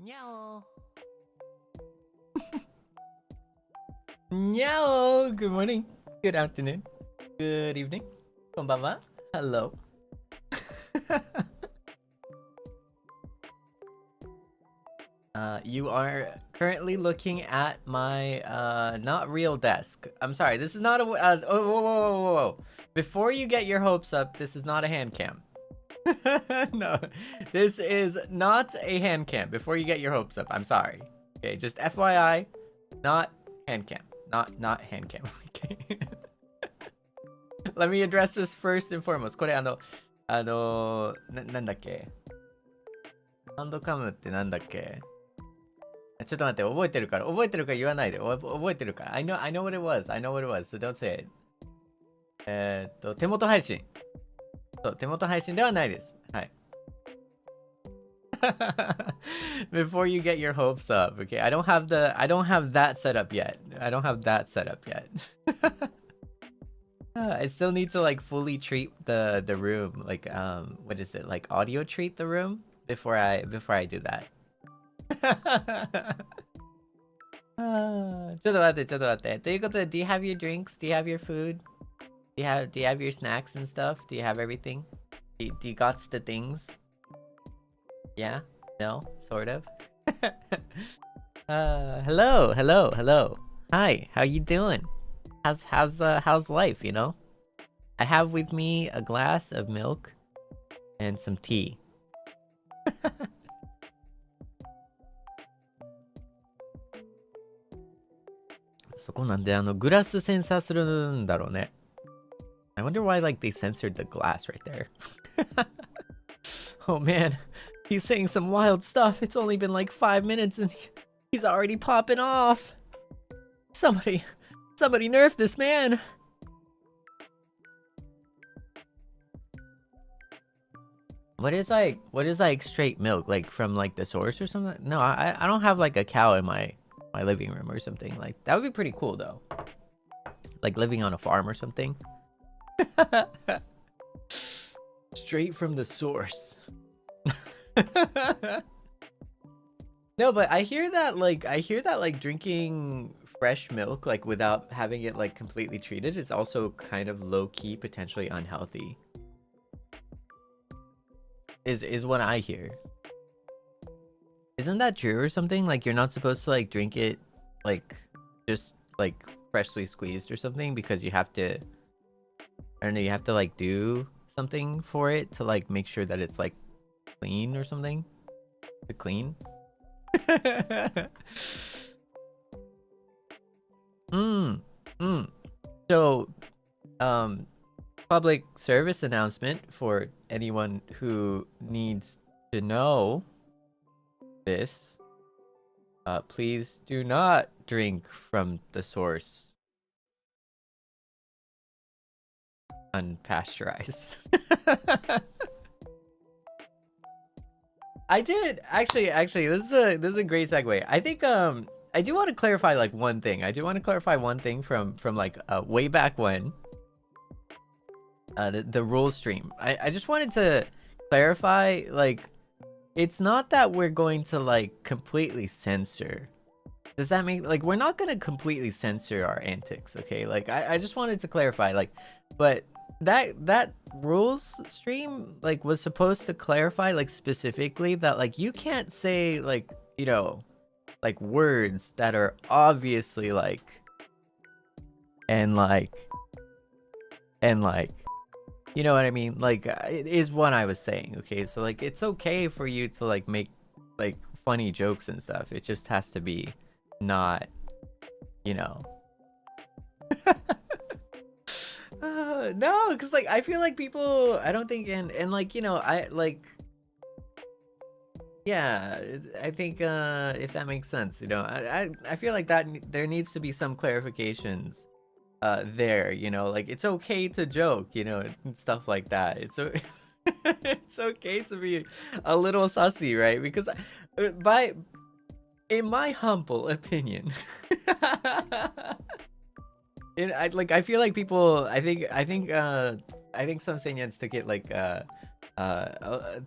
Meow. Meow. Good morning. Good afternoon. Good evening. Konbanwa. Hello. You are currently looking at my not real desk. I'm sorry. This is not a whoa. Before you get your hopes up, this is not a hand cam. No, this is not a hand cam. Before you get your hopes up, I'm sorry. Okay, just FYI, not hand cam. Not hand cam. Okay. Let me address this first and foremost. これなんだっけ？ハンドカムってなんだっけ？ちょっと待って、覚えてるから言わないで。覚えてるから。I know what it was. So don't say it. 手元配信。そう、手元配信ではないです。はい。Before you get your hopes up, okay? I don't have that set up yet. I still need to like fully treat the room. Like what is it? Like audio treat the room before I do that. ちょっと待って。ということで、do you have your drinks? Do you have your food? Do you have your snacks and stuff? Do you have everything? Do you got the things? Yeah? No? Sort of? Hello. Hi, how you doing? How's life, you know? I have with me a glass of milk and some tea. そこなんでグラスセンサーするんだろうね。I wonder why like they censored the glass right there. Oh man, he's saying some wild stuff. It's only been like 5 minutes and he's already popping off. Somebody nerf this man. What is like straight milk, like from like the source or something? No, I don't have like a cow in my living room or something. Like that would be pretty cool though. Like living on a farm or something. Straight from the source. No, but I hear that like drinking fresh milk like without having it like completely treated is also kind of low-key potentially unhealthy. Is what I hear. Isn't that true or something? Like you're not supposed to like drink it like just like freshly squeezed or something because you have to, I don't know, you have to like do something for it to like make sure that it's like clean or something. To clean. So public service announcement for anyone who needs to know this. Please do not drink from the source unpasteurized. I did actually this is a great segue. I think I do want to clarify like one thing. From like way back when the rules stream. I just wanted to clarify, like it's not that we're going to like completely censor. Does that mean like we're not going to completely censor our antics, okay? Like I just wanted to clarify, like, but that rules stream like was supposed to clarify like specifically that like you can't say like, you know, like words that are obviously like and like you know what I mean? Like it is what I was saying, okay? So like it's okay for you to like make like funny jokes and stuff. It just has to be not, you know. No, because like I feel like people, I don't think, and like, you know, I like, yeah, I think if that makes sense, you know, I feel like that there needs to be some clarifications there, you know, like it's okay to joke, you know, and stuff like that. It's it's okay to be a little sussy, right? Because in my humble opinion, I feel like people, I think some Seinyans took it like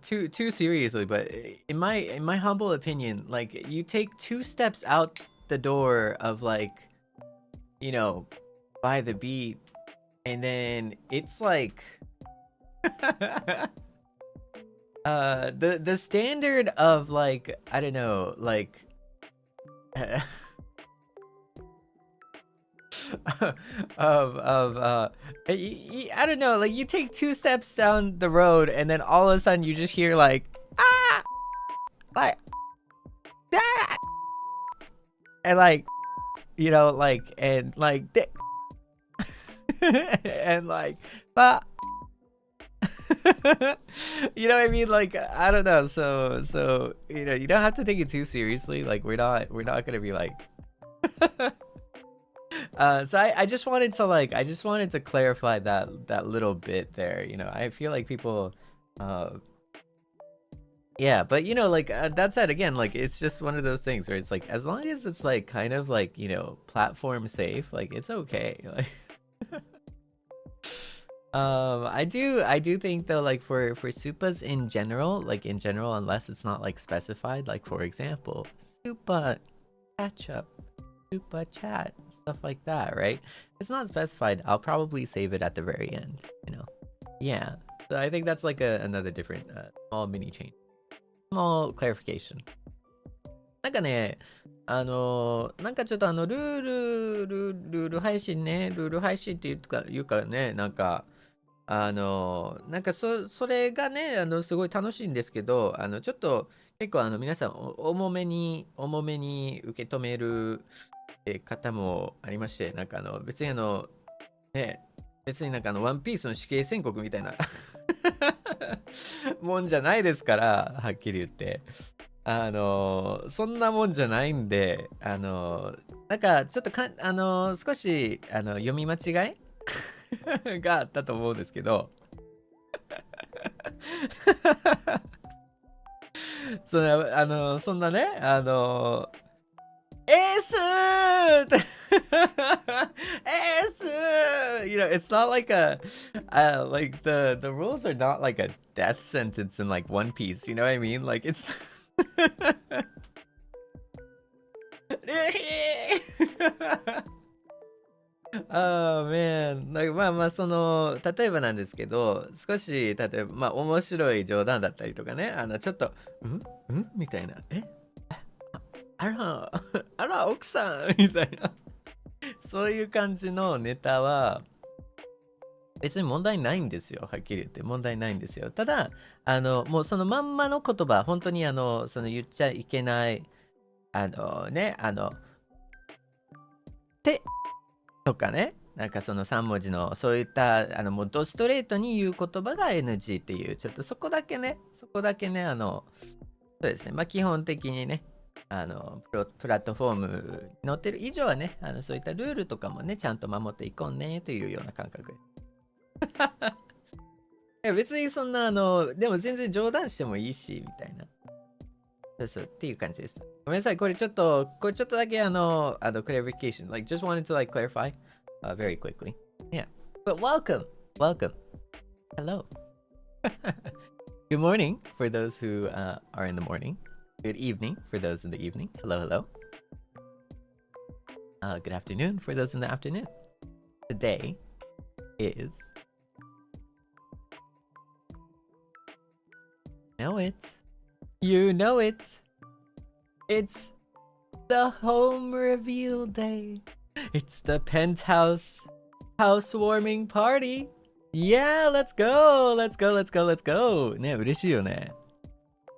too seriously, but in my humble opinion, like you take 2 steps out the door of like, you know, by the beat, and then it's like the standard of like, I don't know, like I don't know, like you take 2 steps down the road and then all of a sudden you just hear like like ah! And like, you know, like, and like and like but you know what I mean, like I don't know, so you know, you don't have to take it too seriously, like we're not gonna be like so I just wanted to clarify that little bit there, you know. I feel like people yeah, but you know, like that said, again, like it's just one of those things where it's like, as long as it's like kind of like, you know, platform safe, like it's okay. Like I do think though, like for supas in general, unless it's not like specified, like for example, Supa Catch-up, Supa Chat, stuff like that, right? It's not specified, I'll probably save it at the very end, you know. Yeah, so I think that's like another different small mini change, small clarification. なんかね、なんかちょっとルール配信ね、ルール配信っていうかね、なんか、なんかそれがね、すごい楽しいんですけど、ちょっと結構皆さん重めに受け止める方もありまして、なんか別にね、別になんかワンピースの死刑宣告みたいなもんじゃないですから、はっきり言って。そんなもんじゃないんで、なんかちょっと少し読み間違いがあったと思うんですけどそんなね、エースエース You know, it's not like like the rules are not like a death sentence in like One Piece, you know what I mean? Like it's Oh man, like まあまあ例えばなんですけど、少し例えばまあ面白い冗談だったりとかね、ちょっとみたいな、あら奥さんみたいなそういう感じのネタは別に問題ないんですよ。はっきり言って問題ないんですよ。ただもうそのまんまの言葉、本当にその言っちゃいけないね、てとかね、なんかその3文字のそういったもうドストレートに言う言葉が NG っていう、ちょっとそこだけねそうですね、まあ基本的にね、プラットフォームに載ってる以上はね、そういったルールとかもね、ちゃんと守っていこうねというような感覚いや別にそんなでも全然冗談してもいいしみたいな、そうっていう感じです。ごめんなさい、これちょっとだけclarification, like just wanted to like clarify very quickly. Yeah, but welcome. Hello. Good morning for those who are in the morning. Good evening for those in the evening. Hello. Good afternoon for those in the afternoon. Today is You know it. It's the home reveal day. It's the Penthouse housewarming party. Yeah, let's go. ね、嬉しいよね。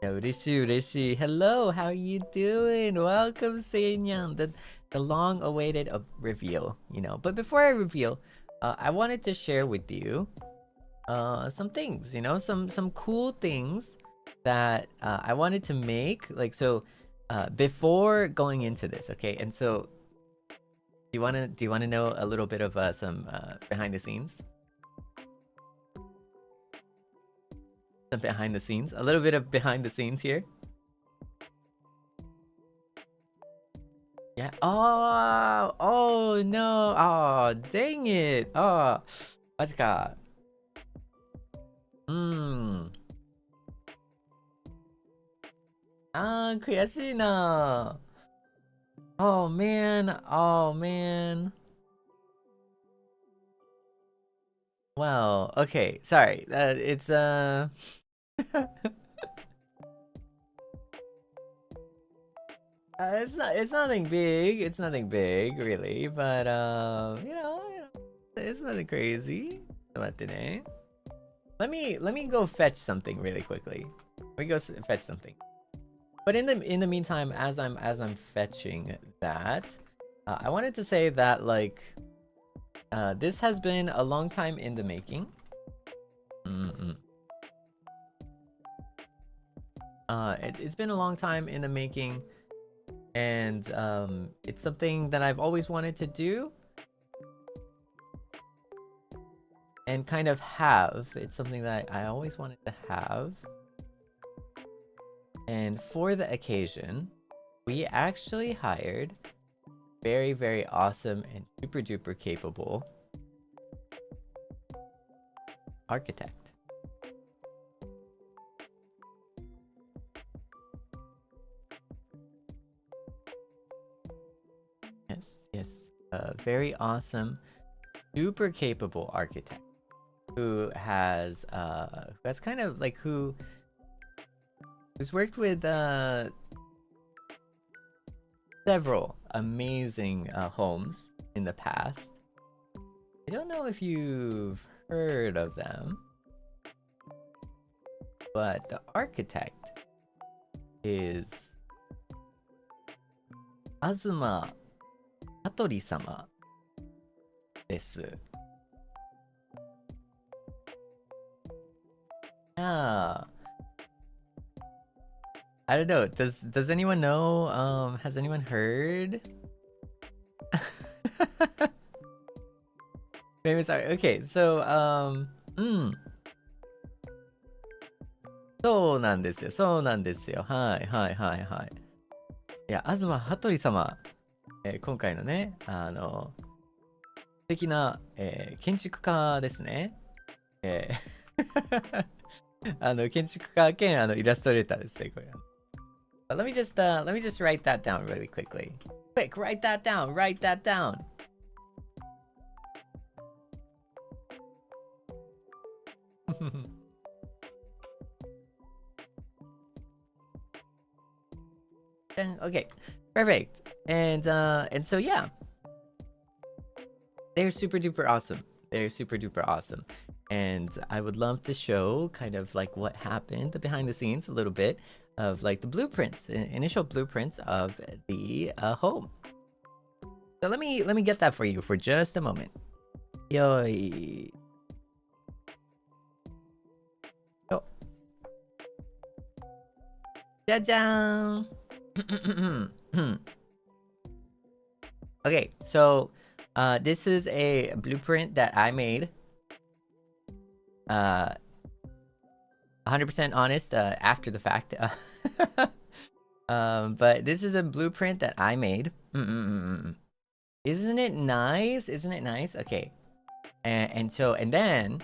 いや、嬉しい。Hello, how are you doing? Welcome, Seinyan. The long-awaited reveal, you know. But before I reveal, I wanted to share with you some things, you know, some cool things that I wanted to make, like, so before going into this, okay? And so do you want to know a little bit of some behind the scenes? A little bit of behind the scenes here. Yeah. Oh no. Oh, dang it. Oh, マジか。悔しいな. Oh man, oh man. Well, okay, sorry. It's nothing big. It's nothing big, really. But it's nothing crazy. Let me go fetch something really quickly. Let me go fetch something. But in the meantime, as I'm fetching that, I wanted to say that like this has been a long time in the making. It's been a long time in the making, and it's something that I've always wanted to do and kind of have. It's something that I always wanted to have. And for the occasion, we actually hired very, very awesome and super duper capable architect. Yes, very awesome, super capable architect who has kind of like who's worked with several amazing homes in the past. I don't know if you've heard of them, but the architect is Azuma Hatori-sama です。Yeah. I don't know. Does anyone know? Has anyone heard? Maybe sorry. Okay, so そうなんですよ。そうなんですよ。はいはいはいはい。いや、東羽鳥様、今回のね、素敵な、建築家ですね。建築家兼イラストレーターですね、これ。Let me just write that down really quickly. Quick, write that down. Write that down. Okay, perfect. And so yeah, they're super duper awesome. They're super duper awesome. And I would love to show kind of like what happened behind the scenes a little bit of like the blueprints, initial blueprints of the home. So let me get that for you for just a moment. Yoi. Oh. Jajang. Okay, so this is a blueprint that I made. 100% honest after the fact. But this is a blueprint that I made. Isn't it nice? Isn't it nice? Okay. And then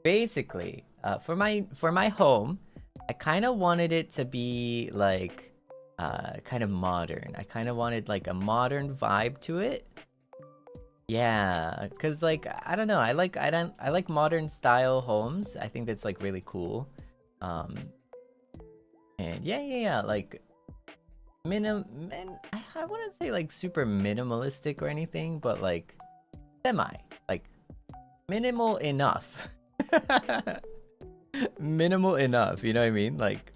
basically for my home, I kind of wanted it to be like kind of modern. I kind of wanted like a modern vibe to it. Yeah, cause like I don't know, I like modern style homes. I think that's like really cool. And yeah, like I wouldn't say like super minimalistic or anything, but like like minimal enough. Minimal enough, you know what I mean? Like,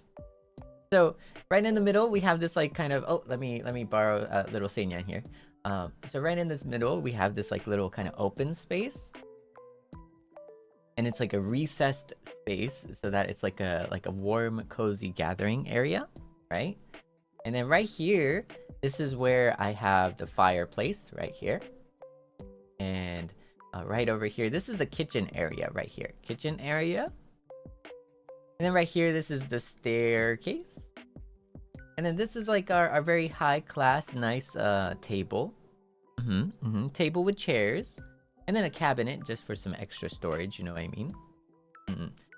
so right in the middle we have this like kind of, oh, let me borrow a little Seinyan here. So right in this middle we have this like little kind of open space, and it's like a recessed space so that it's like a warm, cozy gathering area, right? And then right here, this is where I have the fireplace right here, and right over here, this is the kitchen area right here, kitchen area. And then right here, this is the staircase. And then this is like our very high class, nice table. Table with chairs. And then a cabinet just for some extra storage, you know what I mean?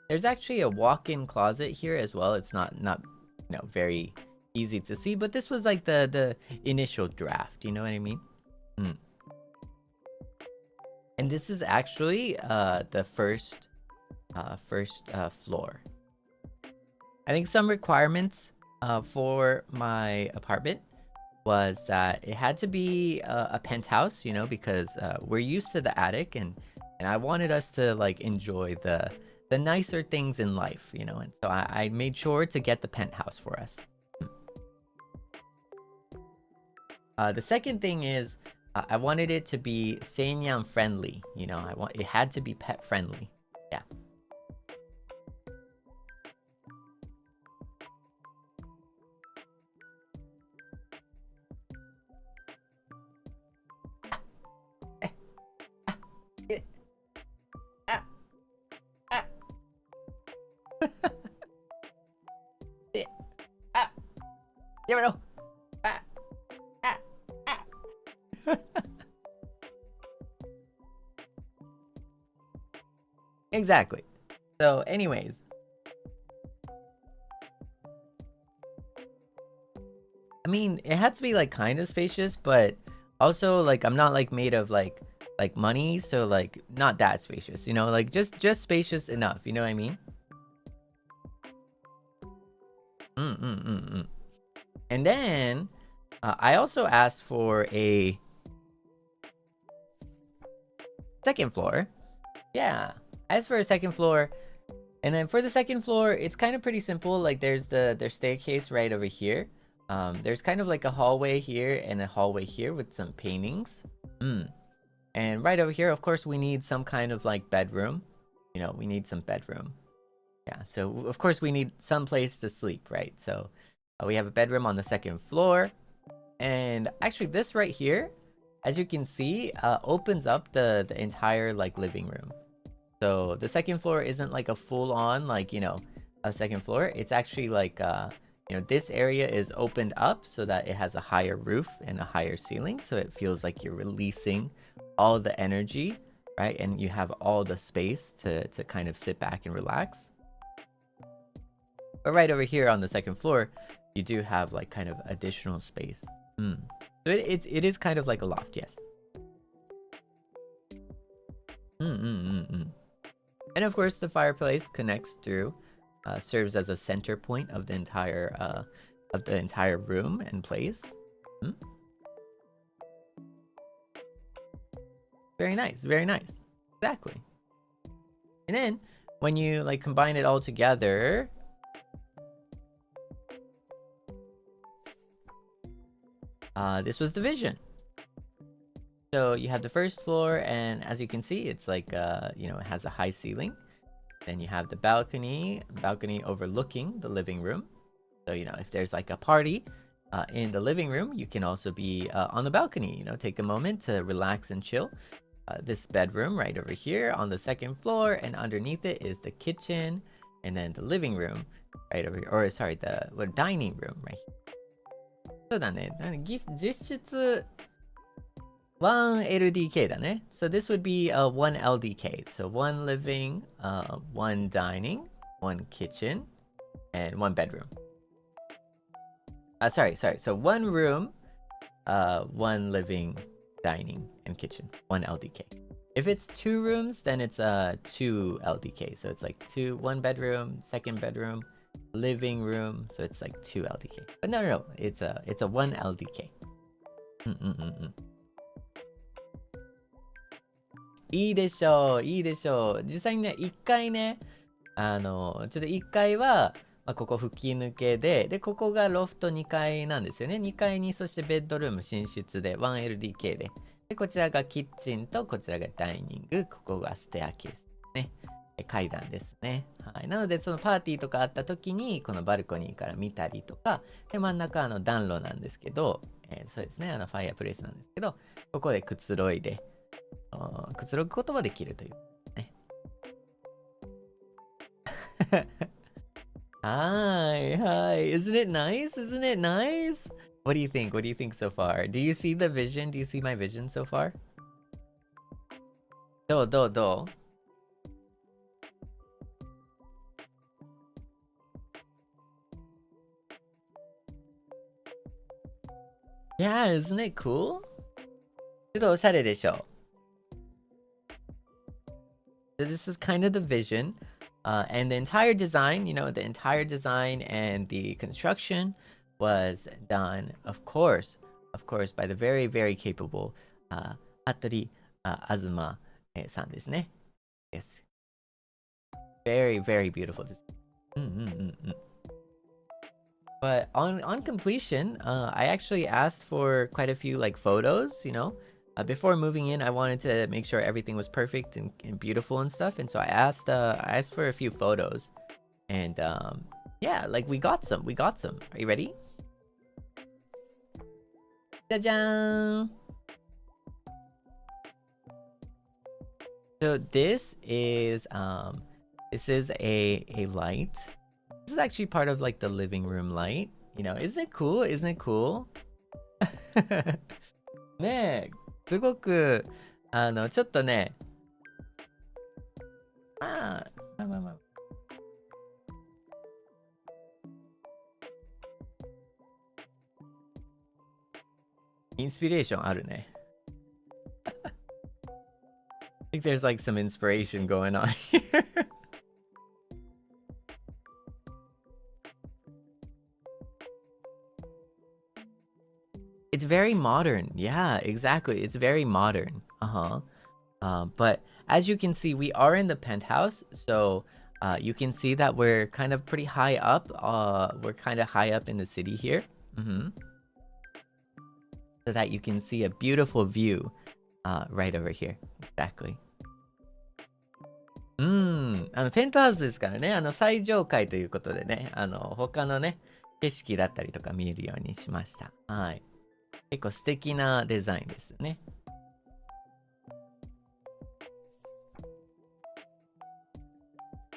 There's actually a walk-in closet here as well. It's not very easy to see. But this was like the initial draft, you know what I mean? And this is actually the first floor. I think some requirements for my apartment was that it had to be a penthouse, because we're used to the attic, and I wanted us to like enjoy the nicer things in life, and so I made sure to get the penthouse for us. The second thing is I wanted it to be Seinyan friendly, it had to be pet friendly. Yeah. Exactly. So anyways, I mean, it had to be like kind of spacious, but also like I'm not like made of like money, so like not that spacious, like just spacious enough, you know what I mean? And then I also asked for a second floor. Yeah, I asked for a second floor. And then for the second floor, it's kind of pretty simple. Like there's their staircase right over here. There's kind of like a hallway here and a hallway here with some paintings. And right over here, of course, we need some kind of like bedroom. We need some bedroom. Yeah, so of course we need some place to sleep, right? So we have a bedroom on the second floor. And actually this right here, as you can see, opens up the entire like living room. So the second floor isn't like a full-on like, a second floor. It's actually like, this area is opened up so that it has a higher roof and a higher ceiling. So it feels like you're releasing all the energy, right? And you have all the space to kind of sit back and relax. But right over here on the second floor, you do have like kind of additional space. So it is kind of like a loft, yes. And of course, the fireplace connects through, serves as a center point of the entire room and place. Very nice, very nice. Exactly. And then when you like combine it all together, this was the vision. So you have the first floor, and as you can see, it's like it has a high ceiling. Then you have the balcony overlooking the living room. So if there's like a party in the living room, you can also be on the balcony, take a moment to relax and chill. This bedroom right over here on the second floor, and underneath it is the kitchen, and then the living room right over here, or sorry, the dining room right here. そうだね。実質 1LDK だね。So this would be 1LDK. So 1 living, 1 dining, 1 kitchen, and 1 bedroom. Sorry. So 1 room, 1 living, dining, and kitchen. 1 LDK. If it's 2 rooms, then it's 2 LDK. So it's like 1 bedroom, second bedroom, living room. So it's like 2 LDK. But no. It's a 1 LDK. いいでしょう。実際にね、1回ね、ちょっと1回は、ここ吹き抜けで、ここがロフト2階なんですよね。2階に、そしてベッドルーム、寝室で、1LDK で。こちらがキッチンと、こちらがダイニング、ここがステアケースね。階段ですね。はい。なので、そのパーティーとかあった時に、このバルコニーから見たりとか、で、真ん中暖炉なんですけど、そうですね、ファイアプレイスなんですけど、ここでくつろいで、くつろぐこともできるというね。Hi. Isn't it nice? What do you think so far? Do you see the vision? Do you see my vision so far? どう Yeah, isn't it cool? ちょっとおしゃれでしょ? So this is kind of the vision. And the entire design, you know, the entire design and the construction was done, of course, by the very, very capable Hattori Azuma さんですね. Yes. Very, very beautiful design. But on completion, I actually asked for quite a few like photos, you know. Before moving in, I wanted to make sure everything was perfect and beautiful and stuff. And so I asked for a few photos. And yeah, like we got some. Are you ready? Jajan! So this is a light. This is actually part of like the living room light. You know, isn't it cool? Isn't it cool? ねえ、すごくちょっとね、まあ。インスピレーションあるね。I think there's like some inspiration going on here. It's very modern. Yeah, exactly. It's very modern. But as you can see, we are in the penthouse. So you can see that we're kind of pretty high up. We're kind of high up in the city here. So that you can see a beautiful view right over here. Exactly. ペントハウスですからね、最上階ということでね、他のね、景色だったりとか見えるようにしました。はい。結構素敵なデザインですね。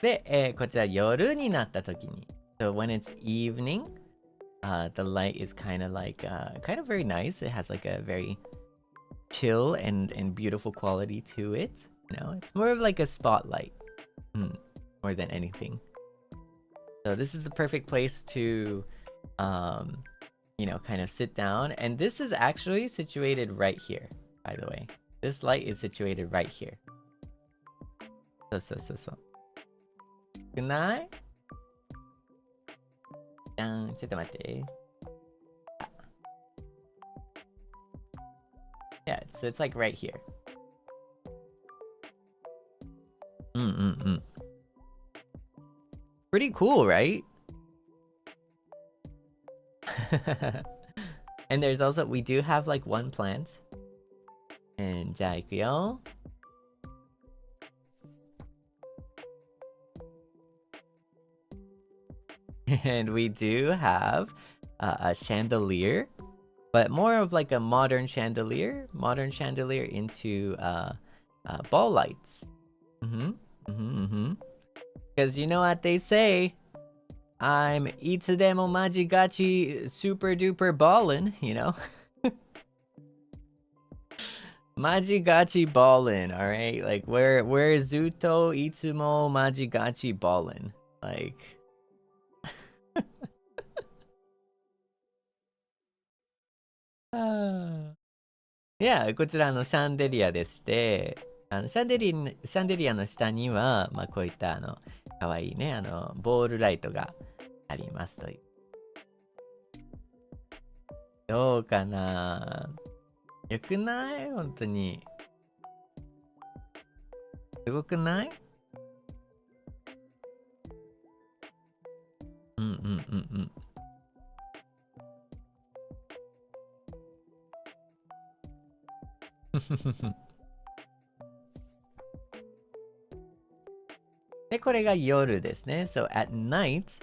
で、こちら夜になった時に、So when it's evening, the light is kind of very nice. It has like a very chill and beautiful quality to it. You know, it's more of like a spotlight, more than anything. So this is the perfect place to, you know, kind of sit down. And this is actually situated right here, by the way. This light is situated right here. So. Good night. じゃん、ちょっと待って。Yeah, so it's like right here. Pretty cool, right? And there's also, we do have like one plant. And じゃあ行くよ。And we do have a chandelier, but more of like a modern chandelier into ball lights. Because you know what they say, I'm itsudemo majigachi super duper ballin', you know? Majigachi ballin', alright? Like, we're zuto itsumo majigachi ballin'. Like... Yeah, こちらシャンデリアでして、シャンデリアの下には、まあ、こういったかわいいね、ボールライトがありますという。どうかな？よくない？本当に。すごくない？で、これが夜ですね。So at night,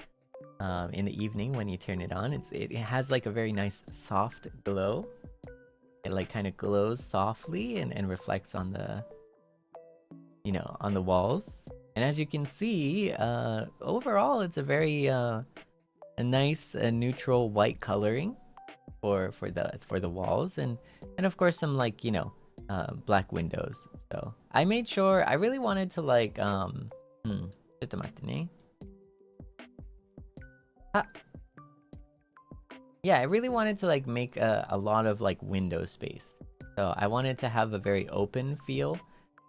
in the evening when you turn it on, it has like a very nice soft glow. It like kind of glows softly and reflects on the, you know, on the walls. And as you can see, overall it's a very a nice neutral white coloring for the walls, and of course some like, you know, black windows. So I made sure, I really wanted to like ちょっと待ってね。yeah, I really wanted to like make a lot of like window space. So I wanted to have a very open feel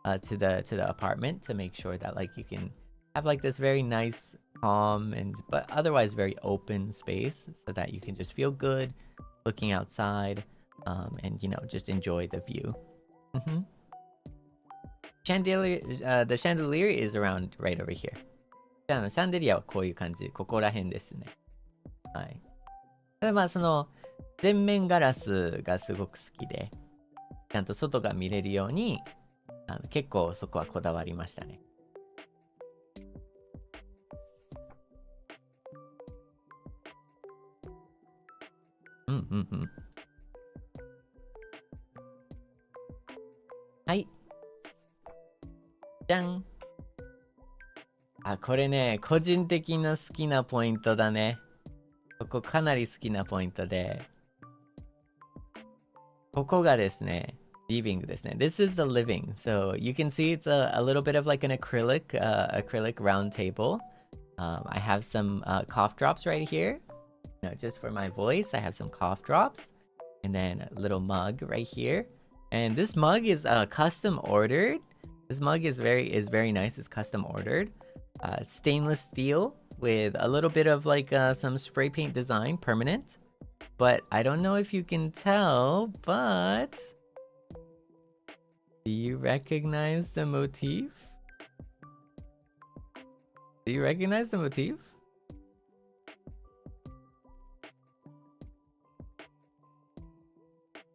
to the apartment to make sure that like you can have like this very nice, calm and but otherwise very open space so that you can just feel good looking outside and you know just enjoy the view. Chandelier, the chandelier is around right over here. シャンデリアはこういう感じ、ここら辺ですね。はい。ただまあその全面ガラスがすごく好きで、ちゃんと外が見れるように結構そこはこだわりましたね。はい。じゃん。あ、これね、個人的な好きなポイントだね。ここかなり好きなポイントで。ここがですね、リビングですね。This is the living. So you can see it's a little bit of like an acrylic round table. I have some cough drops right here. You know, just for my voice, I have some cough drops. And then a little mug right here. And this mug is custom ordered. This mug is very nice. It's custom ordered. It's stainless steel with a little bit of like some spray paint design, permanent. But I don't know if you can tell, but do you recognize the motif? Do you recognize the motif?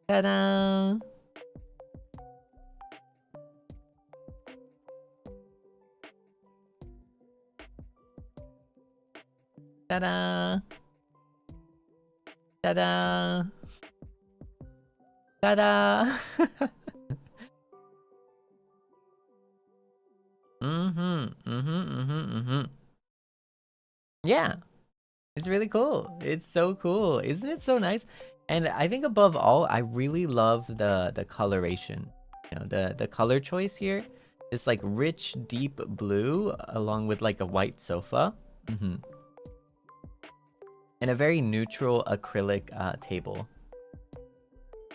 Ta-da! Ta-da! Ta-da! Ta-da! Yeah. It's really cool. It's so cool. Isn't it so nice? And I think above all, I really love the coloration. You know, the color choice here. It's like rich, deep blue along with like a white sofa. And a very neutral acrylic table.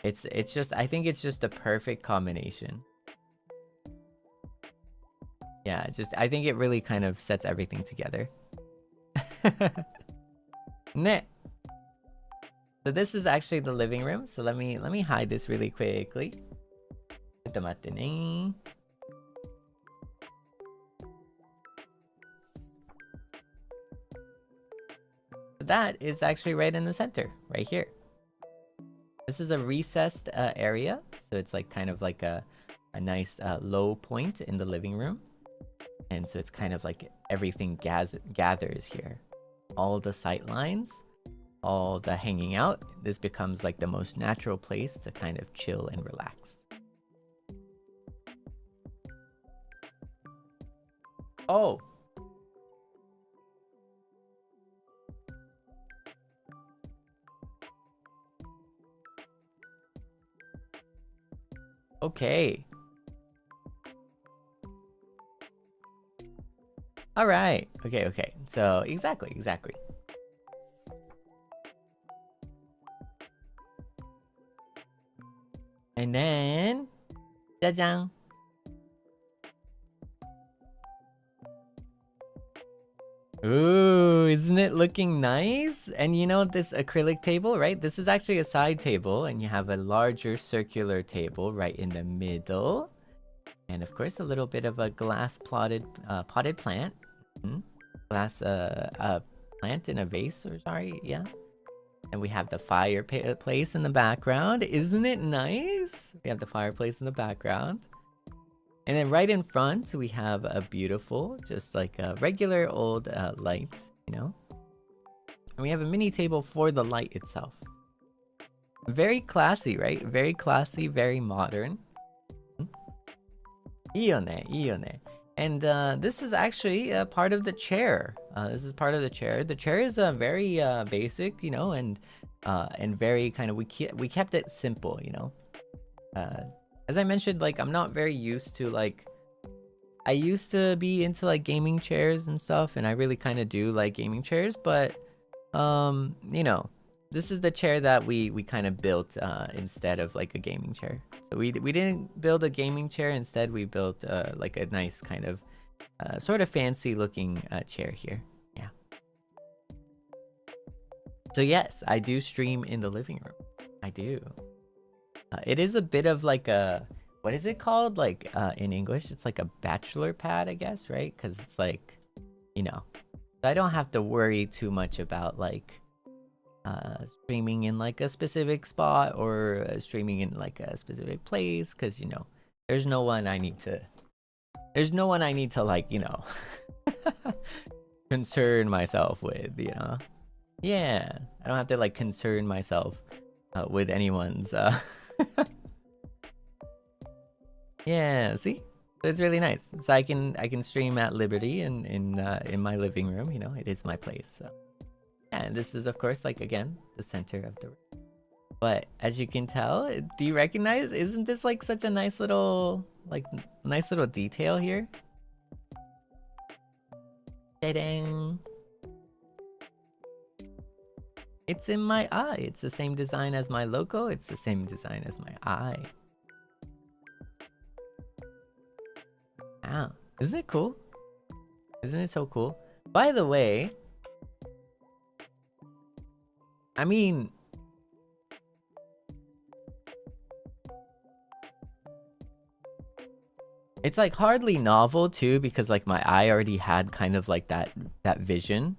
It's just, I think it's just a perfect combination. Yeah, I think it really kind of sets everything together. Ne. So this is actually the living room. So let me hide this really quickly. ちょっと待ってね。That is actually right in the center, right here. This is a recessed area, so it's like kind of like a nice low point in the living room. And so it's kind of like everything gathers here. All the sight lines, all the hanging out. This becomes like the most natural place to kind of chill and relax. Oh! Okay. All right. Okay. So exactly. And then, 짜잔. Ooh, isn't it looking nice? And you know this acrylic table, right? This is actually a side table, and you have a larger circular table right in the middle. And of course, a little bit of a glass potted plant. Glass plant in a vase, or sorry, yeah. And we have the fireplace in the background. Isn't it nice? We have the fireplace in the background. And then right in front, we have a beautiful, just like a regular old light, you know? And we have a mini table for the light itself. Very classy, right? Very classy, very modern. いいよね. And this is actually part of the chair. This is part of the chair. The chair is very basic, you know, and very kind of, we kept it simple, you know? As I mentioned, like, I'm not very used to, like, I used to be into, like, gaming chairs and stuff, and I really kind of do like gaming chairs, but, you know, this is the chair that we kind of built instead of like a gaming chair. So we didn't build a gaming chair. Instead, we built like a nice kind of sort of fancy looking chair here. Yeah. So yes, I do stream in the living room. I do. It is a bit of like a, what is it called? Like in English, it's like a bachelor pad, I guess, right? Because it's like, you know, I don't have to worry too much about like streaming in like a specific spot or streaming in like a specific place, because you know, there's no one I need to like, you know, concern myself with, you know. Yeah, I don't have to like concern myself with anyone's yeah, see, so it's really nice. So I can stream at liberty in my living room, you know. It is my place. So yeah, and this is of course like again the center of the room. But as you can tell, do you recognize, isn't this like such a nice little detail here? Ta-dang. It's in my eye. It's the same design as my logo. It's the same design as my eye. Wow. Isn't it cool? Isn't it so cool? By the way, I mean, it's like hardly novel too, because like my eye already had kind of like that vision,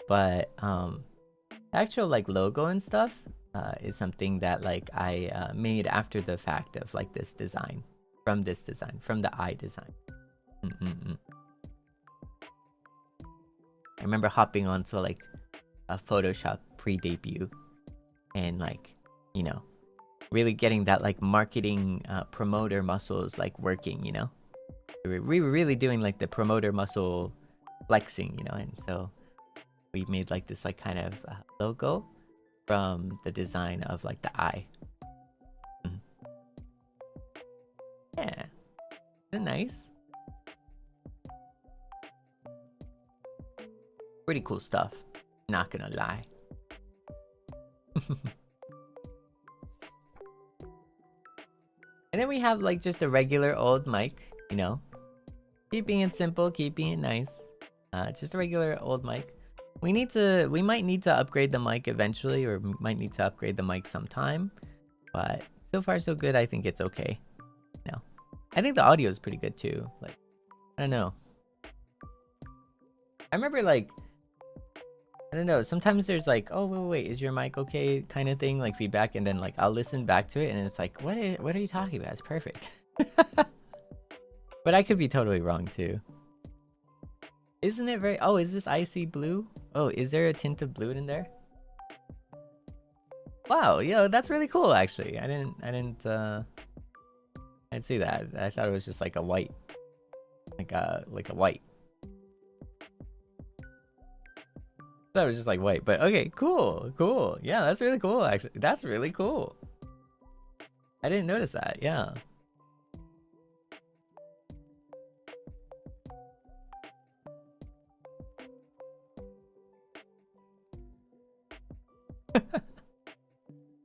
but actual like logo and stuff is something that like I made after the fact of like this design, from the eye design. I remember hopping onto like a Photoshop pre-debut and like, you know, really getting that like marketing promoter muscles like working, you know. We were really doing like the promoter muscle flexing, you know, and so we made like this like kind of logo from the design of like the eye. Yeah, isn't it nice? Pretty cool stuff, not gonna lie. And then we have like just a regular old mic, you know, keeping it simple, keeping it nice. Just a regular old mic. We might need to upgrade the mic eventually, or might need to upgrade the mic sometime, but so far so good. I think it's okay. No, I think the audio is pretty good too. Like, I don't know. I remember like, I don't know, sometimes there's like, oh wait, is your mic okay kind of thing, like feedback, and then like I'll listen back to it and it's like, what are you talking about? It's perfect. But I could be totally wrong too. Isn't it very, oh, is this icy blue? Oh, is there a tint of blue in there? Wow, yo, that's really cool actually. I didn't see that. I thought it was just like a white, like a white. That was just like white, but okay, cool. Yeah, that's really cool actually. That's really cool. I didn't notice that. Yeah.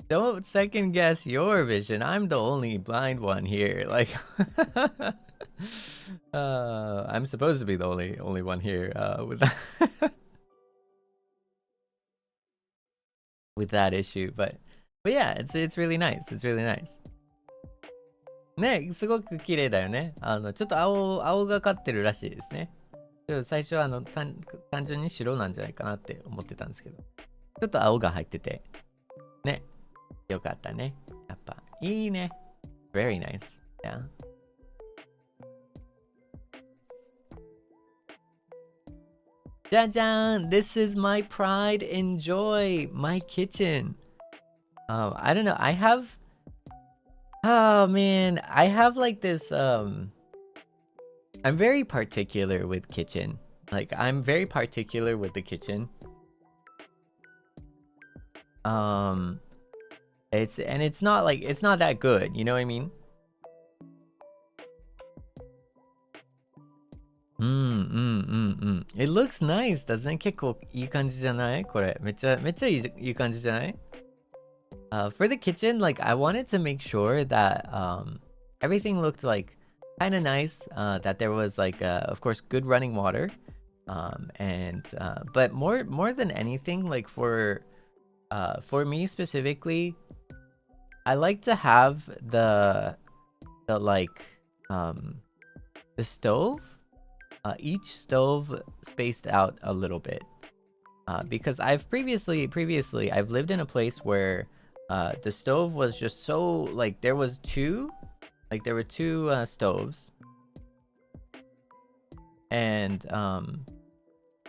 Don't second guess your vision. I'm the only blind one here. Like, I'm supposed to be the only one here with that. With that issue, but yeah, it's really nice. It's really nice. ね、すごく綺麗だよね。ちょっと青がかってるらしいですね。最初は単純に白なんじゃないかなって思ってたんですけど、ちょっと青が入ってて、ね、よかったね。やっぱいいね。Very nice. Yeah. Jan, this is my pride and joy, my kitchen. I don't know. I have, oh man, I have like this. I'm very particular with kitchen. Like, I'm very particular with the kitchen. It's not like, it's not that good. You know what I mean? It looks nice, doesn't it? 結構いい感じじゃない？これめっちゃいい感じじゃない？ For the kitchen, like I wanted to make sure that everything looked like kind of nice. That there was like, of course, good running water. But more than anything, like for me specifically, I like to have the stove, each stove spaced out a little bit. Because I've previously I've lived in a place where the stove was just so like there were two stoves, and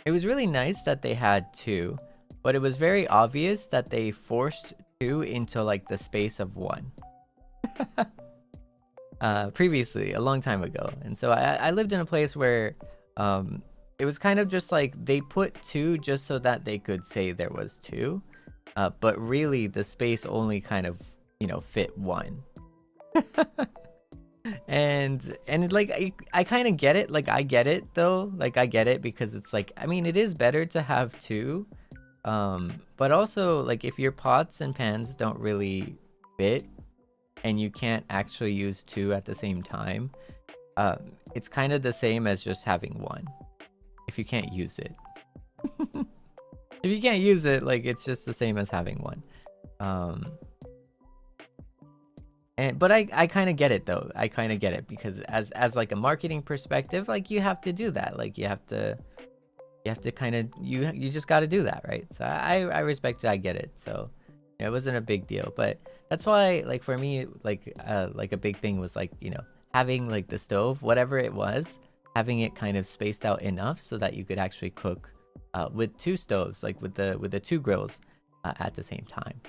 it was really nice that they had two, but it was very obvious that they forced two into like the space of one. Previously, a long time ago, and so I lived in a place where it was kind of just like they put two just so that they could say there was two, but really the space only kind of, you know, fit one. and like I kind of get it. Like I get it though. Like I get it because it's like, I mean, it is better to have two, but also like if your pots and pans don't really fit and you can't actually use two at the same time, it's kind of the same as just having one if you can't use it. If you can't use it, like it's just the same as having one. But I kind of get it though. I kind of get it because as like a marketing perspective, like you have to do that. Like you have to kind of you just got to do that, right? So I respect it. I get it. So yeah, it wasn't a big deal, but that's why like for me like a big thing was like, you know, having like the stove, whatever it was, having it kind of spaced out enough so that you could actually cook with two stoves, like with the two grills at the same time.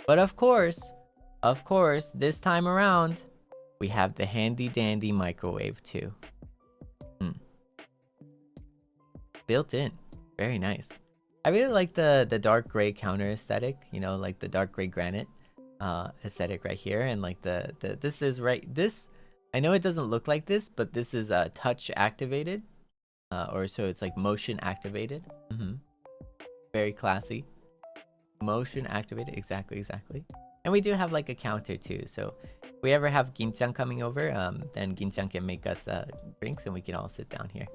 But of course, this time around, we have the handy dandy microwave too. Built in, very nice. I really like the dark gray counter aesthetic, you know, like the dark gray granite aesthetic right here, and like this is right. This, I know it doesn't look like this, but this is touch activated, or so it's like motion activated. Very classy. Motion activated, exactly. And we do have like a counter too, so if we ever have Ginchang coming over, then Ginchang can make us drinks and we can all sit down here.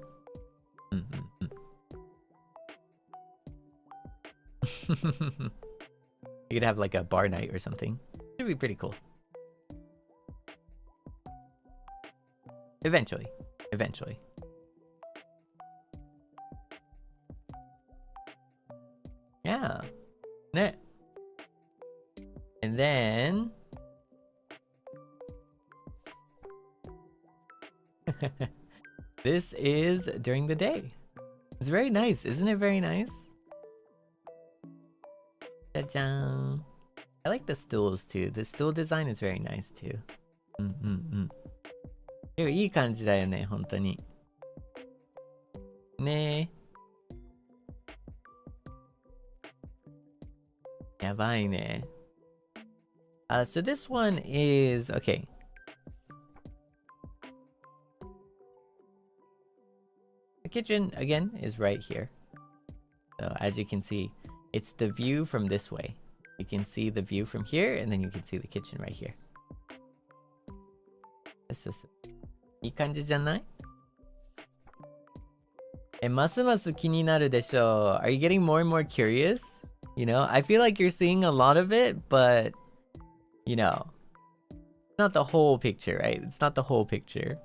You could have like a bar night or something. It'd be pretty cool. Eventually. Yeah. And then this is during the day. It's very nice, isn't it? Very nice. Ta-da! I like the stools too. The stool design is very nice too. いい感じだよね、本当に。ねえ。やばいね。So this one is okay. The kitchen again is right here. So as you can see, it's the view from this way. You can see the view from here, and then you can see the kitchen right here. いい感じじゃない？ますます気になるでしょう。Are you getting more and more curious? You know, I feel like you're seeing a lot of it, but you know, not the whole picture, right? It's not the whole picture.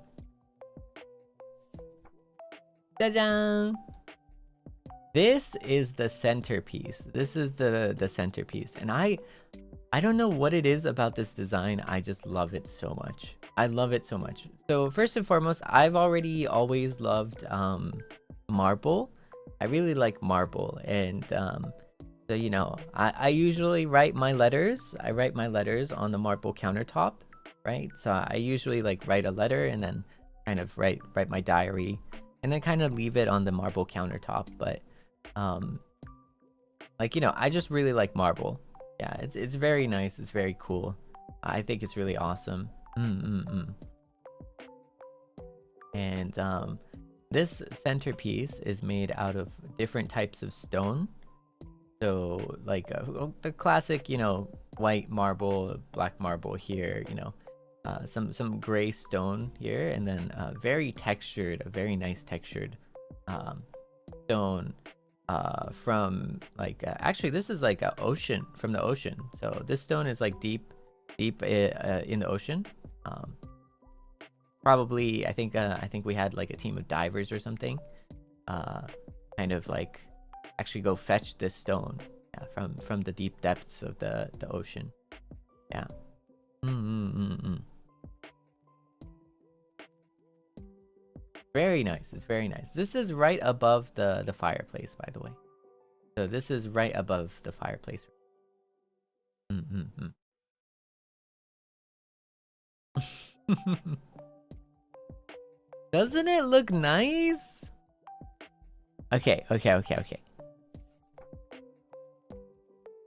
じゃじゃーん! This is the centerpiece. This is the centerpiece. And I don't know what it is about this design. I just love it so much. I love it so much. So first and foremost, I've always loved marble. I really like marble. And so, you know, I usually write my letters. I write my letters on the marble countertop, right? So I usually like write a letter and then kind of write my diary and then kind of leave it on the marble countertop. But like, you know, I just really like marble. Yeah, it's very nice. It's very cool. I think it's really awesome. And this centerpiece is made out of different types of stone. So like the classic, you know, white marble, black marble here, you know, some gray stone here, and then very textured, a very nice textured stone from like actually this is like a ocean, from the ocean. So this stone is like deep in the ocean. Probably I think we had like a team of divers or something kind of like actually go fetch this stone, yeah, from the deep depths of the ocean. Yeah. Very nice. It's very nice. This is right above the fireplace, by the way. So this is right above the fireplace. Doesn't it look nice? Okay.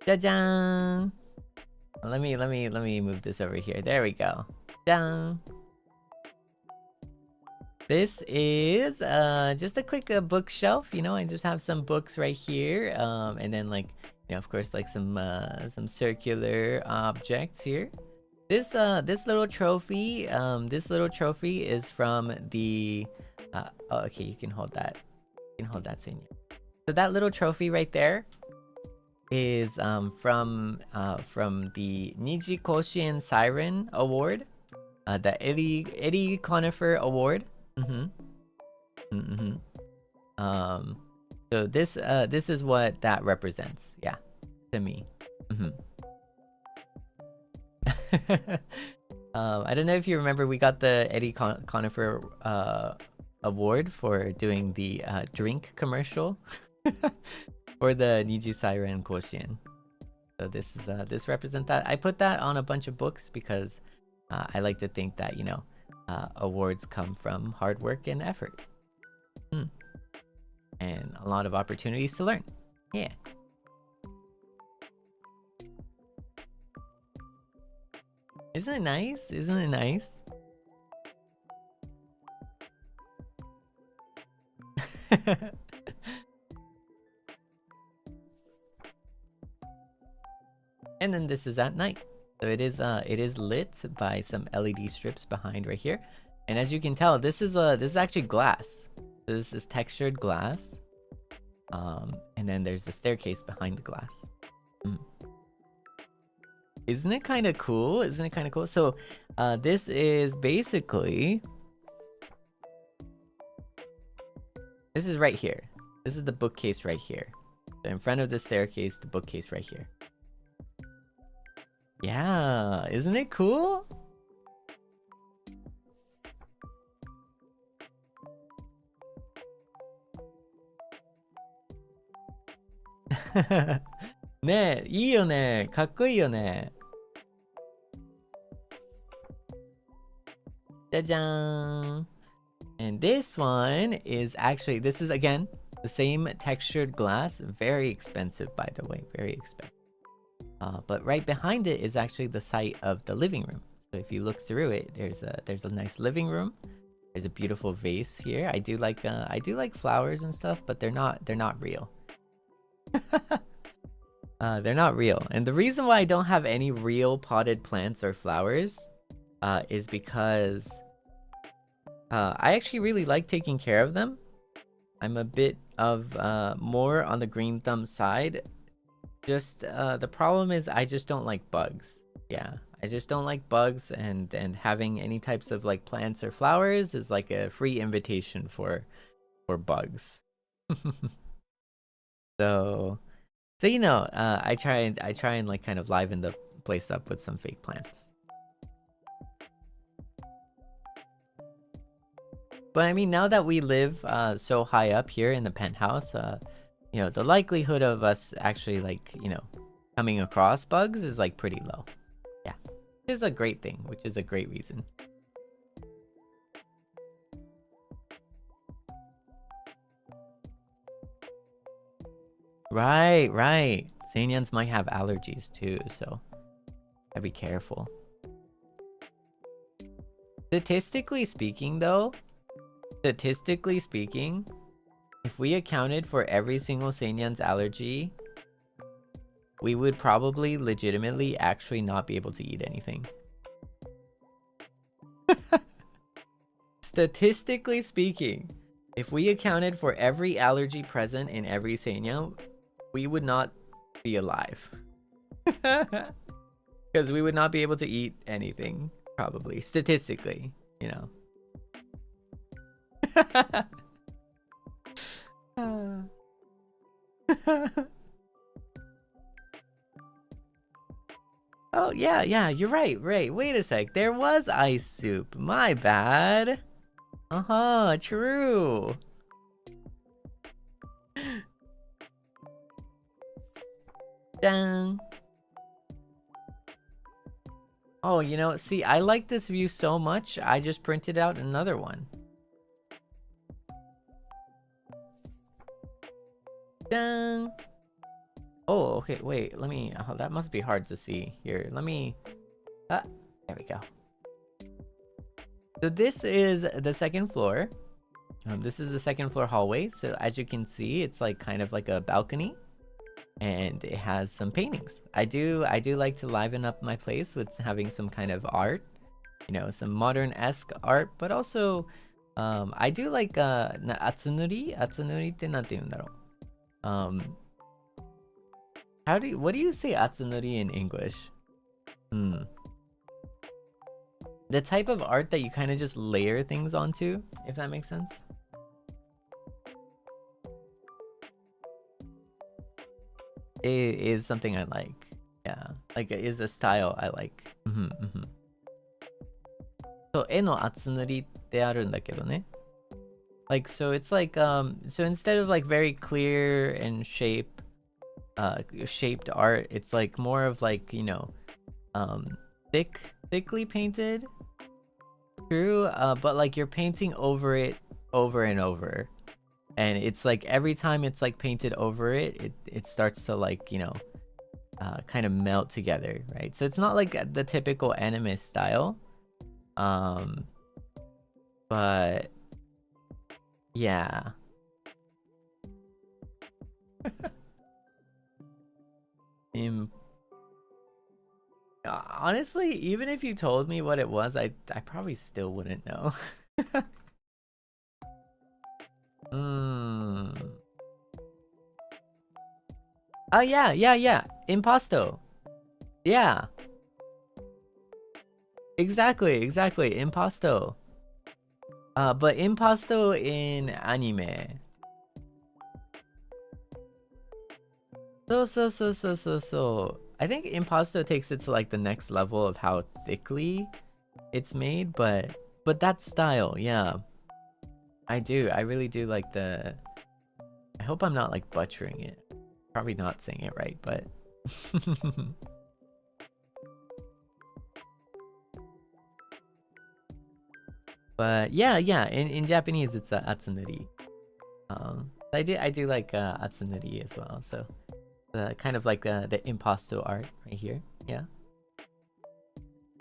Jajang! Let me move this over here. There we go. Jang! This is just a quick bookshelf, you know. I just have some books right here, and then like, you know, of course, like some circular objects here. This little trophy is from the oh, okay, you can hold that. You can hold that, Seinya. So that little trophy right there is from the Nijikoshien Siren Award, the Eddie Conifer Award. So this is what that represents, yeah, to me. I don't know if you remember, we got the Eddie Conifer award for doing the drink commercial for the NIJISANJI Koshien. So this represents that. I put that on a bunch of books because I like to think that, you know, awards come from hard work and effort, and a lot of opportunities to learn. Yeah. Isn't it nice? Isn't it nice? And then this is at night. So it is lit by some LED strips behind right here. And as you can tell, this is actually glass. So this is textured glass. And then there's the staircase behind the glass. Isn't it kind of cool? Isn't it kind of cool? So this is basically, this is right here. This is the bookcase right here. So in front of the staircase, the bookcase right here. Yeah, isn't it cool? Ne, いいよね。かっこいいよね。Jajang! And this one is actually, this is again the same textured glass. Very expensive, by the way, very expensive. But right behind it is actually the site of the living room. So if you look through it, there's a nice living room. There's a beautiful vase here. I do like flowers and stuff, but they're not real. They're not real. And the reason why I don't have any real potted plants or flowers is because I actually really like taking care of them. I'm a bit of more on the green thumb side. Just the problem is I just don't like bugs. Yeah, I just don't like bugs, and having any types of like plants or flowers is like a free invitation for bugs. So you know, I try and like kind of liven the place up with some fake plants. But I mean, now that we live so high up here in the penthouse, you know, the likelihood of us actually like, you know, coming across bugs is like pretty low. Yeah, which is a great thing, which is a great reason. Right. Seinyans might have allergies too, so gotta be careful. Statistically speaking, if we accounted for every single Seinyan's allergy, we would probably legitimately actually not be able to eat anything. Statistically speaking, if we accounted for every allergy present in every Seinya, we would not be alive. Because we would not be able to eat anything, probably. Statistically, you know. Oh, yeah, you're right. Wait a sec. There was ice soup. My bad. True. Dang. Oh, you know, see, I like this view so much, I just printed out another one. Dang. Oh, okay, wait, let me... Oh, that must be hard to see. Here, let me... there we go. So this is the second floor. This is the second floor hallway. So as you can see, it's like kind of like a balcony. And it has some paintings. I do like to liven up my place with having some kind of art. You know, some modern-esque art. But also, I do like atsunuri? Atsunuri ってなんて言うんだろう? What do you say atsunuri in English? The type of art that you kind of just layer things onto, if that makes sense. It is something I like. Yeah, like it is a style I like. So, 絵の厚塗りってあるんだけどね. Like, so it's like, so instead of like very clear and shaped art, it's like more of like, you know, thickly painted. True, but like you're painting over it over and over. And it's like every time it's like painted over it, it starts to like, you know, kind of melt together, right? So it's not like the typical anime style. But yeah. Honestly, even if you told me what it was, I probably still wouldn't know. Oh yeah. Impasto. Yeah. Exactly. Impasto. But impasto in anime. So. I think impasto takes it to like the next level of how thickly it's made, but that style, yeah. I really do like the... I hope I'm not like butchering it. Probably not saying it right, but... But yeah, in Japanese it's atsunuri. I do like atsunuri as well, so... kind of like the impasto art right here, yeah.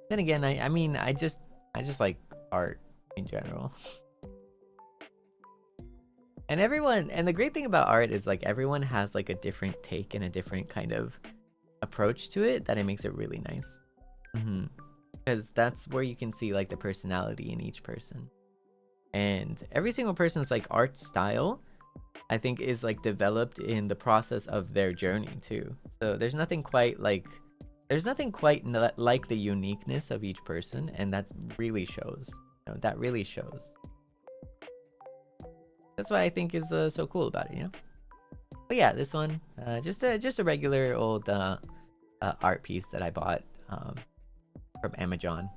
Then again, I mean, I just like art in general. And the great thing about art is like everyone has like a different take and a different kind of approach to it that it makes it really nice. Because that's where you can see like the personality in each person. And every single person's like art style, I think, is like developed in the process of their journey too. So there's nothing quite like the uniqueness of each person, and that really shows. You know, that really shows. That's what I think is so cool about it, you know. But yeah, this one, just a regular old art piece that I bought from Amazon.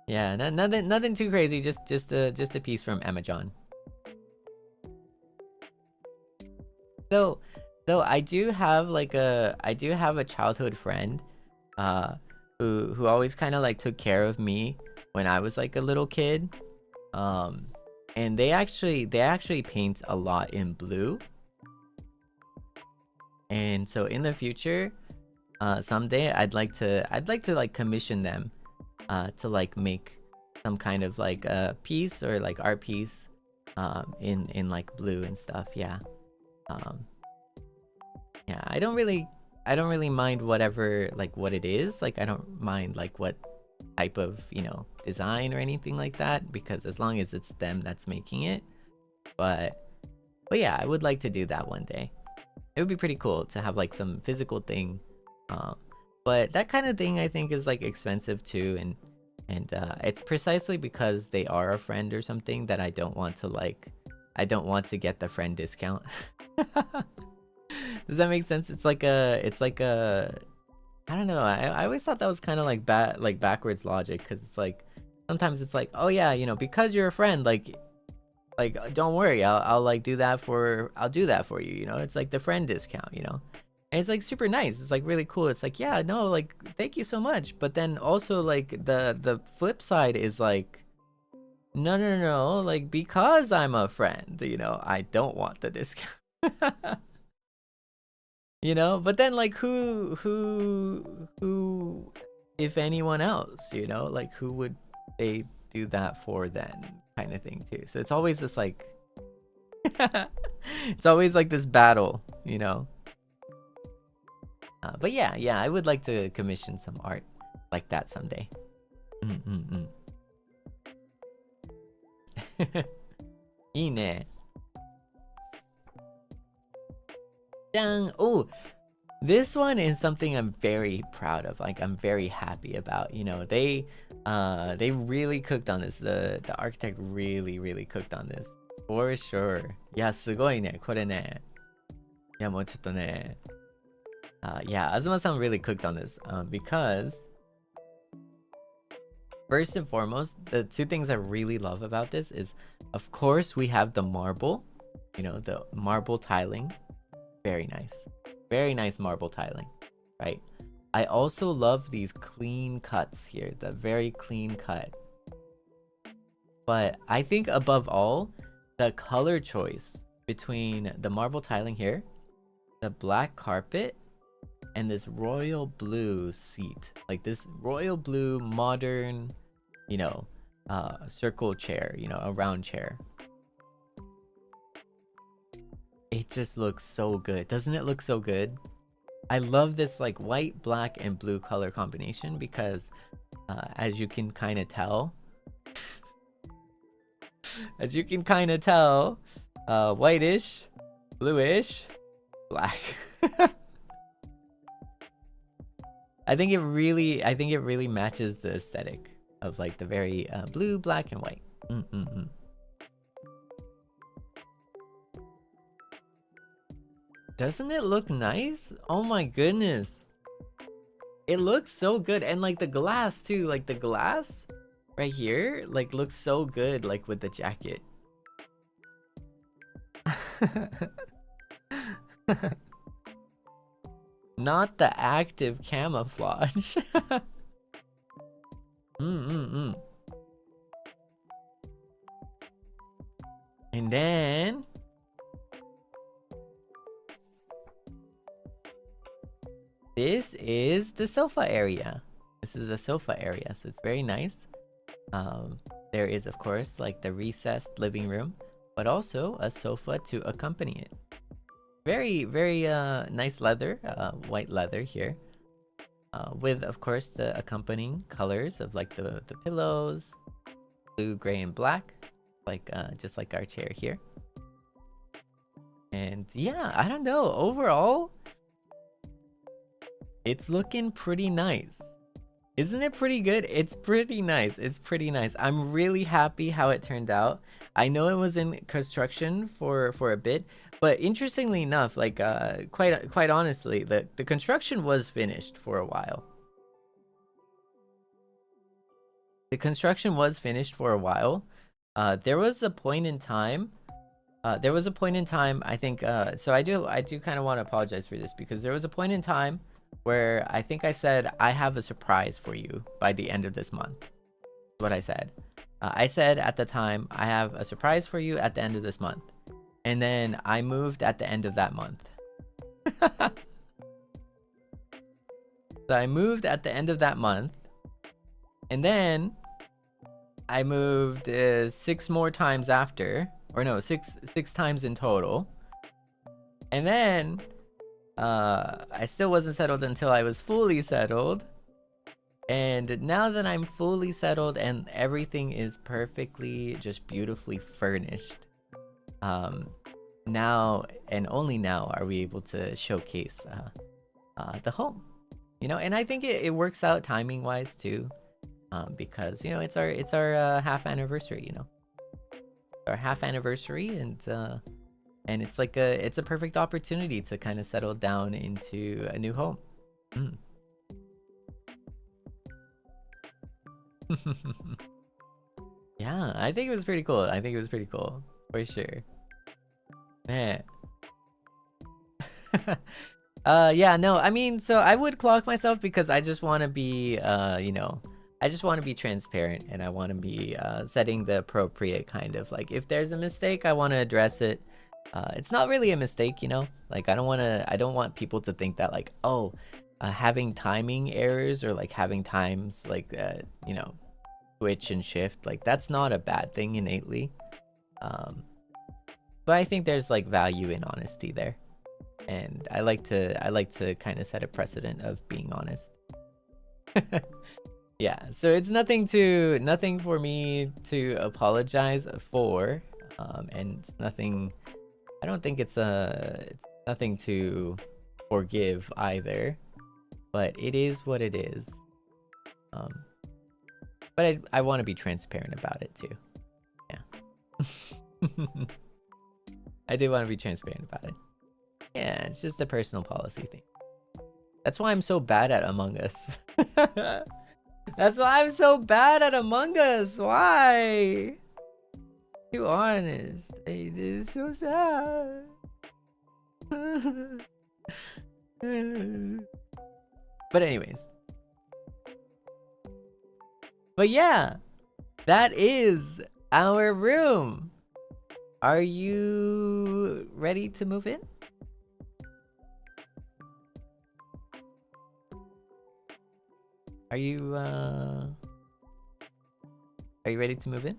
Yeah, nothing too crazy. Just a piece from Amazon. So I do have a childhood friend, who always kind of like took care of me when I was like a little kid, and they actually paint a lot in blue. And so in the future, someday I'd like to like commission them to like make some kind of like a piece or like art piece in like blue and stuff, yeah. yeah, I don't really mind whatever, like, what it is. Like, I don't mind like what type of, you know, design or anything like that, because as long as it's them that's making it. But yeah, I would like to do that one day. It would be pretty cool to have like some physical thing. But that kind of thing I think is like expensive too, and it's precisely because they are a friend or something that I don't want to get the friend discount. Does that make sense? It's like a I don't know. I always thought that was kind of like backwards logic, because it's like sometimes it's like, oh yeah, you know, because you're a friend, like don't worry, I'll like do that for you, you know. It's like the friend discount, you know. And it's like super nice. It's like really cool. It's like, yeah, no, like thank you so much. But then also like the flip side is like, no, like because I'm a friend, you know, I don't want the discount. You know, but then like who if anyone else, you know, like who would they do that for then, kind of thing too. So it's always this like it's always like this battle, you know. But yeah, I would like to commission some art like that someday. Mm. いいね。Oh, this one is something I'm very proud of. Like, I'm very happy about. You know, they really cooked on this. The architect really cooked on this for sure. いや、すごいね、これね。いや、もうちょっとね。Yeah, Azuma-san really cooked on this, because first and foremost, the two things I really love about this is, of course, we have the marble, you know, the marble tiling. Very nice marble tiling, right? I also love these clean cuts here, the very clean cut. But I think above all, the color choice between the marble tiling here, the black carpet, and this royal blue seat, like this royal blue modern, you know, circle chair, you know, a round chair. It just looks so good. Doesn't it look so good? I love this like white, black, and blue color combination because as you can kind of tell, whitish, bluish, black. I think it really matches the aesthetic of like the very blue, black, and white. Doesn't it look nice? Oh my goodness. It looks so good. And like the glass too, like the glass right here, like looks so good, like with the jacket. Not the active camouflage. And then this is the sofa area. This is the sofa area, so it's very nice. There is, of course, like the recessed living room, but also a sofa to accompany it. Very nice leather, white leather here, with, of course, the accompanying colors of like the pillows, blue, gray, and black, like just like our chair here. And yeah, I don't know, overall it's looking pretty nice. Isn't it pretty good? It's pretty nice. It's pretty nice. I'm really happy how it turned out. I know it was in construction for a bit, but interestingly enough, like quite honestly, the construction was finished for a while. The construction was finished for a while. There was a point in time. I think. So I do kind of want to apologize for this, because there was a point in time where I think I said I have a surprise for you by the end of this month. That's what I said. I said at the time, I have a surprise for you at the end of this month. And then I moved at the end of that month. So I moved at the end of that month. And then I moved 6 more times after. Or no, six times in total. And then I still wasn't settled until I was fully settled. And now that I'm fully settled and everything is perfectly, just beautifully furnished, now and only now are we able to showcase the home, you know. And I think it works out timing wise too, because you know it's our half anniversary, you know, our half anniversary, and it's like it's a perfect opportunity to kind of settle down into a new home. Yeah, I think it was pretty cool. I think it was pretty cool for sure. Yeah. Yeah, no, I mean, so I would clock myself because I just want to be you know, I just want to be transparent, and I want to be setting the appropriate kind of, like, if there's a mistake, I want to address it. It's not really a mistake, you know, like I don't want people to think that, like, oh, having timing errors or like having times like you know, switch and shift, like that's not a bad thing innately. But I think there's like value in honesty there, and I like to kind of set a precedent of being honest. Yeah, so it's nothing for me to apologize for, and it's nothing. I don't think it's nothing to forgive either, but it is what it is. But I want to be transparent about it too. Yeah. I do want to be transparent about it. Yeah, it's just a personal policy thing. That's why I'm so bad at Among Us. That's why I'm so bad at Among Us. Why? Too honest. It is so sad. But anyways. But yeah, that is our room. Are you ready to move in? Are you ready to move in?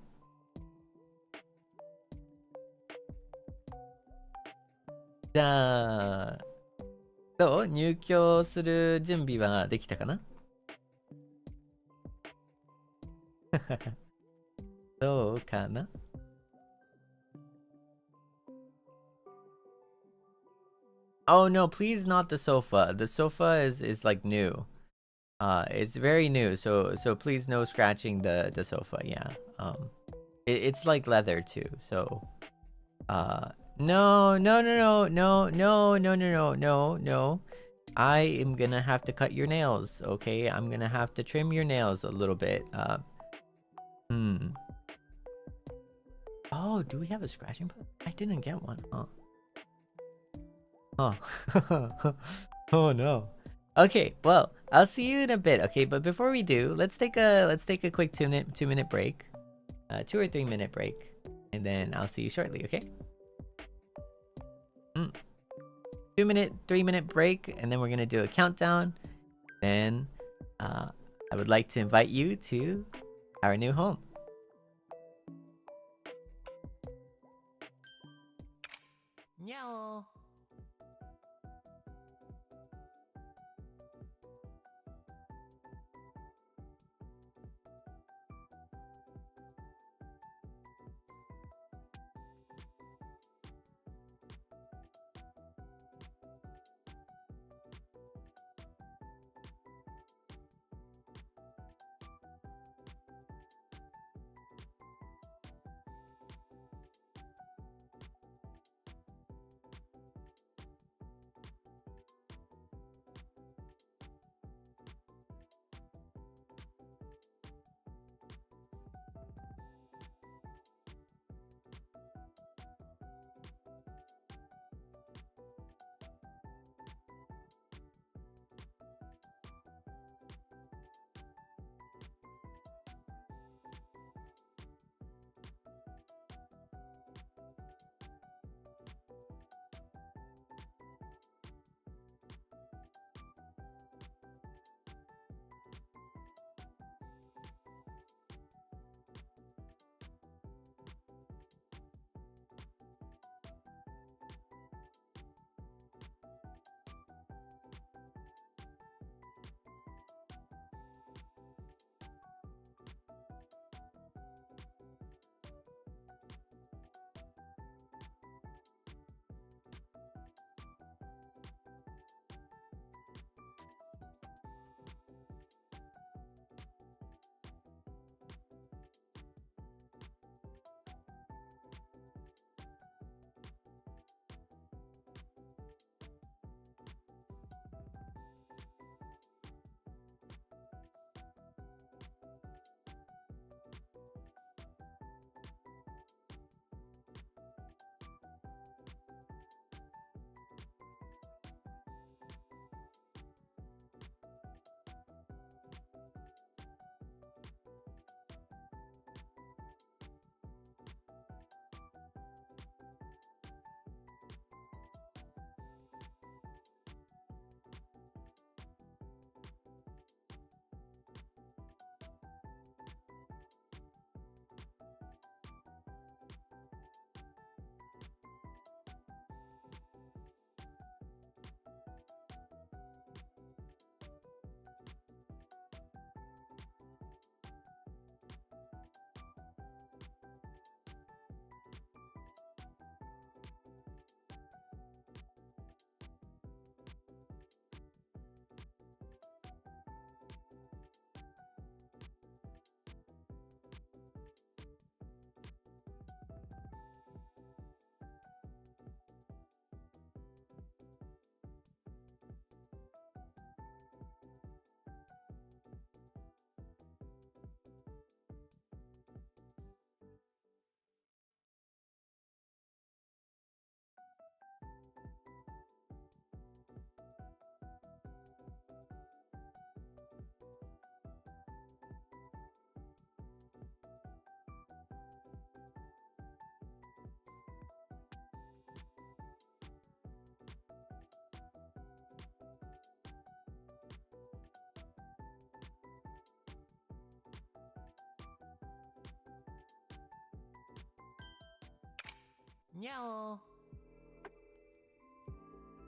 Ja, どう？入居する準備はできたかな？どうかな？ Oh no, please not the sofa. The sofa is like new. It's very new, so please no scratching the sofa. Yeah. It's like leather too. So no. I am gonna have to cut your nails, okay? I'm gonna have to trim your nails a little bit. Oh, do we have a scratching post? I didn't get one, huh? Oh. Oh no. Okay, well, I'll see you in a bit, okay? But before we do, let's take a quick 2-minute break. 2 or 3 minute break. And then I'll see you shortly, okay? 2-minute, 3-minute break, and then we're gonna do a countdown. Then I would like to invite you to our new home. Meow.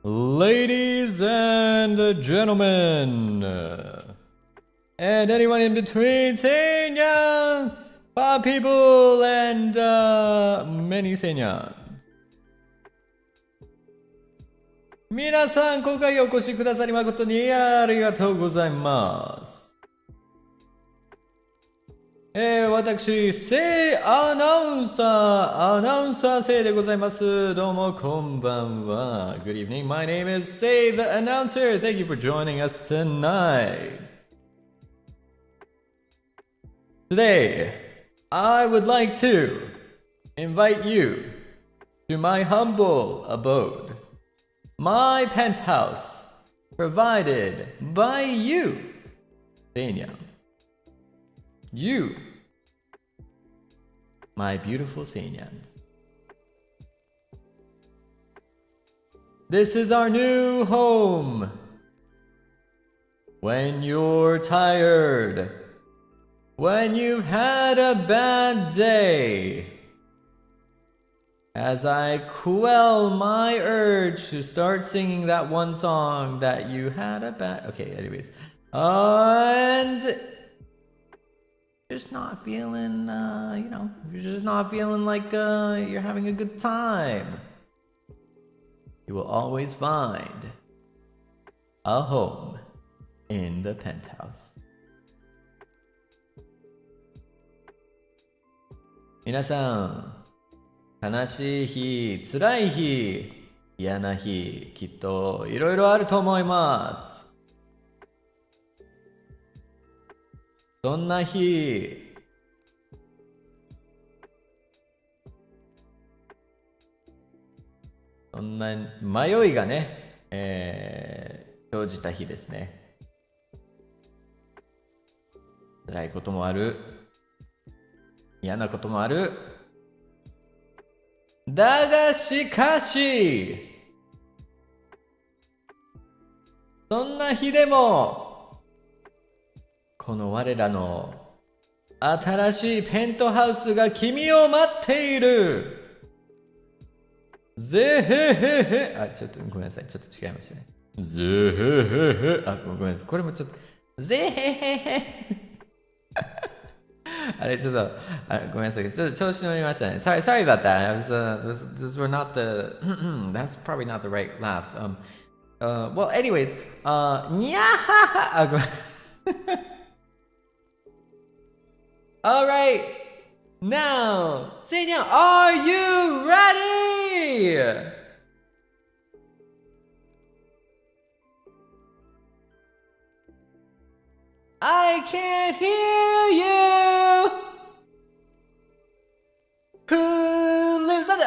Ladies and gentlemen, and anyone in between, Seinyan, pop people, and many Seinyans. 皆さん、今回お越しくださり誠にありがとうございます。私、アナウンサーセイでございます。どうもこんばんは。Good evening, my name is Sei the announcer. Thank you for joining us tonight. Today, I would like to invite you to my humble abode, my penthouse, provided by you, Seinyan. You, my beautiful Seinyans. This is our new home. When you're tired, when you've had a bad day, as I quell my urge to start singing that one song that you had a bad... Okay, anyways. And... just not feeling, you're just not feeling like you're having a good time, you will always find a home in the penthouse. 皆さん、悲しい日、辛い日、嫌な日、きっといろいろあると思います。そんな日、そんな迷いがね、生じた日ですね。辛いこともある、嫌なこともある。だがしかし、そんな日でも、この我らの新しいペントハウスが君を待っている。ぜへへへ。あ、ちょっとごめんなさい。ちょっと違いましたね。ぜへへへ。あ、ごめんなさい。これもちょっと。ぜへへへ。あれ、ちょっと、ごめんなさい。ちょっと調子乗りましたね。Sorry about that. These were not the, that's probably not the right laughs. Well, anyways, にゃはは。あ、ごめん。Alright, now, Seinyan, are you ready? I can't hear you. Who lives on the...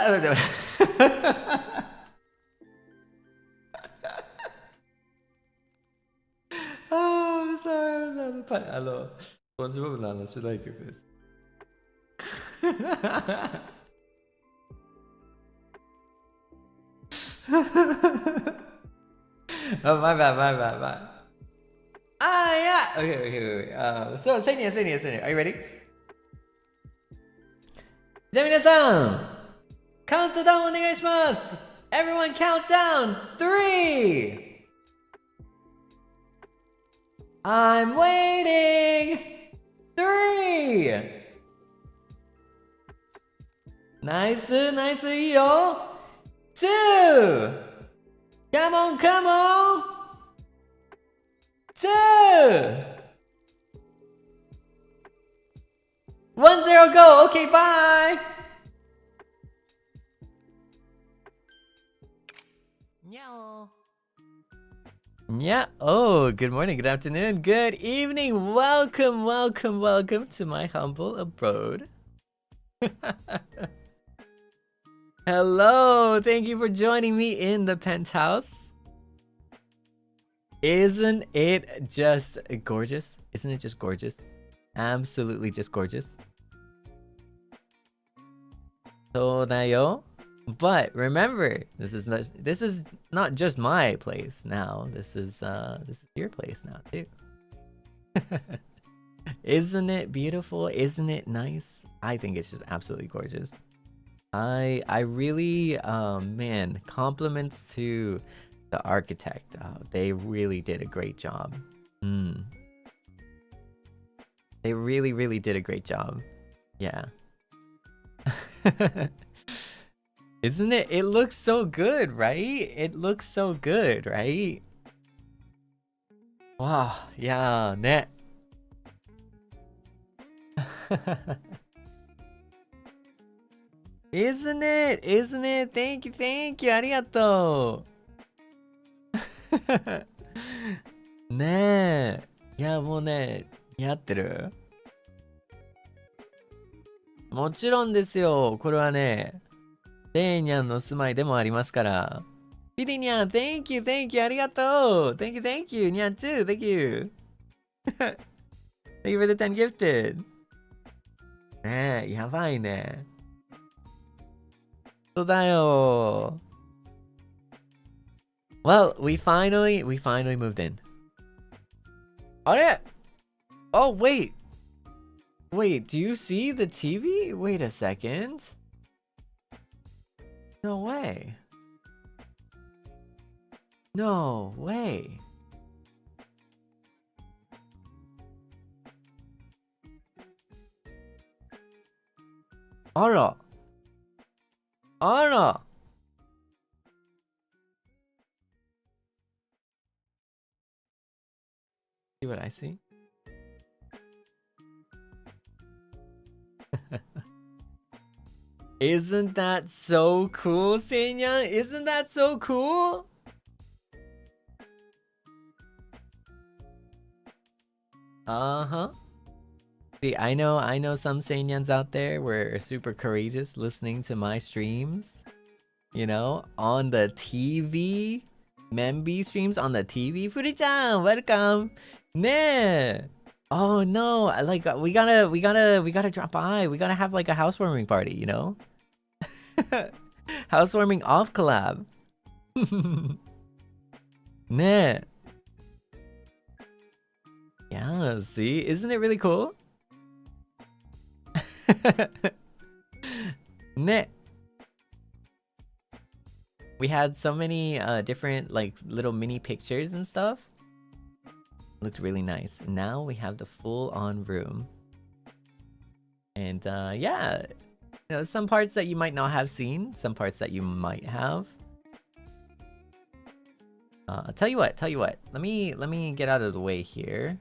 Oh, I'm sorry. スポンジボブの主題曲です。Oh, my bad. Yeah. Okay. So, Seinyan, are you ready? じゃあ皆さん、カウントダウンお願いします。Everyone count down. 3. I'm waiting. 3. Nice, いいよ。2. Come on. 2. 1-0 go. Okay, bye. Yeah. Oh, good morning, good afternoon, good evening. Welcome to my humble abode. Hello, thank you for joining me in the penthouse. Isn't it just gorgeous? Absolutely just gorgeous. そうだよ. But remember, this is not just my place now. This is your place now too. Isn't it beautiful? Isn't it nice? I think it's just absolutely gorgeous. I really man, compliments to the architect. They really did a great job. They really did a great job. Yeah. Isn't it? It looks so good, right? It looks so good, right? Wow, yeah, ne. Isn't it? Isn't it? Thank you, arigato. ねえ。いや、もうね、似合ってる？もちろんですよ。これはね、セイニャンの住まいでもありますから。ピディニャン、thank you, ありがとう。Thank you, ニャンチュー、thank you. Thank you for the 10 gifted. ねえ、やばいね。そうだよ。Well, we finally moved in. あれ? Oh, wait. Wait, do you see the TV? Wait a second. No way. No way. Ara. Ara. See what I see? Isn't that so cool, Seinyan? Isn't that so cool? Uh-huh. See, I know some Seinyans out there were super courageous listening to my streams. You know, on the TV. Memby streams on the TV. Furi-chan, welcome. Ne. Oh no, like we gotta drop by. We gotta have like a housewarming party, you know? Housewarming off collab. Ne. Yeah, see? Isn't it really cool? Ne. We had so many different like little mini pictures and stuff. Looked really nice. Now we have the full-on room. And yeah, you know, some parts that you might not have seen, some parts that you might have. Tell you what. Let me get out of the way here.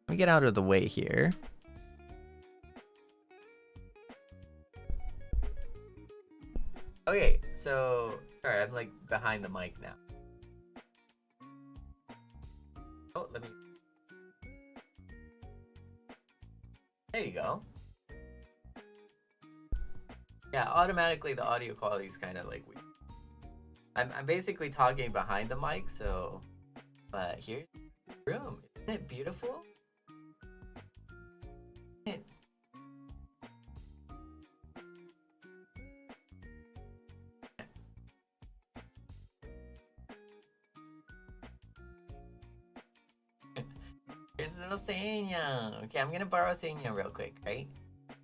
Let me get out of the way here. Okay, so sorry, I'm like behind the mic now. Oh, let me. There you go. Yeah, automatically the audio quality is kind of like weird. I'm basically talking behind the mic, so. But here's the room. Isn't it beautiful? Here's little Seinyan. Okay, I'm gonna borrow Seinyan real quick, right?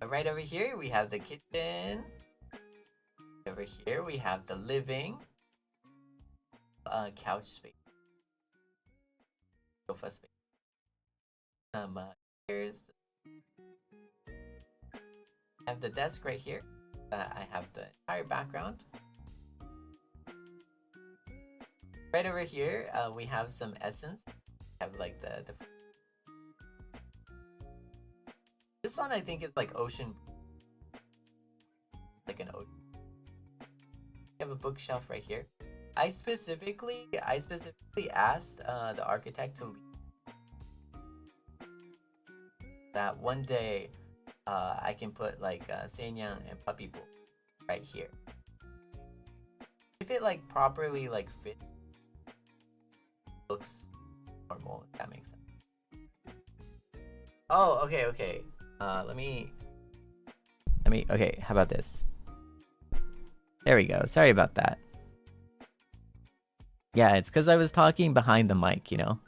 But right over here we have the kitchen. Over here we have the living. Couch space. Sofa space. Here's. I have the desk right here. I have the entire background. Right over here, we have some essence. We have like the. This one I think is like ocean. Like an ocean. We have a bookshelf right here. I specifically asked the architect to leave. That one day I can put like Seinyan and Puppy Bowl right here. If it like properly like fit, looks normal, if that makes sense. Oh, okay. Let me okay, how about this? There we go. Sorry about that. Yeah, it's because I was talking behind the mic, you know?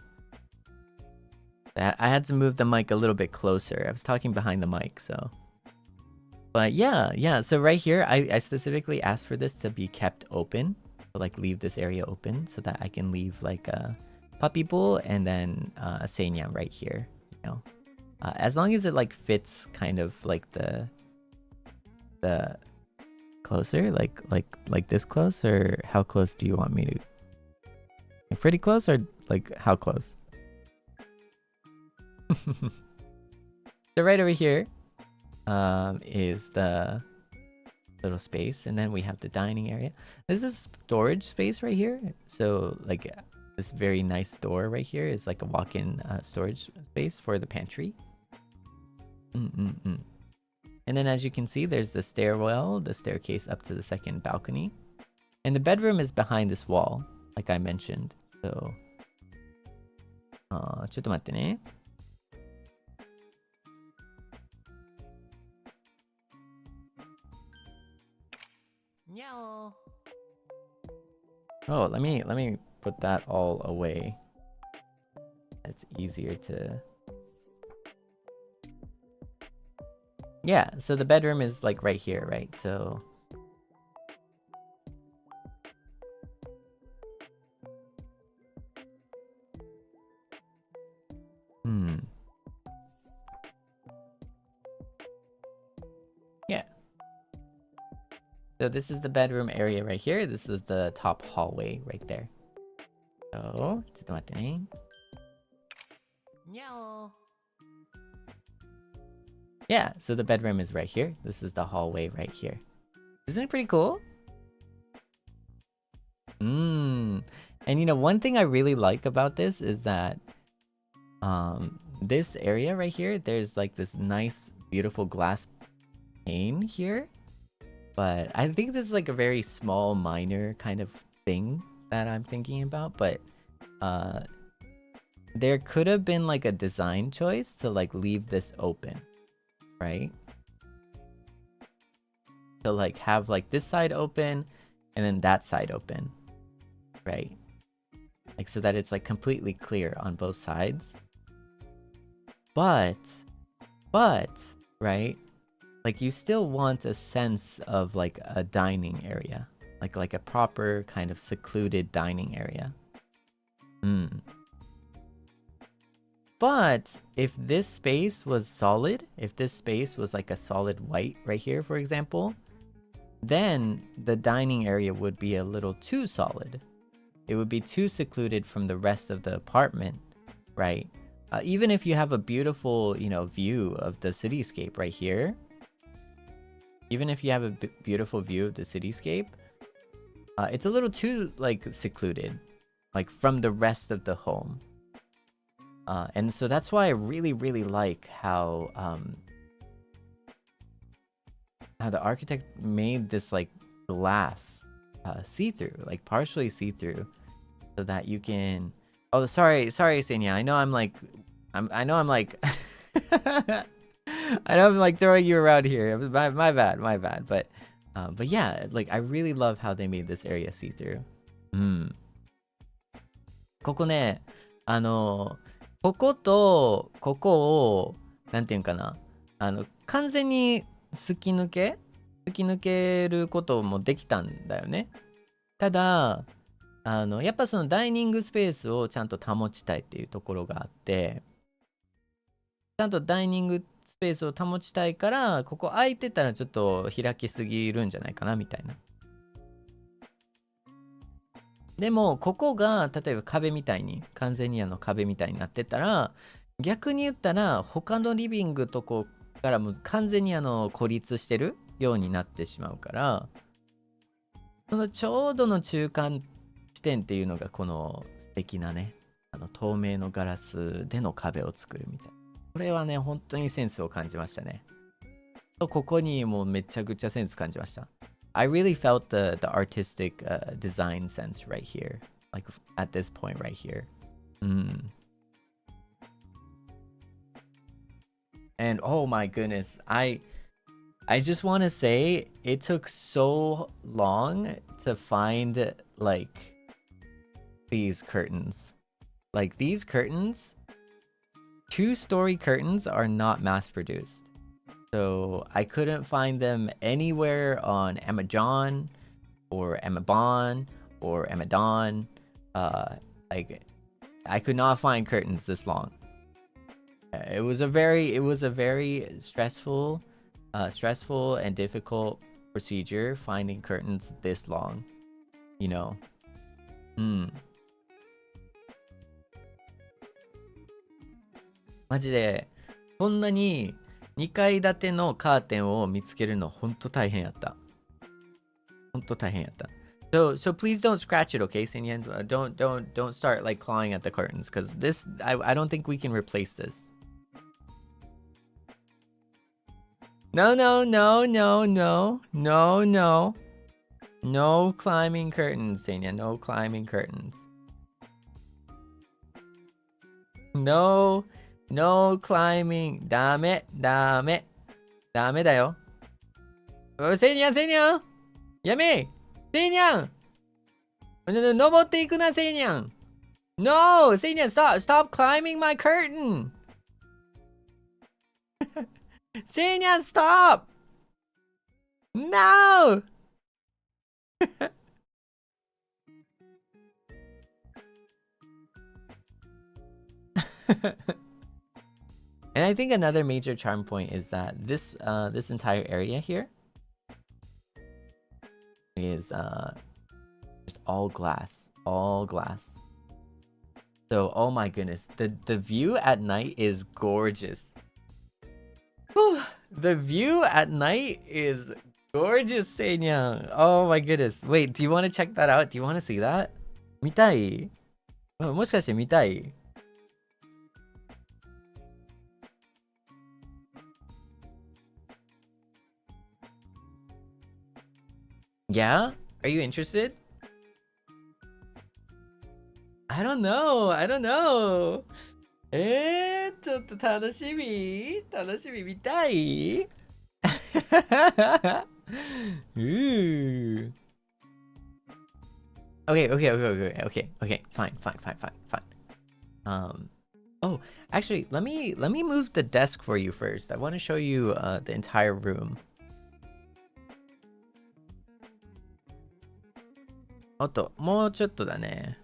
I had to move the mic a little bit closer. I was talking behind the mic, so But yeah, so right here, I specifically asked for this to be kept open. So like leave this area open so that I can leave like a puppy bowl and then a Seinyan right here, you know. As long as it like fits kind of like the closer, like this close, or how close do you want me to? Like pretty close, or like how close? So right over here is the little space, and then we have the dining area. This is storage space right here. So like this very nice door right here is like a walk-in storage space for the pantry. And then as you can see, there's the stairwell, the staircase up to the second balcony. And the bedroom is behind this wall, like I mentioned. So, ちょっと待ってね。Oh, let me put that all away. It's easier to... Yeah, so the bedroom is like right here, right? So... Yeah. So this is the bedroom area right here. This is the top hallway right there. So, ちょっと待ってね。Yeah, so the bedroom is right here. This is the hallway right here. Isn't it pretty cool? And you know, one thing I really like about this is that this area right here, there's like this nice, beautiful glass pane here. But I think this is like a very small, minor kind of thing that I'm thinking about. But there could have been like a design choice to like leave this open. Right? To like have like this side open and then that side open, right? Like so that it's like completely clear on both sides. But right? Like you still want a sense of like a dining area, like a proper kind of secluded dining area. But if this space was solid, if this space was like a solid white right here, for example, then the dining area would be a little too solid. It would be too secluded from the rest of the apartment, right? Even if you have a beautiful, you know, view of the cityscape right here, even if you have a beautiful view of the cityscape, it's a little too like secluded, like from the rest of the home. And so that's why I really like how the architect made this like glass see-through, like partially see-through, so that you can... Oh, sorry, Seinya. I know I'm like I know I'm like throwing you around here. My bad. But yeah, like I really love how they made this area see-through. ここね、こことここをなんていうんかな、完全に突き抜けることもできたんだよね。ただやっぱそのダイニングスペースをちゃんと保ちたいっていうところがあって、ちゃんとダイニングスペースを保ちたいから、ここ空いてたらちょっと開きすぎるんじゃないかなみたいな。でもここが例えば壁みたいに、完全に壁みたいになってたら、逆に言ったら他のリビングとこからも完全に孤立してるようになってしまうから、そのちょうどの中間地点っていうのがこの素敵なね、透明のガラスでの壁を作るみたいな。これはね、本当にセンスを感じましたね。ここにもうめちゃくちゃセンス感じました。I really felt the artistic design sense right here, like at this point right here. And oh my goodness, I just want to say it took so long to find like these curtains. Like these curtains, 2-story curtains are not mass produced. So I couldn't find them anywhere on Amazon or Amazon or Amazon. Like I could not find curtains this long. It was a very stressful and difficult procedure finding curtains this long, you know. マジでこんなに2階建てのカーテンを見つけるのほんと大変やった。ほんと大変やった。So please don't scratch it, okay, Seinyan? Don't start like clawing at the curtains, because this I don't think we can replace this. No. No climbing curtains, Seinyan. No climbing curtains. No climbing. ダメだよ。Seinyan! やめSeinyan!登っていくなSeinyan! No! Seinyan, stop climbing my curtain! Seinyan, stop! No! And I think another major charm point is that this entire area here is just all glass. So oh my goodness, the view at night is gorgeous. Whew, the view at night is gorgeous, Seinyan. Oh my goodness. Wait, do you want to check that out? Do you want to see that? 見たい? もしかして見たい? Yeah? Are you interested? I don't know. ちょっと楽しみ見たいOkay. Fine. Oh, actually, let me move the desk for you first. I want to show you the entire room. もうちょっとだね。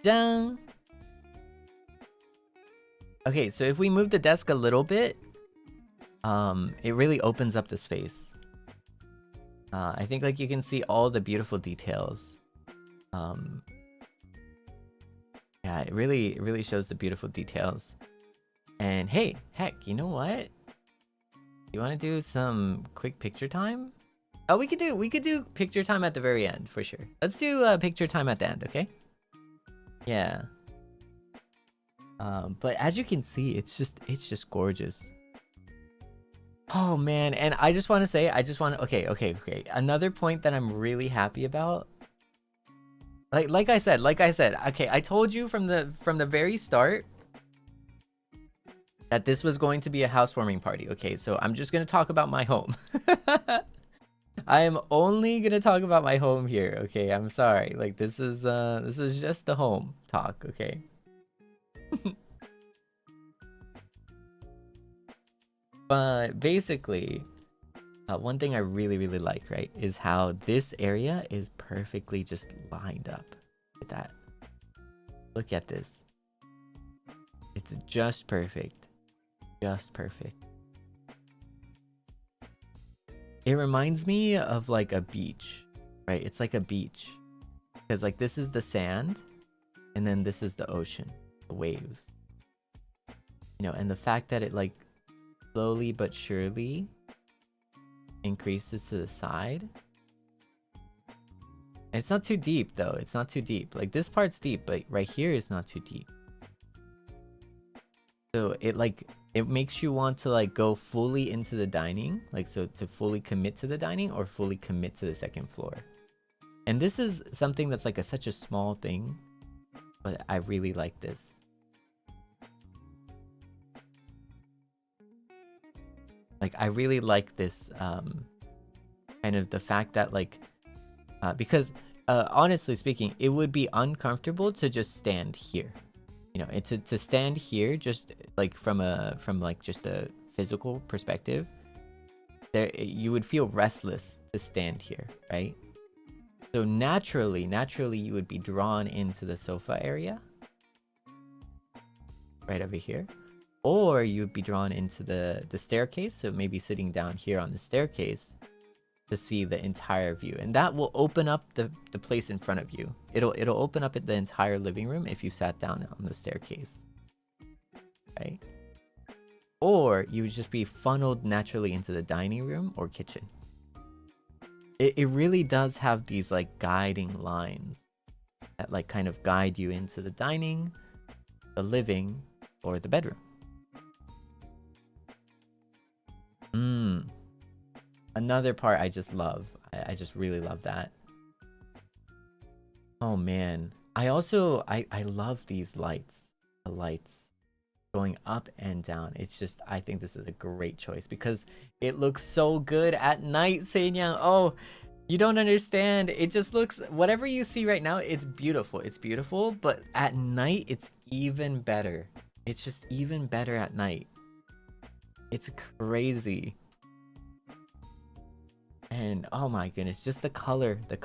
じゃん。Okay, so if we move the desk a little bit, it really opens up the space. I think like you can see all the beautiful details. Yeah, it really shows the beautiful details. And hey, heck, you know what? You want to do some quick picture time? Oh, we could do picture time at the very end for sure. Let's do picture time at the end, okay? Yeah. But as you can see, it's just gorgeous. Oh man, and I just want to say, okay. Another point that I'm really happy about. Like I said, okay, I told you from the very start that this was going to be a housewarming party. Okay, so I'm just gonna talk about my home. I am only gonna talk about my home here. Okay, I'm sorry. Like this is just the home talk. Okay. But basically, one thing I really like, right, is how this area is perfectly just lined up. Look at that. Look at this. It's just perfect. Just perfect. It reminds me of like a beach, right? It's like a beach. Because like this is the sand, and then this is the ocean, the waves. You know, and the fact that it like slowly but surely increases to the side. And it's not too deep though. It's not too deep. Like this part's deep, but right here is not too deep. So it makes you want to like go fully into the dining, like so to fully commit to the dining or fully commit to the second floor. And this is something that's like such a small thing, but I really like this. Like I really like this kind of the fact that like because honestly speaking, it would be uncomfortable to just stand here. You know, to stand here just like from like just a physical perspective, there you would feel restless to stand here, right? So naturally you would be drawn into the sofa area right over here, or you would be drawn into the staircase, so maybe sitting down here on the staircase to see the entire view, and that will open up the place in front of you. It'll open up the entire living room if you sat down on the staircase, right? Or you would just be funneled naturally into the dining room or kitchen. It really does have these like guiding lines that like kind of guide you into the dining, the living, or the bedroom. Another part I just love. I just really love that. Oh man. I also I love these lights. The lights going up and down. It's just, I think this is a great choice because it looks so good at night, Seinyan. Oh, you don't understand. It just looks, whatever you see right now, it's beautiful. It's beautiful, but at night, it's even better. It's just even better at night. It's crazy. And oh my goodness, just the color. I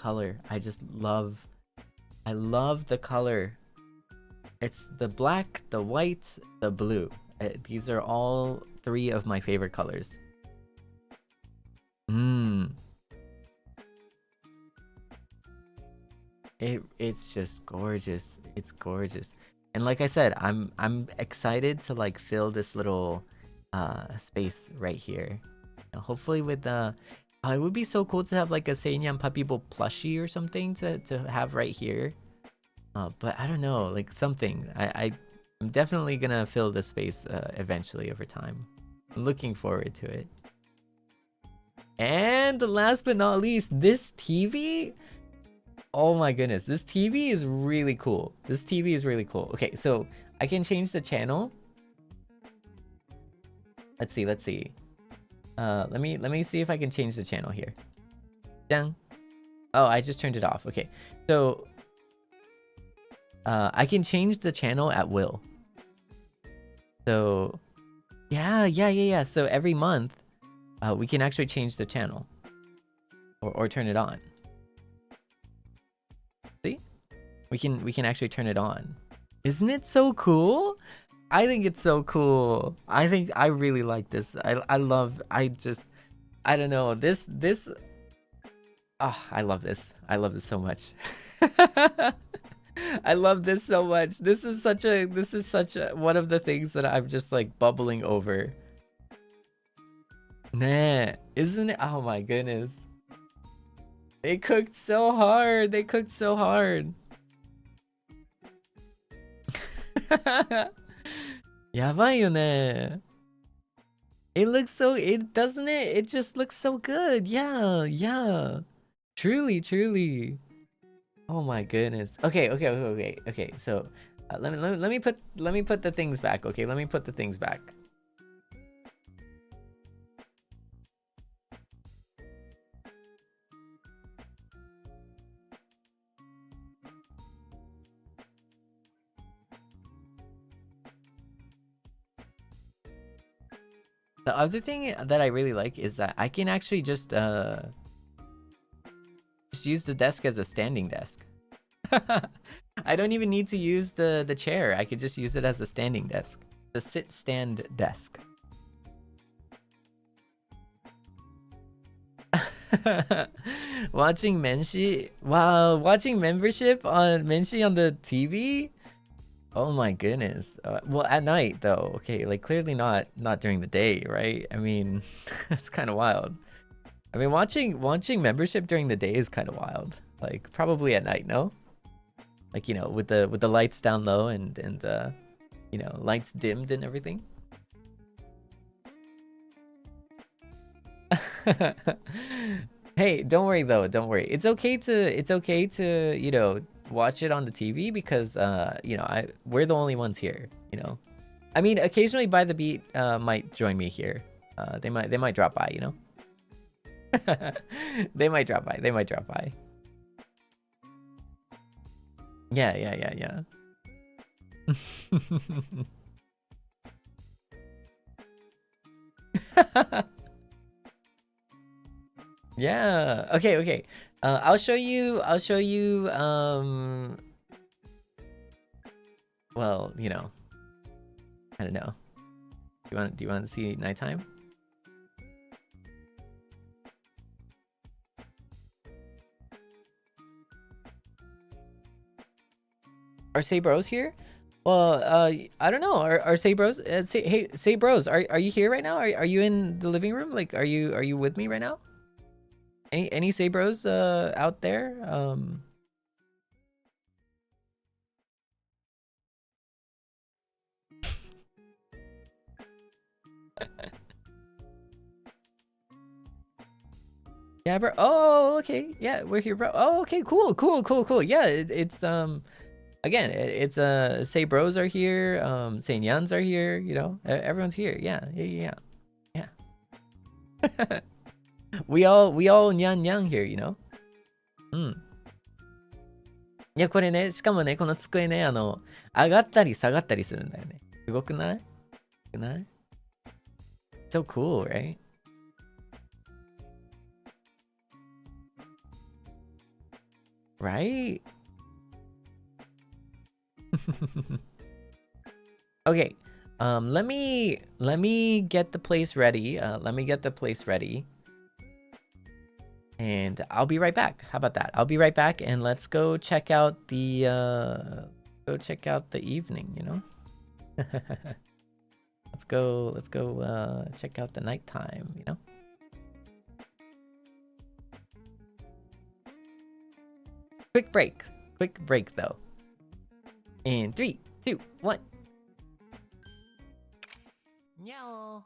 love the color. It's the black, the white, the blue. These are all three of my favorite colors. It's just gorgeous. It's gorgeous. And like I said, I'm excited to like fill this little space right here. Hopefully with the it would be so cool to have like a Seinyan Puppyable plushie or something to have right here. But I don't know, like something. I'm definitely gonna fill this space eventually over time. I'm looking forward to it. And last but not least, this TV. Oh my goodness, this TV is really cool. This TV is really cool. Okay, so I can change the channel. Let's see. Let me see if I can change the channel here. Dang. Oh, I just turned it off. Okay, so I can change the channel at will. So yeah. So every month, we can actually change the channel or turn it on. See, we can actually turn it on. Isn't it so cool? I think it's so cool. I really like this. I don't know, this I love this. I love this so much. I love this so much. This is such a one of the things that I'm just like bubbling over. Nah, isn't it? Oh my goodness. They cooked so hard. Yabai yo ne. It looks so, doesn't it? It just looks so good. Yeah. Truly. Oh my goodness. Okay. So let me put the things back. Okay, let me put the things back. The other thing that I really like is that I can actually just use the desk as a standing desk. I don't even need to use the chair. I could just use it as a standing desk. The sit-stand desk. Watching Menshi? Wow, watching membership on Menshi on the TV? Oh my goodness. Well, at night though. Okay, like clearly not during the day, right? I mean, that's kind of wild. I mean, watching membership during the day is kind of wild. Like probably at night, no? Like, you know, with the lights down low and you know, lights dimmed and everything. Hey, don't worry though. Don't worry. It's okay to you know, watch it on the TV because you know, we're the only ones here, you know. I mean, occasionally By the Beat might join me here. They might drop by, you know. They might drop by. Yeah. Yeah. Okay, okay. I'll show you well, you know. I don't know. Do you want to see nighttime? Are Seibros here? Well, I don't know. Are Seibros? Hey, Seibros, are you here right now? Are you in the living room? Like, are you with me right now? Any Seibros out there? Yeah, bro. Oh, okay. Yeah, we're here, bro. Oh, okay. Cool. Yeah, it's again, it's say bros are here, Seinyans are here, you know, everyone's here. Yeah. we all nyan nyan here, you know. いや、これね、しかもね、この机ね、上がったり下がったりするんだよね。すごくない？すごくない？ So cool, right? Right? Okay. Let me get the place ready. And I'll be right back. How about that? I'll be right back and let's go check out the evening, you know? let's go check out the nighttime, you know? Quick break though. In 3, 2, 1. Meow.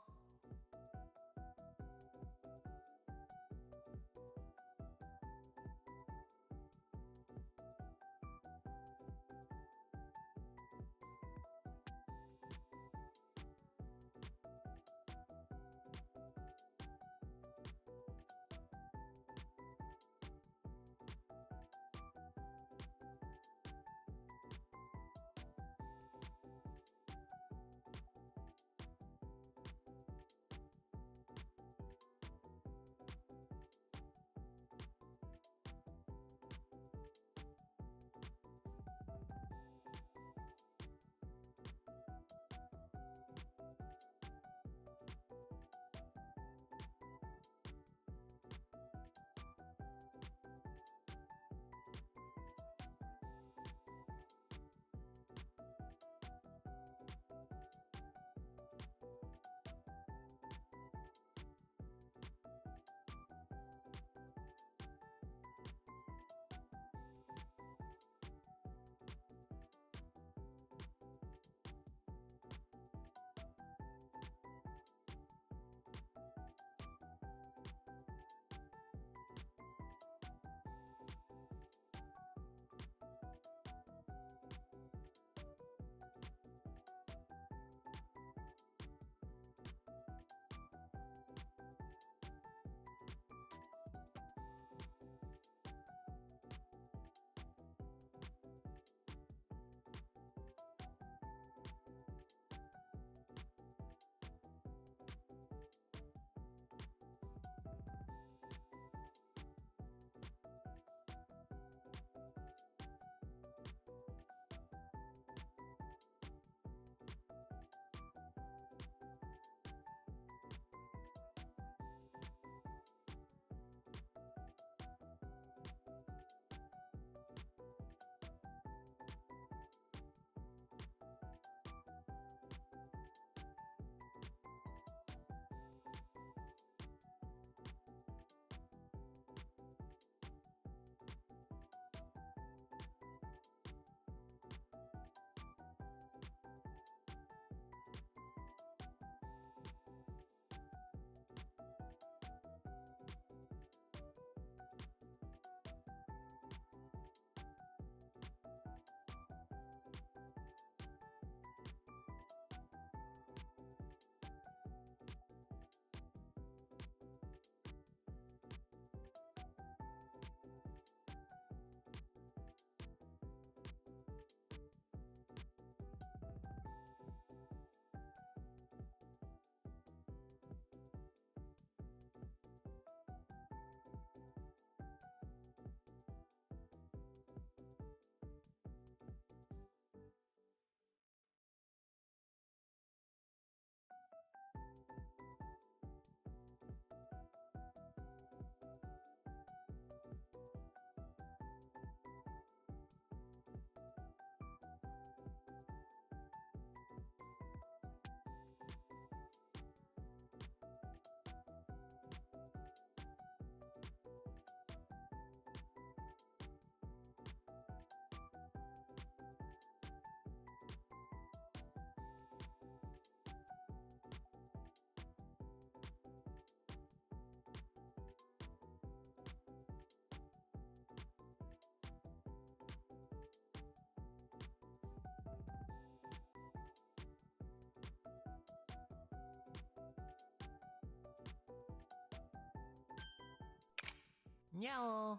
Meow.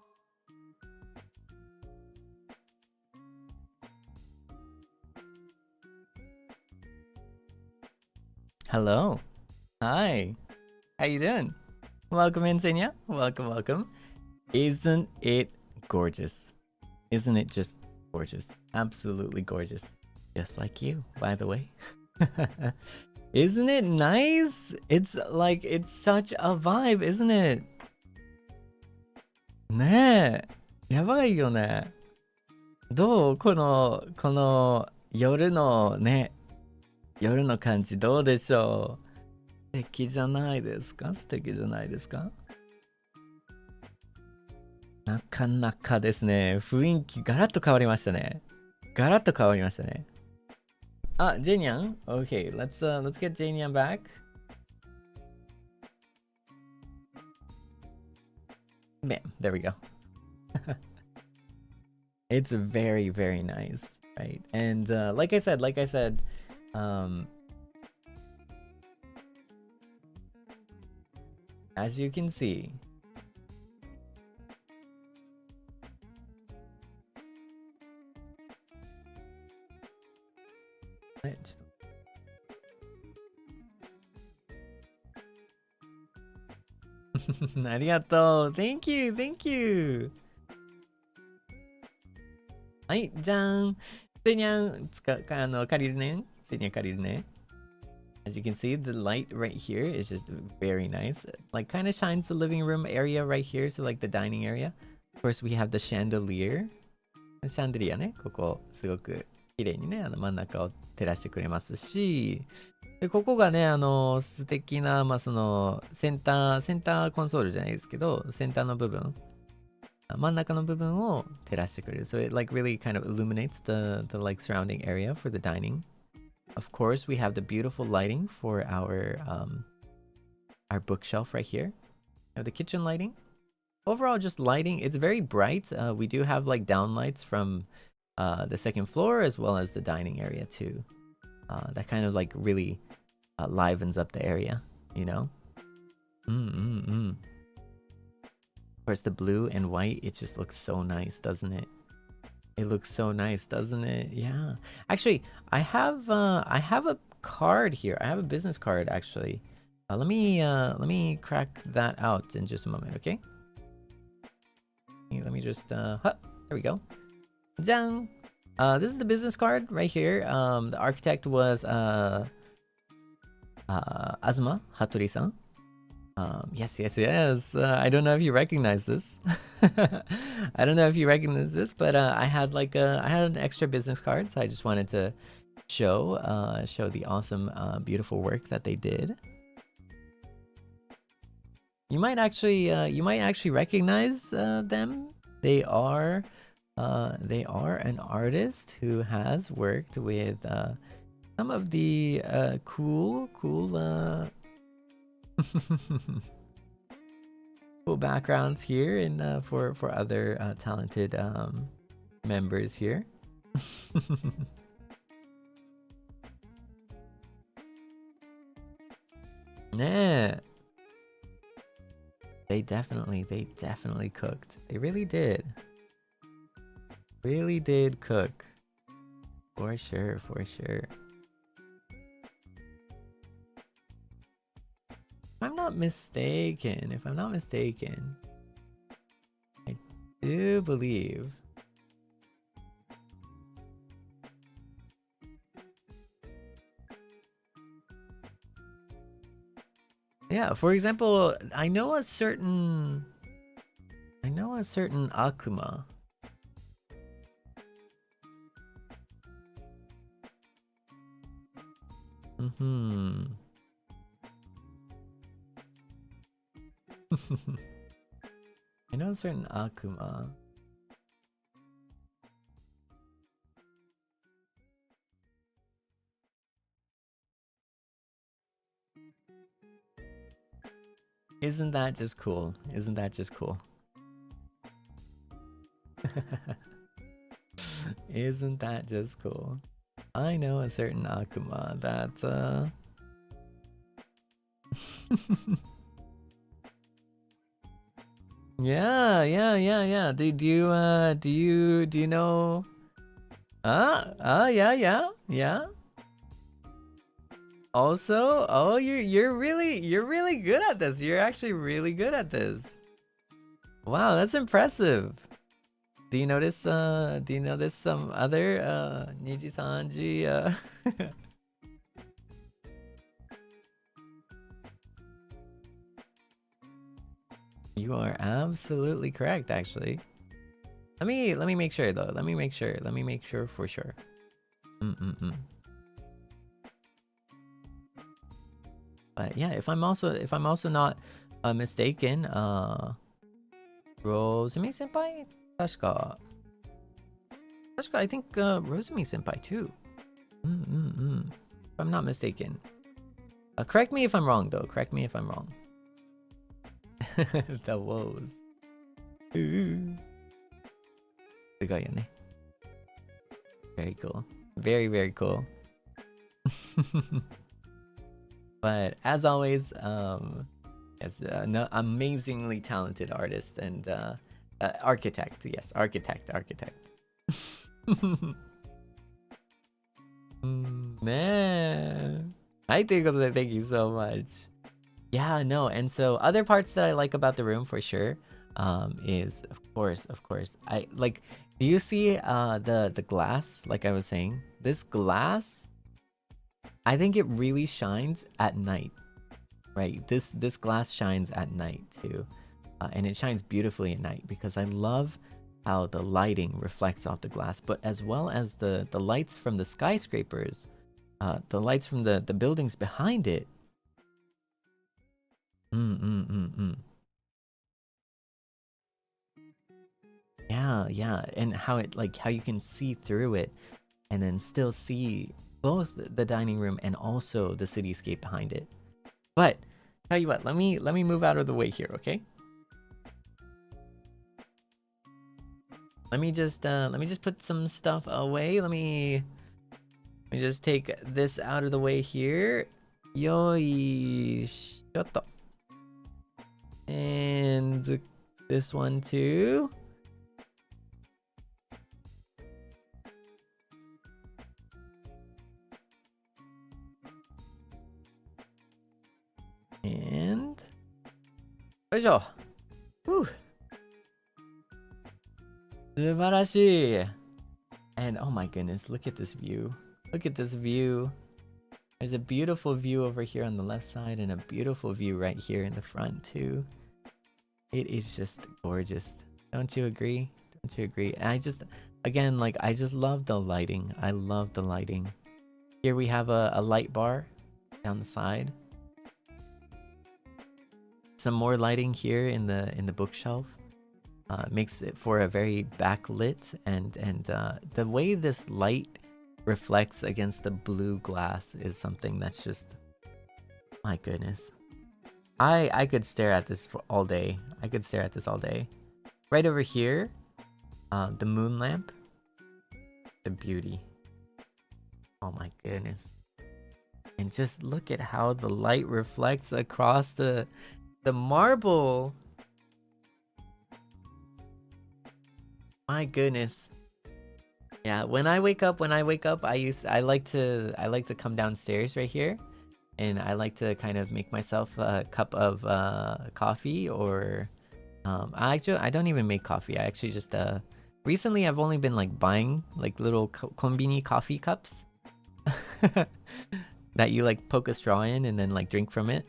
Hello. Hi. How you doing? Welcome in, Seinya. Welcome, welcome. Isn't it gorgeous? Isn't it just gorgeous? Absolutely gorgeous. Just like you, by the way. Isn't it nice? It's like, it's such a vibe, isn't it? ねえ。やばいよね。どうこの夜のね、夜の感じどうでしょう？素敵じゃないですか？素敵じゃないですか？なかなかですね、雰囲気ガラッと変わりましたね。ガラッと変わりましたね。Ah, Jinyan. Okay, let's get Jinyan back. Bam, there we go. It's very, very nice, right? And like I said, as you can see, Arigato. Thank you, thank you. はい、じゃん。セニャン、借りるね。セニャン借りるね。As you can see, the light right here is just very nice. Like, kind of shines the living room area right here, so like the dining area. Of course, we have the chandelier. シャンデリアね、ここ、すごく綺麗にね、真ん中を照らしてくれますし、でここがね、素敵な、まあ、その、センターコンソールじゃないですけど、センターの部分、真ん中の部分を照らしてくれる。So it like really kind of illuminates the like surrounding area for the dining. Of course, we have the beautiful lighting for our bookshelf right here. The kitchen lighting. Overall, just lighting. It's very bright. We do have like downlights from the second floor as well as the dining area too. That kind of like really livens up the area, you know? Of course, the blue and white, it just looks so nice, doesn't it? It looks so nice, doesn't it? Yeah. Actually, I have a card here. I have a business card actually. Let me crack that out in just a moment, okay? Let me just there we go. Jang. This is the business card right here. The architect was Azuma Hattori-san. Yes. I don't know if you recognize this. I don't know if you recognize this, but I had an extra business card, so I just wanted to show the awesome, beautiful work that they did. You might actually recognize them. They are an artist who has worked with some of the cool cool backgrounds here and for other talented members here. Yeah. They definitely cooked. They really did. Really did cook. For sure. If I'm not mistaken, I do believe yeah, for example, I know a certain Akuma. I know a certain Akuma. Isn't that just cool? Isn't that just cool? Isn't that just cool? I know a certain Akuma that Yeah. Do you know? Yeah. Also, oh, you're really good at this. You're actually really good at this. Wow, that's impressive. Do you notice some other Nijisanji You are absolutely correct, actually. Let me make sure though. Let me make sure for sure. But yeah, if I'm also not mistaken, Rosemi senpai? 確か I think Rosemi senpai too. If I'm not mistaken. Correct me if I'm wrong though. Correct me if I'm wrong. The woes. すごいよね. Very cool. Very cool. But as always, as an amazingly talented artist and architect. Yes, architect. Man. はい、ということで thank you so much. Yeah, no, and so other parts that I like about the room for sure is of course I like, do you see the glass, like I was saying? This glass, I think it really shines at night, right? This glass shines at night too, and it shines beautifully at night because I love how the lighting reflects off the glass, but as well as the lights from the skyscrapers, the lights from the buildings behind it. Yeah, and how it, like, how you can see through it and then still see both the dining room and also the cityscape behind it. But tell you what, let me move out of the way here, okay? Let me just put some stuff away. Let me just take this out of the way here. Yoishoto. And this one too. And Whew. 素晴らしい. And oh my goodness, look at this view. Look at this view. There's a beautiful view over here on the left side and a beautiful view right here in the front too. It is just gorgeous. Don't you agree? Don't you agree? And I just love the lighting. I love the lighting. Here we have a light bar down the side. Some more lighting here in the bookshelf. Makes it for a very backlit, and the way this light reflects against the blue glass is something that's just, my goodness. I could stare at this for all day. I could stare at this all day. Right over here, the moon lamp, the beauty. Oh my goodness. And just look at how the light reflects across the marble. My goodness. Yeah, when I wake up, I like to come downstairs right here, and I like to kind of make myself a cup of coffee, or I don't even make coffee. I actually just recently I've only been like buying like little konbini coffee cups that you like poke a straw in and then like drink from it,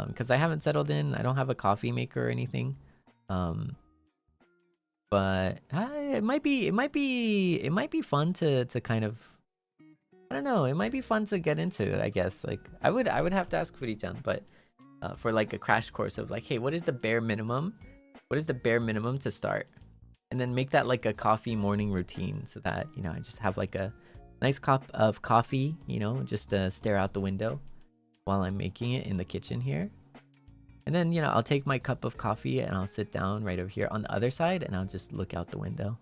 because I haven't settled in. I don't have a coffee maker or anything. But it might be fun to kind of, I don't know, it might be fun to get into, I guess. Like I would have to ask Furi-chan, but for like a crash course of like, hey, what is the bare minimum? What is the bare minimum to start? And then make that like a coffee morning routine, so that, you know, I just have like a nice cup of coffee, you know, just stare out the window while I'm making it in the kitchen here. And then, you know, I'll take my cup of coffee and I'll sit down right over here on the other side and I'll just look out the window.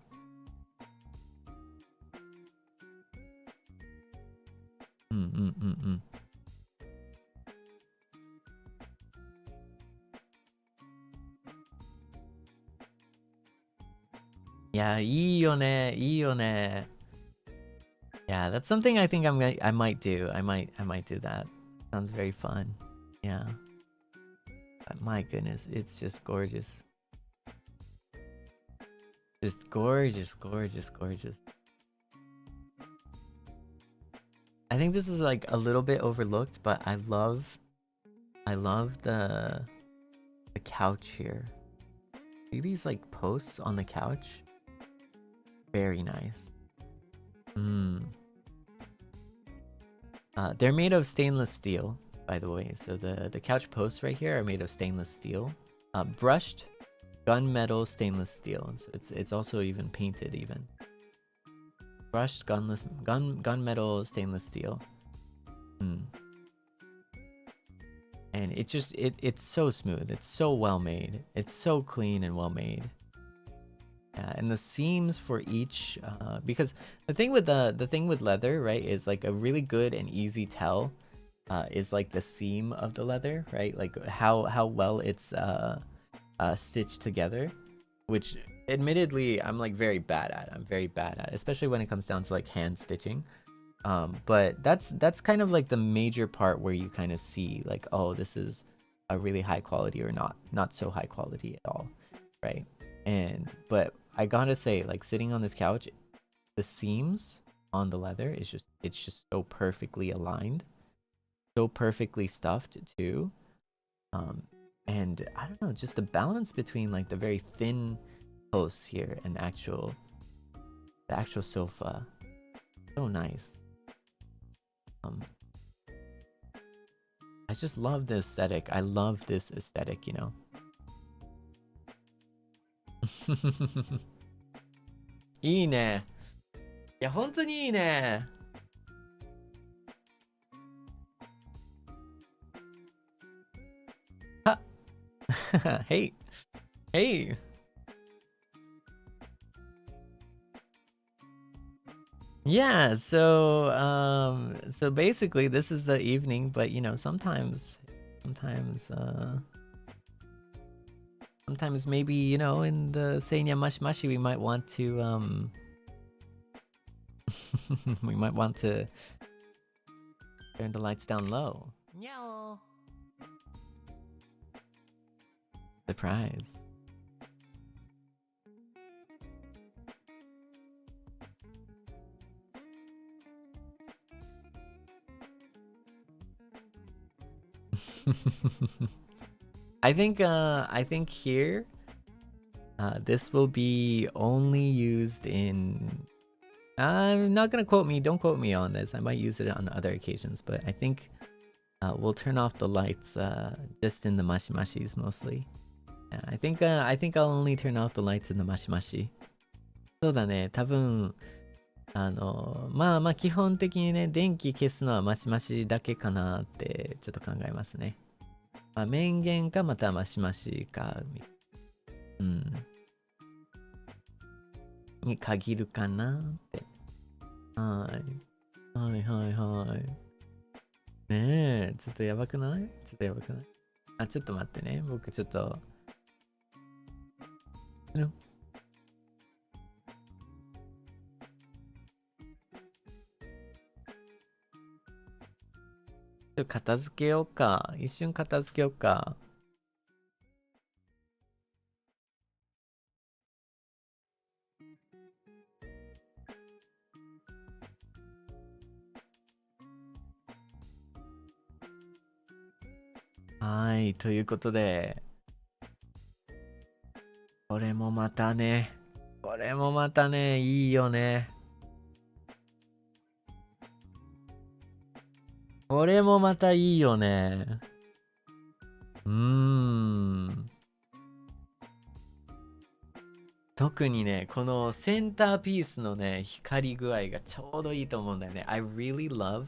Yeah, いいよね、いいよね. Yeah, that's something I think I might do. I might do that. Sounds very fun. Yeah. But my goodness, it's just gorgeous. Just gorgeous, gorgeous, gorgeous. I think this is like a little bit overlooked, but I love the couch here. See these like posts on the couch? Very nice. They're made of stainless steel, by the way. So the couch posts right here are made of stainless steel. Brushed gunmetal stainless steel. So it's also even painted even. Brushed gunmetal stainless steel. And it's so smooth. It's so well made. It's so clean and well made. And the seams for each, because the thing with leather, right, is like a really good and easy tell, is like the seam of the leather, right? Like how well it's stitched together, which admittedly I'm like very bad at. I'm very bad at, especially when it comes down to like hand stitching. But that's kind of like the major part where you kind of see like, oh, this is a really high quality or not so high quality at all, right? But I gotta say, like sitting on this couch, the seams on the leather is just so perfectly aligned, so perfectly stuffed too. And I don't know, just the balance between like the very thin posts here and the actual sofa, so nice. I just love the aesthetic. I love this aesthetic, you know. いいね。いや、本当にいいね。あHey. Hey. Yeah, so basically this is the evening, but you know, sometimes maybe, you know, in the Seinya Mashi we might want to we might want to turn the lights down low. Meow. Surprise. I think here, this will be only used in. I'm not gonna quote me. Don't quote me on this. I might use it on other occasions, but I think we'll turn off the lights just in the mashimashis mostly. I think I'll only turn off the lights in the mashimashi. そうだね。多分まあ基本的にね、電気消すのはマシマシだけかなってちょっと考えますね。まあ、電源かまたマシマシか、に限るかなって。はい。ねえ、ちょっとやばくない？あ、ちょっと待ってね。僕ちょっと。片付けようか。一瞬片付けようか。はい、ということで。これもまたね、いいよね。これもまたいいよね。特にね、このセンターピースのね、光り具合がちょうどいいと思うんだよね。I really love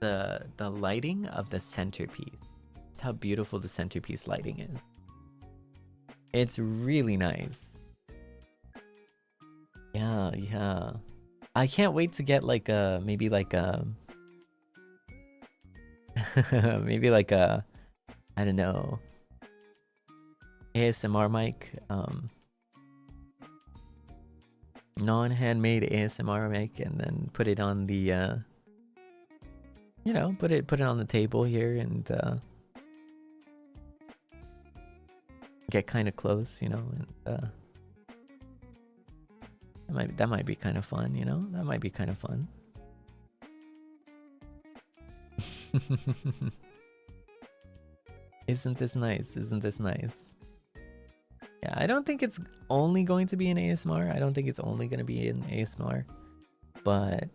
the lighting of the centerpiece. It's how beautiful the centerpiece lighting is. It's really nice. Yeah. I can't wait to get like a, maybe like a I don't know, ASMR mic. non-handmade ASMR mic, and then put it on the you know, put it on the table here, and get kind of close, you know, and that might be kind of fun, you know. That might be kind of fun. Isn't this nice? Isn't this nice? Yeah, I don't think it's only going to be an ASMR. I don't think it's only going to be an ASMR, but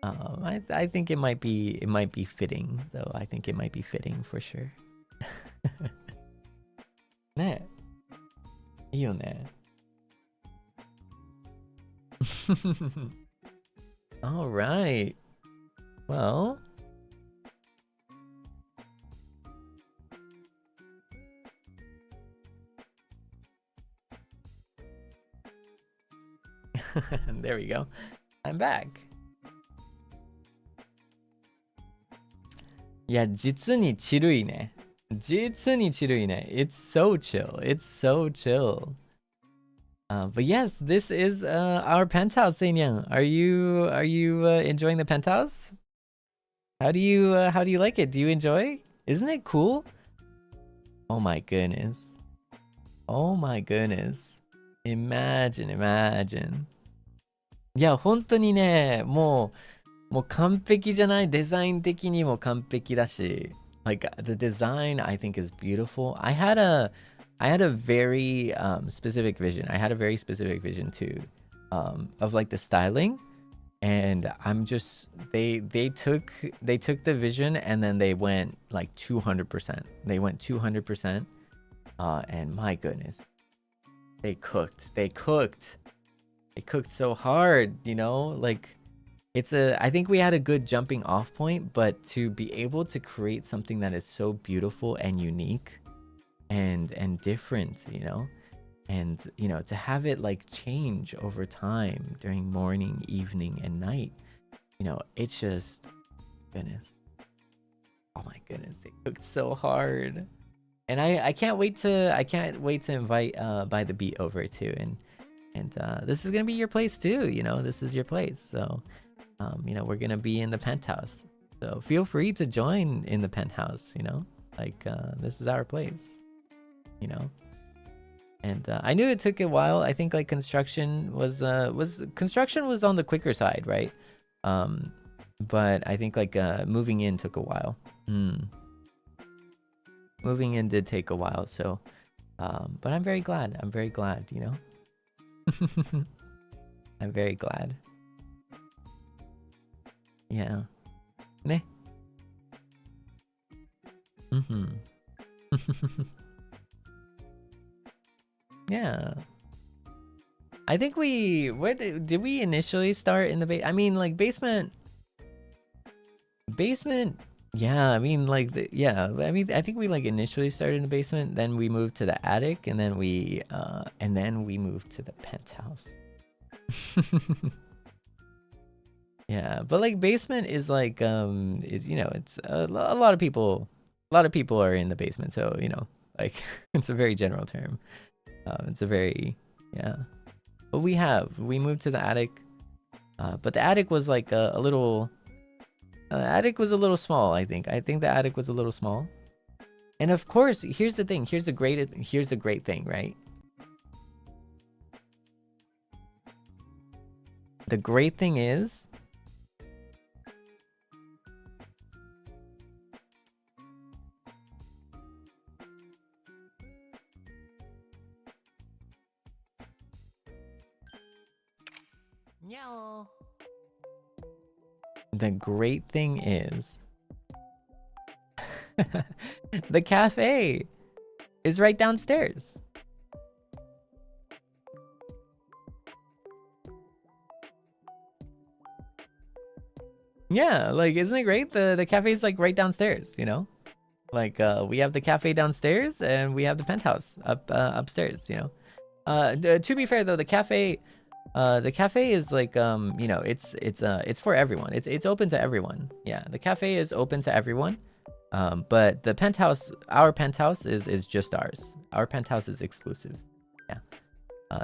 I think it might be fitting though. I think it might be fitting for sure. ね、いいよね。All right. Well, there we go. I'm back. いや、実にチルいね。実にチルいね。It's so chill. It's so chill. But yes, this is our penthouse, Seinyan. Are you enjoying the penthouse? How do you like it? Do you enjoy? Isn't it cool? Oh my goodness. Oh my goodness. Imagine. いや、本当にね、もう完璧じゃない。デザイン的にも完璧だし。Like, the design, I think, is beautiful. I had a very specific vision. I had a very specific vision too, of like the styling, and I'm just they took the vision and then they went like 200%. They went 200%, and my goodness, they cooked so hard. You know, like. I think we had a good jumping off point, but to be able to create something that is so beautiful and unique and different, you know, and, you know, to have it like change over time during morning, evening, and night, you know, it's just, goodness. Oh my goodness, they cooked so hard. And I can't wait to invite By the Beat over too, and this is gonna be your place too, you know, this is your place, so you know, we're gonna be in the penthouse, so feel free to join in the penthouse, you know, like this is our place, you know. And I knew it took a while. I think like construction was on the quicker side, right? But I think like moving in took a while. Moving in did take a while, so but I'm very glad, you know. I'm very glad. Yeah. Ne. Yeah. I think did we initially start in the basement? I mean, like basement. Yeah, I mean, like I mean, I think we like initially started in the basement, then we moved to the attic, and then we moved to the penthouse. Yeah, but like basement is like is, you know, it's a lot of people are in the basement, so you know, like it's a very general term. It's a very, yeah. But we moved to the attic, but the attic was like a little. Attic was a little small. I think the attic was a little small. And of course, here's the thing. Here's a great thing, right? The great thing is. Meow. The great thing is the cafe is right downstairs. Yeah, like isn't it great? The cafe is like right downstairs, you know? Like we have the cafe downstairs and we have the penthouse upstairs, you know. To be fair though, the cafe is like you know, it's for everyone. It's open to everyone. Yeah, the cafe is open to everyone. But the penthouse, our penthouse is just ours. Our penthouse is exclusive. Yeah.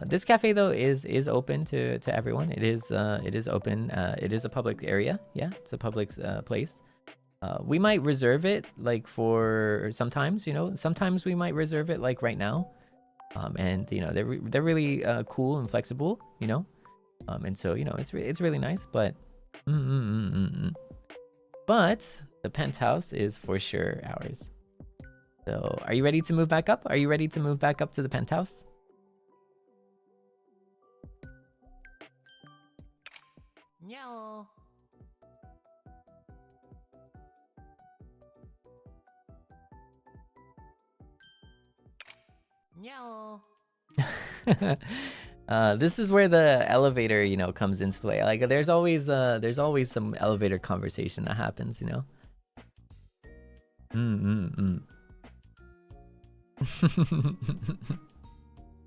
This cafe though is open to everyone. It is open. It is a public area. Yeah, it's a public place. We might reserve it like for sometimes, you know, sometimes we might reserve it like right now. And you know, they're really cool and flexible, you know. And so, you know, it's really nice, but but the penthouse is for sure ours. So, are you ready to move back up? Are you ready to move back up to the penthouse? Meow. Meow. This is where the elevator, you know, comes into play. Like, there's always some elevator conversation that happens, you know.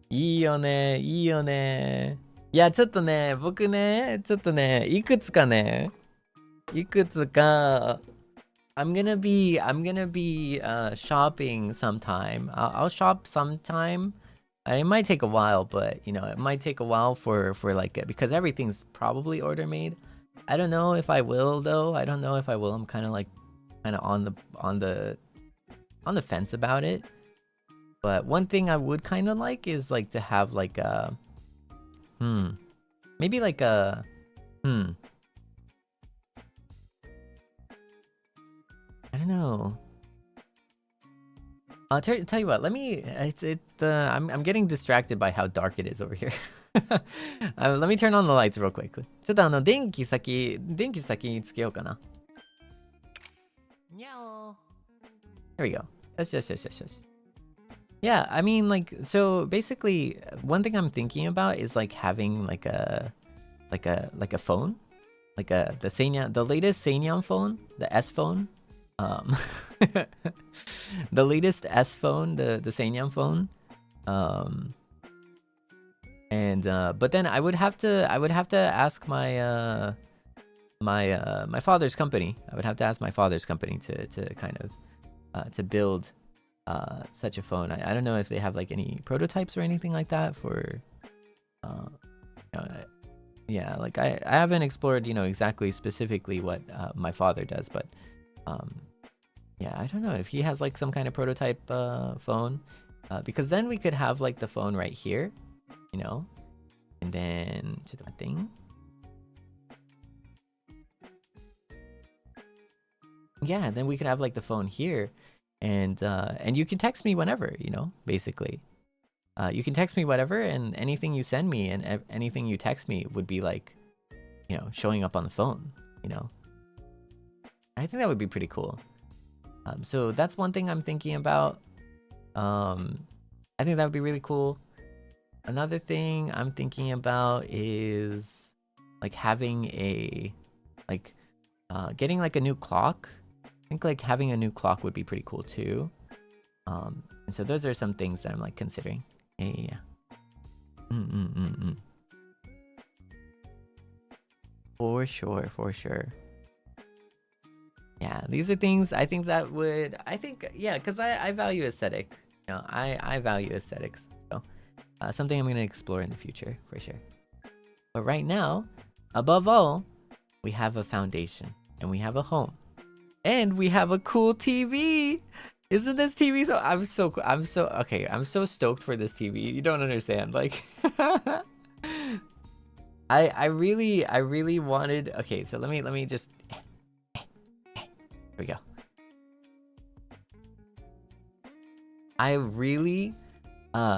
いいよね、いいよね。いや、ちょっとね、僕ね、ちょっとね、いくつか、I'm gonna be shopping sometime. I'll shop sometime. It might take a while, but you know, it might take a while for like it because everything's probably order made. I don't know if I will though. I don't know if I will. I'm kind of on the fence about it. But one thing I would kind of like is like to have like a maybe like a I don't know. I'll tell you what. Let me. I'm getting distracted by how dark it is over here. Let me turn on the lights real quick. ちょっと電気先つけようかな。There we go. Yes. Yeah, I mean, like, so basically, one thing I'm thinking about is like having like a phone, like the Seinyan, the latest Seinyan phone, the S phone, the latest S phone, the Seinyan phone, and but then I would have to ask my my father's company. I would have to ask my father's company to kind of to build such a phone. I don't know if they have like any prototypes or anything like that for yeah, like I haven't explored, you know, exactly specifically what my father does, but yeah, I don't know if he has like some kind of prototype phone, because then we could have like the phone right here, you know, and then to the thing. Yeah, then we could have like the phone here. And you can text me whenever, you know, basically. You can text me whatever, and anything you send me and anything you text me would be like, you know, showing up on the phone, you know. I think that would be pretty cool. So that's one thing I'm thinking about. I think that would be really cool. Another thing I'm thinking about is like having a, like, getting like a new clock. I think like having a new clock would be pretty cool too. And so those are some things that I'm like considering. Yeah. For sure. Yeah, these are things I think that would, yeah, because I value aesthetic. You know, I value aesthetics. So something I'm going to explore in the future for sure. But right now, above all, we have a foundation and we have a home. And we have a cool TV. Isn't this TV so? I'm so stoked for this TV. You don't understand. Like, I really wanted. Okay, so let me just. Here we go. I really,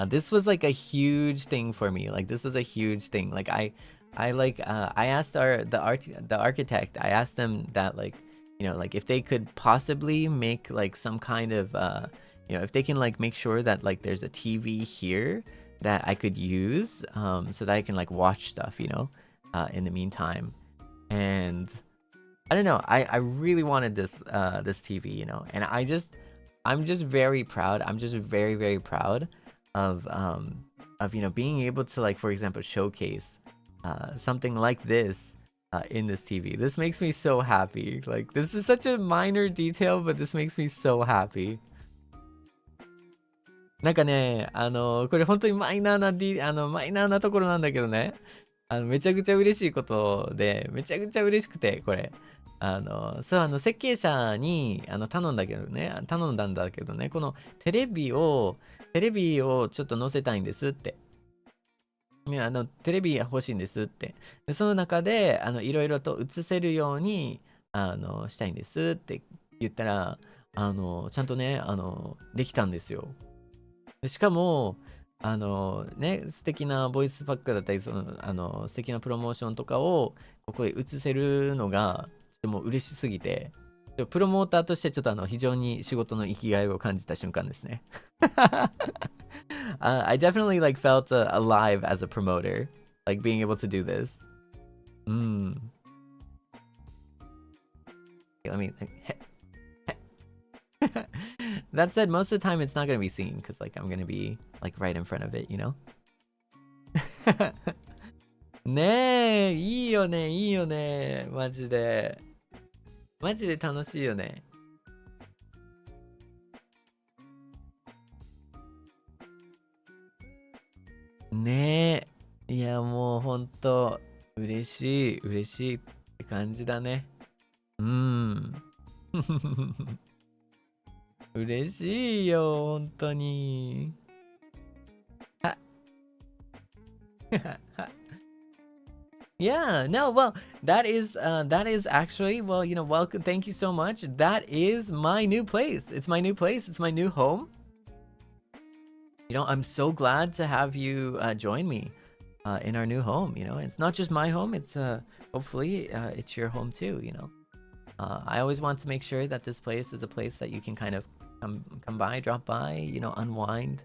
this was like a huge thing for me. Like, this was a huge thing. Like, I asked the architect. I asked them that, like, you know, like if they could possibly make like some kind of, you know, if they can like make sure that like there's a TV here that I could use, so that I can like watch stuff, you know, in the meantime. And I don't know, I really wanted this TV, you know, and I'm just very proud. I'm just very, very proud of you know, being able to, like, for example, showcase something like this in this TV. This makes me so happy. Like, this is such a minor detail, but this makes me so happy. なんかね、これ本当にマイナーなマイナーなところなんだけどね。めちゃくちゃ嬉しいことで、めちゃくちゃ嬉しくて、これ。そう、設計者に、頼んだんだけどね、このテレビをちょっと載せたいんですって。ね、テレビ欲しいんですって。で、その中で、いろいろと映せるように、したいんですって言ったら、ちゃんとね、できたんですよ。でしかも、素敵なボイスパックだったり、素敵なプロモーションとかを、ここへ映せるのが、ちょっともう嬉しすぎて、プロモーターとしてちょっと非常に仕事の生きがいを感じた瞬間ですね。I definitely like felt alive as a promoter, like being able to do this. Okay, let me. That said, most of the time it's not gonna be seen because like I'm gonna be like right in front of it, you know? ねえ、いいよね、いいよね、マジで。マジで楽しいよね。ねえ。いや、もうほんと、嬉しい、嬉しいって感じだね。嬉しいよ、本当に。Yeah, no, well, that is actually, well, you know, welcome, thank you so much. That is my new place. It's my new place. It's my new home. You know, I'm so glad to have you join me in our new home. You know, it's not just my home. It's hopefully it's your home too. You know, I always want to make sure that this place is a place that you can kind of come by, drop by. You know, unwind,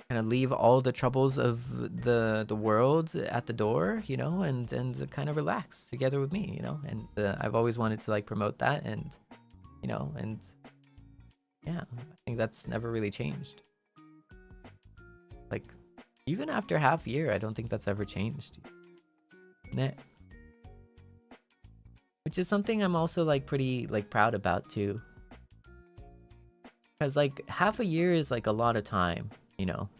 kind of leave all the troubles of the world at the door. You know, and kind of relax together with me. You know, and I've always wanted to like promote that, and you know, and yeah, I think that's never really changed. Like, even after half year, I don't think that's ever changed. Nah. Which is something I'm also like pretty like proud about too. Because like half a year is like a lot of time, you know.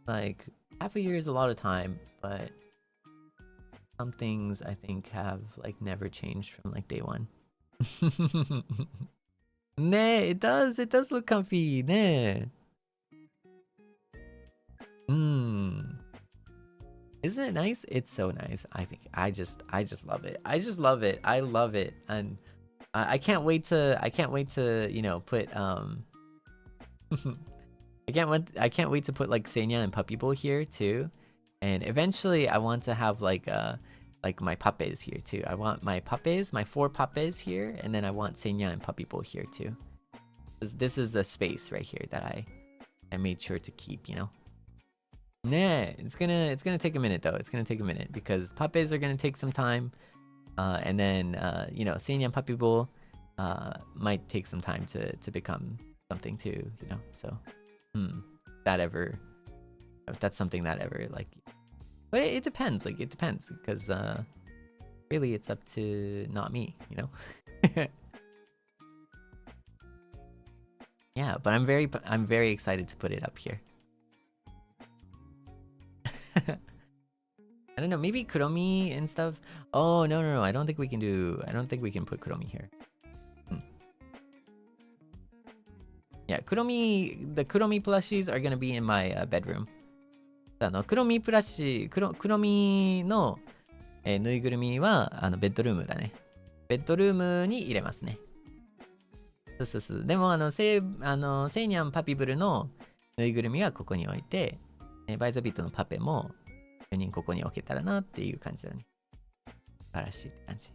Like half a year is a lot of time, but some things I think have like never changed from like day one. Nah, it does look comfy, nah. Isn't it nice? It's so nice. I think I just love it. I just love it. I love it. And I can't wait to, you know, put I can't wait to put like Seinyan and Puppy Bowl here too. And eventually I want to have like my puppies here too. I want my 4 puppies here, and then I want Seinyan and Puppy Bowl here too. This is the space right here that I made sure to keep, you know. Nah, it's gonna take a minute though. It's gonna take a minute because puppies are gonna take some time, and then you know, Seinyan Puppy Bowl might take some time to become something too, you know. So, if that's something that ever like, but it depends. Like it depends because really it's up to not me, you know. Yeah, but I'm very excited to put it up here. I don't know, maybe Kuromi and stuff. Oh, no. I don't think we can put Kuromi here. Yeah, the Kuromi plushies are gonna be in my bedroom. Kuromi の、ぬいぐるみはベッドルームだね。ベッドルームに入れますね。そう。でもセイニャンパピブルのぬいぐるみはここに置いて、バイザビットのパペも4人ここに置けたらなっていう感じだね。素晴らしいって感じ。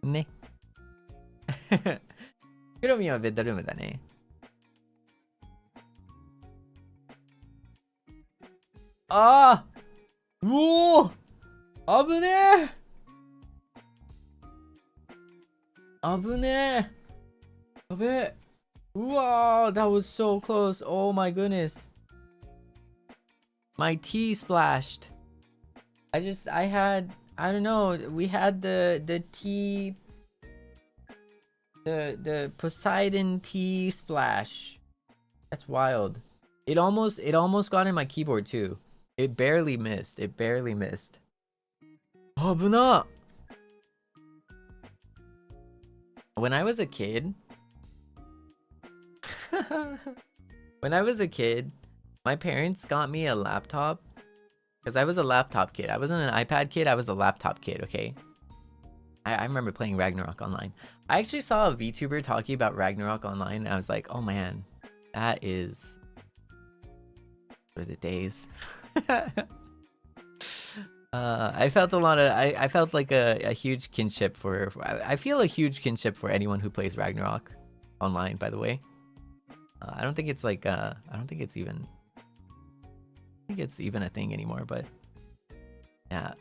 ね。クロミはベッドルームだね。ああ、うおー、危ねえ、危ねえ、やべえ、うわー、that was so close. Oh my goodness. My tea splashed. I don't know, we had the tea, the Poseidon tea splash. That's wild. It almost got in my keyboard too. It barely missed. It barely missed. Oh, Buna! When I was a kid, my parents got me a laptop because I was a laptop kid. I wasn't an iPad kid. I was a laptop kid. Okay. I remember playing Ragnarok online. I actually saw a VTuber talking about Ragnarok online, and I was like, oh man, that is for the days. I felt a lot of I felt like a huge kinship for I feel a huge kinship for anyone who plays Ragnarok online, by the way. I don't think it's like I don't think it's even a thing anymore, but yeah,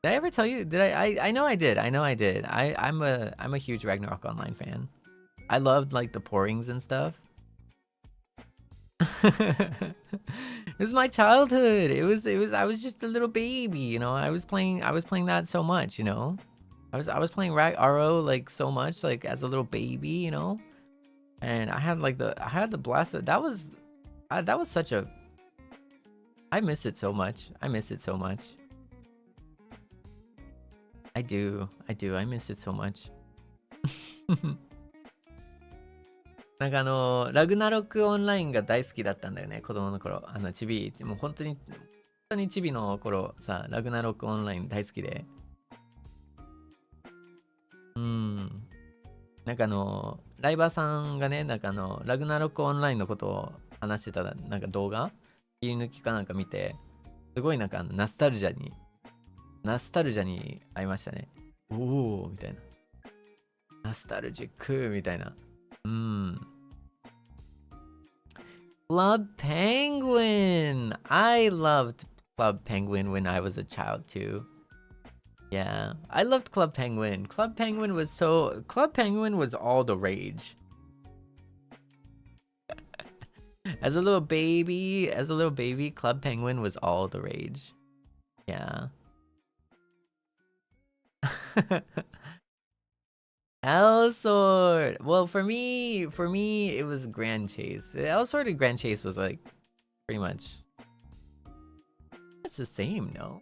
did I ever tell you? Did I know I did. I'm a huge Ragnarok online fan. I loved like the pourings and stuff. It was my childhood. It was I was just a little baby, you know. I was playing that so much, you know. I was playing RO like so much like as a little baby, you know. And I had the blast. That was such a I miss it so much. I miss it so much. I do. I miss it so much. なんかラグナロクオンラインが大好きだったんだよね、子供の頃。チビ、もう本当にチビの頃さ、ラグナロクオンライン大好きで。なんかライバーさんがね、なんかラグナロクオンラインのことを話してたなんか動画切り抜きかなんか見て、すごいなんかナスタルジャに会いましたね。おーみたいな。ナスタルジックみたいな。Club Penguin! I loved Club Penguin when I was a child too. Yeah, I loved Club Penguin. Club Penguin was all the rage. As a little baby, Club Penguin was all the rage. Yeah. L-Sword. Well, for me, it was Grand Chase. L-Sword and Grand Chase was like pretty much. It's the same, no?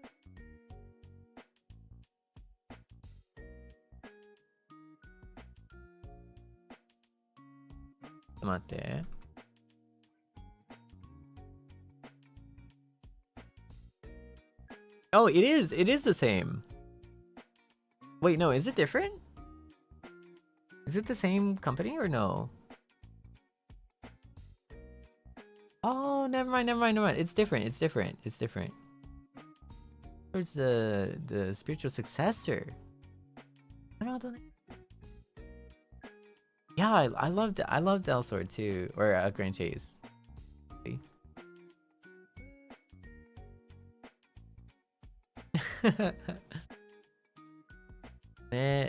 Oh, it is. It is the same. Wait, no, is it different? Is it the same company or no? Oh, never mind. It's different. Where's the spiritual successor? Yeah, I loved L-Sword too, or Grand Chase.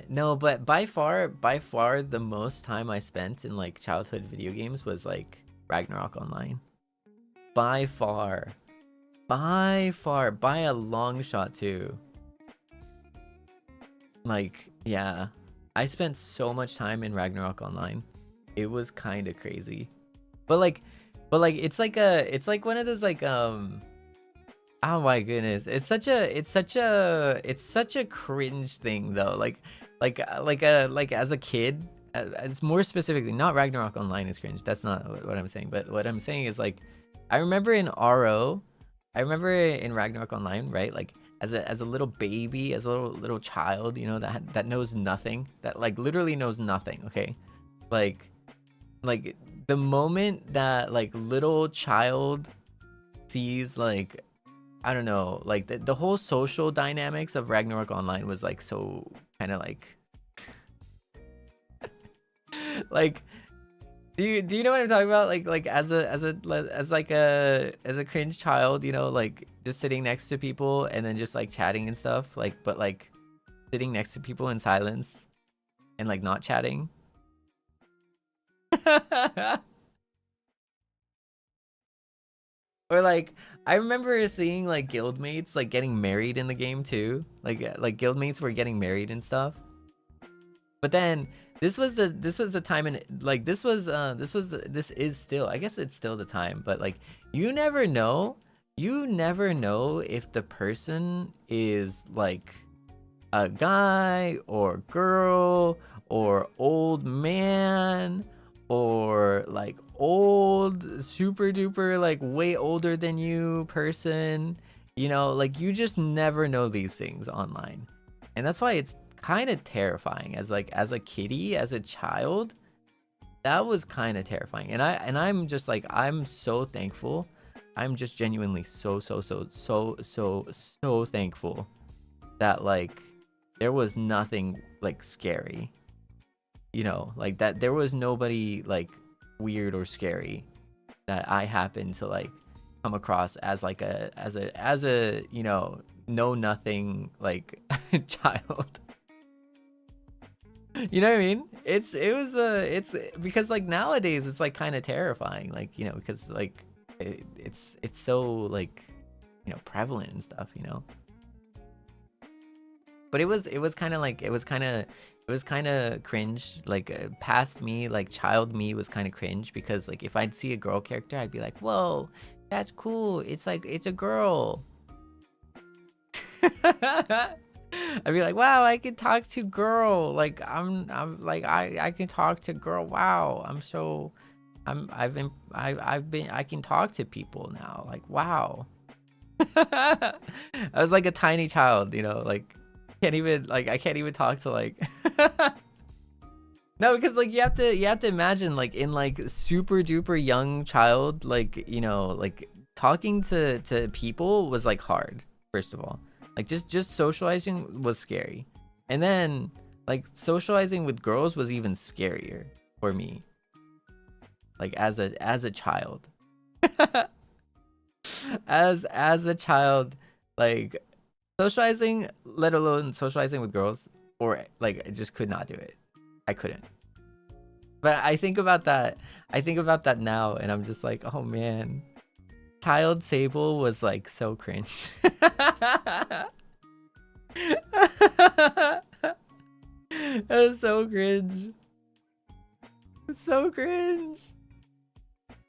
No, but by far the most time I spent in like childhood video games was like Ragnarok Online. By far, by a long shot too. Like, yeah, I spent so much time in Ragnarok Online. It was kind of crazy. But like it's like one of those like oh my goodness, it's such a cringe thing though. Like as a kid, as more specifically, not Ragnarok Online is cringe. That's not what I'm saying. But what I'm saying is like, I remember in Ragnarok Online, right? Like as a little baby, as a little child, you know, that knows nothing, that like literally knows nothing. Okay, like the moment that like little child sees like, I don't know, like the whole social dynamics of Ragnarok Online was like so kind of like like do you know what I'm talking about? Like as a cringe child, you know, like just sitting next to people and then just like chatting and stuff, like but like sitting next to people in silence and like not chatting. Or like I remember seeing like guildmates like getting married in the game too. Like guildmates were getting married and stuff. But then this was the time, and like this is still, I guess it's still the time, but like you never know if the person is like a guy or girl or old man or like old super duper like way older than you person, you know, like you just never know these things online. And that's why it's kind of terrifying as a kiddie, as a child. That was kind of terrifying. And I'm just like, I'm so thankful. I'm just genuinely so thankful that like there was nothing like scary, you know, like that there was nobody like weird or scary that I happened to like come across as like as a you know, know nothing like child. You know what I mean? It's because like nowadays it's like kind of terrifying, like, you know, because like it's so like, you know, prevalent and stuff, you know. But it was kind of like it was kind of cringe, like past me, like child me was kind of cringe, because like if I'd see a girl character I'd be like, whoa, that's cool, it's like it's a girl. I'd be like, wow, I can talk to girl, like I'm like I can talk to girl, wow, I can talk to people now, like wow. I was like a tiny child, you know, like I can't even talk to like no, because like you have to imagine like in like super duper young child, like, you know, like talking to people was like hard, first of all. Like just socializing was scary, and then like socializing with girls was even scarier for me, like as a child. as a child, like socializing, let alone socializing with girls, or like I just could not do it. I couldn't. But I think about that now, and I'm just like, oh man, child Seible was like so cringe. That was so cringe. So cringe.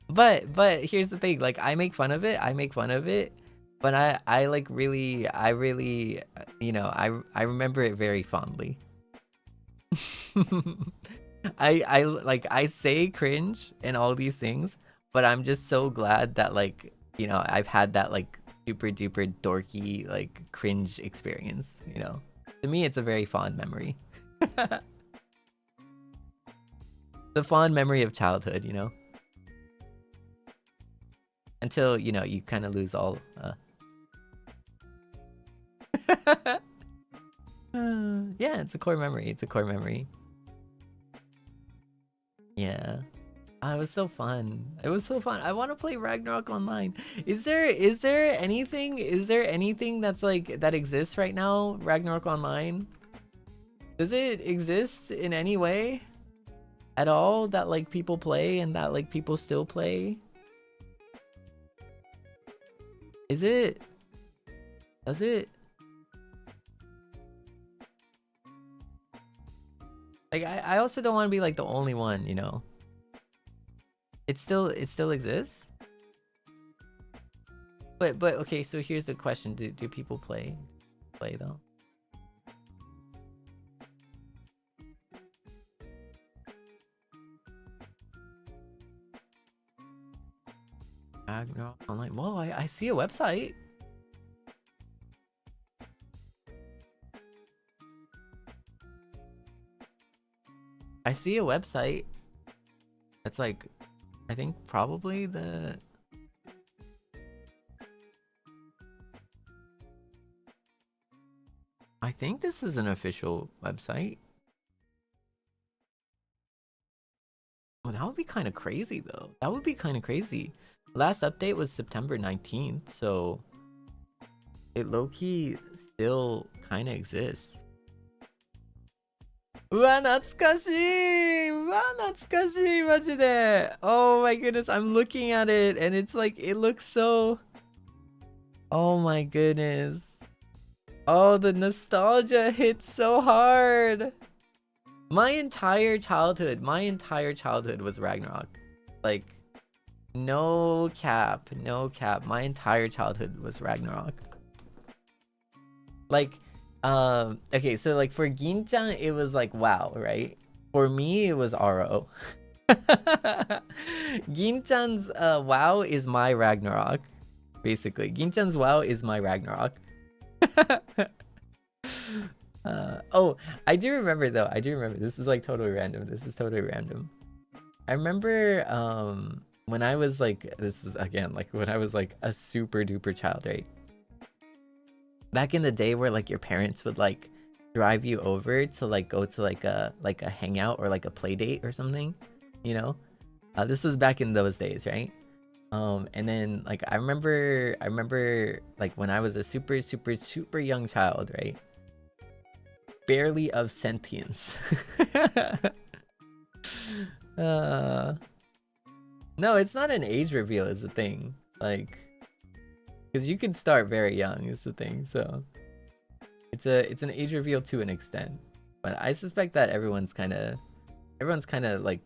But here's the thing, like I make fun of it, but I like really, you know, I remember it very fondly. I say cringe and all these things, but I'm just so glad that like, you know, I've had that like super duper dorky like cringe experience, you know. To me it's a very fond memory. The fond memory of childhood, you know. Until, you know, you kind of lose all yeah, it's a core memory. Yeah. It was so fun. I want to play Ragnarok online. Is there anything that's like that exists right now, Ragnarok online? Does it exist in any way at all that like people play and that like people still play? Does it? Like I also don't want to be like the only one, you know. It still exists? But okay, so here's the question. Do people play though? Ragnarok online. Whoa, I see a website. I see a website. That's like, I think probably the... I think this is an official website. Oh, that would be kind of crazy though. That would be kind of crazy. Last update was September 19th, so it low-key still kind of exists. うわ、懐かしい! うわ、懐かしい! マジで! Oh my goodness, I'm looking at it and it's like, it looks so... Oh my goodness. Oh, the nostalgia hits so hard. My entire childhood was Ragnarok. Like, no cap. My entire childhood was Ragnarok. Like, okay, so like for Gin-chan, it was like WoW, right? For me, it was RO. Gin-chan's WoW is my Ragnarok, basically. Gin-chan's WoW is my Ragnarok. Oh, I do remember though. This is like totally random. I remember when I was like, this is again like when I was like a super duper child, right? Back in the day where like your parents would like drive you over to like go to like a hangout or like a play date or something, you know? This was back in those days, right? And then like I remember like when I was a super young child, right? Barely of sentience. No, it's not an age reveal is the thing. Like, because you can start very young is the thing. So it's an age reveal to an extent. But I suspect that everyone's kind of like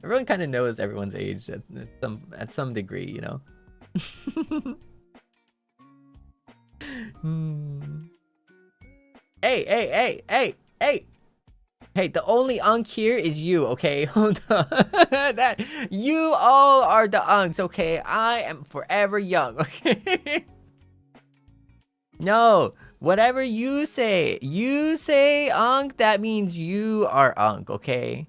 everyone kind of knows everyone's age at some degree, you know. Hey, the only unk here is you, okay? Hold on. That you all are the unks, okay? I am forever young, okay? No, whatever you say unk, that means you are unk, okay?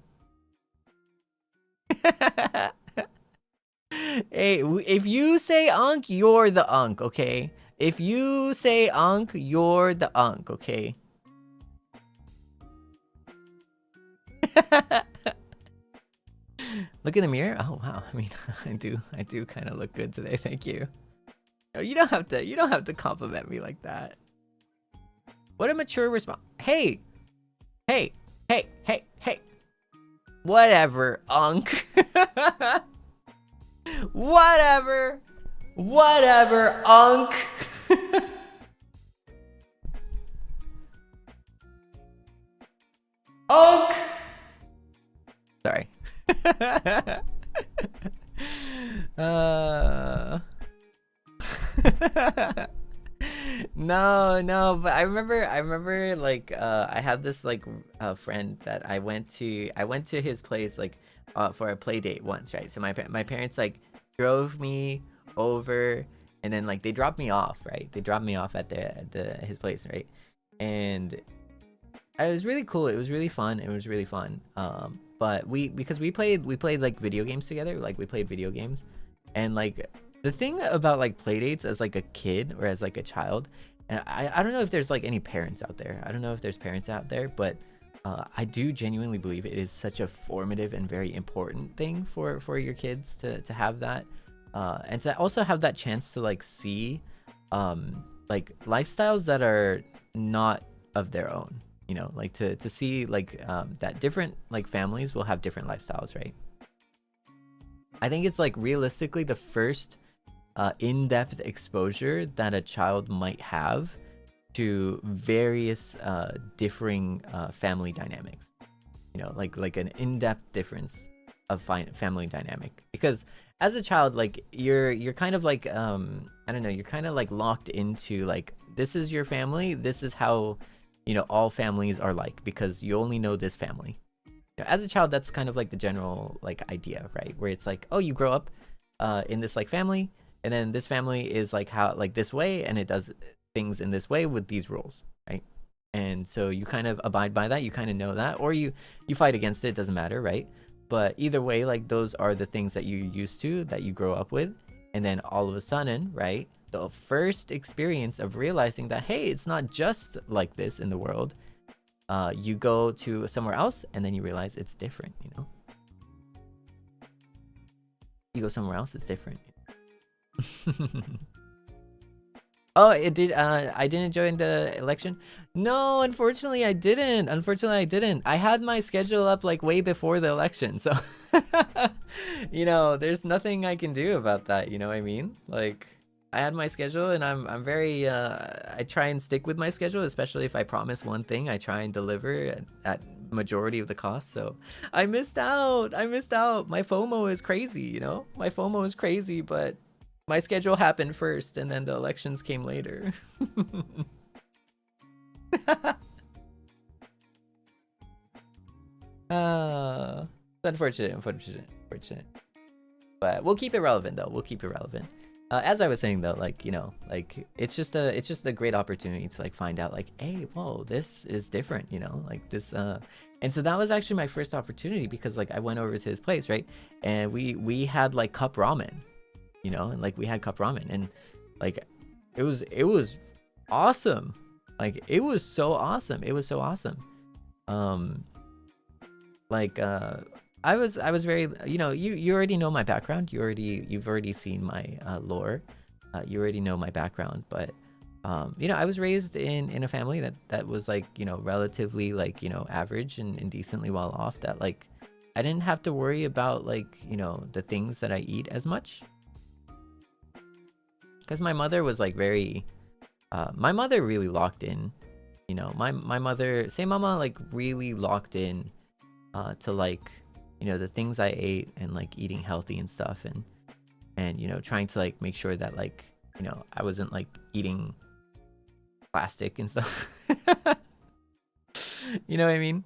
Hey, if you say unk, you're the unk, okay? If you say unk, you're the unk, okay? Look in the mirror. Oh wow. I mean, I do kind of look good today. Thank you. No, you don't have to compliment me like that. What a mature response. Hey. Whatever, unk. Whatever, unk. Unk. Sorry. No, but I remember like I had this like friend that I went to his place like for a play date once, right? So my parents like drove me over and then like they dropped me off, right? They dropped me off at his place, right? And it was really cool. It was really fun. But because we played like video games together, like we played video games, and like the thing about like play dates as like a kid or as like a child, and I don't know if there's like any parents out there. I don't know if there's parents out there, but I do genuinely believe it is such a formative and very important thing for your kids to have that, and to also have that chance to like see like lifestyles that are not of their own. You know, like to see like that different like families will have different lifestyles, right? I think it's like realistically the first in-depth exposure that a child might have to various differing family dynamics. You know, like an in-depth difference of family dynamic. Because as a child, like you're kind of like I don't know, you're kind of like locked into like, this is your family, this is how, you know, all families are like, because you only know this family. You know, as a child, that's kind of like the general like idea, right? Where it's like, oh, you grow up in this like family, and then this family is like how like this way, and it does things in this way with these rules, right? And so you kind of abide by that, you kind of know that, or you fight against it, doesn't matter, right? But either way, like those are the things that you're used to, that you grow up with, and then all of a sudden, right? The first experience of realizing that, hey, it's not just like this in the world. You go to somewhere else and then you realize it's different, you know? You go somewhere else, it's different. Oh, it did. I didn't join the election. No, unfortunately, I didn't. I had my schedule up like way before the election, so you know, there's nothing I can do about that. You know what I mean? Like, I had my schedule, and I'm very I try and stick with my schedule, especially if I promise one thing, I try and deliver at majority of the cost. So I missed out. My FOMO is crazy, you know? My FOMO is crazy, but my schedule happened first, and then the elections came later. Unfortunate. But we'll keep it relevant, though. As I was saying, though, like, you know, like it's just a great opportunity to like find out, like, hey, whoa, this is different, you know, like this. And so that was actually my first opportunity, because like I went over to his place, right, and we had like cup ramen, you know, and like we had cup ramen, and like it was awesome. Like it was so awesome. I was very, you know, you already know my background. You've already seen my lore. You already know my background, but you know, I was raised in a family that was like, you know, relatively like, you know, average and decently well off, that like I didn't have to worry about like, you know, the things that I eat as much, because my mother was like very my mother really locked in, you know, my mother, say mama, like really locked in to like, you know, the things I ate, and like eating healthy and stuff, and you know, trying to like make sure that like, you know, I wasn't like eating plastic and stuff. You know what I mean?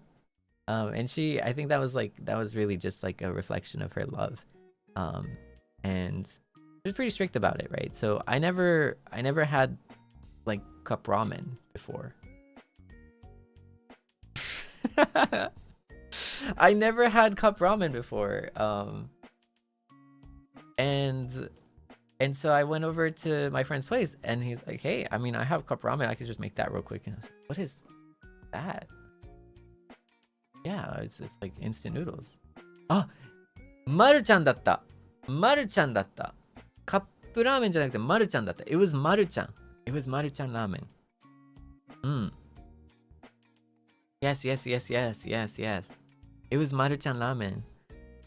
And I think that was really just like a reflection of her love. And she was pretty strict about it, right? So I never had like cup ramen before. I never had cup ramen before. And so I went over to my friend's place, and he's like, hey, I mean, I have cup ramen, I could just make that real quick. And I was like, what is that? Yeah, it's like instant noodles. Ah, Maruchan datta. Cup ramen じゃなくて Maruchan datta. It was Maruchan ramen. Yes. It was Maruchan ramen,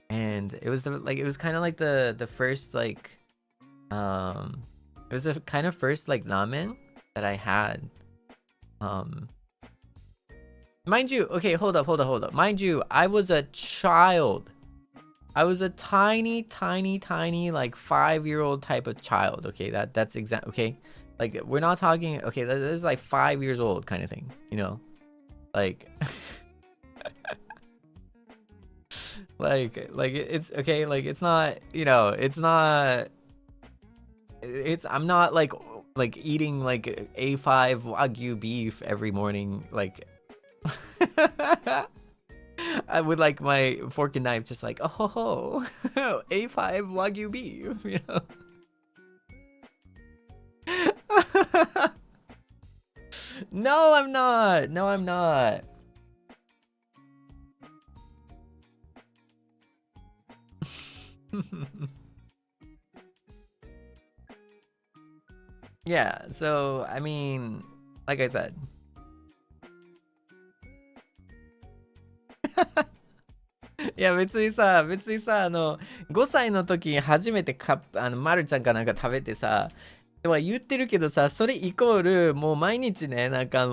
and it was it was kind of like the first like it was the kind of first like ramen that I had. Mind you, okay, hold up. Mind you, I was a child. I was a tiny like 5-year-old type of child. Okay, that's exact. Okay, like we're not talking. Okay, that is like 5 years old kind of thing. You know, like. like it's okay, like it's not, you know, I'm not like eating like A5 Wagyu beef every morning, like I would like my fork and knife just like, oh A5 Wagyu beef, you know. No, I'm not. Yeah, so I mean, like I said.いや別にさ5歳の時に初めてまるちゃんかなんか食べてさは言ってるけどさ、それイコールもう毎日ね、なんか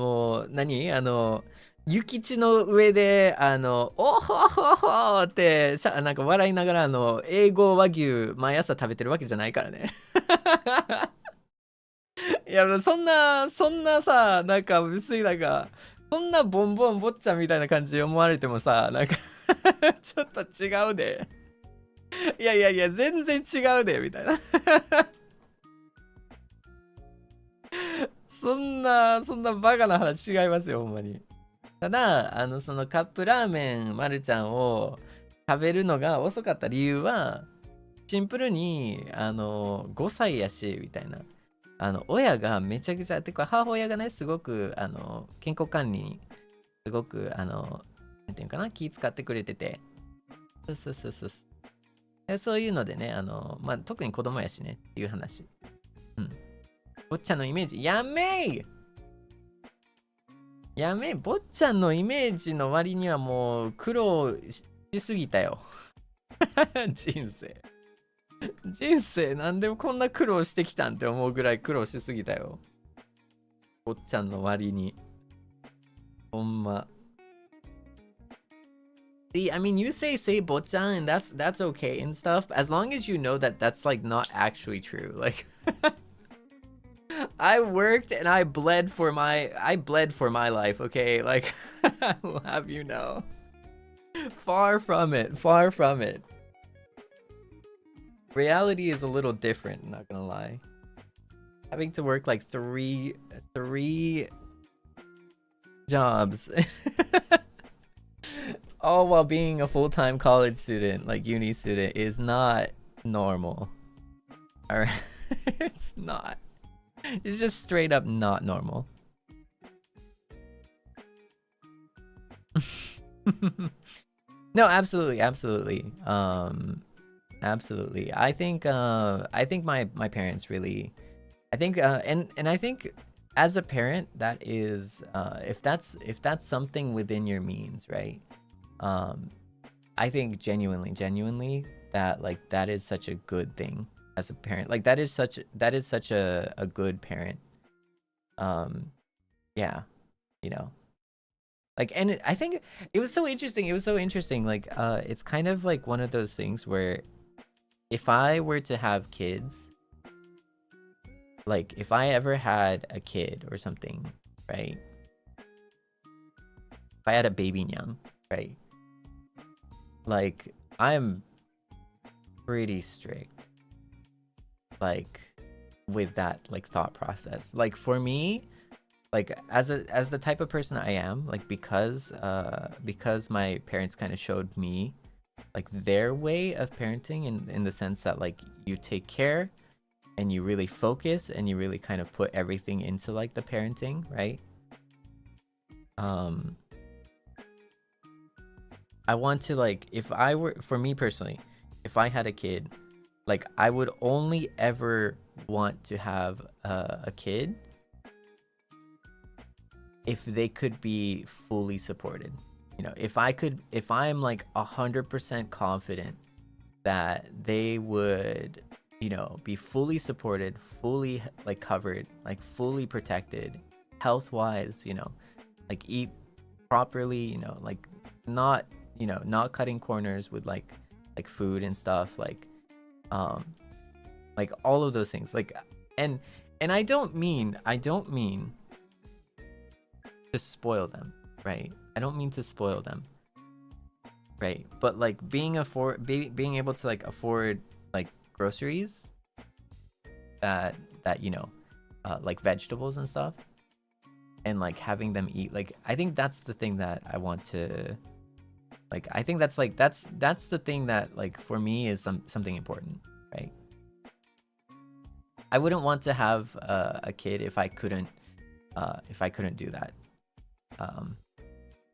諭吉の上でおほほほってなんか笑いながら英語和牛毎朝食べてるわけじゃないからね。いやそんなさ、なんか別になんかそんなボンボン坊ちゃんみたいな感じで思われてもさ、なんかちょっと違うで。いや全然違うでみたいな。そんなバカな話違いますよ、ほんまに。ただそのカップラーメンまるちゃんを食べるのが遅かった理由はシンプルに5歳やしみたいな、親がめちゃくちゃてか母親がねすごく健康管理にすごくなんていうかな、気使ってくれてて、そういうのでねまあ特に子供やしねっていう話。坊ちゃんのイメージやめ坊ちゃんのイメージの割にはもう苦労しすぎたよ。人生人生なんでこんな苦労してきたんって思うぐらい苦労しすぎたよ。おっちゃんの割に。ほんま。See, I mean, you say bochan and that's okay and stuff, as long as you know that that's like not actually true. Like, I worked and I bled for my life, okay? Like, I will have you know. Far from it, far from it. Reality is a little different, not gonna lie. Having to work like three jobs. All while being a full-time college student, like uni student, is not normal. Alright? It's not. It's just straight up not normal. No, absolutely, absolutely. Absolutely. I think my parents really, I think and I think as a parent, that is if that's something within your means, right? I think genuinely that like that is such a good thing as a parent. Like that is such a good parent. Yeah, you know. Like, and I think it was so interesting. Like it's kind of like one of those things where if I were to have kids, like if I ever had a kid or something, right? If I had a baby nyang, right? Like I'm pretty strict, like with that like thought process. Like for me, like as the type of person I am, like because my parents kind of showed me like their way of parenting in the sense that like you take care and you really focus and you really kind of put everything into like the parenting, right? I want to like, if I were, for me personally, if I had a kid, like I would only ever want to have a kid if they could be fully supported. You know, if I'm like 100% confident that they would, you know, be fully supported, fully like covered, like fully protected, health-wise, you know, like eat properly, you know, like not, you know, not cutting corners with like food and stuff, like all of those things, like, and I don't mean to spoil them, right? I don't mean to spoil them, right? But like being able to like afford like groceries that you know, like vegetables and stuff, and like having them eat, like I think that's the thing that I want to, like I think that's like that's the thing that like for me is something important, right? I wouldn't want to have a kid if I couldn't do that.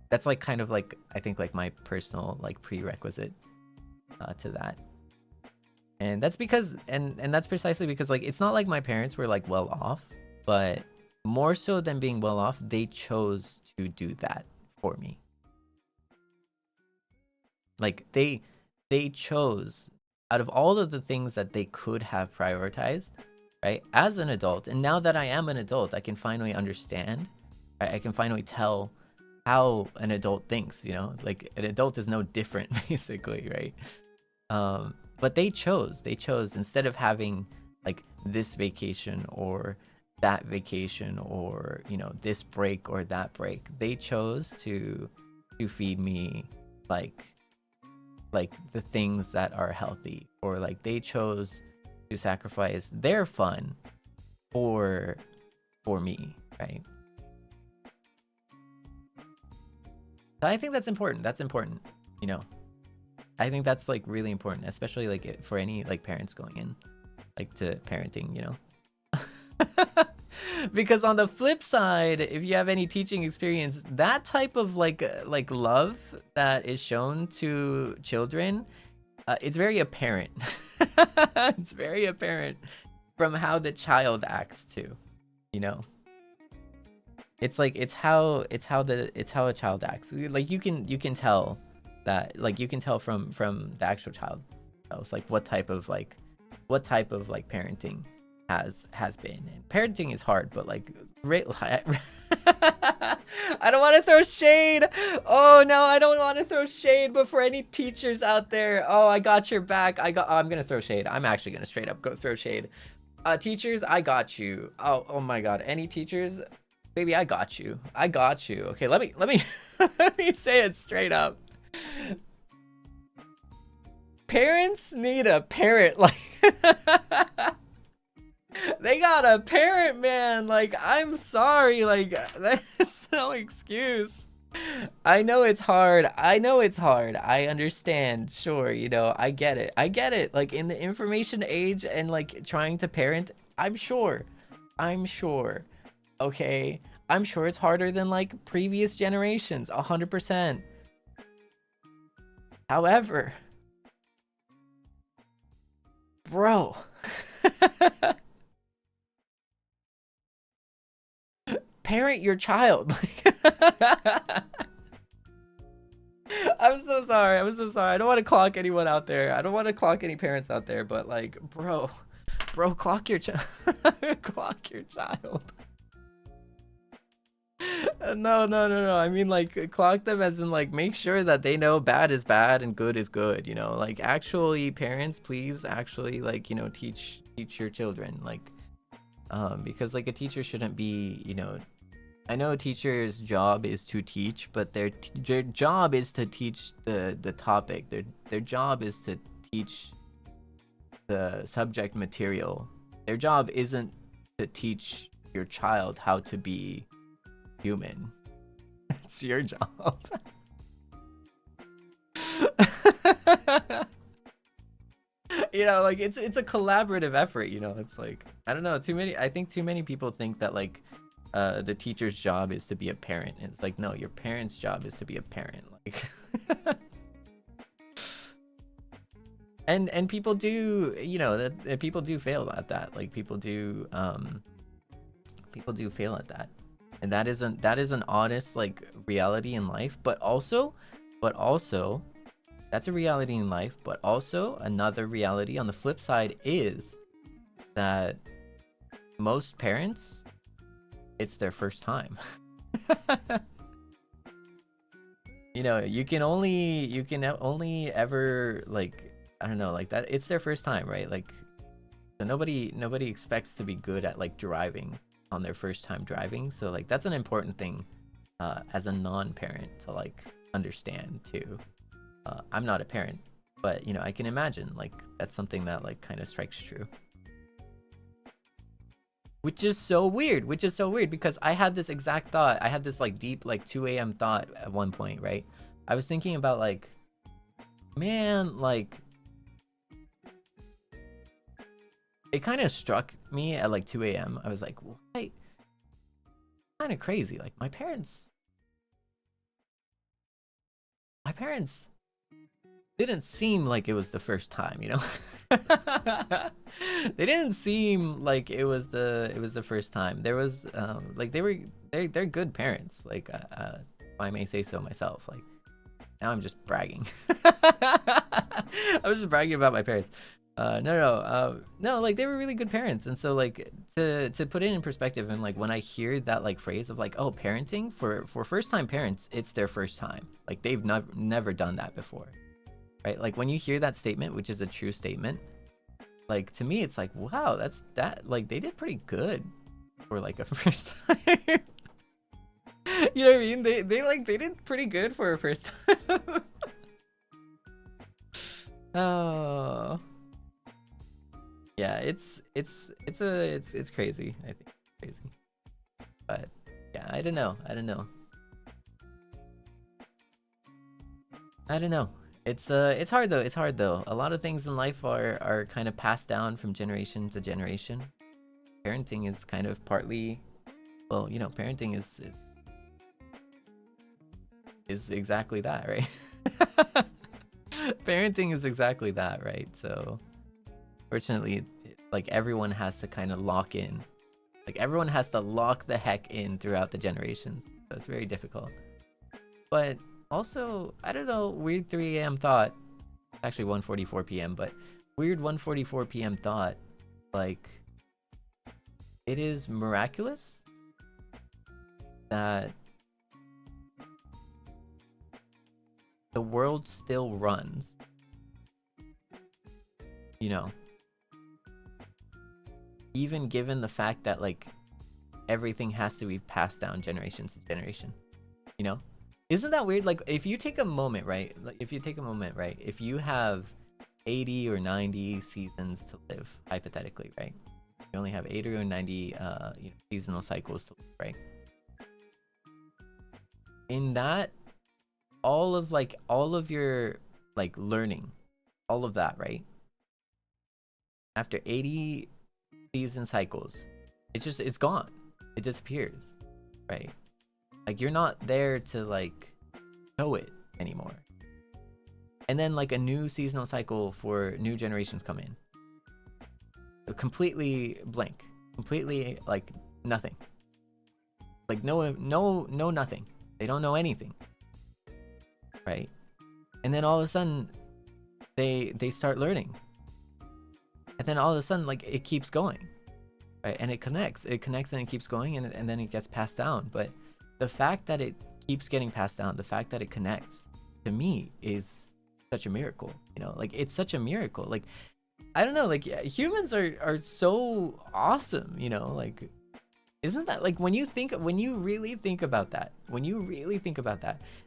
That's like kind of like I think like my personal like prerequisite to that, and that's because and that's precisely because like it's not like my parents were like well off, but more so than being well off, they chose to do that for me. Like they chose out of all of the things that they could have prioritized, right? As an adult, and now that I am an adult, I can finally understand. I can finally tell how an adult thinks, you know, like an adult is no different basically, right? But they chose instead of having like this vacation or that vacation or, you know, this break or that break, they chose to feed me like the things that are healthy, or like they chose to sacrifice their fun for me, right? So I think that's important. That's important, you know. I think that's like really important, especially like for any like parents going in like to parenting, you know. Because on the flip side, if you have any teaching experience, that type of like love that is shown to children, it's very apparent. It's very apparent from how the child acts too, you know. It's like it's how a child acts. Like you can tell that, like you can tell from the actual child. You know, it's like what type of like what type of like parenting has been. And parenting is hard, but like I don't want to throw shade. Oh no, I don't want to throw shade, but for any teachers out there, oh, I got your back. I'm gonna throw shade. I'm actually gonna straight up go throw shade. Teachers, I got you. Oh my god, any teachers, baby, I got you. Okay, let me let me say it straight up. Parents need a parent, like they got a parent, man. Like, I'm sorry, like that's no excuse. I know it's hard. I understand. Sure, you know, I get it. Like, in the information age and like trying to parent, I'm sure. Okay, I'm sure it's harder than like previous generations, 100%. However, bro, parent your child. I'm so sorry. I don't want to clock anyone out there. I don't want to clock any parents out there, but like, bro, clock your child. Clock your child. No. I mean, like, clock them as in like, make sure that they know bad is bad and good is good, you know? Like, actually, parents, please actually, like, you know, teach your children, like, because like a teacher shouldn't be, you know, I know a teacher's job is to teach, but their job is to teach the topic. Their job is to teach the subject material. Their job isn't to teach your child how to be human. It's your job. You know, like, it's a collaborative effort, you know. It's like, I don't know, I think too many people think that like the teacher's job is to be a parent, and it's like, no, your parent's job is to be a parent, like. and people do, you know, that people do fail at that, like people do fail at that, and that is an honest like reality in life. But also that's a reality in life, but also another reality on the flip side is that most parents, it's their first time. You know, you can only ever, like, I don't know, like that, it's their first time, right? Like, so nobody expects to be good at like driving on their first time driving. So like, that's an important thing as a non-parent to like understand too. I'm not a parent, but you know, I can imagine like that's something that like kind of strikes true. Which is so weird because I had this exact thought. I had this like deep like 2 a.m. thought at one point, right? I was thinking about like, man, like, it kind of struck me at like 2 a.m. I was like, what? Kind of crazy. Like, my parents didn't seem like it was the first time, you know? They didn't seem like it was the first time. There was like they're good parents, like if I may say so myself. Like, now I'm just bragging. I was just bragging about my parents. No, like, they were really good parents. And so like, to put it in perspective, and like when I hear that like phrase of like, oh, parenting for first time parents, it's their first time, like they've never done that before, right? Like, when you hear that statement, which is a true statement, like, to me it's like, wow, like, they did pretty good for like a first time. You know what I mean? They did pretty good for a first time. Oh yeah, it's crazy. I think it's crazy, but yeah, I don't know. It's hard though. A lot of things in life are kind of passed down from generation to generation. Parenting is kind of partly, well, you know, parenting is exactly that, right? Parenting is exactly that, right? So fortunately, like, everyone has to kind of lock in. Like, everyone has to lock the heck in throughout the generations. So it's very difficult. But also, I don't know, weird 3 a.m. thought. Actually 1:44 p.m. But weird 1:44 p.m. thought, like, it is miraculous that the world still runs, you know, even given the fact that like everything has to be passed down generation to generation, you know? Isn't that weird? Like if you take a moment, right? Like if you have 80 or 90 seasons to live, hypothetically, right? You only have 80 or 90 seasonal cycles to live, right? In that, all of your like learning, all of that, right? After 80 season cycles, it's gone. It disappears, right? Like you're not there to like know it anymore. And then like a new seasonal cycle for new generations come in. Completely blank, completely like nothing. Like no nothing. They don't know anything, right? And then all of a sudden they start learning, and then all of a sudden like it keeps going, right? And it connects and it keeps going, and then it gets passed down. But the fact that it keeps getting passed down, the fact that it connects, to me is such a miracle, you know? Like it's such a miracle. Like I don't know, like humans are so awesome, you know? Like isn't that like when you really think about that,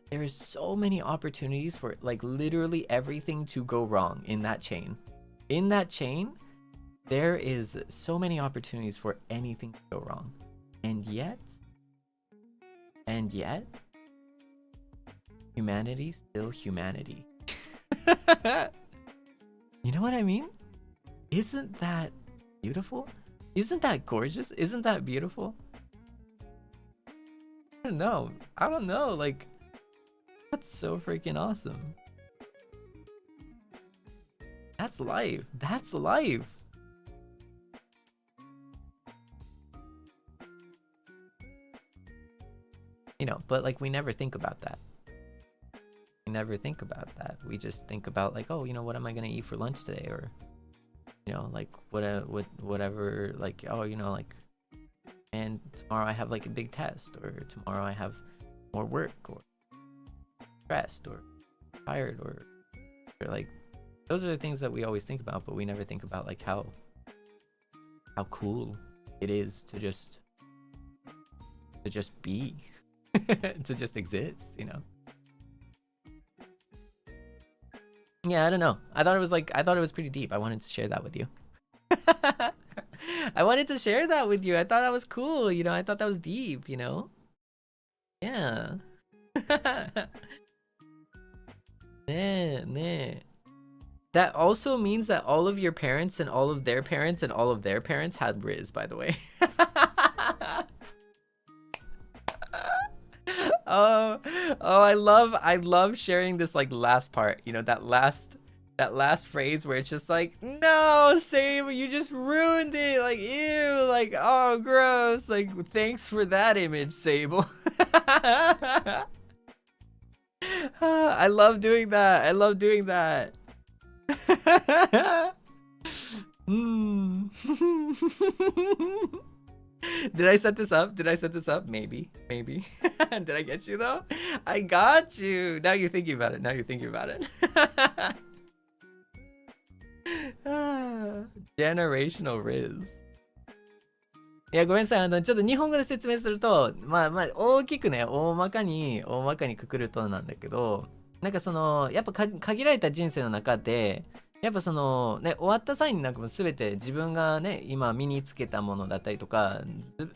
there is so many opportunities for like literally everything to go wrong in that chain. There is so many opportunities for anything to go wrong. And yet humanity still humanity. You know what I mean? Isn't that beautiful? Isn't that gorgeous? Isn't that beautiful? I don't know. Like, that's so freaking awesome. That's life. You know, but like we never think about that. We just think about like, oh, you know, what am I gonna eat for lunch today? Or, you know, like whatever, like, oh, you know, like, and tomorrow I have like a big test, or tomorrow I have more work, or stressed, or tired, or like, those are the things that we always think about, but we never think about like how cool it is to just be, to just exist, you know? Yeah, I don't know. I thought it was pretty deep. I wanted to share that with you. I thought that was cool, you know? I thought that was deep, you know? Yeah. That also means that all of your parents and all of their parents and all of their parents had Riz, by the way. Oh, I love sharing this like last part, you know, that last phrase where it's just like, no, Seible, you just ruined it, like, ew, like, oh, gross, like, thanks for that image, Seible. I love doing that. Did I set this up? Maybe. Did I get you though? I got you. Now you're thinking about it. Generational Riz. いや、ごめんなさい。ちょっと日本語で説明すると、まあ、大きくね、大まかにくくるとなんだけど、なんかその、やっぱ限られた人生の中で、やっぱそのね、終わった際になんかもう全て自分がね、今身につけたものだったりとか、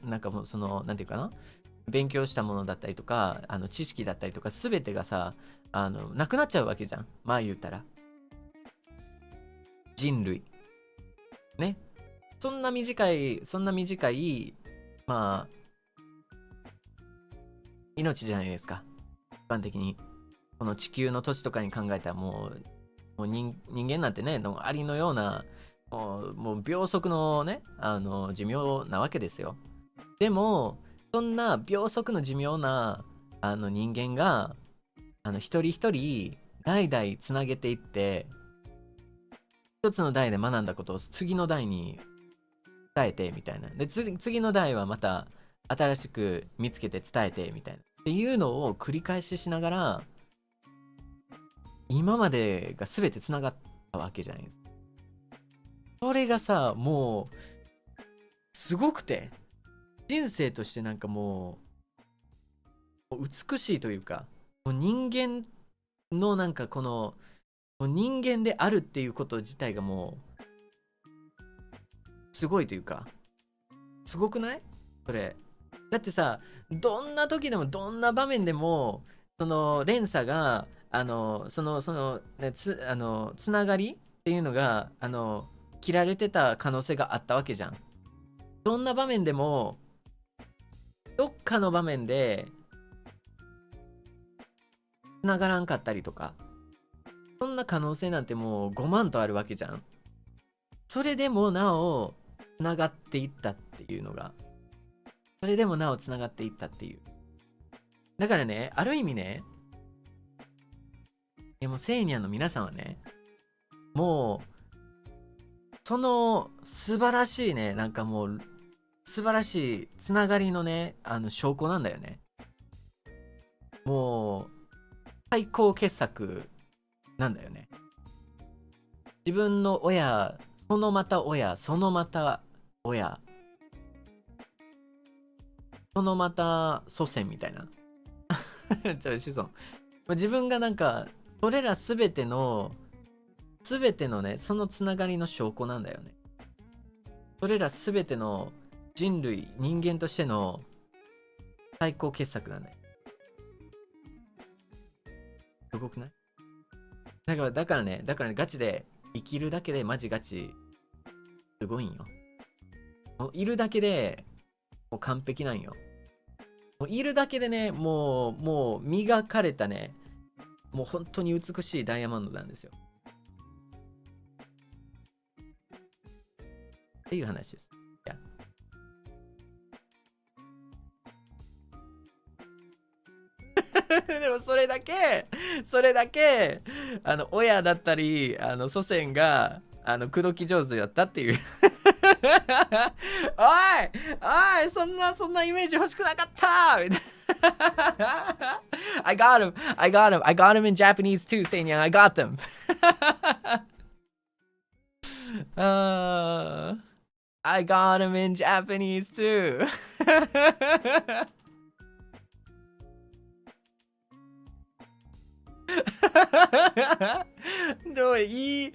なんかもうその、なんていうかな、勉強したものだったりとか、知識だったりとか、全てがさ、なくなっちゃうわけじゃん。まあ言ったら。人類。ね。そんな短い、まあ、命じゃないですか。一般的に。この地球の土地とかに考えたらもう人間なんてね、ありのような、もう秒速のね、寿命なわけですよ。でも、そんな秒速の寿命な、人間が、一人一人、代々つなげていって、一つの代で学んだことを次の代に伝えてみたいな。で、次の代はまた新しく見つけて伝えてみたいな。っていうのを繰り返ししながら、今までが全てつながったわけじゃないですか。それがさ、もう、すごくて、人生としてなんかもう、美しいというか、もう人間のなんかこの、もう人間であるっていうこと自体がもう、すごいというか、すごくないそれ。だってさ、どんな時でも、どんな場面でも、その連鎖が、ね、つながりっていうのが、切られてた可能性があったわけじゃん。どんな場面でも、どっかの場面で、つながらんかったりとか、そんな可能性なんてもう5万とあるわけじゃん。それでもなお、つながっていったっていうのが、それでもなおつながっていったっていう。だからね、ある意味ね、もうセイニャンの皆さんはね、もう、その素晴らしいね、なんかもう、素晴らしいつながりのね、証拠なんだよね。もう、最高傑作なんだよね。自分の親、そのまた親、そのまた親、そのまた祖先みたいな。ちょ、子孫。自分がなんか、それらすべてのね、そのつながりの証拠なんだよね。それらすべての人類、人間としての最高傑作なんだよ。すごくない？だからね、ガチで、生きるだけでマジガチ、すごいんよ。もういるだけで、もう完璧なんよ。もういるだけでね、もう磨かれたね、もう本当に美しいダイヤモンドなんですよ。っていう話です。いやでもそれだけ、親だったり、祖先が、口説き上手だったっていうおいおいそんなイメージ欲しくなかったみたいなI got him I got him in Japanese too, Seinyan. I got them. I got him in Japanese too. でもい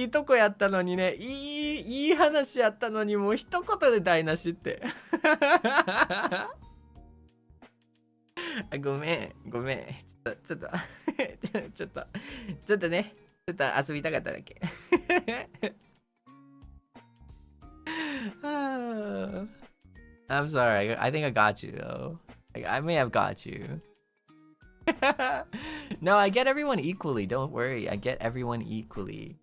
いとこやったのにね、いい話やったのに、もう一言で台無しって。ごめん。ちょっとちょっと、ちょっとね、ちょっと遊びたかっただけ。I'm sorry. I think I got you though. Like, I may have got you. No, I get everyone equally. Don't worry. I get everyone equally.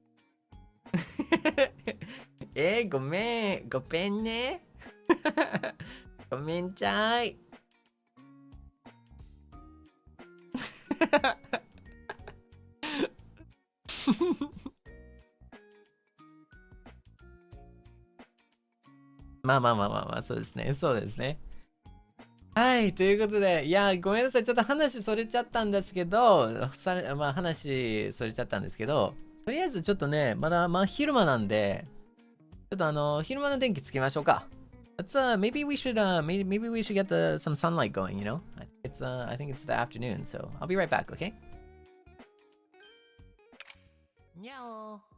ごめん。ごめんね。ごめんちゃい。まあ、そうですね。そうですね。はい、ということで、いや、ごめんなさい。ちょっと話それちゃったんですけど、まあ話それちゃったんですけど、とりあえずちょっとね、まだ真昼間なんで、ちょっと昼間の電気つけましょうか。maybe we should maybe we should get some sunlight going, you know? I think it's the afternoon, so I'll be right back, okay? にゃおー。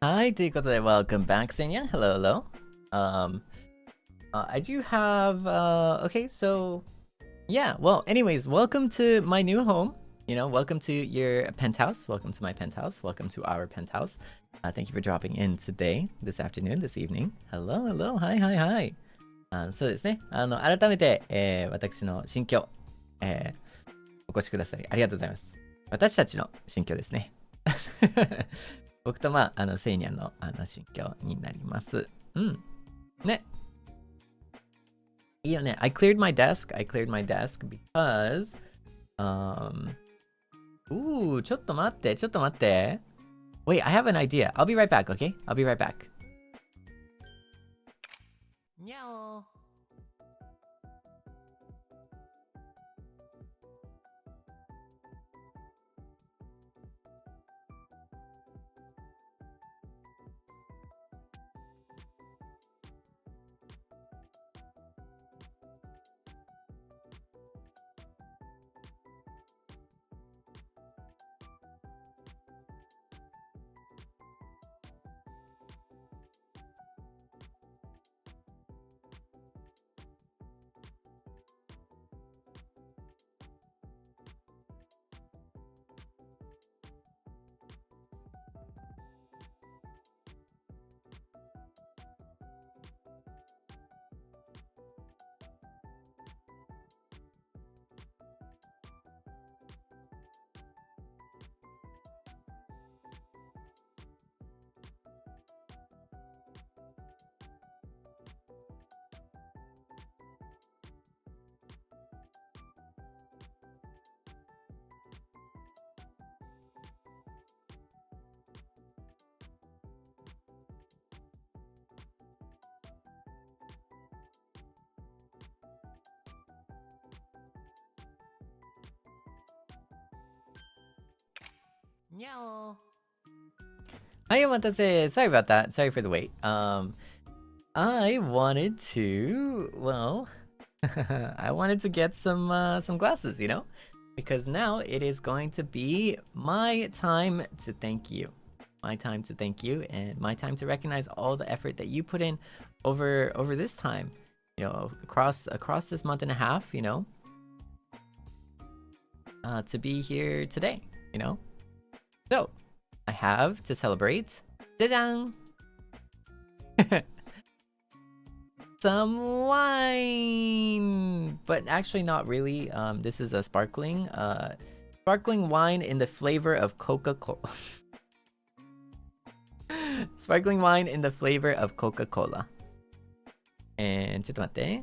はい、ということで、welcome back, Seinyan. Hello, hello. I do have, okay, so, yeah, well, anyways, welcome to my new home. You know, welcome to your penthouse. Welcome to my penthouse. Welcome to our penthouse. Thank you for dropping in today, this afternoon, this evening. Hello, hello. Hi, hi, hi. そうですね。改めて、私の新居、お越しくださりありがとうございます。私たちの新居ですね。僕とセイニャンの新居になります。うん。ね。いいよね。I cleared my desk. I cleared my desk because, ちょっと待って、ちょっと待って。Wait, I have an idea. I'll be right back, okay? I'll be right back. にゃお。Meow. Hi, omatase. Sorry about that. Sorry for the wait. I wanted to, well, I wanted to get some glasses, you know? Because now it is going to be my time to thank you. My time to thank you and my time to recognize all the effort that you put in over this time. You know, across this month and a half, you know? To be here today, you know? So, I have to celebrate, jajang! Some wine! But actually not really, this is a sparkling wine in the flavor of Coca-Cola. Sparkling wine in the flavor of Coca-Cola. And, ちょっと待って。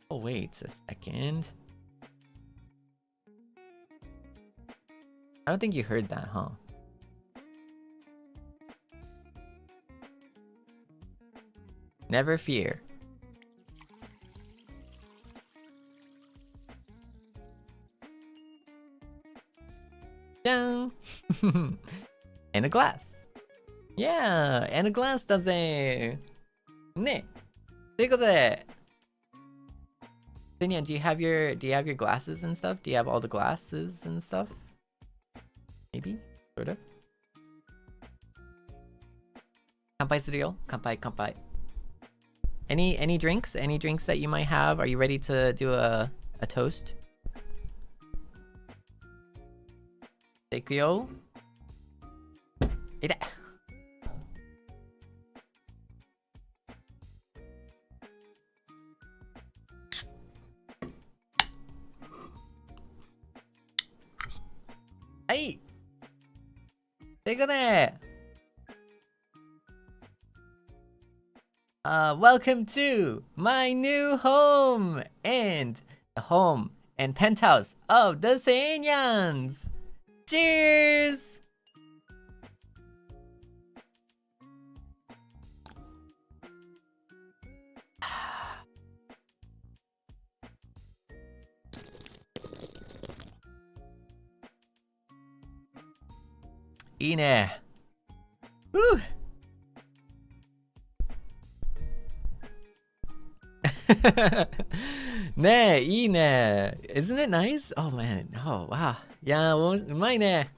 Oh, wait a second. I don't think you heard that, huh? Never fear. Dun! And a glass. Yeah, and a glass だぜ。ね。ということで。Seinyan, do you have your glasses and stuff? Do you have all the glasses and stuff? Maybe? Sort of? 乾杯するよ。乾杯、乾杯。Any drinks? Any drinks that you might have? Are you ready to do a toast? いくよ。痛い。はい。ということで、welcome to my new home and the home and penthouse of the Seinyans. Cheers! いいね。ねえ、いいね。Isn't it nice? Oh man. Oh wow. いやー、うまいね。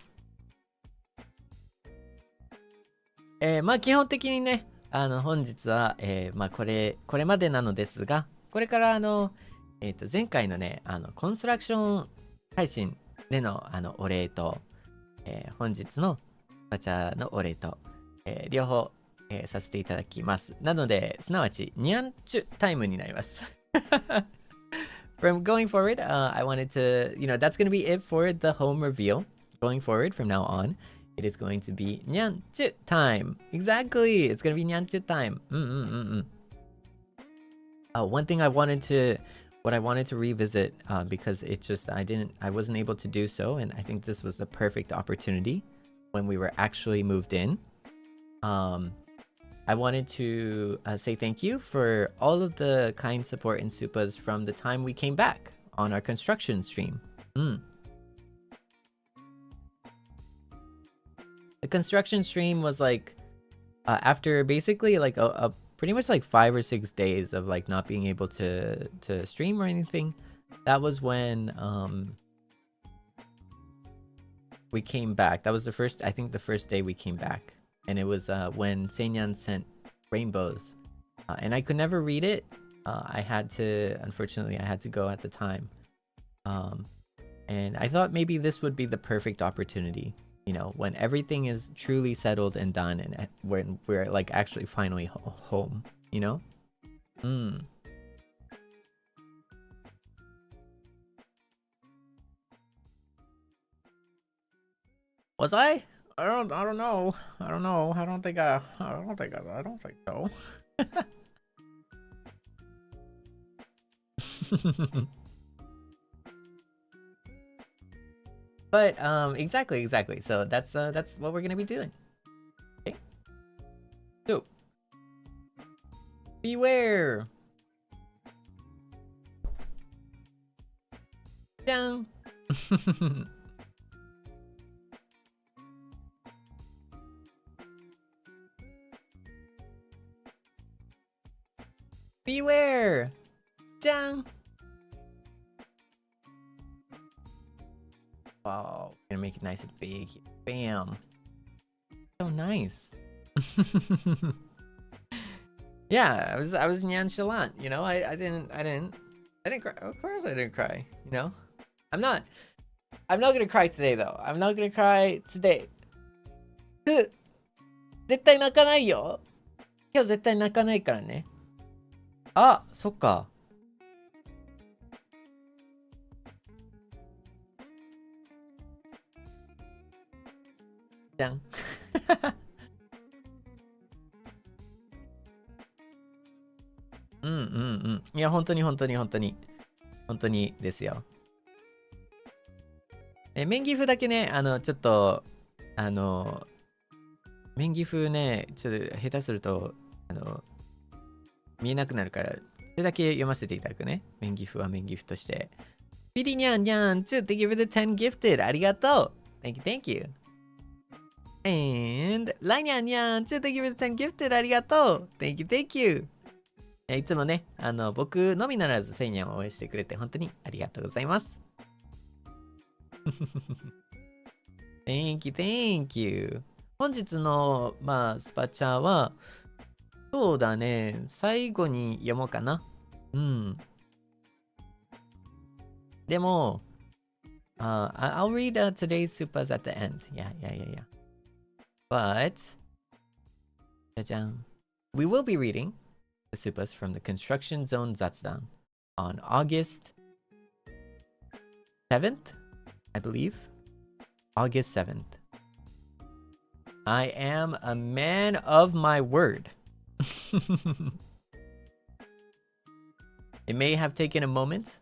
まあ基本的にね、本日は、まあこれまでなのですが、これから前回のね、コンストラクション配信でのお礼と、本日のバチャのお礼と、両方、させていただきます。なので、すなわち、ニャンチュタイムになります。From going forward, I wanted to, that's going to be it for the home reveal. Going forward from now on, it is going to be Nyanchu time. Exactly. It's going to be Nyanchu time. One thing I wanted to revisit, because I wasn't able to do so. And I think this was the perfect opportunity when we were actually moved in. I wanted to say thank you for all of the kind support and supas from the time we came back on our construction stream. The construction stream was like after basically like a pretty much like 5 or 6 days of like not being able to stream or anything. That was when we came back. That was the first day we came back. And it was when Seinyan sent rainbows. And I could never read it. Unfortunately, I had to go at the time. And I thought maybe this would be the perfect opportunity. When everything is truly settled and done and when we're like actually finally home, Was I? I don't know. I don't think so. But exactly. So that's what we're gonna be doing. Okay. So beware. Down. Beware! Dang! Wow, gonna make it nice and big here. Bam! So nice. Yeah, I was nonchalant, I didn't cry. Of course I didn't cry, I'm not gonna cry today though. I'm not gonna cry today. 絶対泣かないよ。今日絶対泣かないからね。あ、そっか。じゃん。いや、本当にですよ。メンギフだけね、ちょっと、メンギフね、ちょっと下手すると、見えなくなるから、それだけ読ませていただくね。メンギフはメンギフとして。ピリニャンニャン2 Thank you for the 10 gifted. ありがとう。Thank you. And ラニャンニャン2 Thank you for the 10 gifted. ありがとう。Thank you. いつもね、僕のみならずセイニャンを応援してくれて本当にありがとうございます。Thank you. 本日の、スパチャは、そうだね。最後に読もうかな。でも、I'll read today's supas at the end. Yeah. But, じゃん。We will be reading the supas from the Construction Zone Zatsudan on August 7th, I believe. August 7th. I am a man of my word. It may have taken a moment,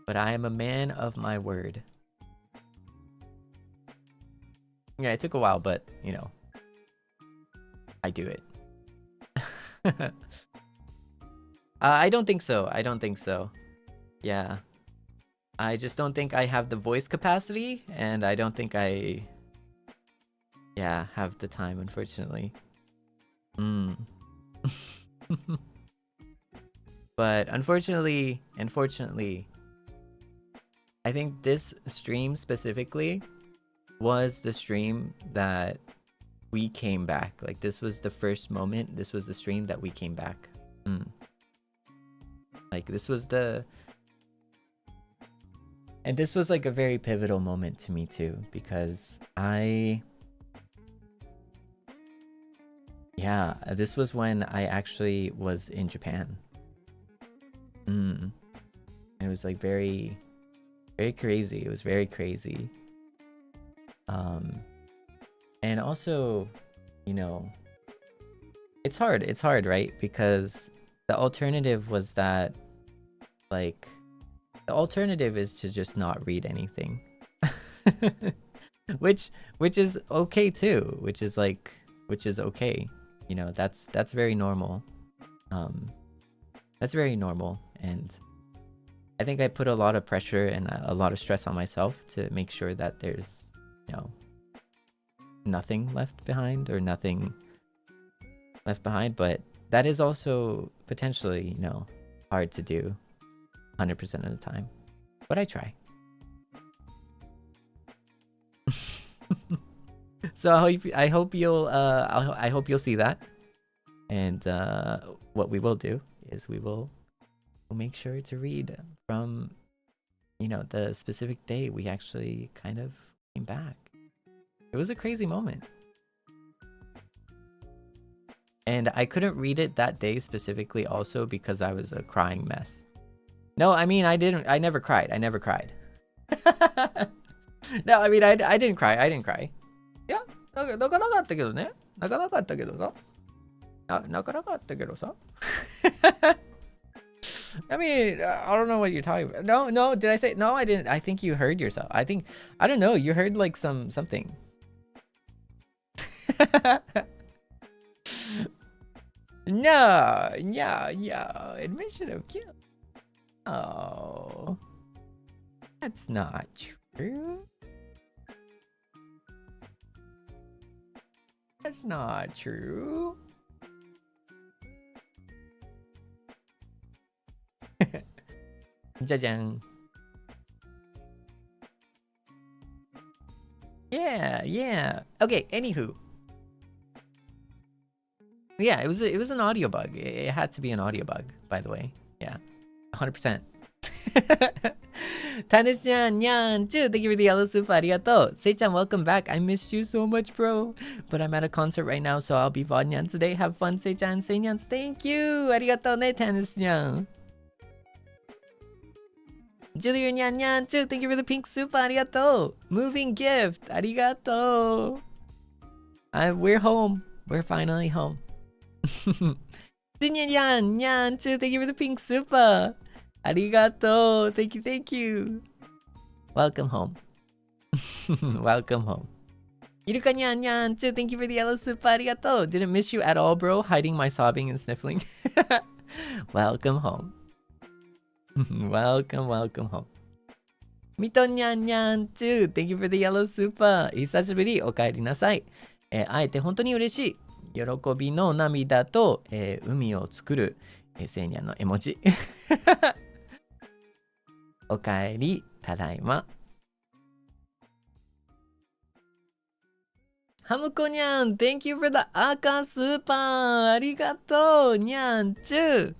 but I am a man of my word. Yeah, it took a while, but, I do it. I don't think so. Yeah. I just don't think I have the voice capacity, and I don't think I have the time, unfortunately. But unfortunately, I think this stream specifically was the stream that we came back. Like, this was the first moment. This was the stream that we came back. Like, this was the... And this was like a very pivotal moment to me too, because yeah, this was when I actually was in Japan. It was like very, very crazy. It was very crazy. And also, you know, it's hard, right? Because the alternative was that, like, the alternative is to just not read anything. which is okay too, which is okay. You know, that's very normal. That's very normal, and I think I put a lot of pressure and a lot of stress on myself to make sure that there's, you know, nothing left behind, but that is also potentially, you know, hard to do 100% of the time, but I try. So I hope you'll see that, and what we will do is we'll make sure to read from, you know, the specific day we actually kind of came back. It was a crazy moment, and I couldn't read it that day specifically also because I was a crying mess. No, I mean, I never cried. No, I mean, I didn't cry. Yeah, 泣かなかったけどね。泣かなかったけどさ。I mean, I don't know what you're talking about. No, did I say? No, I didn't. I think you heard yourself. I don't know. You heard like something. No. Admission of guilt. Oh, that's not true. That's not true. Jajang. Yeah. Okay, anywho. Yeah, it was an audio bug. It had to be an audio bug, by the way. Yeah. 100%. Tanis-chan, Nyan, too. Thank you for the yellow soup. Arigato. Sei-chan, welcome back. I missed you so much, bro. But I'm at a concert right now, so I'll be VOD-nyan today. Have fun, Sei-chan. Seinyan, thank you. Arigato ne, Tanis-chan. Julia Nyan Nyan, too. Thank you for the pink soup. Arigato. Moving gift. Arigato. We're home. We're finally home. Seinyan Nyan, too. Thank you for the pink soup. Arigato. Thank you. Welcome home. Welcome home. Iruka Nyan Nyan, too. Thank you for the yellow soup. Arigato. Didn't miss you at all, bro. Hiding my sobbing and sniffling. Welcome home. Welcome home. Mito Nyan Nyan, too. Thank you for the yellow soup. 久しぶり、お帰りなさい。会えて本当に嬉しい。喜びの涙と、海を作る、セイニャンの絵文字。おかえり、ただいま。ハムコニャン、Thank you for the 赤スーパー。ありがとう、ニャンチュー。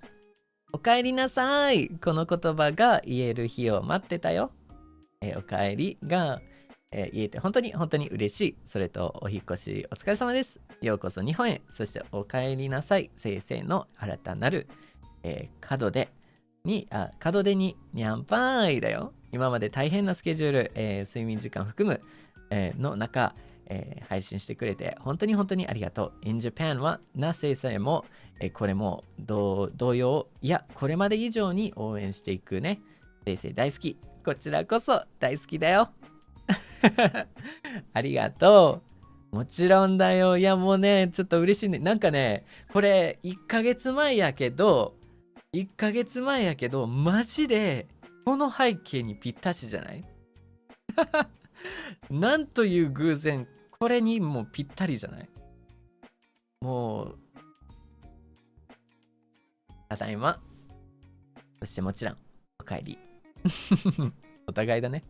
おかえりなさい。この言葉が言える日を待ってたよ。おかえりが、言えて本当に嬉しい。それとお引っ越しお疲れ様です。ようこそ日本へ。そしておかえりなさい。先生の新たなる、門出ににゃんぱーいだよ。今まで大変なスケジュール、睡眠時間含む、の中、配信してくれて本当にありがとう。In Japan はな先生も、これも同様、いやこれまで以上に応援していくね。先生大好き。こちらこそ大好きだよ。ありがとう。もちろんだよ。いやもうね、ちょっと嬉しいね。なんかね、これ1ヶ月前やけど、マジでこの背景にぴったしじゃない？なんという偶然、これにもうぴったりじゃない？もう、ただいま。そしてもちろん、おかえり。お互いだね。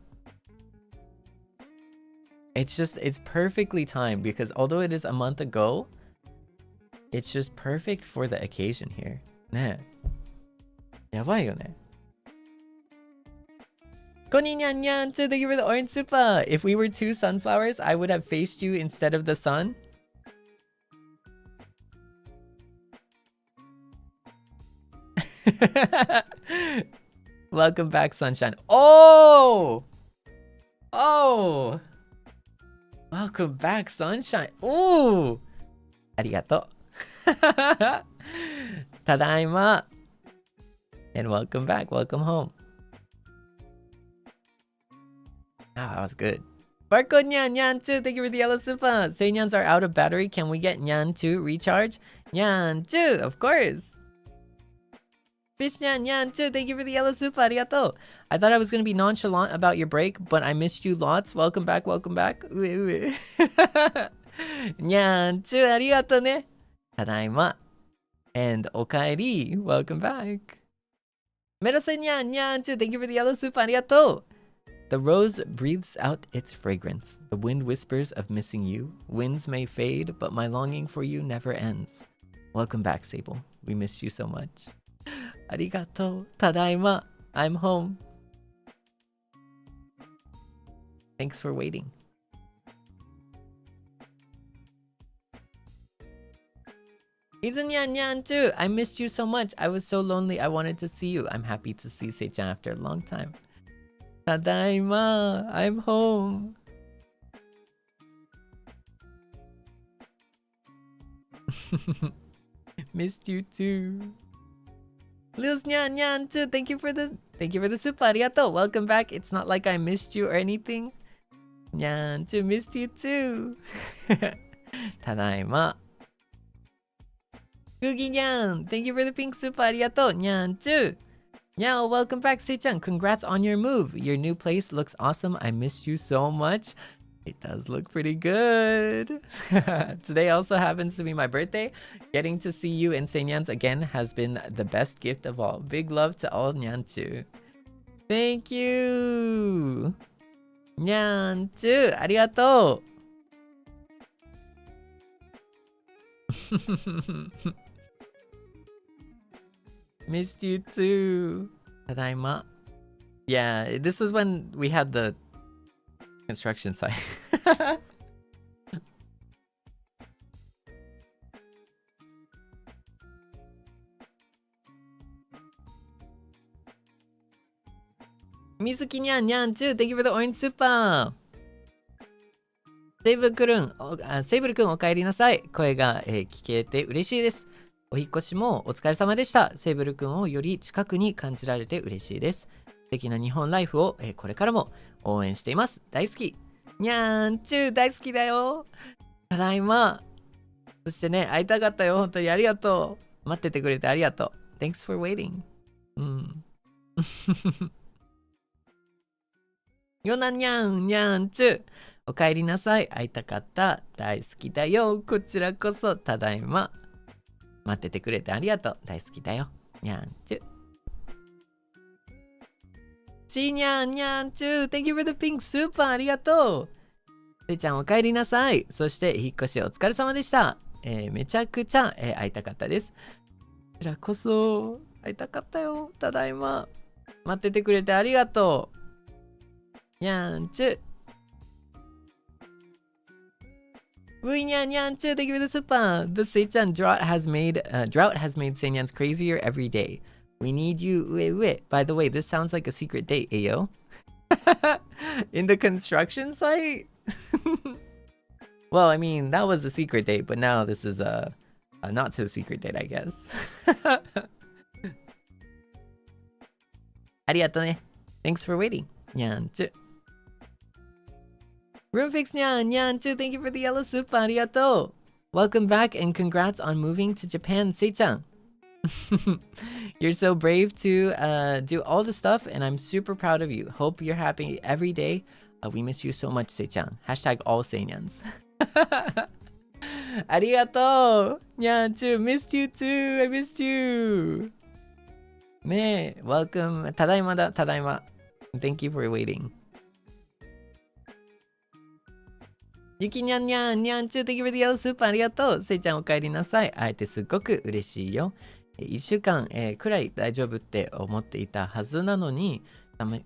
It's perfectly timed because although it is a month ago, it's just perfect for the occasion here. ねえ。やばいよね。Konnichiwa nyan, thank you for the orange super. If we were two sunflowers, I would have faced you instead of the sun. Welcome back, sunshine. Oh! Oh! Welcome back, sunshine. Oh! Arigato. Tadaima. And welcome back. Welcome home. Ah, that was good. Barco Nyan Nyan 2, thank you for the yellow super. Seinyans are out of battery. Can we get Nyan 2 recharge? Nyan 2, of course. Fish Nyan Nyan 2, thank you for the yellow super. Arigato. I thought I was going to be nonchalant about your break, but I missed you lots. Welcome back, welcome back. Nyan 2, arigato ne. Tadaima. And okaeri, welcome back. Merose Nyan Nyan 2, thank you for the yellow super. Arigato. The rose breathes out its fragrance. The wind whispers of missing you. Winds may fade, but my longing for you never ends. Welcome back, Seible. We missed you so much. Arigato. Tadaima. I'm home. Thanks for waiting. Izanyan Nyan too. I missed you so much. I was so lonely. I wanted to see you. I'm happy to see Seichan after a long time. Tadaima, I'm home. Missed you too. Lils Nyan Nyan too. Thank you for the super. Arigato. Welcome back. It's not like I missed you or anything. Nyan too, missed you too. Tadaima. Gugi Nyan, thank you for the pink super. Arigato. Nyan too. Yeah, welcome back, Seichan. Congrats on your move. Your new place looks awesome. I missed you so much. It does look pretty good. Today also happens to be my birthday. Getting to see you and Seinyans again has been the best gift of all. Big love to all Nyanchu. Thank you. Nyanchu, arigato. Missed you too. Tadaima. Yeah, this was when we had the construction site. Mizuki Nyan Nyan too. Thank you for the orange super. セイブルくんお帰りなさい。声が、聞けて嬉しいです。お引越しもお疲れ様でした。セイブルくんをより近くに感じられて嬉しいです。素敵な日本ライフを、これからも応援しています。大好き。にゃーんちゅう大好きだよ。ただいま。そしてね、会いたかったよ。本当にありがとう。待っててくれてありがとう。Thanks for waiting. うん。よなにゃんにゃんちゅう。お帰りなさい。会いたかった。大好きだよ。こちらこそ。ただいま。待っててくれてありがとう。大好きだよ。にゃんちゅ。しにゃんにゃんちゅ。Thank you for the pink super. ありがとう。せいちゃんお帰りなさい。そして引っ越しお疲れ様でした。めちゃくちゃ、会いたかったです。こちらこそ。会いたかったよ。ただいま。待っててくれてありがとう。にゃんちゅ。Thank you for the super. The Seichan drought has made Seinyans crazier every day. We need you. By the way, this sounds like a secret date, ayo. In the construction site? Well, I mean, that was a secret date, but now this is a not so secret date, I guess. Arigato ne. Thanks for waiting. Nyan-chu. Roomfix Nyan Nyan too. Thank you for the yellow super. Arigato. Welcome back and congrats on moving to Japan, Seichan. You're so brave to do all the stuff, and I'm super proud of you. Hope you're happy every day. We miss you so much, Seichan. Hashtag all Seinyans. Arigato. Nyan too. Missed you too. I missed you. ねえ、welcome. ただいまだ、ただいま。Thank you for waiting. ゆきにゃんにゃんにゃんちゅうてきぶりよスーパーありがとう。せいちゃんお帰りなさい。会えてすごく嬉しいよ。1週間、くらい大丈夫って思っていたはずなのに、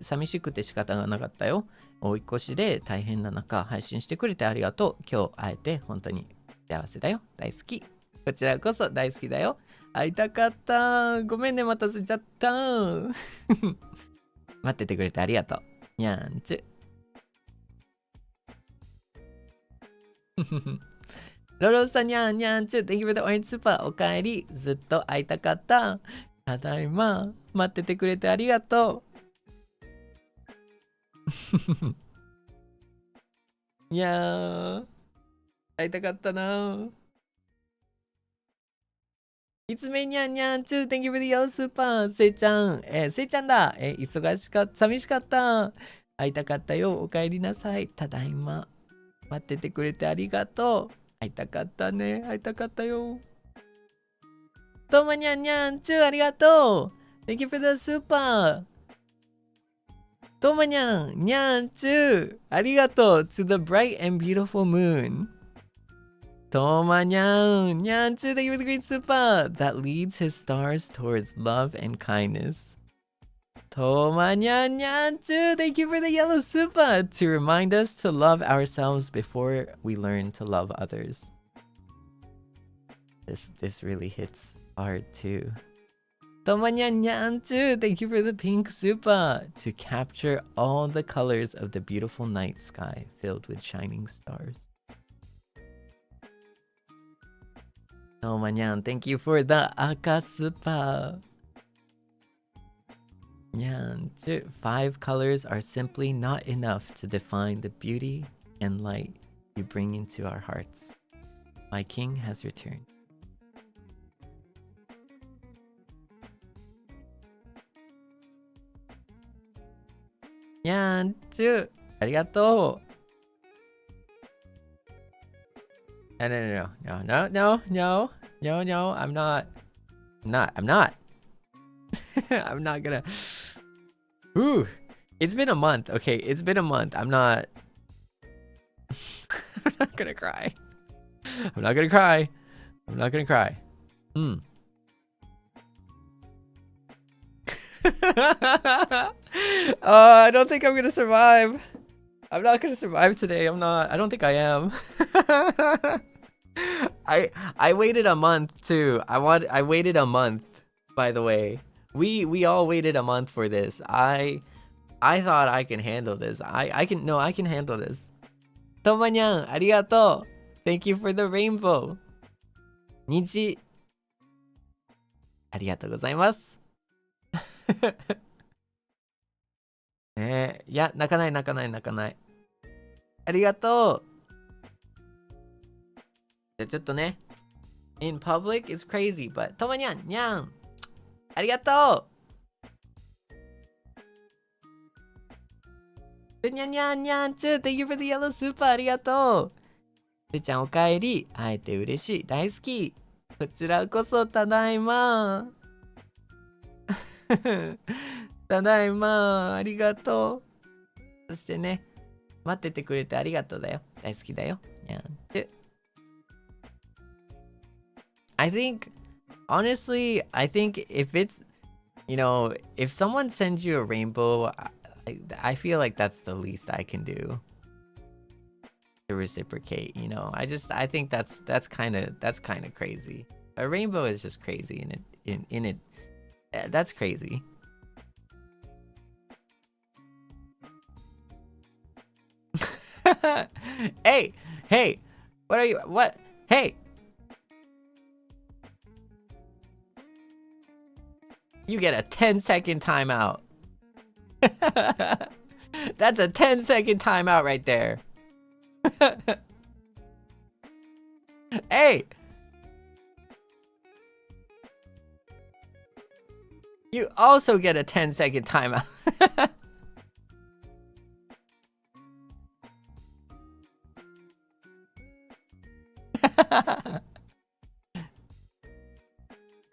寂しくて仕方がなかったよ。追い越しで大変な中、配信してくれてありがとう。今日会えて本当に幸せだよ。大好き。こちらこそ大好きだよ。会いたかった。ごめんね、待たせちゃった。待っててくれてありがとう。にゃんちゅ。ロロさんにゃんにゃんちゅ。Thank you for the orange super. おかえり。ずっと会いたかった。ただいま。待っててくれてありがとう。いやー。会いたかったな。いつめにゃんにゃんちゅう。Thank you for the yellow super. せいちゃん。せいちゃんだ。忙しかった。寂しかった。会いたかったよ。おかえりなさい。ただいま。待っててくれてありがとう。会いたかったね。会いたかったよ。ともにゃんにゃんちゅうありがとう。Thank you for the super. ともにゃんにゃんちゅうありがとう。To the bright and beautiful moon. ともにゃんにゃんちゅう Thank you for the green super. That leads his stars towards love and kindness. ともにゃんにゃんちゅう Thank you for the yellow super. To remind us to love ourselves before we learn to love others. This really hits hard too. Tomanyan-nyan-chu, thank you for the pink super. To capture all the colors of the beautiful night sky filled with shining stars. Tomanyan, thank you for the aka super. Nyan-chu, 5 colors are simply not enough to define the beauty and light you bring into our hearts. My king has returned. にゃんちゅうありがとう。No, no, no, no, no, no, no, no, I'm not. I'm not I'm not gonna. Ooh, it's been a month. Okay, it's been a month. I'm not I'm not gonna cry. I'm not gonna cry. I'm not gonna cry. I don't think I'm gonna survive. I'm not gonna survive today. I'm not. I don't think I am. I waited a month too. I waited a month, by the way. We all waited a month for this. I thought I can handle this. I can handle this. Tomanyan, arigato. Thank you for the rainbow. Niji. Arigatou gozaimasu. ねえ、いや、泣かない。ありがとう。じゃあちょっとね。In public is crazy, but ともにゃん、にゃん。ありがとう。にゃんにゃんにゃんちゅう。Thank you for the yellow super. ありがとう。せちゃんおかえり。会えて嬉しい。大好き。こちらこそただいま。ただいま。ありがとう。そしてね、待っててくれてありがとうだよ。大好きだよ。にゃんちゅ。I think, honestly, I think if it's, if someone sends you a rainbow, I feel like that's the least I can do to reciprocate. I think that's kind of crazy. A rainbow is just crazy in it. That's crazy. Hey, what are you? What? Hey. You get a 10-second timeout. That's a 10-second timeout right there. Hey! You also get a 10-second timeout.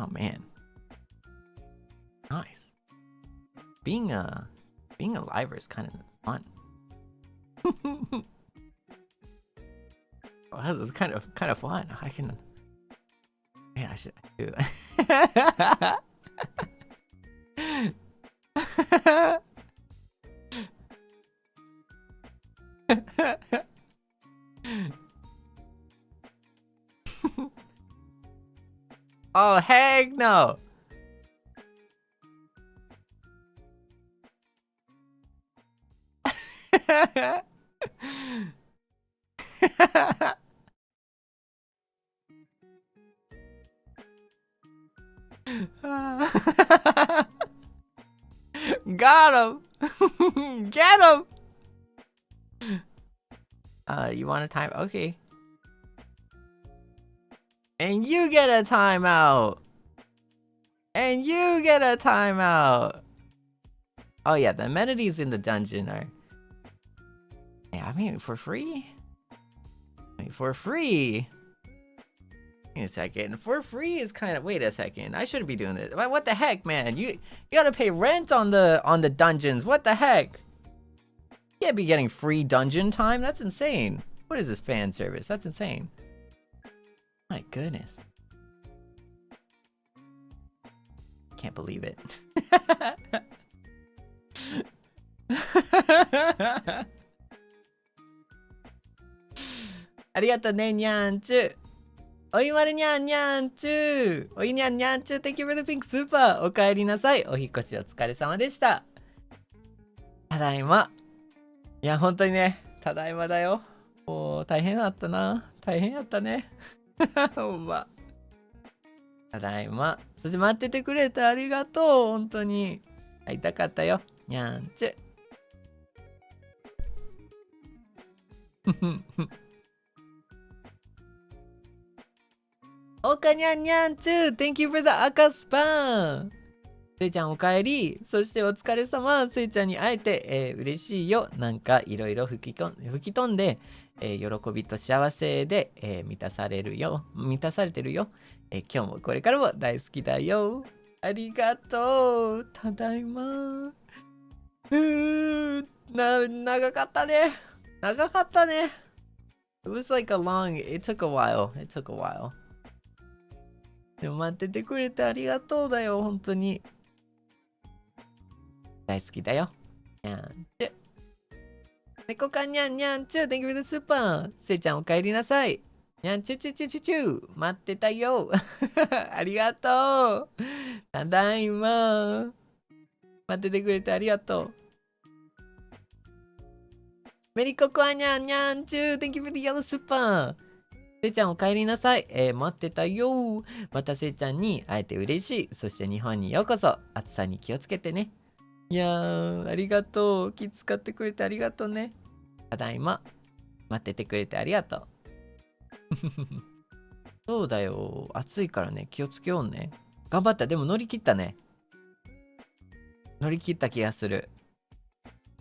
Oh man. Nice. Being a liver is kind of fun. Well, this is kind of fun. I can. Man, I should do that. Oh heck no! Got him! Get him! You want a time? Okay. And you get a timeout! And you get a timeout! Oh yeah, the amenities in the dungeon are... Yeah, I mean, for free? For free? Wait a second. For free is kind of... Wait a second. I shouldn't be doing this. What the heck, man? You gotta pay rent on the dungeons. What the heck? You can't be getting free dungeon time. That's insane. What is this fan service? That's insane. My goodness. Can't believe it. ありがとうね、にゃんちゅ。おいまるにゃんにゃんちゅ。おいにゃんにゃんちゅ。Thank you for the pink super. お帰りなさい。お引っ越しお疲れ様でした。ただいま。いや、本当にね、ただいまだよ。もう大変だったな。大変やったね。ほんま。ただいま。そして待っててくれてありがとう。本当に。会いたかったよ。にゃんちゅ。おかにゃんにゃんちゅ。Thank you for the 赤スパン。せいちゃんおかえり。そしてお疲れ様。せいちゃんに会えて、嬉しいよ。なんかいろいろ吹き飛んで、喜びと幸せで、満たされてるよ。今日もこれからも大好きだよ。ありがとう。ただいま。長かったね。長かったね。It was like it took a while. It took a while. でも待っててくれてありがとうだよ、本当に。大好きだよ。にゃんちゅ。猫かにゃんにゃんちゅ。Thank you for the super. せいちゃんお帰りなさい。にゃんちゅちゅちゅちゅちゅ。待ってたよ。ありがとう。ただいま。待っててくれてありがとう。メリココアニャンニャンチュー Thank you for the yellow super せいちゃんお帰りなさい。待ってたよ。またせいちゃんに会えて嬉しい。そして日本にようこそ。暑さに気をつけてね。いやー、ありがとう。気遣ってくれてありがとうね。ただいま。待っててくれてありがとう。そうだよ。暑いからね、気をつけようね。頑張った。でも乗り切ったね。乗り切った気がする。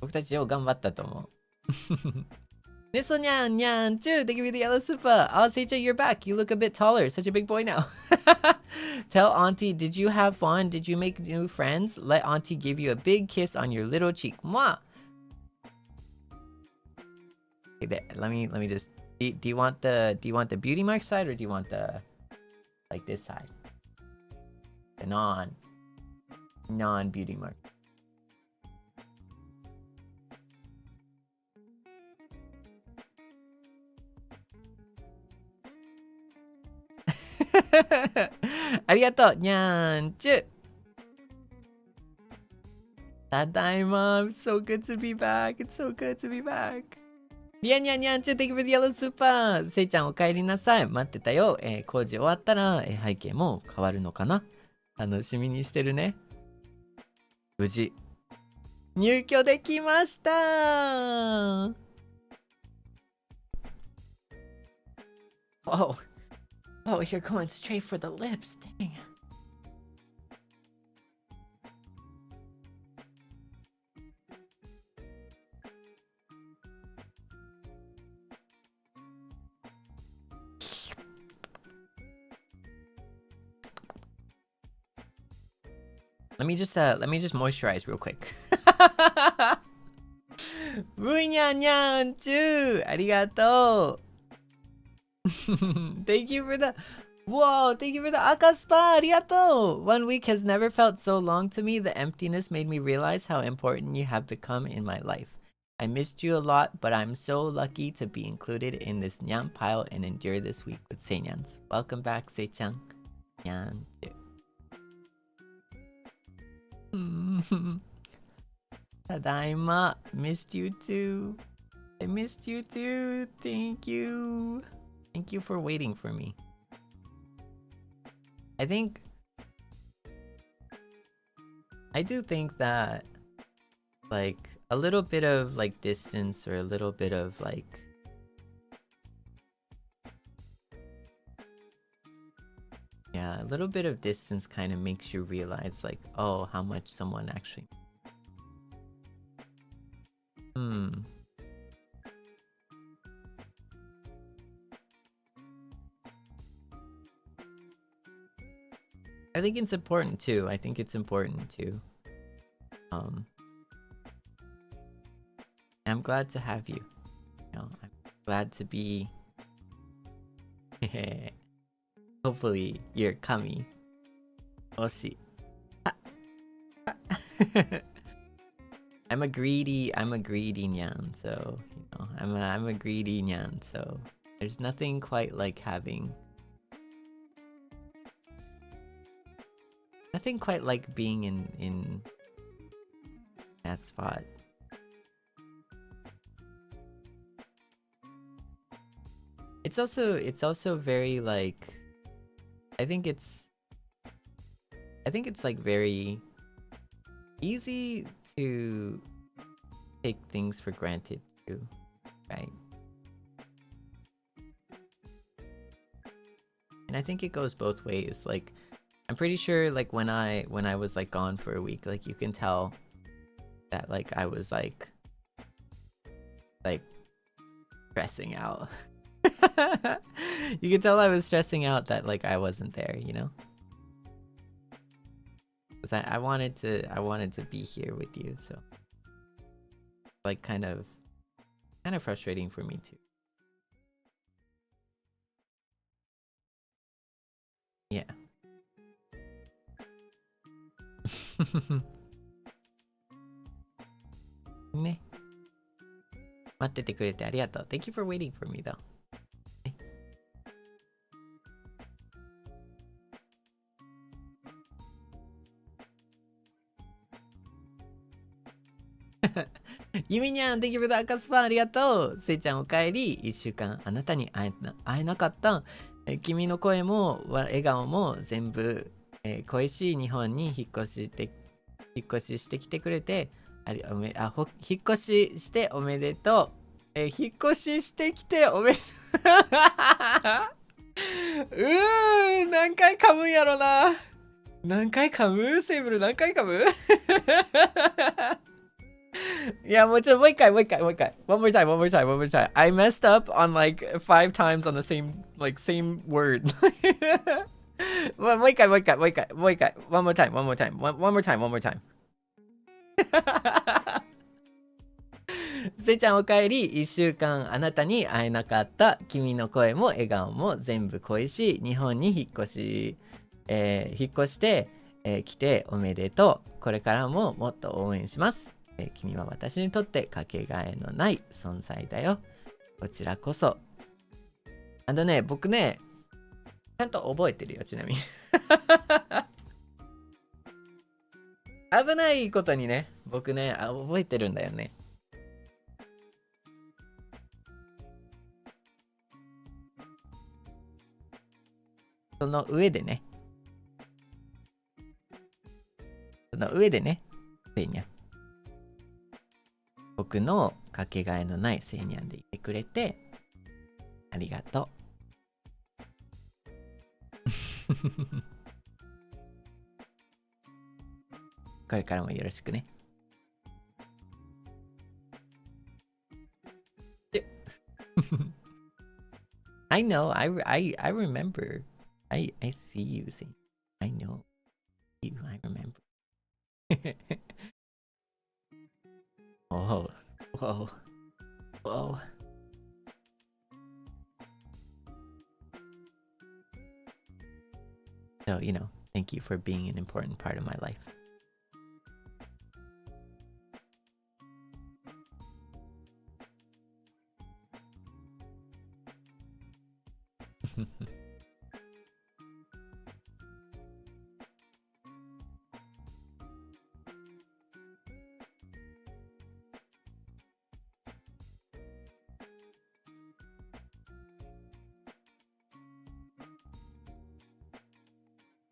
僕たちよう頑張ったと思う。Nisso Nyan Nyan too. Thank you for the yellow super. Oh, Seicha, you're back. You look a bit taller. Such a big boy now. Tell Auntie, did you have fun? Did you make new friends? Let Auntie give you a big kiss on your little cheek. Mwah. Okay, let me just. Do you want the beauty mark side or do you want the like this side? The non beauty mark. Arigato, Nyan-chu. Tadaima, it's so good to be back. It's so good to be back. Nyan-chu, thank you for the yellow super. せいちゃんお帰りなさい。待ってたよ。工事終わったら、背景も変わるのかな。楽しみにしてるね。無事、入居できました。Oh, you're going straight for the lips. Dang. let me just moisturize real quick. ブイニャンニャンチューありがとう Thank you for the Whoa, thank you for the Akaspa, arigato! 1 week has never felt so long to me. The emptiness made me realize how important you have become in my life. I missed you a lot, but I'm so lucky to be included in this Nyan pile and endure this week with Seinyans. Welcome back, Sei-chan. Nyan. Tadaima. Missed you too. I missed you too. Thank you. Thank you for waiting for me. I do think that, like, a little bit of, like, distance or a little bit of, like, yeah, a little bit of distance kind of makes you realize, like, oh, how much someone actually... I think it's important too. I'm glad to have you. You know, I'm glad to be. Hopefully, you're kami. Oshi. I'm a greedy nyan, so you know, I'm a greedy nyan. So there's nothing quite like having. Nothing quite like being in that spot. It's also very like I think it's like very easy to take things for granted too, right? And I think it goes both ways. Like I'm pretty sure like when I was like gone for a week, like you can tell that like I was like stressing out. You can tell I was stressing out that like I wasn't there, you know? Because I wanted to be here with you, so like kind of frustrating for me too. Yeah. ね。待っててくれてありがとう。Thank you for waiting for me though. ね。ゆみにゃん、Thank you for the 赤スパンありがとう。せいちゃんおかえり。1週間あなたに会えなかった。君の声も笑顔も全部恋しい日本に引っ越ししてきてくれて引っ越ししておめでとう。引っ越ししてきておめでとう。何回噛むんやろな。何回噛む？セーブル何回噛む？いや、もう一回。One more time. I messed up on like 5 times on the same word. もう一回。One more time. せいちゃんおかえり。1週間あなたに会えなかった。君の声も笑顔も全部恋しい。日本に引っ越して来ておめでとう。これからももっと応援します。君は私にとってかけがえのない存在だよ。こちらこそ。僕ね、ちゃんと覚えてるよ、ちなみに。危ないことにね、僕ね、覚えてるんだよね。その上でね、セイニャン。僕のかけがえのないセイニャンでいてくれて、ありがとう。これからもよろしくね。I know, I remember. I see you, Sein. I know you, I remember. Whoa. Whoa. Whoa. So, you know, thank you for being an important part of my life.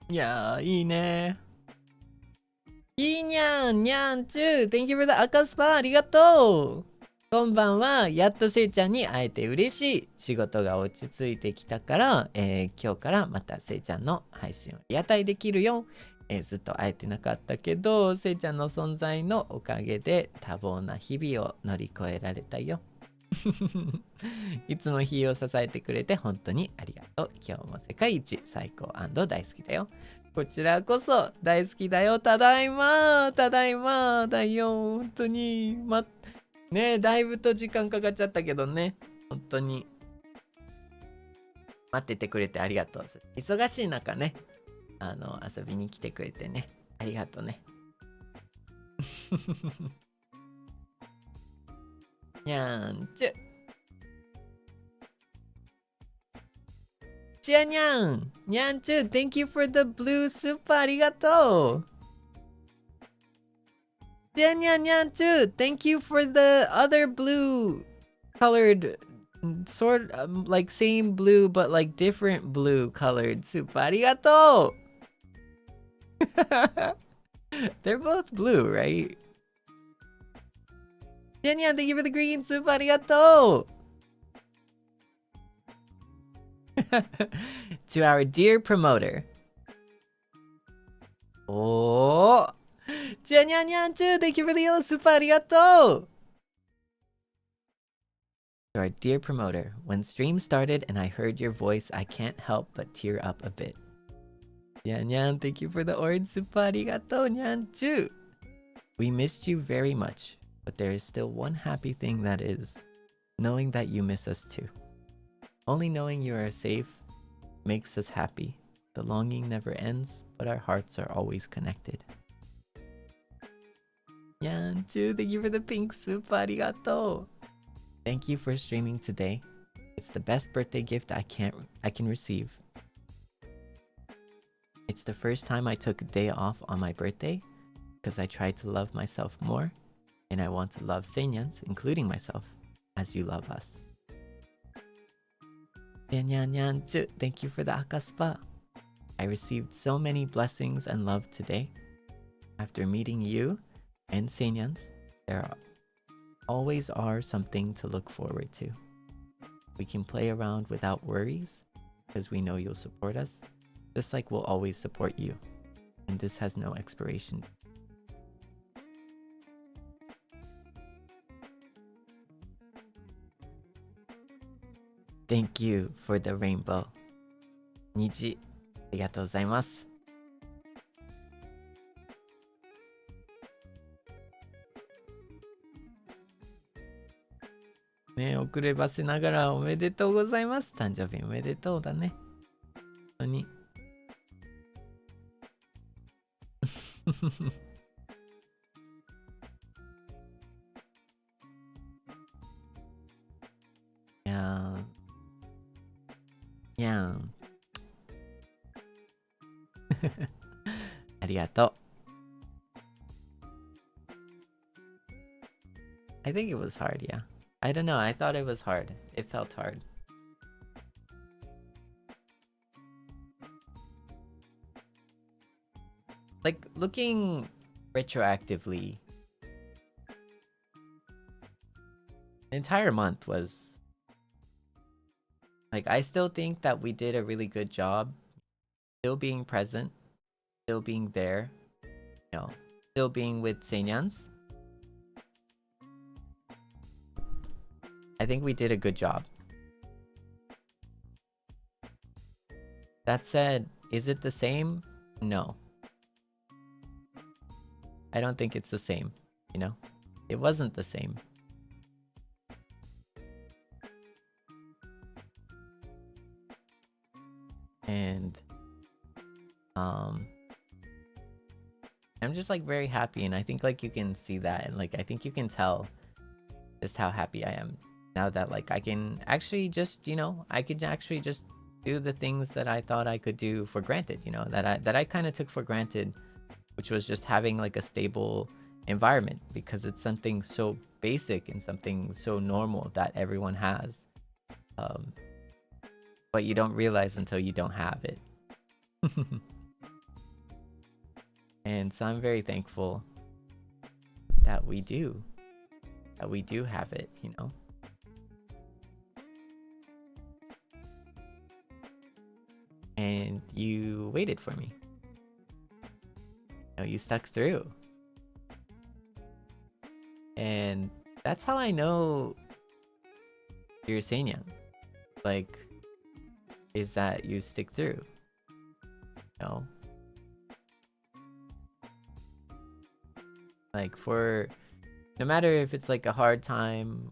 Yeah, いいね。いいにゃん、にゃんちゅう。Thank you for the 赤スパ、ありがとう。こんばんは。やっとせいちゃんに会えて嬉しい。仕事が落ち着いてきたから、今日からまたせいちゃんの配信をリアタイできるよ。ずっと会えてなかったけど、せいちゃんの存在のおかげで多忙な日々を乗り越えられたよ。いつも日を支えてくれて本当にありがとう。今日も世界一最高&大好きだよ。こちらこそ大好きだよ。ただいまただいまだよ。本当にねえ、だいぶと時間かかっちゃったけどね。本当に待っててくれてありがとう。忙しい中ね、遊びに来てくれてね、ありがとうね。にゃんちゅ。ちあにゃん、にゃんちゅ。Thank you for the blue super. ありがとう。ちあにゃんにゃんちゅ。Thank you for the other blue colored, sort of like same blue but like different blue colored super. ありがとう。They're both blue, right? Seinyan, thank you for the green super. ありがとう。To our dear promoter. Oh, Seinyan, thank you for the yellow super. ありがとう。To our dear promoter, when stream started and I heard your voice, I can't help but tear up a bit. Seinyan, thank you for the orange super. ありがとう、にゃんちゅ。We missed you very much, but there is still one happy thing, that is knowing that you miss us too. Only knowing you are safe makes us happy. The longing never ends, but our hearts are always connected. Yanchu, thank you for the pink soup. Arigato. Thank you for streaming today. It's the best birthday gift I can receive. It's the first time I took a day off on my birthday because I tried to love myself more, and I want to love Seinyans, including myself, as you love us. Nyanyanchu, thank you for the akaspa. I received so many blessings and love today. After meeting you and Seinyans, there always are something to look forward to. We can play around without worries because we know you'll support us, just like we'll always support you. And this has no expiration. Thank you for the rainbow. Niji, ありがとうございます。ねえ、遅ればせながらおめでとうございます。誕生日おめでとうだね。本当に。いやー。いやー。ありがとう。I think it was hard, yeah. I don't know, I thought it was hard. It felt hard. Like, looking retroactively, the entire month was... Like, I still think that we did a really good job. Still being present. Still being there. You know, still being with Seinyans. I think we did a good job. That said, is it the same? No. I don't think it's the same, you know? It wasn't the same. And I'm just like very happy, and I think like you can see that, and like I think you can tell just how happy I am now that like I can actually just, you know, I could actually just do the things that I thought I could do for granted, you know, that I kind of took for granted, which was just having like a stable environment, because it's something so basic and something so normal that everyone has, but you don't realize until you don't have it. And so I'm very thankful that we do have it, you know. And you waited for me. You know, you stuck through. And that's how I know you're Seinyan. Like, is that you stick through. You know? Like, for no matter if it's like a hard time,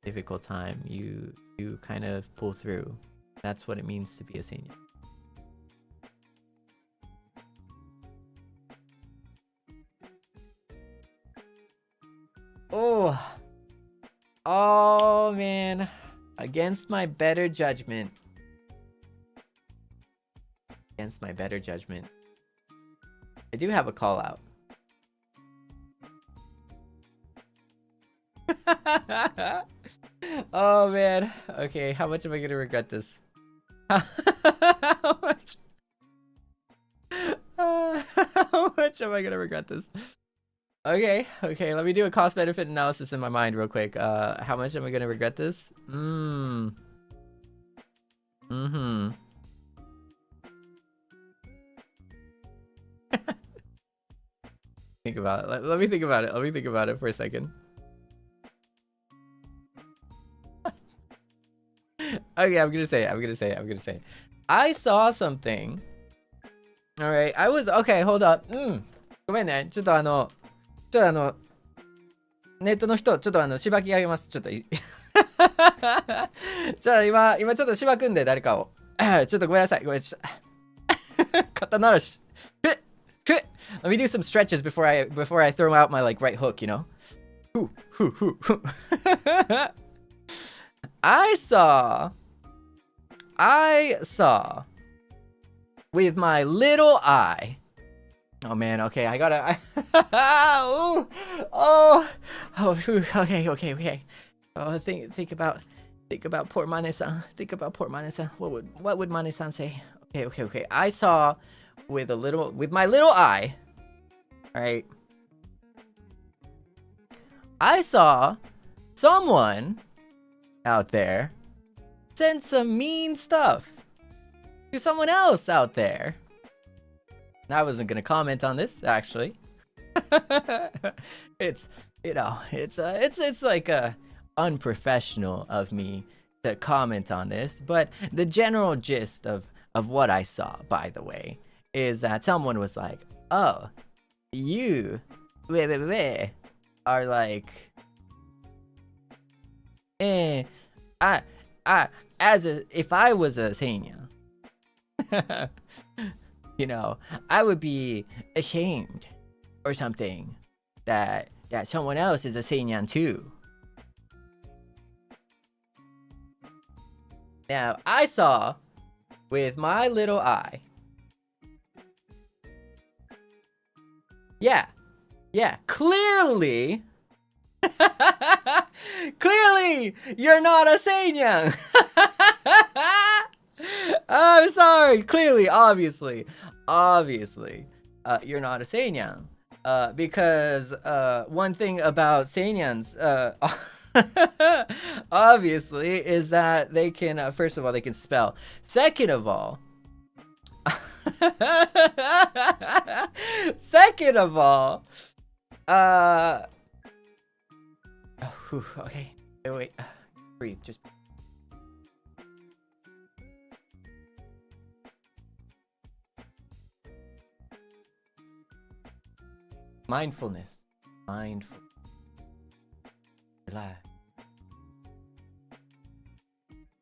difficult time, you kind of pull through. That's what it means to be a Seinyan. Oh man, against my better judgment. Against my better judgment, I do have a call out. Oh man, okay, how much am I gonna regret this? How much? How much am I gonna regret this? Okay, let me do a cost-benefit analysis in my mind real quick. How much am I gonna regret this? Think about it. Let me think about it. Let me think about it for a second. Okay, I'm gonna say it. I saw something. Alright, I was... Okay, hold up. ごめんね。ちょっとネットの人、ちょっとしばき上げます。ちょっとじゃあ今ちょっとしばくんで、誰かを。ちょっとごめんなさい。ちょっと肩慣らし。Let me do some stretches before I throw out my like right hook, you know? I saw with my little eye. Oh man, okay, I gotta okay. Oh, think about poor Mane-san. Think about poor Mane-san. What would Mane-san say? Okay. I saw with my little eye. All right. I saw someone out there send some mean stuff to someone else out there. And I wasn't gonna comment on this, actually. It's like unprofessional of me to comment on this, but the general gist of what I saw, by the way, is that someone was like, "Oh, you are like, if I was a Seinyan, you know, I would be ashamed or something that someone else is a Seinyan too." Now, I saw with my little eye. Yeah, clearly. Clearly, you're not a Seinyan. I'm sorry. Clearly, obviously, you're not a Seinyan. Because one thing about Seinyans, obviously, is that they can, first of all, they can spell. Second of all, okay, wait, breathe, just. Mindfulness. Mindful. Relax.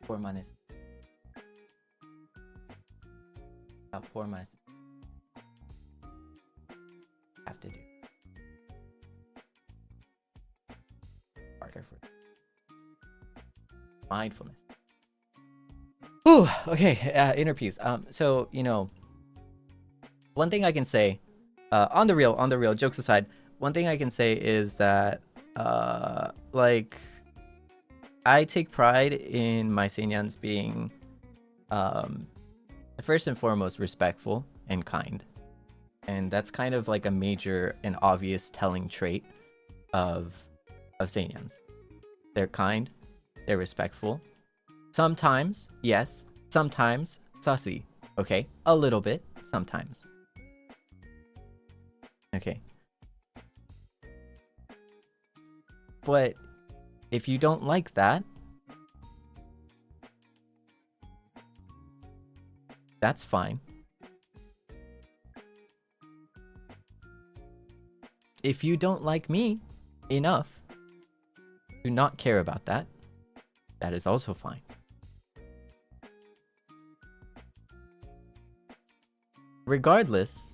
4 minutes. About 4 minutes. Have to do. Harder for mindfulness. Ooh, okay, inner peace. So, you know, one thing I can say, on the real, jokes aside, one thing I can say is that, like, I take pride in my Seinyans being, first and foremost, respectful and kind. And that's kind of like a major and obvious telling trait of Seinyans. They're kind, they're respectful. Sometimes, yes, sometimes sussy. Okay, a little bit, sometimes. Okay. But if you don't like that, that's fine. If you don't like me enough to not care about that, that is also fine. Regardless,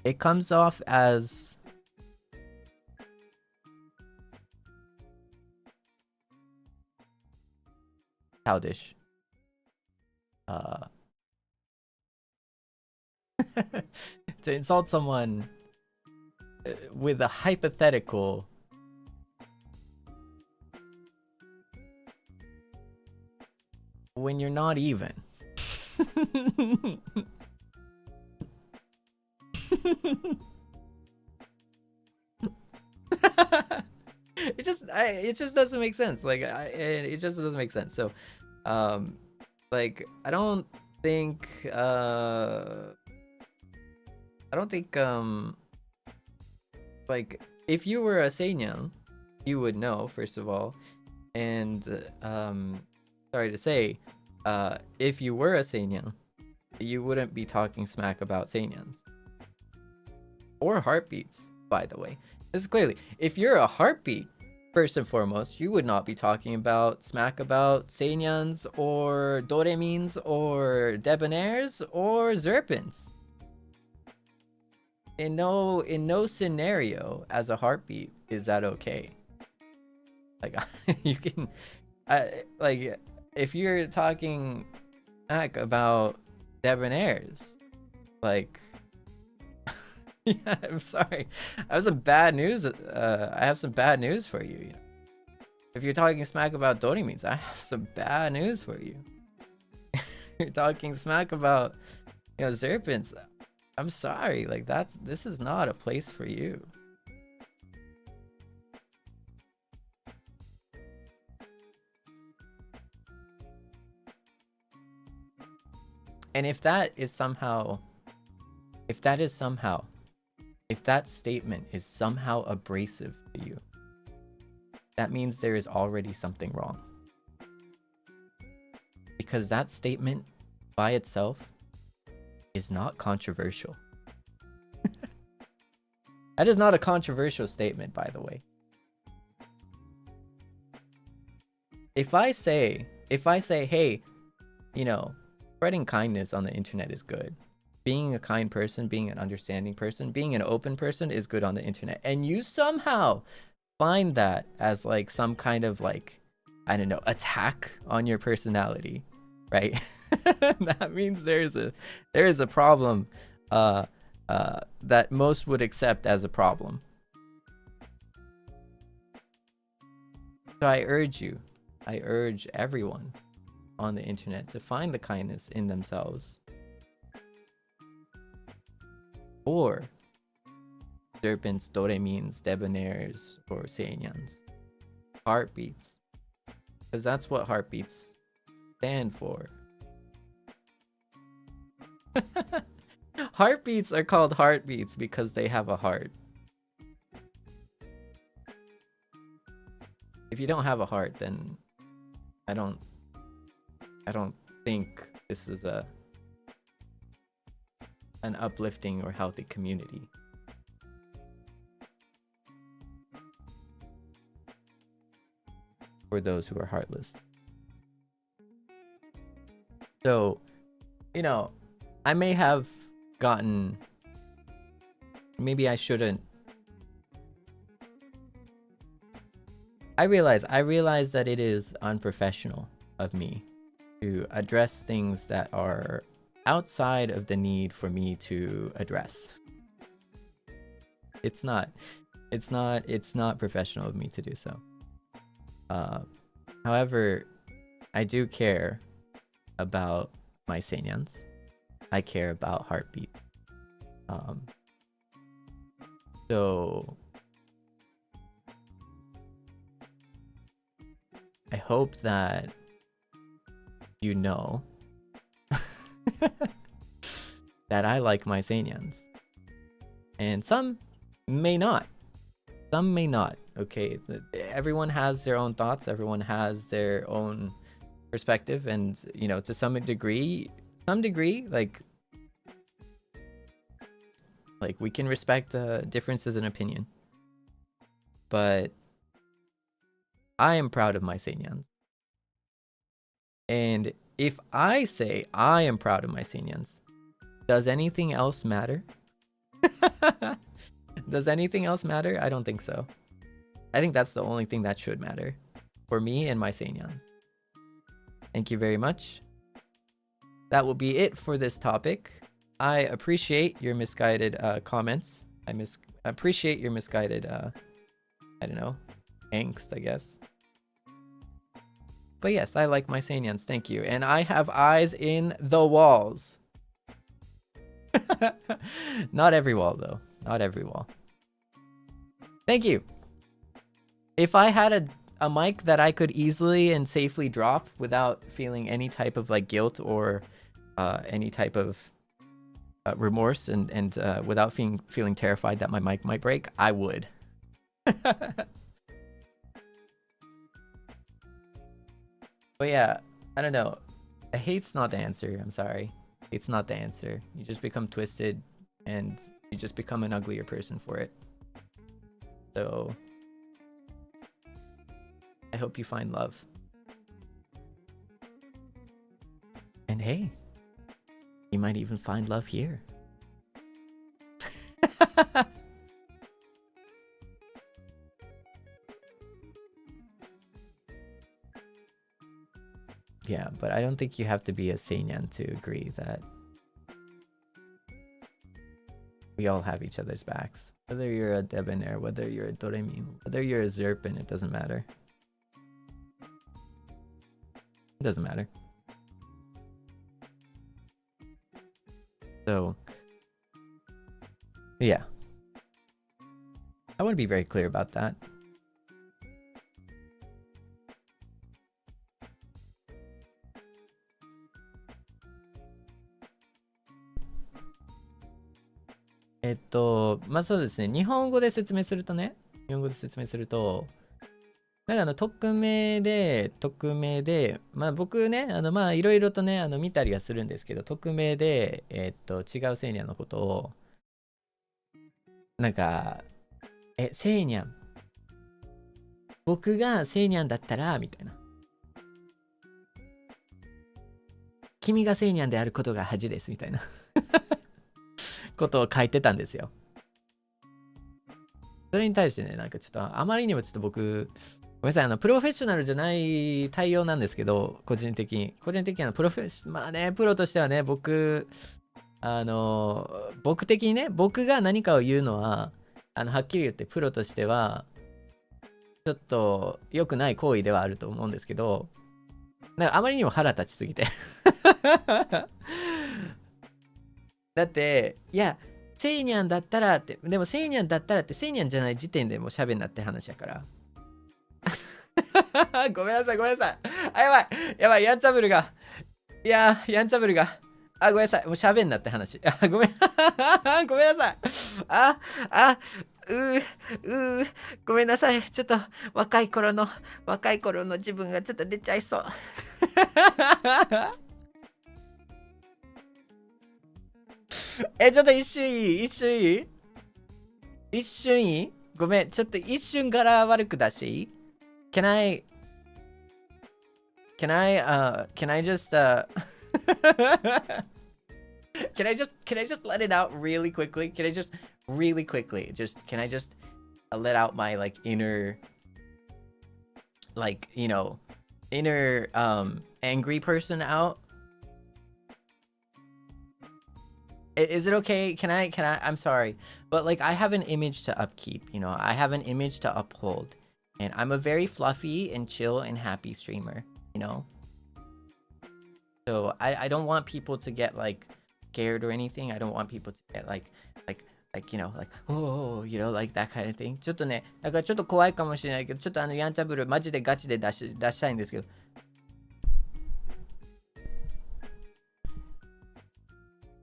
it comes off as childish. To insult someone with a hypothetical when you're not even. It just doesn't make sense. Like it just doesn't make sense. So like I don't think like if you were a Seinyan, you would know, first of all. And sorry to say, if you were a Seinyan, you wouldn't be talking smack about Seinyans. Or heartbeats, by the way. This is clearly, if you're a heartbeat, first and foremost, you would not be talking about smack about Seinyans or Doremins or Debonaires or Zerpins. In no scenario as a heartbeat is that okay. Like you can, like if you're talking smack about Debonaires, like yeah, I'm sorry. I have some bad news. I have some bad news for you. You know? If you're talking smack about Doremins, I have some bad news for you. You're talking smack about, you know, Zerpins. I'm sorry. Like this is not a place for you. And if that statement is somehow abrasive to you, that means there is already something wrong. Because that statement by itself is not controversial. That is not a controversial statement, by the way. If I say, hey, you know, spreading kindness on the internet is good. Being a kind person, being an understanding person, being an open person is good on the internet. And you somehow find that as like some kind of like, I don't know, attack on your personality, right? That means there is a problem that most would accept as a problem. So I urge everyone on the internet to find the kindness in themselves. Or Serpents, Doremins, Debonaires, or Seinyans. Heartbeats. Because that's what heartbeats stand for. Heartbeats are called heartbeats because they have a heart. If you don't have a heart, then I don't think this is a an uplifting or healthy community. For those who are heartless. So, you know, I may have gotten, maybe I shouldn't. I realize that it is unprofessional of me to address things that are outside of the need for me to address. It's not professional of me to do so. However, I do care about my Seinyans. I care about heartbeat. So I hope that you know that I like my Seinyans. And some may not. Some may not. Okay, everyone has their own thoughts. Everyone has their own perspective, and you know, to some degree, like we can respect differences in opinion. But I am proud of my Seinyans. And if I say I am proud of my Seinyans, does anything else matter? Does anything else matter? I don't think so. I think that's the only thing that should matter for me and my Seinyans. Thank you very much. That will be it for this topic. I appreciate your misguided comments. I appreciate your misguided, I don't know, angst, I guess. But yes, I like my Seinyans. Thank you. And I have eyes in the walls. Not every wall, though. Not every wall. Thank you. If I had a mic that I could easily and safely drop without feeling any type of like guilt or any type of remorse and without feeling terrified that my mic might break, I would. But yeah, I don't know. Hate's not the answer. I'm sorry. Hate's not the answer. You just become twisted and you just become an uglier person for it. So I hope you find love. And hey, you might even find love here. Yeah, but I don't think you have to be a Seinyan to agree that we all have each other's backs. Whether you're a Debonair, whether you're a Doremi, whether you're a Zerpin, it doesn't matter. It doesn't matter. So, yeah. I want to be very clear about that.まあそうですね。日本語で説明すると、なんか匿名で、まあ僕ね、まあいろいろとね、見たりはするんですけど、匿名で、違うセイニャンのことを、なんか、セイニャン、僕がセイニャンだったら、みたいな。君がセイニャンであることが恥です、みたいな。ことを書いてたんですよ。それに対してね、なんかちょっとあまりにもちょっと僕、ごめんなさい、プロフェッショナルじゃない対応なんですけど、個人的にプロフェッショナル、まあね、プロとしてはね、僕的にね、僕が何かを言うのは、はっきり言ってプロとしては、ちょっと良くない行為ではあると思うんですけど、なんかあまりにも腹立ちすぎて。だって、いや、セイニャンだったらって、でもセイニャンだったらって、セイニャンじゃない時点でもう喋んなって話やから。ごめんなさい。あ、やばい、ヤンチャブルが。いやー、ヤンチャブルが。あ、ごめんなさい、もう喋んなって話。あ、ごめんなさい。ごめんなさい。ちょっと若い頃の自分がちょっと出ちゃいそう。ちょっと一瞬いい一瞬いい一瞬いいごめん、ちょっと一瞬柄悪く出していい ?Can I just, can I just let it out really quickly? Can I just really quickly can I just let out my like inner like inner angry person out? Is it okay? Can I I'm sorry, but like I have an image to upkeep, I have an image to uphold, and I'm a very fluffy and chill and happy streamer, so I don't want people to get like scared or anything. I don't want people to get like oh, like that kind of thing. ちょっとね、だからちょっと怖いかもしれないけど、ちょっとヤンチャブルマジでガチで出したいんですけど。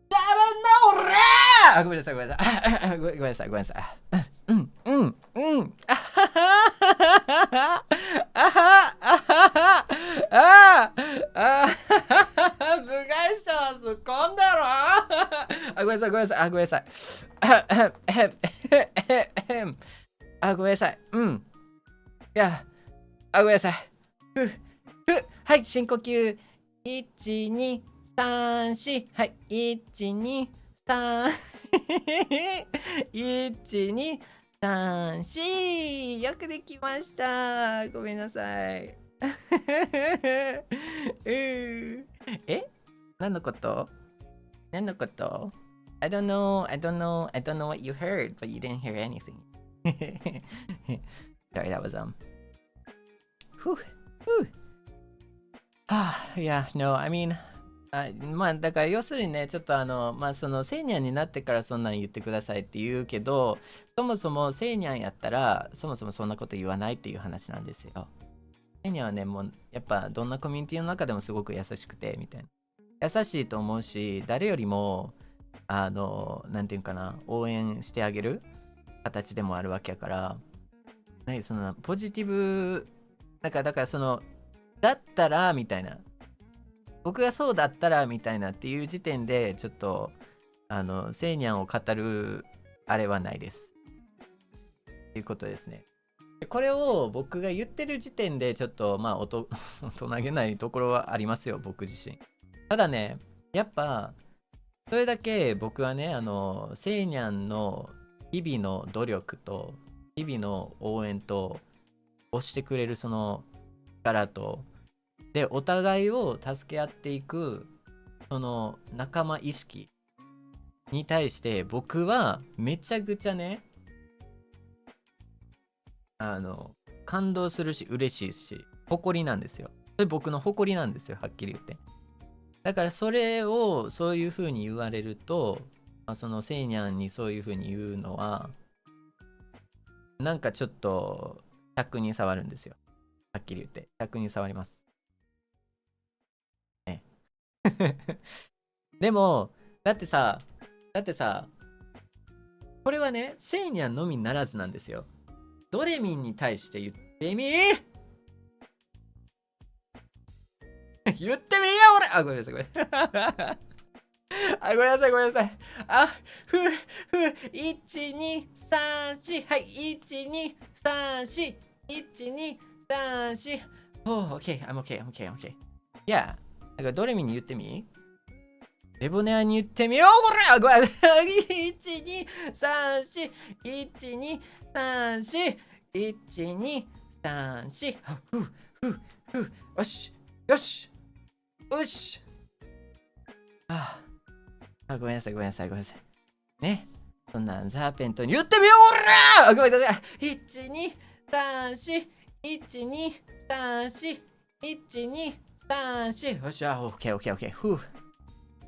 ダメな俺ー！ごめんなさい。ごめんなさい。部外者は突っ込んだろごめんなさい。ごめんなさい。ごめんなさい。いや、ごめんなさい。はい、深呼吸。1、2、3、4。はい、1、2、3、1、2、3、4。よくできました。ごめんなさい。何のこと I don't know what you heard, but you didn't hear anything. Sorry, that was yeah, no, I mean, まあだから要するにね、ちょっとそのセイニャンになってからそんなん言ってくださいって言うけど、そもそもセイニャンやったらそもそもそんなこと言わないっていう話なんですよ。セイニャンはね、もうやっぱどんなコミュニティの中でもすごく優しくてみたいな。優しいと思うし、誰よりもなんていうかな、応援してあげる形でもあるわけやから、ね、そのポジティブだからそのだったらみたいな、僕がそうだったらみたいなっていう時点でちょっとセイニャンを語るあれはないですということですね。これを僕が言ってる時点でちょっとまあ大人げないところはありますよ、僕自身。ただね、やっぱそれだけ僕はね、セイニャンの日々の努力と日々の応援と押してくれるその力とで、お互いを助け合っていくその仲間意識に対して僕はめちゃくちゃね、感動するし嬉しいし誇りなんですよ。それ僕の誇りなんですよ、はっきり言って。だからそれをそういう風に言われると、そのセイニャンにそういう風に言うのはなんかちょっと尺に触るんですよ、はっきり言って。尺に触りますね。でもだってさこれはね、セイニャンのみならずなんですよ。ドレミンに対して言ってみ言ってみよ俺ごめんなさいごめんなさい1234はい1234OK I'm OK Yeah だからドレミンに言ってみ、レボネアに言ってみよう俺ごめん1234よしよしごめんなさいね、そんなんザーペントに言ってみよう俺ごめんなさい1234よしOK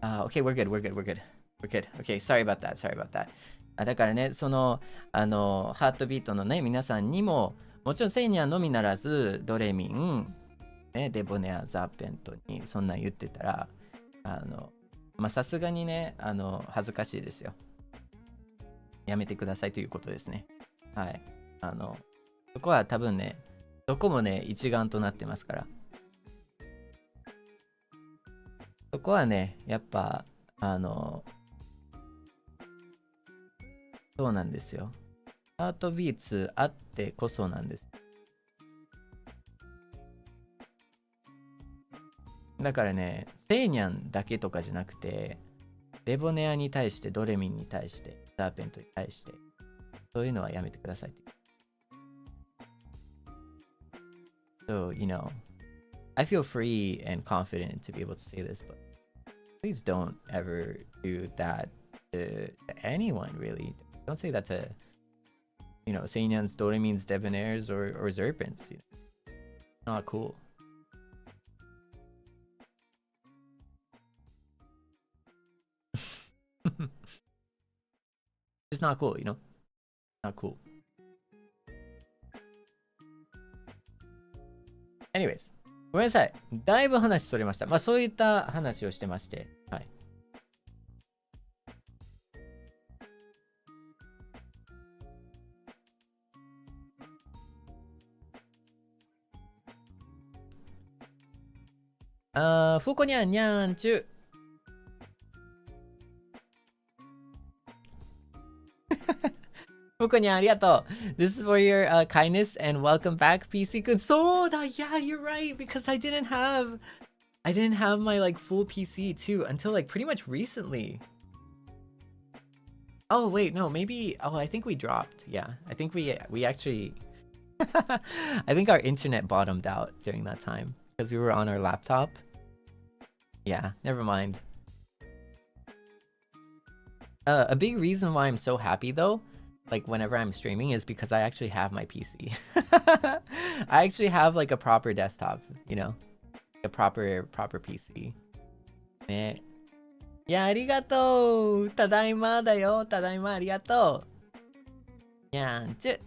Okay, we're good. Okay, sorry about that. だからね、そのハートビートのね皆さんにも、もちろんセイニャンのみならずドレミン、ね、デボネアザーペントにそんなん言ってたらさすがにね恥ずかしいですよ。やめてくださいということですね。はい、そこは多分ね、どこもね一丸となってますから、そこはねやっぱそうなんですよ。ハートビーツあってこそなんです。だからね、セイニャンだけとかじゃなくて、デボネアに対して、ドレミンに対して、ザーペントに対して、そういうのはやめてくださいって。So, you know, I feel free and confident to be able to say this, but please don't ever do that to anyone, really. Don't say that to, you know, Seinyans, Doremins, Debonaires, or Zerpents. You know? Not cool. It's not cool, you know? Not cool. Anyways, ごめんなさい。だいぶ話それました。まあそういった話をしてまして。はい。ふこにゃんにゃんちゅ。ふこにゃんありがとう。This is for your kindness and welcome back, PC Kun. So, yeah, you're right, because I didn't have my like full PC too until like pretty much recently. Oh wait, no, maybe I think we dropped. Yeah, I think we actually I think our internet bottomed out during that time because we were on our laptop. Yeah, never mind. A big reason why I'm so happy though, like whenever I'm streaming, is because I actually have my PC. I actually have like a proper desktop, you know, a proper PC. ね。いや、ありがとう。ただいまだよ。ただいまありがとう。にゃんちゅ。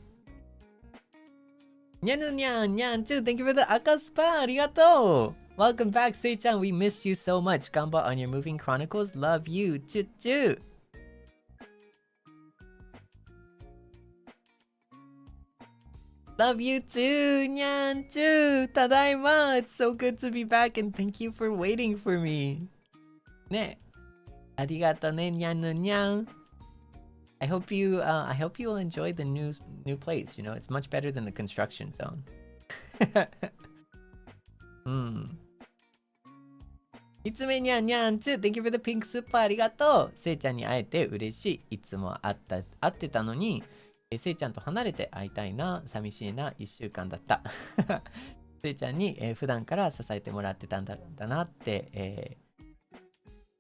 にゃぬにゃんにゃんちゅ。Thank you for the 赤スパ。ありがとう。Welcome back, Seichan. We missed you so much. Gamba on your moving chronicles. Love you. ちゅちゅ。Love you too, Nyanchu. Tadaima. It's so good to be back and thank you for waiting for me. Ne. Arigato ne, nyan. I hope you will enjoy the new place. You know, it's much better than the construction zone. Itsume nyanchu. Thank you for the pink super. Arigato. Seichan ni aete ureshi. Itsumo atte ta no ni. せいちゃんと離れて会いたいな、寂しいな1週間だった。せいちゃんに、普段から支えてもらってたんだなって、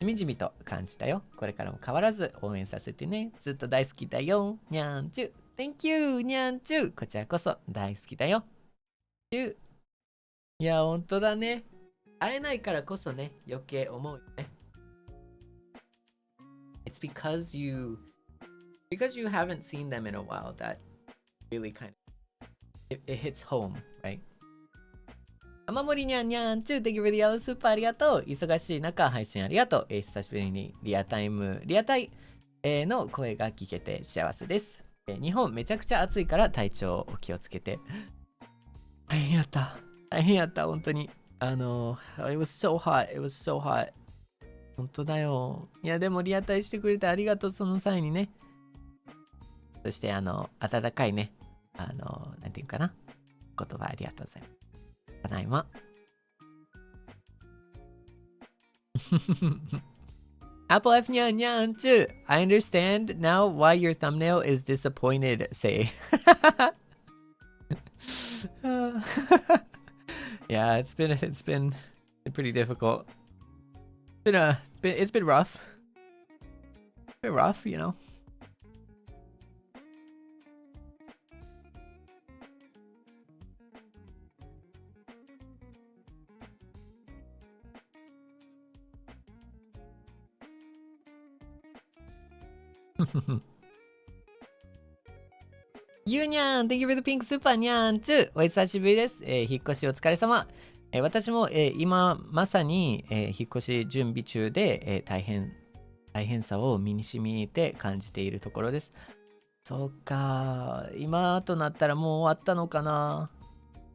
しみじみと感じたよ。これからも変わらず応援させてね。ずっと大好きだよ。にゃんちゅ。Thank you, にゃんちゅ。こちらこそ大好きだよ。いや、ほんとだね。会えないからこそね、余計思うよね。It's because you haven't seen them in a while that really kind of it hits home, right? 雨森にゃんにゃんちゅう Thank you for the yellow super ありがとう。忙しい中配信ありがとう。久しぶりにリアタイの声が聞けて幸せです。日本めちゃくちゃ暑いから体調お気をつけて。大変やった本当に。it was so hot 本当だよ。いやでもリアタイしてくれてありがとう。その際にね。そして温かいね、なんていうかな、言葉ありがとうございます。ただいま。Apple F にゃんにゃんちゅ。I understand now why your thumbnail is disappointed, say. Yeah, it's been pretty difficult. It's been rough. Been rough, you know.ゆうにゃん Thank you for the pink super にゃんちゅ。お久しぶりです。引っ越しお疲れ様。私も、今まさに、引っ越し準備中で、大変さを身に染みて感じているところです。そうか、今となったらもう終わったのかな。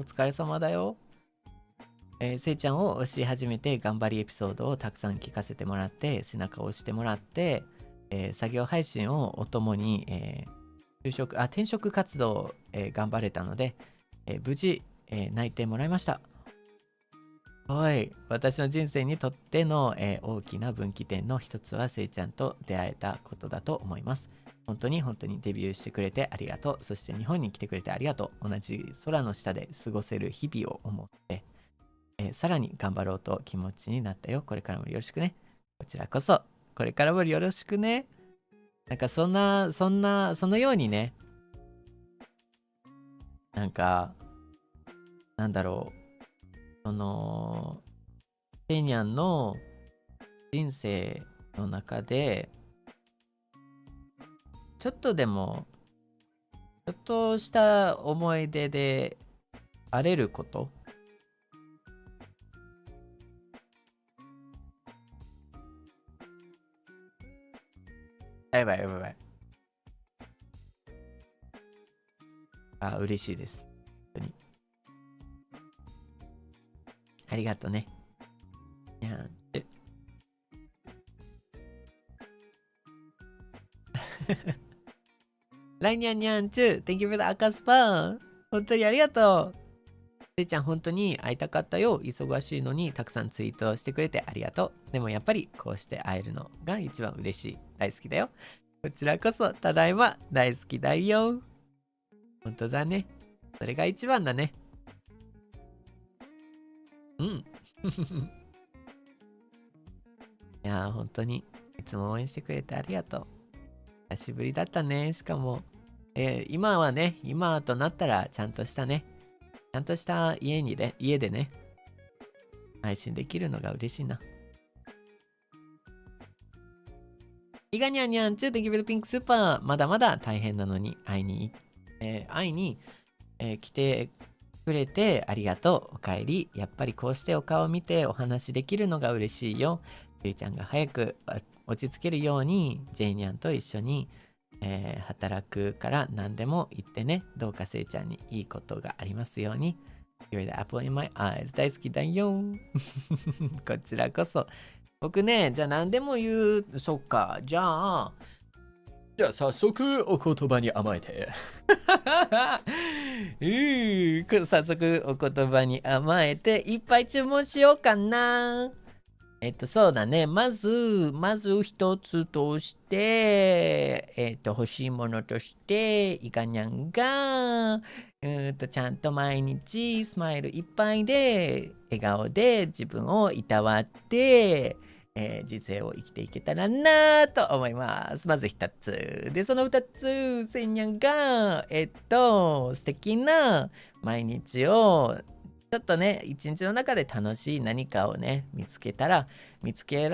お疲れ様だよ。せいちゃんを推し始めて頑張りエピソードをたくさん聞かせてもらって、背中を押してもらって、作業配信をお供に、転職活動を、頑張れたので、無事、内定もらいました。はい。私の人生にとっての、大きな分岐点の一つは、せいちゃんと出会えたことだと思います。本当に本当にデビューしてくれてありがとう。そして日本に来てくれてありがとう。同じ空の下で過ごせる日々を思って、さらに頑張ろうと気持ちになったよ。これからもよろしくね。こちらこそ、これからもよろしくね。なんかそのようにね、なんか、なんだろう。セイニャンの人生の中で、ちょっとでも、ちょっとした思い出であれること。やばいやばいやばい。あ、嬉しいです。本当に。ありがとうね。にゃんちゅ。ライニャンニャンチュ。Thank you for the 赤スパン。本当にありがとう。せいちゃん本当に会いたかったよ。忙しいのにたくさんツイートしてくれてありがとう。でもやっぱりこうして会えるのが一番嬉しい。大好きだよ。こちらこそただいま大好きだよ。本当だね。それが一番だね。うん。いやー、本当にいつも応援してくれてありがとう。久しぶりだったね。しかも、今はね、今となったらちゃんとしたね、ちゃんとした家でね、配信できるのが嬉しいな。いがにゃんにゃんちゅう、Thank you for the pink super。まだまだ大変なのに会いに、来てくれてありがとう。おかえり。やっぱりこうしてお顔を見てお話できるのが嬉しいよ。ゆいちゃんが早く落ち着けるように、ジェイニャンと一緒に、働くから何でも言ってね。どうかせいちゃんにいいことがありますように。You're the apple in my eyes。大好きだよ。こちらこそ。僕ね、じゃあ何でも言う。そっか。じゃあ早速お言葉に甘えて。早速お言葉に甘えていっぱい注文しようかな。そうだね。まず一つとして、欲しいものとして、イカニャンが、ちゃんと毎日スマイルいっぱいで、笑顔で自分をいたわって、人生を生きていけたらなと思います。まず一つ。で、その二つ、セイニャンが、素敵な毎日を、ちょっとね、一日の中で楽しい何かをね、見つけら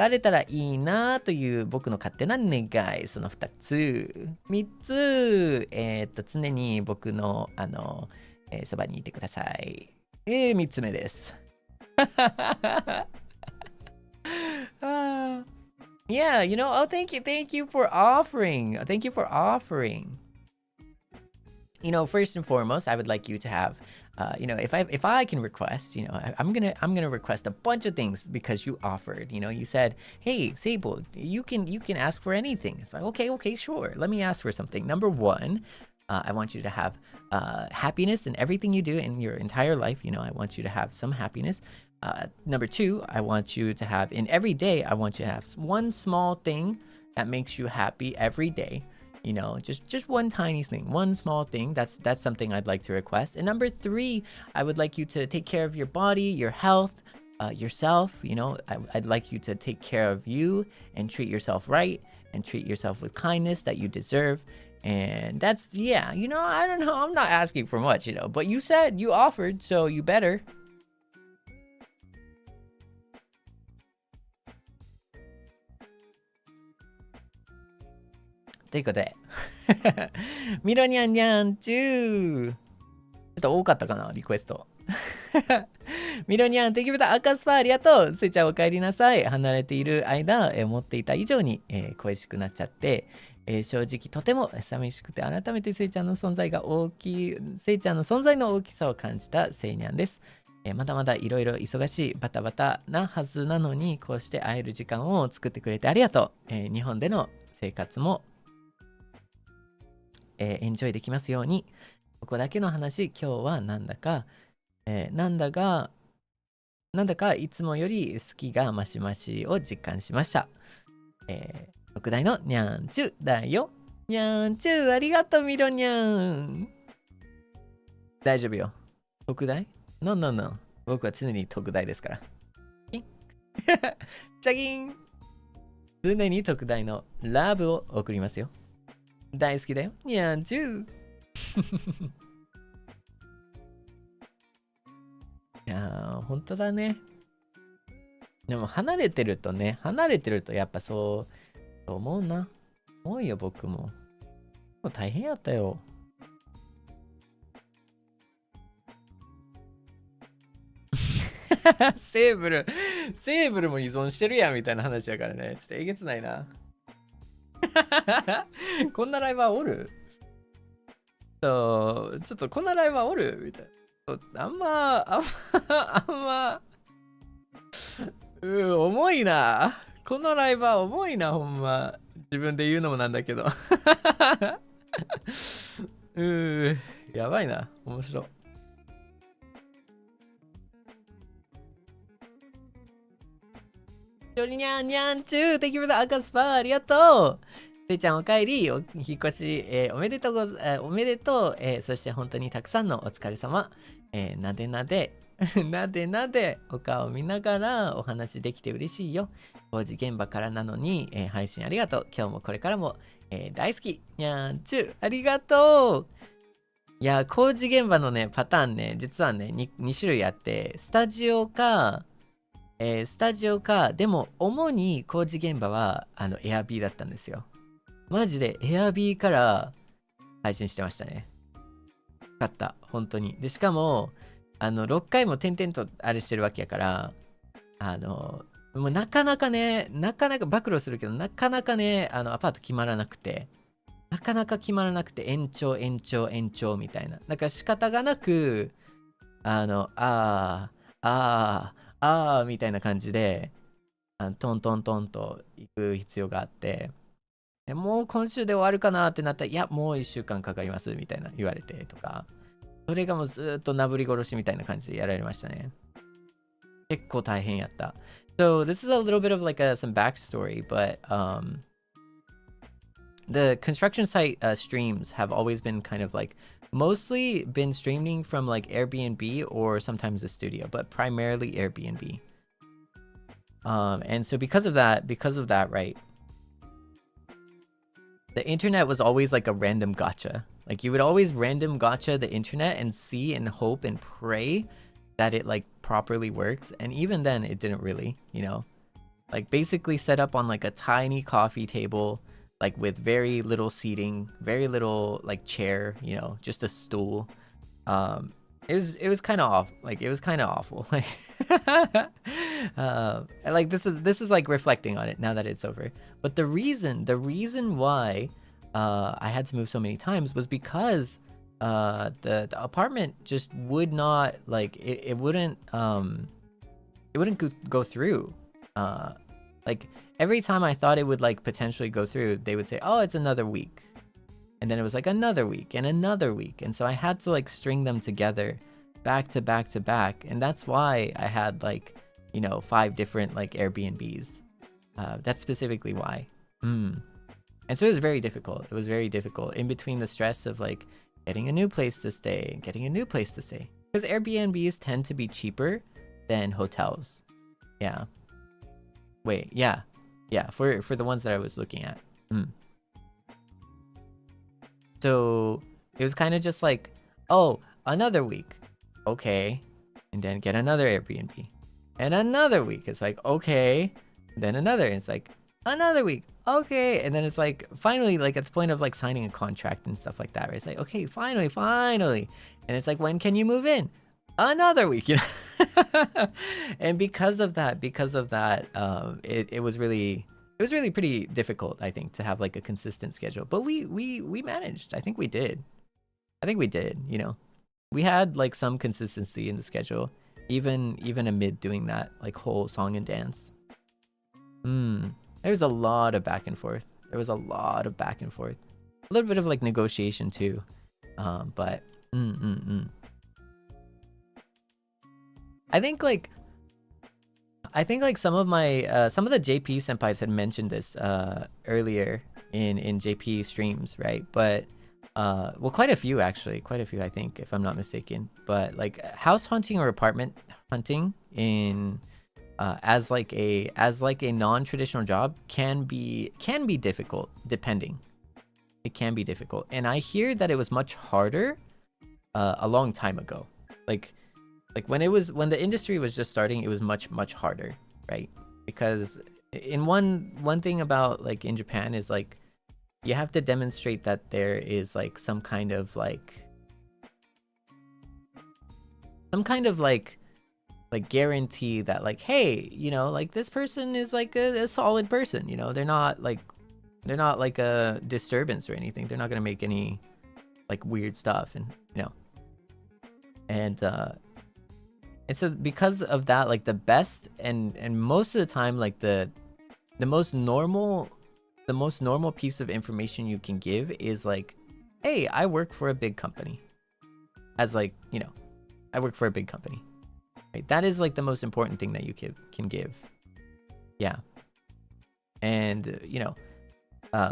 れたらいいなという僕の勝手な願い。その2つ。3つ、常に僕の、そばにいてください。3つ目です。Yeah, oh, thank you for offering. Thank you for offering. First and foremost, I would like you to have, if I can request, I'm gonna request a bunch of things because you offered. You said, "Hey, Seible, you can ask for anything." It's like, okay, sure. Let me ask for something. Number one, I want you to have happiness in everything you do in your entire life. I want you to have some happiness. Number two, I want you to have in every day. I want you to have one small thing that makes you happy every day. Just one tiny thing, one small thing. That's something I'd like to request. And number three, I would like you to take care of your body, your health, yourself. I'd like you to take care of you and treat yourself right and treat yourself with kindness that you deserve. And that's, I don't know. I'm not asking for much, but you said you offered, so you better. ということでミロニャンニャンチュー。ちょっと多かったかな、リクエスト。ミロニャン、テキブタ赤スパありがとう。スイちゃんお帰りなさい。離れている間、思っていた以上に、恋しくなっちゃって、正直とても寂しくて、改めてスイちゃんの存在が大きい、スイちゃんの存在の大きさを感じたセイニャンです。まだまだいろいろ忙しいバタバタなはずなのに、こうして会える時間を作ってくれてありがとう。日本での生活も、エンジョイできますように。ここだけの話、今日はなんだか、なんだかいつもより好きがマシマシを実感しました。特大のにゃんちゅだよ。にゃんちゅありがとうみろにゃん。大丈夫よ。特大 ?No, no, no. 僕は常に特大ですから。チャギン常に特大のラブを送りますよ。大好きだよ。にゃんちゅいやー、ほんとだね。でも離れてるとやっぱそう思うな。思うよ、僕も。もう大変やったよ。セーブルも依存してるやんみたいな話やからね。ちょっとえげつないな。こんなライバーおる？ちょっとこんなライバーおるみたいな。あんま、重いな。このライバー重いな、ほんま。自分で言うのもなんだけど。やばいな。面白い。ちょりにゃんにゃんちゅう、敵豚赤スパー、ありがとう。せいちゃんおかえり、引っ越し、おめでとうおめでとう、そして本当にたくさんのお疲れ様。なでなで、なでなで、お顔見ながらお話できて嬉しいよ。工事現場からなのに、配信ありがとう。今日もこれからも、大好き。にゃんちゅう、ありがとう。いや、工事現場のね、パターンね、実はね、2種類あって、スタジオか、でも、主に工事現場は、エアビーだったんですよ。マジで、エアビーから配信してましたね。よかった、本当に。で、しかも、6回も点々とあれしてるわけやから、もうなかなか暴露するけど、なかなかね、アパート決まらなくて、延長みたいな。だから仕方がなく、みたいな感じで、トントントンと行く必要があって、もう今週で終わるかなってなったら、いや、もう1週間かかりますみたいな言われてとか、それがもうずっとなぶり殺しみたいな感じでやられましたね。結構大変やった。So this is a little bit of like some backstory, but the construction site streams have always been kind of like mostly been streaming from like Airbnb or sometimes the studio, but primarily Airbnb. And so because of that, right, the internet was always like a random gotcha. Like you would always random gotcha the internet and see and hope and pray that it like properly works. And even then it didn't really, like basically set up on like a tiny coffee table, like with very little seating, very little like chair, just a stool. It was kind of off. Like it was kind of awful. Like, like this is like reflecting on it now that it's over. But the reason why I had to move so many times was because the apartment just would not like it wouldn't go through. Like every time I thought it would like potentially go through, they would say, "Oh, it's another week." And then it was like another week and another week. And so I had to like string them together back to back to back. And that's why I had like, 5 different like Airbnbs. That's specifically why. And so it was very difficult. It was very difficult in between the stress of like getting a new place to stay and getting a new place to stay. Because Airbnbs tend to be cheaper than hotels. Yeah. Wait, yeah. Yeah, for the ones that I was looking at. So it was kind of just like, oh, another week. Okay. And then get another Airbnb. And another week. It's like, okay. Then another. It's like, another week. Okay. And then it's like, finally, like at the point of like signing a contract and stuff like that, right? It's like, okay, finally. And it's like, when can you move in? Another week, And because of that, it was really pretty difficult, I think, to have like a consistent schedule. But we managed. I think we did. We had like some consistency in the schedule, even amid doing that like whole song and dance. There was a lot of back and forth. There was a lot of back and forth. A little bit of like negotiation too. But I think like some of my some of the JP senpais had mentioned this earlier in JP streams, right? But well, quite a few actually, I think, if I'm not mistaken. But like house hunting or apartment hunting in as like a non-traditional job can be difficult, depending. It can be difficult, and I hear that it was much harder a long time ago. Like when the industry was just starting, it was much harder, right? Because in one thing about like in Japan is like you have to demonstrate that there is like some kind of like guarantee that like, hey, you know, like this person is like a solid person, you know, they're not like a disturbance or anything. They're not gonna make any like weird stuff, and you know, and so because of that, like the best and most of the time, like the most normal piece of information you can give is like, hey, I work for a big company. As like, you know, I work for a big company. Right? That is like the most important thing that you can give. Yeah. And you know,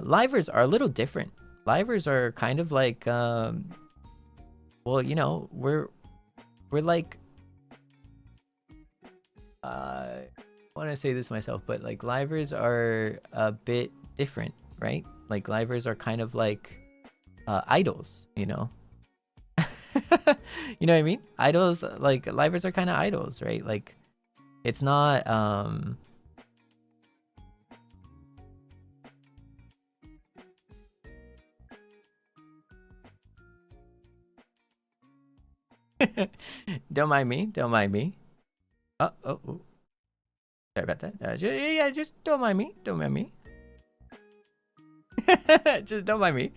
livers are a little different. Livers are kind of like well, you know, we're like I want to say this myself, but like livers are a bit different, right? Like livers are kind of like idols, you know. You know what I mean? Idols, like livers are kind of idols, right? Like it's not don't mind me. Oh. Sorry about that. Yeah, just don't mind me. Just don't mind me.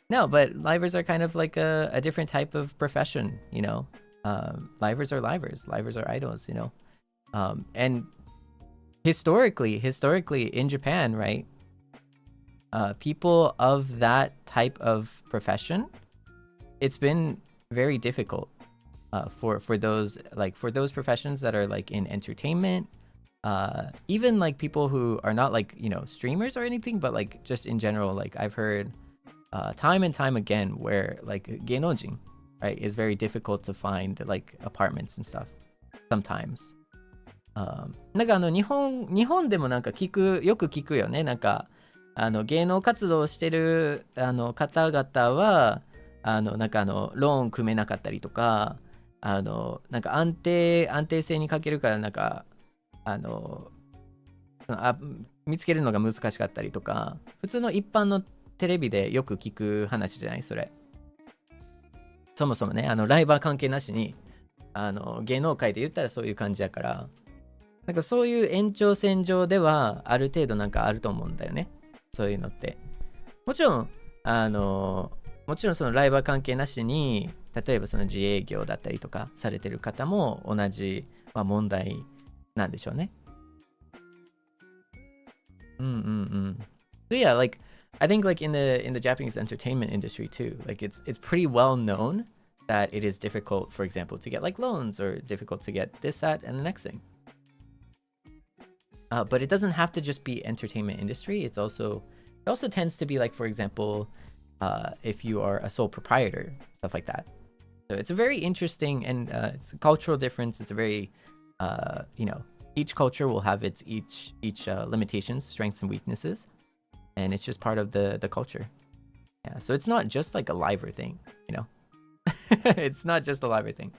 No, but livers are kind of like a different type of profession, you know. Livers are livers. Livers are idols, you know. And historically in Japan, right? People of that type of profession, it's been very difficult for those professions that are like in entertainment, even like people who are not like, you know, streamers or anything, but like just in general, like I've heard time and time again where like geonojin, right, is very difficult to find like apartments and stuff sometimes. なんか日本でもなんかよく聞くよね。なんか芸能活動をしてる方々はなんかローン組めなかったりとか、なんか安定性に欠けるからなんか見つけるのが難しかったりとか、普通の一般のテレビでよく聞く話じゃないそれ。そもそもね、ライバー関係なしに芸能界で言ったらそういう感じやから、なんかそういう延長線上ではある程度なんかあると思うんだよね、そういうのって。もちろんそのライバー関係なしに、例えばその自営業だったりとかされてる方も同じ、まあ、問題なんでしょうね。So yeah, like I think like in the Japanese entertainment industry too, like it's pretty well known that it is difficult, for example, to get like loans, or difficult to get this, that, and the next thing. But it doesn't have to just be entertainment industry. It also tends to be like, for example, if you are a sole proprietor, stuff like that. So it's a very interesting, and it's a cultural difference. It's a very, you know, each culture will have its each limitations, strengths, and weaknesses, and it's just part of the culture. Yeah, so it's not just like a liver thing, you know. It's not just a liver thing.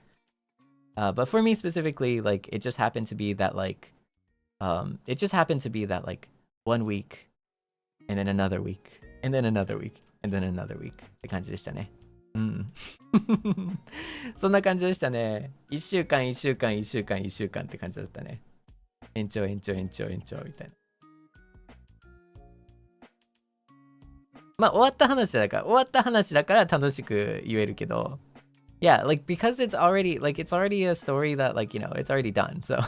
But for me specifically, like it just happened to be that like 1 week, and then another week, and then another week, and then another week って感じでしたね。そんな感じでしたね。1週間って感じだったね。延長みたいな。まあ終わった話だから楽しく言えるけど、yeah, like because it's already a story that like, you know, it's already done. So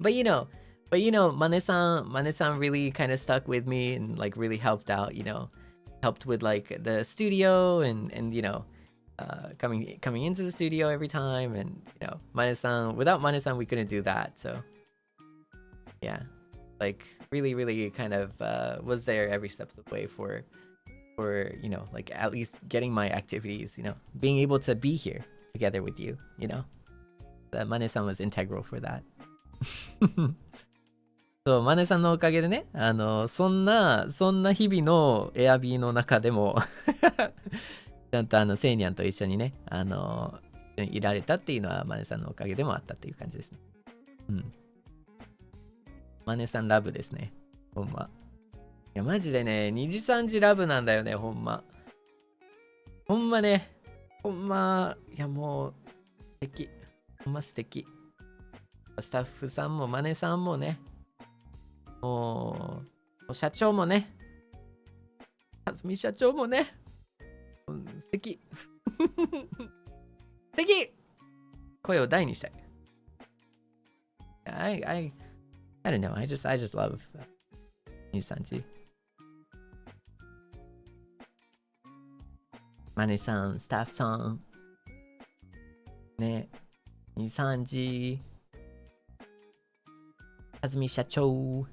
but Mane-san really kind of stuck with me and like really helped out, helped with like the studio and coming into the studio every time, and Mane-san, without Mane-san we couldn't do that. So yeah, like really kind of was there every step of the way for like at least getting my activities, being able to be here together with you, Mane-san was integral for that. そう、マネさんのおかげでね、そんな日々のエアビーの中でもちゃんとセイニャンと一緒にね、いられたっていうのはマネさんのおかげでもあったっていう感じですね。うん。マネさんラブですね。ほんま。いや、マジでね、2時3時ラブなんだよね、ほんま。ほんまね。ほんま、いやもう、素敵。ほんま素敵。スタッフさんもマネさんもね、もう、社長もね、あずみ社長もね、素敵。素敵。声を大にしたい。I don't know. I just love にじさんじ。マネさん、スタッフさん、ね、にじさんじ、あずみ社長。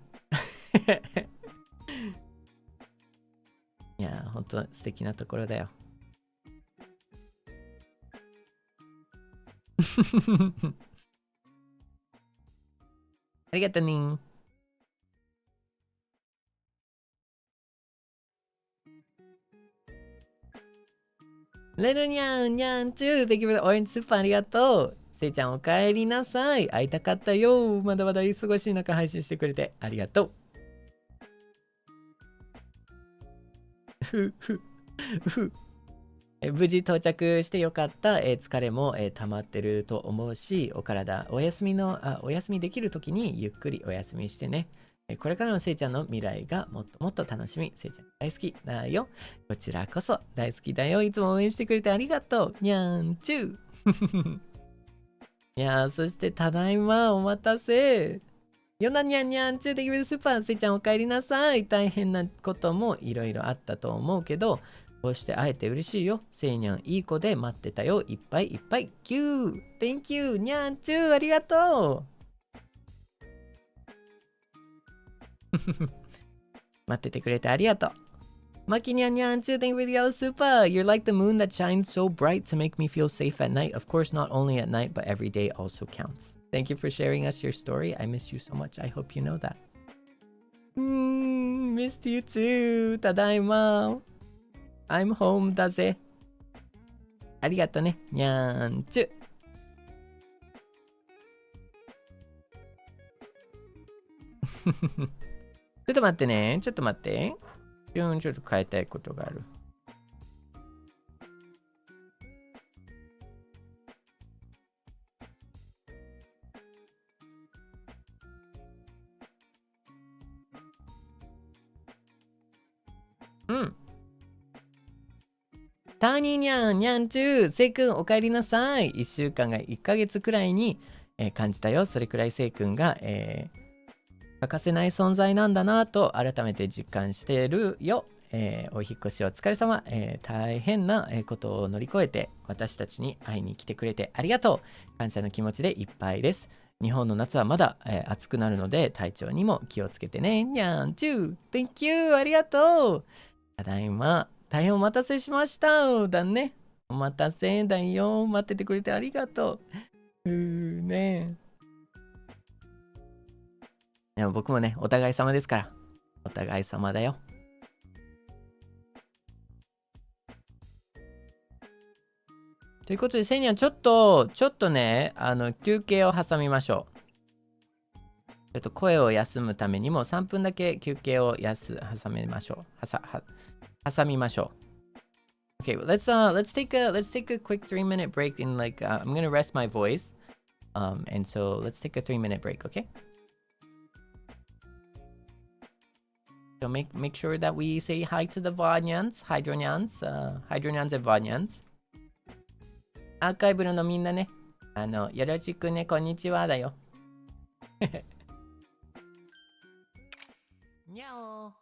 いや、ほんと素敵なところだよ。ありがとうね。レルニャンニャンチュー、Thank you for the orange soup ありがとう。せいちゃんおかえりなさい。会いたかったよ。まだまだ忙しい中配信してくれてありがとう。無事到着してよかった。疲れも溜まってると思うし、お体お休みできるときにゆっくりお休みしてね。これからのせいちゃんの未来がもっともっと楽しみ。せいちゃん大好きだよ。こちらこそ大好きだよ。いつも応援してくれてありがとう。にゃんちゅう。いやー、そしてただいま、お待たせ。よなにゃんにゃんちゅうできるスーパー、せいちゃんお帰りなさい。大変なこともいろいろあったと思うけど、こうして会えて嬉しいよ。せいにゃんいい子で待ってたよ。いっぱいいっぱい。キュー Thank you にゃんちゅうありがとう。待っててくれてありがとう。Maki Nyan Nyan too, thank you for the yellow super. You're like the moon that shines so bright to make me feel safe at night. Of course, not only at night, but every day also counts. Thank you for sharing us your story. I miss you so much. I hope you know that. Missed you too. ただいま。I'm home だぜ。ありがとね。にゃんちゅ。ちょっと待ってね。ちょっと待って。ちょっと変えたいことがある。ターニーニャン、ニャンチュー、セイ君お帰りなさい。1週間が1ヶ月くらいに、感じたよ。それくらいセイ君が、欠かせない存在なんだなと改めて実感してるよ。お引越しお疲れ様。大変なことを乗り越えて私たちに会いに来てくれてありがとう。感謝の気持ちでいっぱいです。日本の夏はまだ、暑くなるので体調にも気をつけてね。にゃんちゅう。Thank you. ありがとう。ただいま。大変お待たせしました。だね。お待たせだよ。待っててくれてありがとう。ねえ。でも僕もね、お互い様ですから。お互い様だよ。ということで、セニャン、ちょっとね、休憩を挟みましょう。ちょっと声を休むためにも3分だけ休憩を挟みましょう。挟みましょう。Okay, let's take a quick 3-minute break in like I'm gonna rest my voice. And so let's take a 3-minute break, okay? So make sure that we say hi to the Vonyans, Hydronyans and Vonyans. アーカイブのみんなね、よろしくね、こんにちはだよ。にゃお。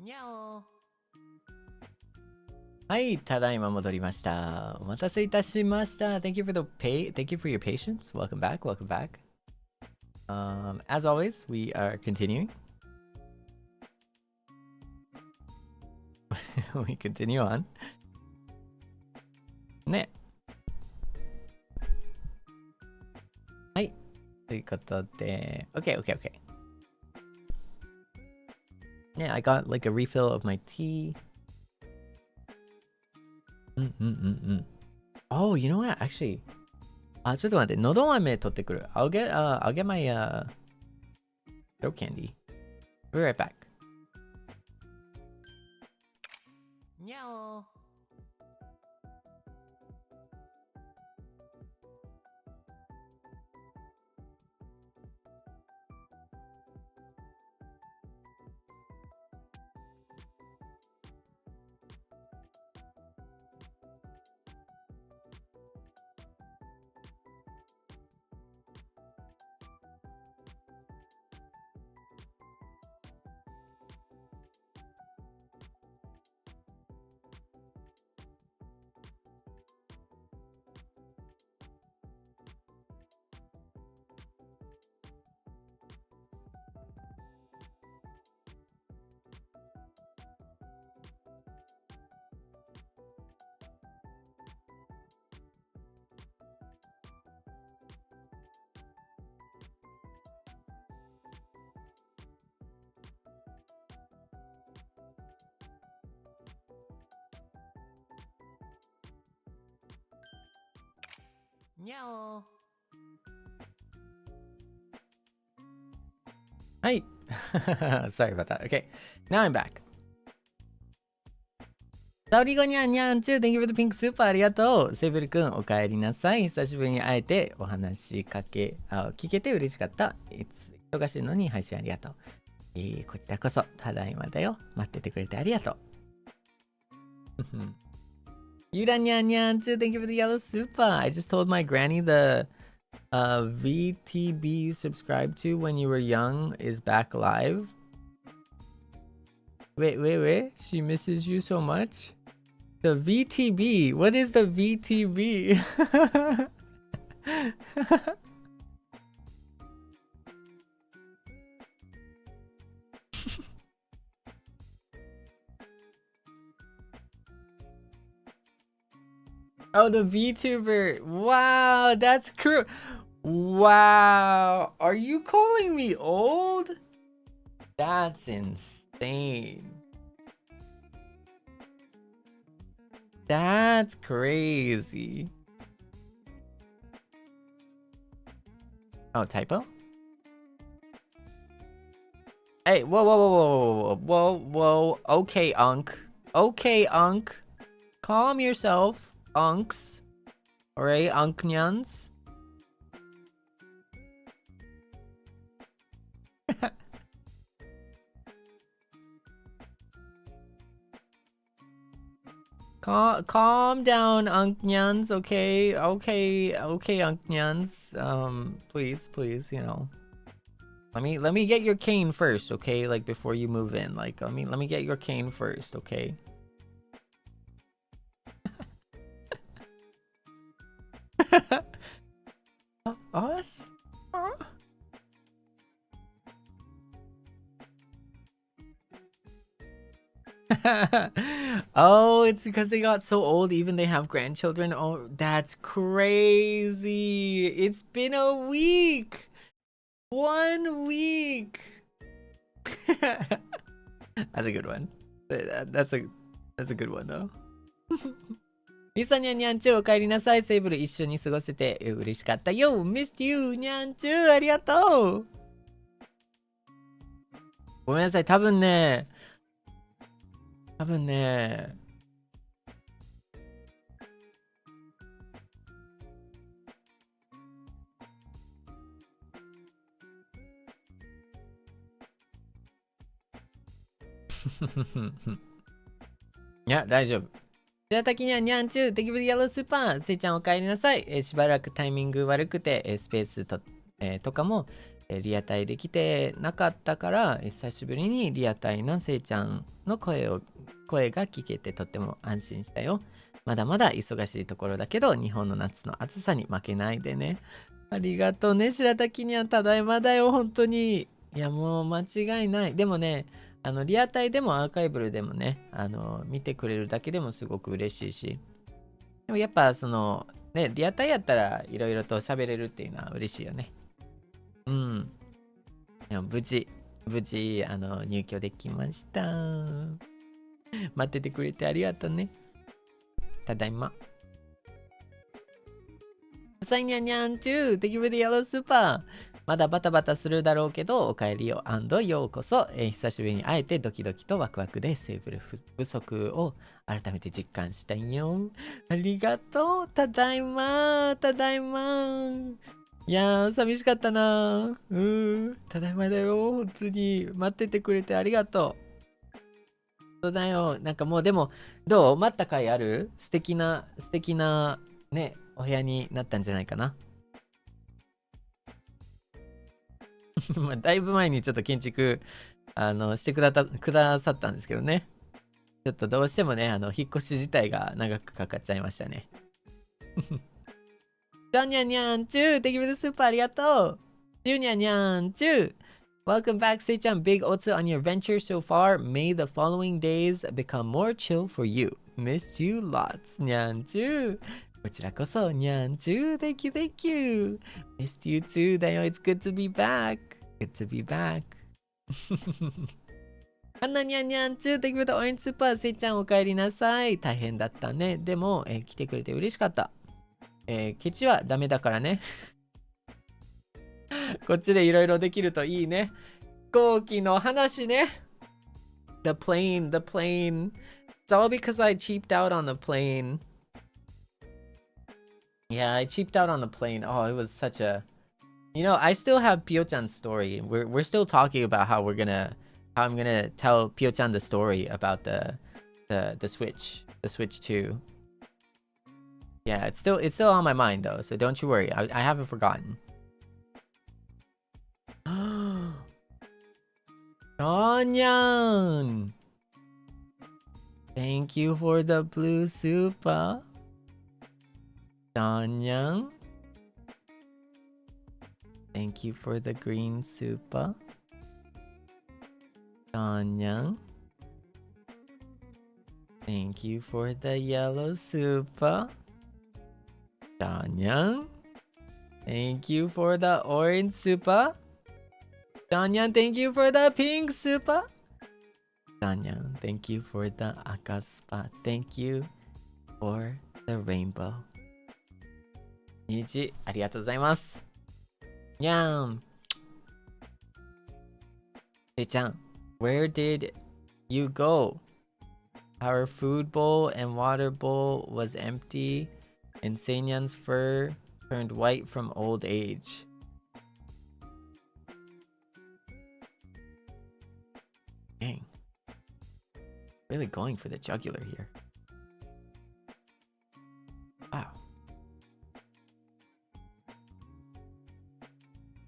にゃお。はい、ただいま戻りました。お待たせいたしました。Thank you for your patience. Welcome back, welcome back. As always, we are continuing. We continue on. ね。はい。ということで、Okay. Yeah, I got like a refill of my tea. Oh, you know what? Actually, ちょっと待って、のど飴取ってくる。I'll get my throat candy. Be right back. にゃお。にゃお。はい。Sorry about that. Okay. Now I'm back. サオリゴニャンニャンチュー Thank you for the pink super ありがとう。セイブルくんお帰りなさい。久しぶりに会えてお話し聞けて嬉しかった。忙しいのに配信ありがとう。こちらこそただいまだよ。待っててくれてありがとう。ゆらにゃんにゃんチュー Thank you for the yellow super. I just told my granny the VTB you subscribed to when you were young is back live. Wait. She misses you so much. The VTB. What is the VTB? Oh, the VTuber. Wow, that's cool. Wow. Are you calling me old? That's insane. That's crazy. Oh, typo? Hey, whoa. Okay, Unk. Calm yourself, Unks. Alright, Unknyans. Calm down, Unknyans, okay, Unknyans. Please, you know. Let me get your cane first, okay? Like before you move in. Like let me get your cane first, okay? Us? Oh, it's because they got so old, even they have grandchildren. Oh, that's crazy. It's been a week. 1 week. That's a good one. That's a good one though. リサニャンニャンチューお帰りなさい。セイブル一緒に過ごせて嬉しかったよ。Missed you ニャンチューありがとう。ごめんなさい。多分ねいや、大丈夫。白滝にはにゃんちゅう、テキブリヤロースーパー、せいちゃんお帰りなさい。しばらくタイミング悪くて、スペースとかも、リアタイできてなかったから、久しぶりにリアタイのせいちゃんの声が聞けてとっても安心したよ。まだまだ忙しいところだけど、日本の夏の暑さに負けないでね。ありがとうね、白滝にはただいまだよ、本当に。いや、もう間違いない。でもね、リアタイでもアーカイブルでもね、見てくれるだけでもすごく嬉しいし。でもやっぱね、リアタイやったらいろいろと喋れるっていうのは嬉しいよね。うん。でも無事、入居できました。待っててくれてありがとうね。ただいま。サイニャンニャンチュー、Thank you for the yellow super。まだバタバタするだろうけど、お帰りよ&ようこそ。久しぶりに会えてドキドキとワクワクでセーブル不足を改めて実感したよ。ありがとう。ただいま。いやー、寂しかったな。ただいまだよ。本当に。待っててくれてありがとう。そうだよ。なんかもうでも、どう？待った甲斐ある？素敵なね、お部屋になったんじゃないかな。まあ、だいぶ前にちょっと建築してくださったんですけどね。ちょっとどうしてもね、引っ越し自体が長くかかっちゃいましたね。じゃにゃにゃんちゅー、Thank you for the super ありがとう。じゅにゃにゃんちゅー。Welcome back, Seiyan. Big otsu on your venture so far. May the following days become more chill for you. Missed you lots, にゃんちゅー。こちらこそ、にゃんちゅー。Thank you. Missed you too だよ。It's good to be back. Good to be back. あんなにゃんにゃんちゅー。Thank you for the orange super. せいちゃんお帰りなさい。大変だったね。でも、来てくれて嬉しかった。ケチはダメだからね。こっちでいろいろできるといいね。飛行機の話ね。The plane. It's all because I cheaped out on the plane. Yeah, I cheaped out on the plane. Oh, it was such a... You know, I still have Pio-chan's story. We're still talking about how I'm gonna tell Pio-chan the story about the Switch. The Switch 2. Yeah, it's still on my mind though, so don't you worry. I haven't forgotten. Seinyan! Thank you for the blue super. Seinyan. Thank you for the green super. Seinyan. Thank you for the yellow super. Seinyan. Thank you for the orange super. Seinyan, thank you for the pink super. Seinyan, thank you for the aka spot. Thank you for the rainbow. Niji, ありがとうございます。にゃーん。せいちゃん、where did you go? Our food bowl and water bowl was empty, and Seinyan's fur turned white from old age. Dang. Really going for the jugular here. Wow.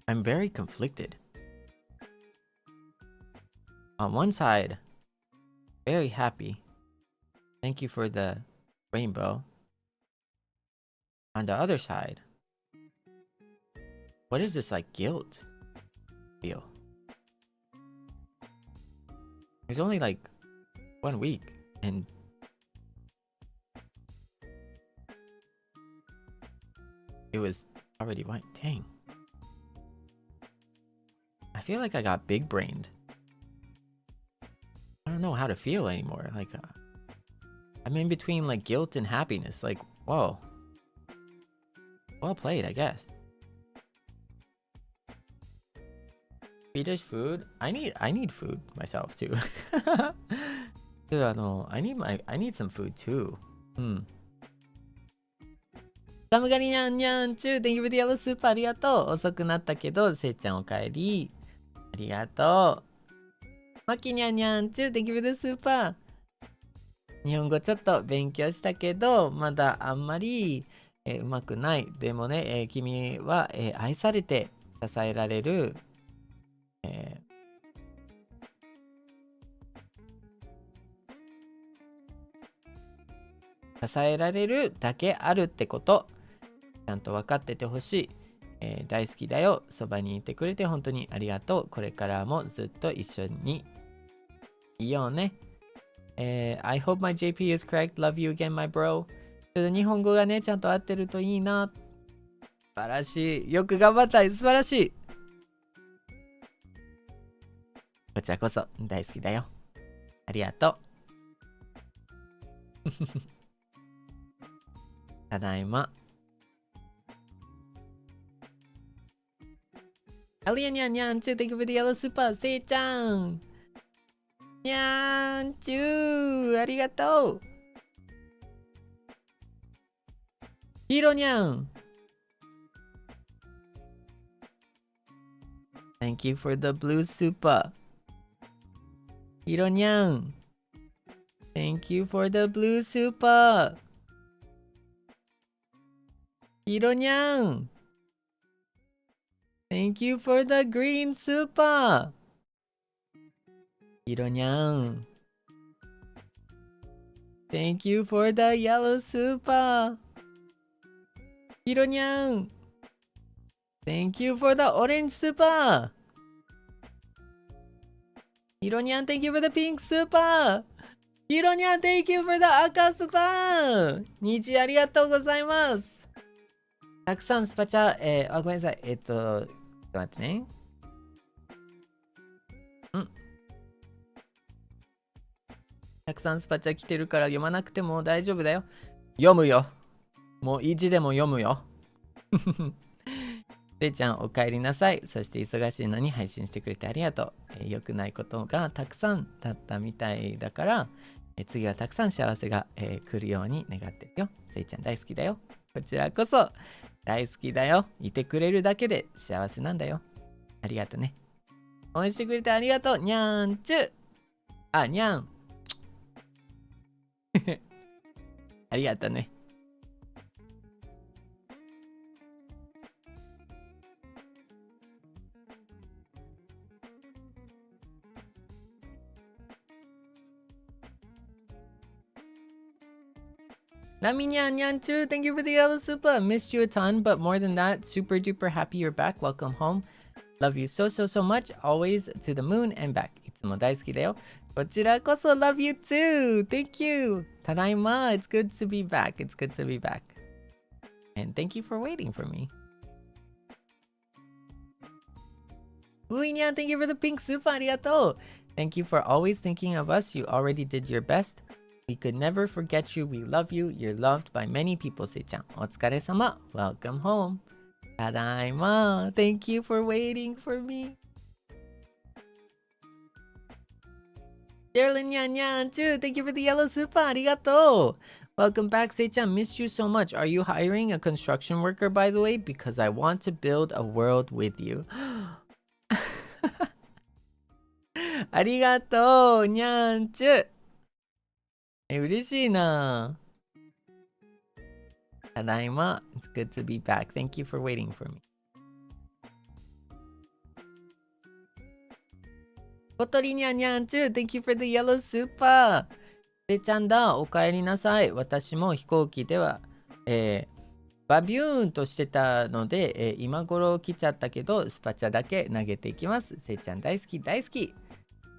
I'm very conflicted. On one side, very happy. Thank you for the rainbow. On the other side, what is this like guilt feel? There's only like 1 week and it was already white. Dang. I feel like I got big brained. I don't know how to feel anymore. Like, I'm in between like guilt and happiness. Like, whoa. Well played, I guess. Swedish food? I need food myself too. Dude, I need some food too. Samugari nyan nyan chu, thank you for the yellow soup. ありがとう。遅くなったけど、せいちゃんおかえり。ありがとう。まきにゃんにゃんちゅう、thank you for the super。日本語ちょっと勉強したけど、まだあんまり、うまくない。でもね、君は、愛されて支えられる、支えられるだけあるってこと、ちゃんと分かっててほしい。大好きだよ。そばにいてくれて本当にありがとう。これからもずっと一緒にいようね。I hope my JP is correct. Love you again, my bro. ちょっと日本語がね、ちゃんと合ってるといいな。素晴らしい。よく頑張った。素晴らしい。こちらこそ大好きだよ。ありがとう。ただいま。アリアニャンニャンチュー、thank you for the yellow super。せいちゃん。にゃーんちゅー、ありがとう。ヒロニャン。Thank you for the blue super。ヒロニャン。Thank you for the blue super。ヒロニャン。Thank you for the green super. ヒロニャン。Thank you for the yellow super. ヒロニャン。Thank you for the orange super. ヒロニャン、Thank you for the pink super. ヒロニャン、Thank you for the 赤スパン。虹ありがとうございます。たくさんスパチャ、ごめんなさい。ちょっと待ってね。たくさんスパチャ来てるから読まなくても大丈夫だよ。読むよ。もう意地でも読むよ。せいちゃんお帰りなさい。そして忙しいのに配信してくれてありがとう。良くないことがたくさんだったみたいだから、次はたくさん幸せが、来るように願ってるよ。せいちゃん大好きだよ。こちらこそ大好きだよ。いてくれるだけで幸せなんだよ。ありがとね。応援してくれてありがとう。にゃーんちゅ。あ、にゃん。ありがとね。Nami Nyan Nyanchu, thank you for the yellow super. I missed you a ton, but more than that, super duper happy you're back. Welcome home. Love you so much. Always to the moon and back. いつも大好きだよ。こちらこそ love you too. Thank you. ただいま. It's good to be back. It's good to be back. And thank you for waiting for me. Uinyan, thank you for the pink super. ありがとう. Thank you for always thinking of us. You already did your best. We could never forget you. We love you. You're loved by many people, せいちゃん。お疲れ様. Welcome home. ただいま. Thank you for waiting for me. Darlin Nyan Nyan too. Thank you for the yellow super. ありがとう. Welcome back, せいちゃん. Missed you so much. Are you hiring a construction worker, by the way? Because I want to build a world with you. ありがとう、にゃんちゅ。嬉しいな。ただいま。It's good to be back. Thank you for waiting for me. 小鳥にゃんにゃんちゅ。Thank you for the yellow super. せいちゃんだ。お帰りなさい。私も飛行機では、バビューンとしてたので、今頃来ちゃったけど、スパチャだけ投げていきます。せいちゃん大好き大好き。こ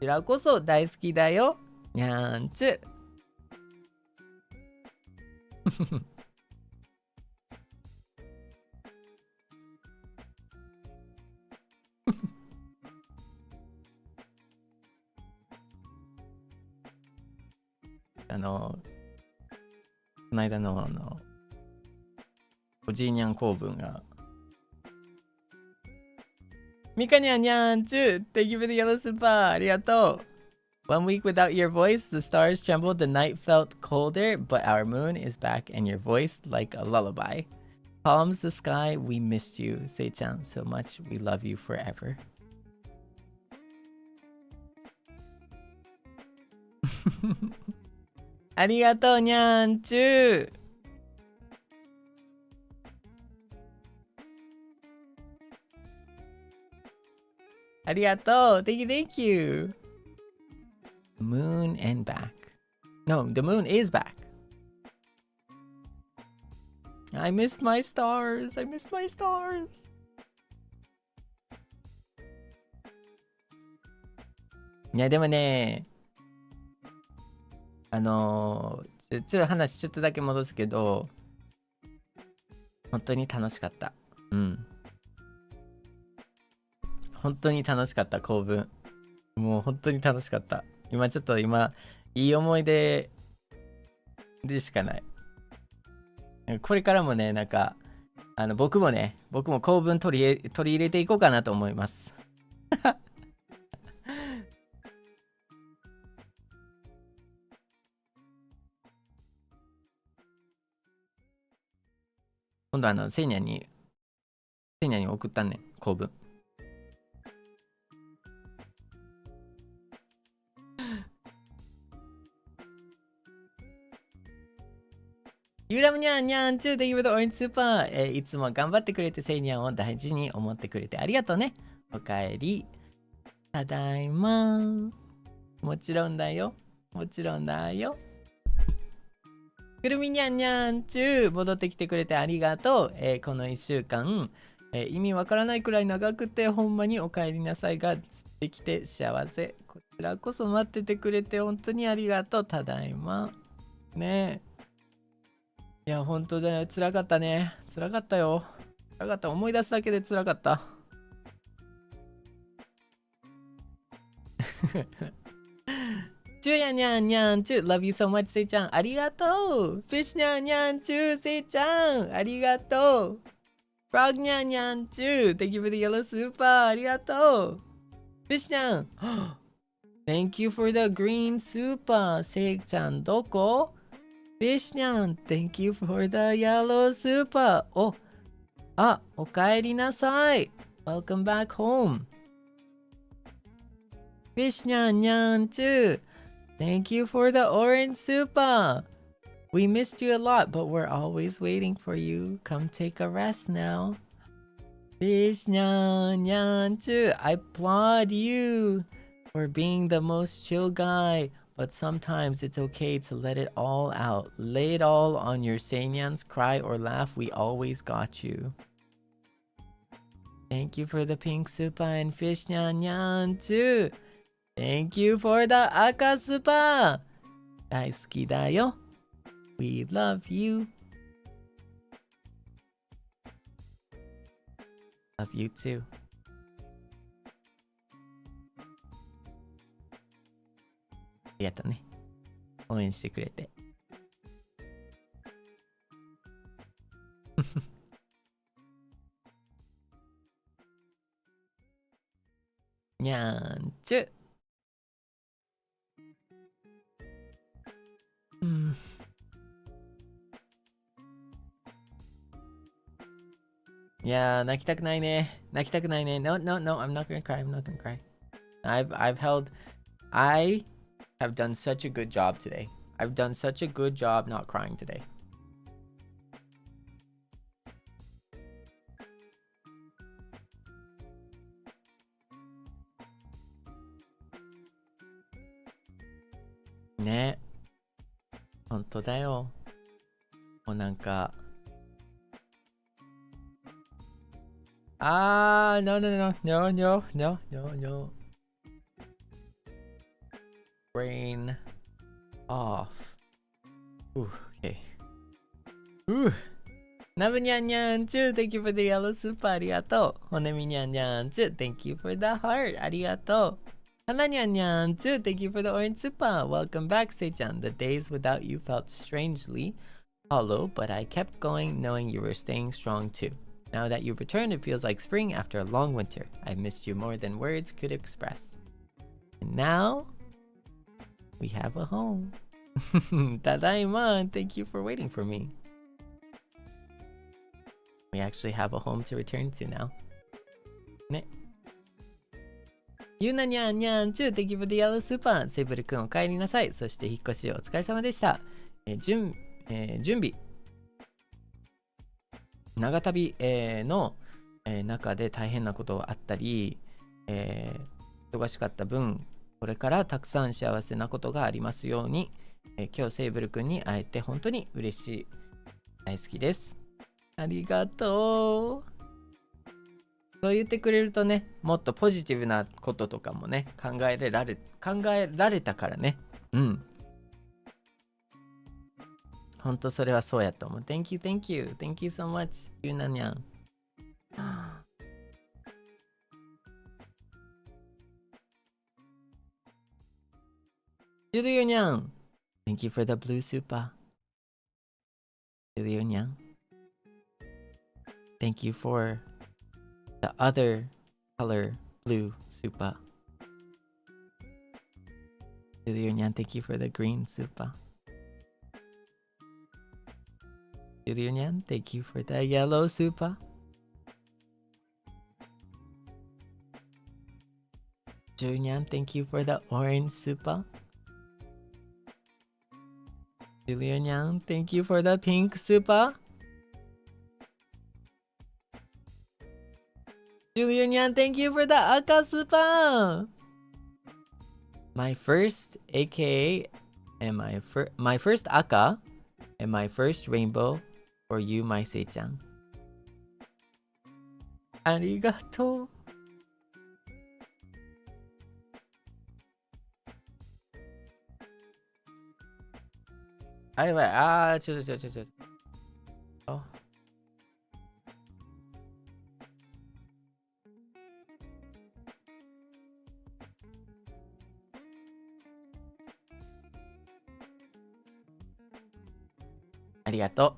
ちらこそ大好きだよ。にゃんちゅ。この間のおじいにゃん公文がミカにゃんにゃんちゅ Thank you for the yellow super ありがとう One week without your voice, the stars trembled, the night felt colder, but our moon is back and your voice like a lullaby. Palms the sky, we missed you, Sei-chan, so much. We love you forever. ありがとうにゃんちゅありがとう Thank you, thank you. Moon and back. No, the moon is back. I missed my stars. I missed my stars. いやでもね、ちょっと話ちょっとだけ戻すけど、本当に楽しかった。うん。本当に楽しかった、公文。もう本当に楽しかった。今いい思い出でしかない。これからもね、なんか、僕も公文取り入れていこうかなと思います。今度セイニャンに送ったんねん、公文。ゆらむにゃんにゃんちゅうで言うとオレンジスーパー、いつも頑張ってくれてセイニャンを大事に思ってくれてありがとうね。おかえり。ただいま。もちろんだよ。もちろんだよ。くるみにゃんにゃんちゅう戻ってきてくれてありがとう。この1週間、意味わからないくらい長くてほんまにおかえりなさいができて幸せ。こちらこそ待っててくれて本当にありがとう。ただいま。ねえ。いや、本当だよ。辛かったね。辛かったよ。辛かった。思い出すだけで辛かった。チューヤンニャンニャンチュー Love you so much せいちゃんありがとう。フィッシュニャンニャンチューせいちゃんありがとう。フログニャンニャンチュー Thank you for the yellow super ありがとう。フィッシュニャンThank you for the green super せいちゃんどこ？フィッシュニャン Thank you for the yellow super おかえりなさい。Welcome back home. Fish Nyan Nyan too. Thank you for the orange super. We missed you a lot, but we're always waiting for you. Come take a rest now. Fish Nyan Nyan too. I applaud you for being the most chill guy, but sometimes it's okay to let it all out. Lay it all on your Seinyans, cry or laugh. We always got you. Thank you for the pink super and fish nyan nyan too. Thank you for the aka super. 大好きだよ. We love you. Love you too. ありがとうね。応援してくれて。にゃーんちゅ。いやー、泣きたくないね。泣きたくないね。No, no, no, I'm not gonna cry. I'm not gonna cry. I have done such a good job today. I've done such a good job not crying today. Ne. 本当だよ。もうなんか。No, no, no, no, no, no, no, no. Brain off. Ooh, okay. Ooh. Nabu nyan nyan too. Thank you for the yellow super. ありがとう。Honemi nyan nyan too. Thank you for the heart. ありがとう。Hana nyan nyan too. Thank you for the orange super. Welcome back, Sei-chan. The days without you felt strangely hollow, but I kept going knowing you were staying strong too. Now that you've returned, it feels like spring after a long winter. I've missed you more than words could express. And now, we have a home. Tadaima, thank you for waiting for me. We actually have a home to return to now. Ne. Yuna nyan nyan too, thank you for the yellow super. セイブルくんお帰りなさい。そして引っ越しお疲れ様でした。準備。長旅、の、中で大変なことがあったり、忙しかった分、これからたくさん幸せなことがありますように、今日セイブル君に会えて本当に嬉しい。大好きです。ありがとう。そう言ってくれるとね、もっとポジティブなこととかもね、考えられたからね。うん。ほんとそれはそうやと思う。Thank you, thank you. Thank you so much. ゆうなにゃん。ジュリオニャン。Thank you for the blue super. ジュリオニャン。Thank you for the other color blue super. ジュリオニャン。Thank you for the green super.Julian, thank you for the yellow super. Julian, thank you for the orange super. Julian, thank you for the pink super. Julian, thank you for the aka super. My first AKA and my first aka and my first rainbow.For you, my Sei-chan. ありがとう。あ、やばい。ちょ。ありがと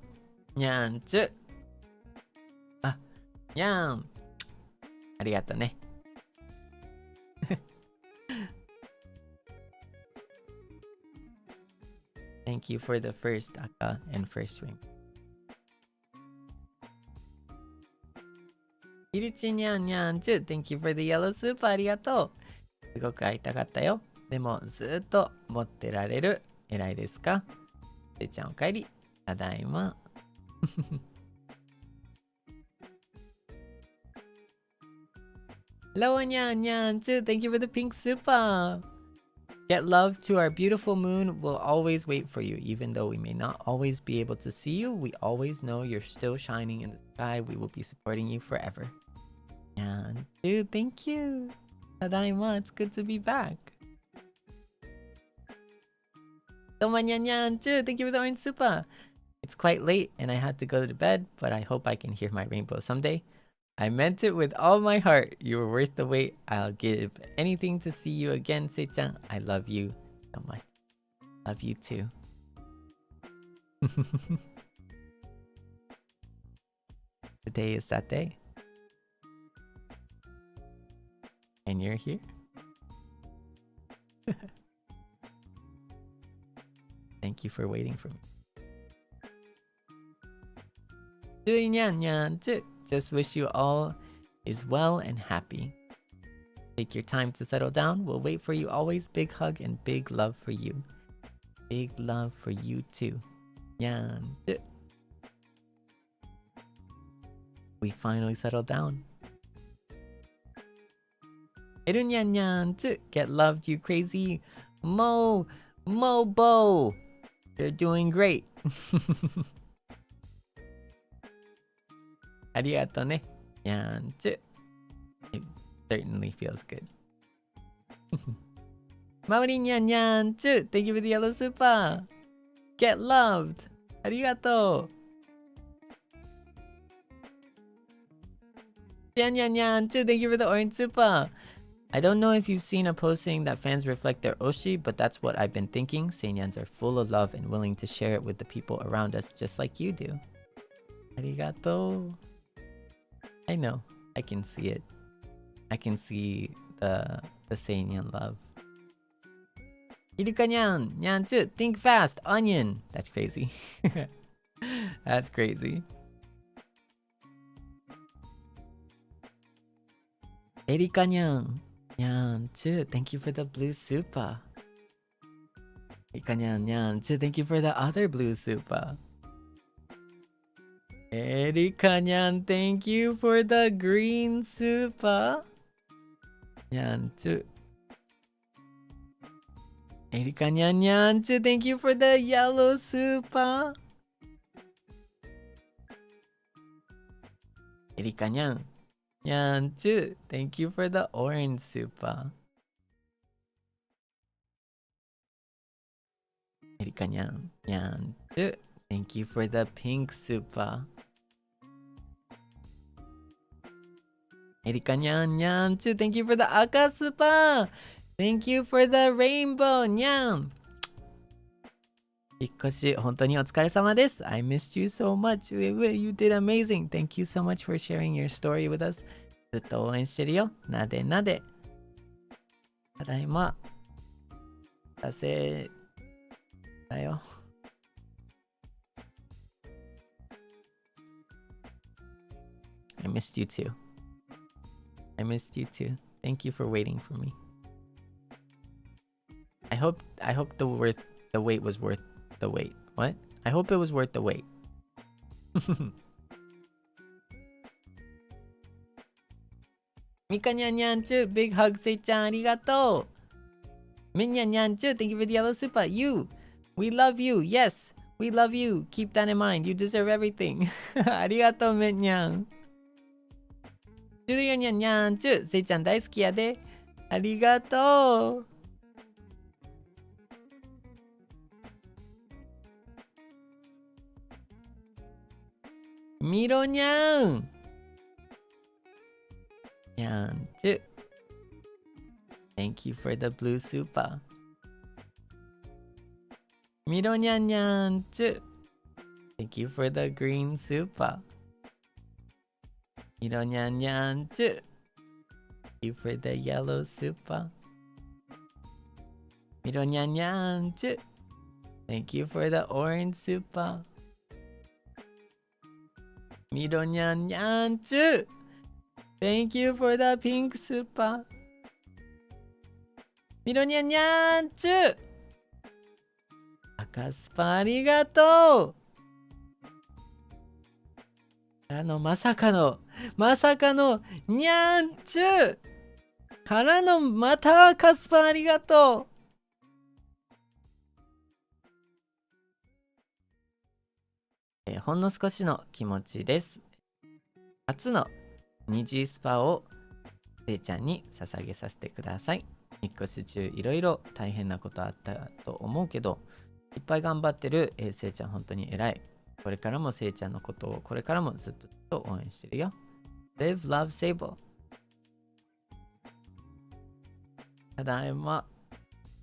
う。にゃんちゅ。あ、にゃん。ありがとね。Thank you for the first aka and first ring. いるちにゃんにゃんちゅ。Thank you for the yellow soup. ありがとう。すごく会いたかったよ。でもずっと持ってられる。偉いですか？せいちゃんおかえり。ただいま。Hello, Nyan Nyan. Thank you for the pink super. Get love to our beautiful moon. We'll always wait for you. Even though we may not always be able to see you, we always know you're still shining in the sky. We will be supporting you forever. Nyan, thank you. Tadaima, it's good to be back. Toma Nyan Nyan, thank you for the orange super. It's quite late and I had to go to bed, but I hope I can hear my rainbow someday. I meant it with all my heart. You were worth the wait. I'll give anything to see you again, Sei-chan. I love you so much. Love you too. Today is that day. And you're here? Thank you for waiting for me. Just wish you all is well and happy. Take your time to settle down. We'll wait for you always. Big hug and big love for you. Big love for you too. We finally settled down. Get loved, you crazy. Mobo. You're doing great. ありがとね。にゃんちゅ。It certainly feels good. まわりにゃんにゃんちゅ。Thank you for the yellow super. Get loved. ありがとう。にゃんにゃんにゃんちゅ。Thank you for the orange super. I don't know if you've seen a posting that fans reflect their Oshi, but that's what I've been thinking. Seinyans are full of love and willing to share it with the people around us just like you do. ありがとう。I know. I can see it. I can see the Seinyan love. Iruka nyan, nyanchu, think fast, onion. That's crazy. That's crazy. Erika nyan, nyanchu, thank you for the blue super. Erika nyan, nyanchu, thank you for the other blue super. Erika Nyan, thank you for the green super. Nyanchu. Erika Nyan Nyanchu, thank you for the yellow super. Erika Nyan Nyanchu, thank you for the orange super. Erika Nyan Nyanchu, thank you for the pink super. Erika Nyan Nyanchu, thank you for the aka super. Thank you for the rainbow, Nyan. 引っ越し本当にお疲れ様です。I missed you so much. You did amazing. Thank you so much for sharing your story with us. ずっと応援してるよ。なでなで。ただいま。達成だよ。I missed you too. I missed you too. Thank you for waiting for me. I hope the wait was worth the wait. What? I hope it was worth the wait. Mika nyan nyan chu, big hug, Sei-chan, arigato. Min nyan nyan chu, thank you for the yellow super. You, we love you. Yes, we love you. Keep that in mind. You deserve everything. Arigato, Min nyan. 14にゃんにゃんちゅ、せいちゃん大好きやで。ありがとう。みろにゃん。にゃんちゅ。Thank you for the blue super. みろにゃんにゃんちゅ。Thank you for the green super. Mironyanyanchu. Thank you for the yellow super. Mironyanyanchu. Thank you for the orange super. Mironyanyanchu. Thank you for the pink super. Mironyanyanchu. 赤スパありがとう。まさかのにゃんちゅからのまた赤スパありがとう。ほんの少しの気持ちです。初の虹スパをせいちゃんに捧げさせてください。引っ越し中いろいろ大変なことあったと思うけど、いっぱい頑張ってるせいちゃん本当に偉い。これからもせいちゃんのことをこれからもずっと応援してるよ。Live, love, Seible。ただいま。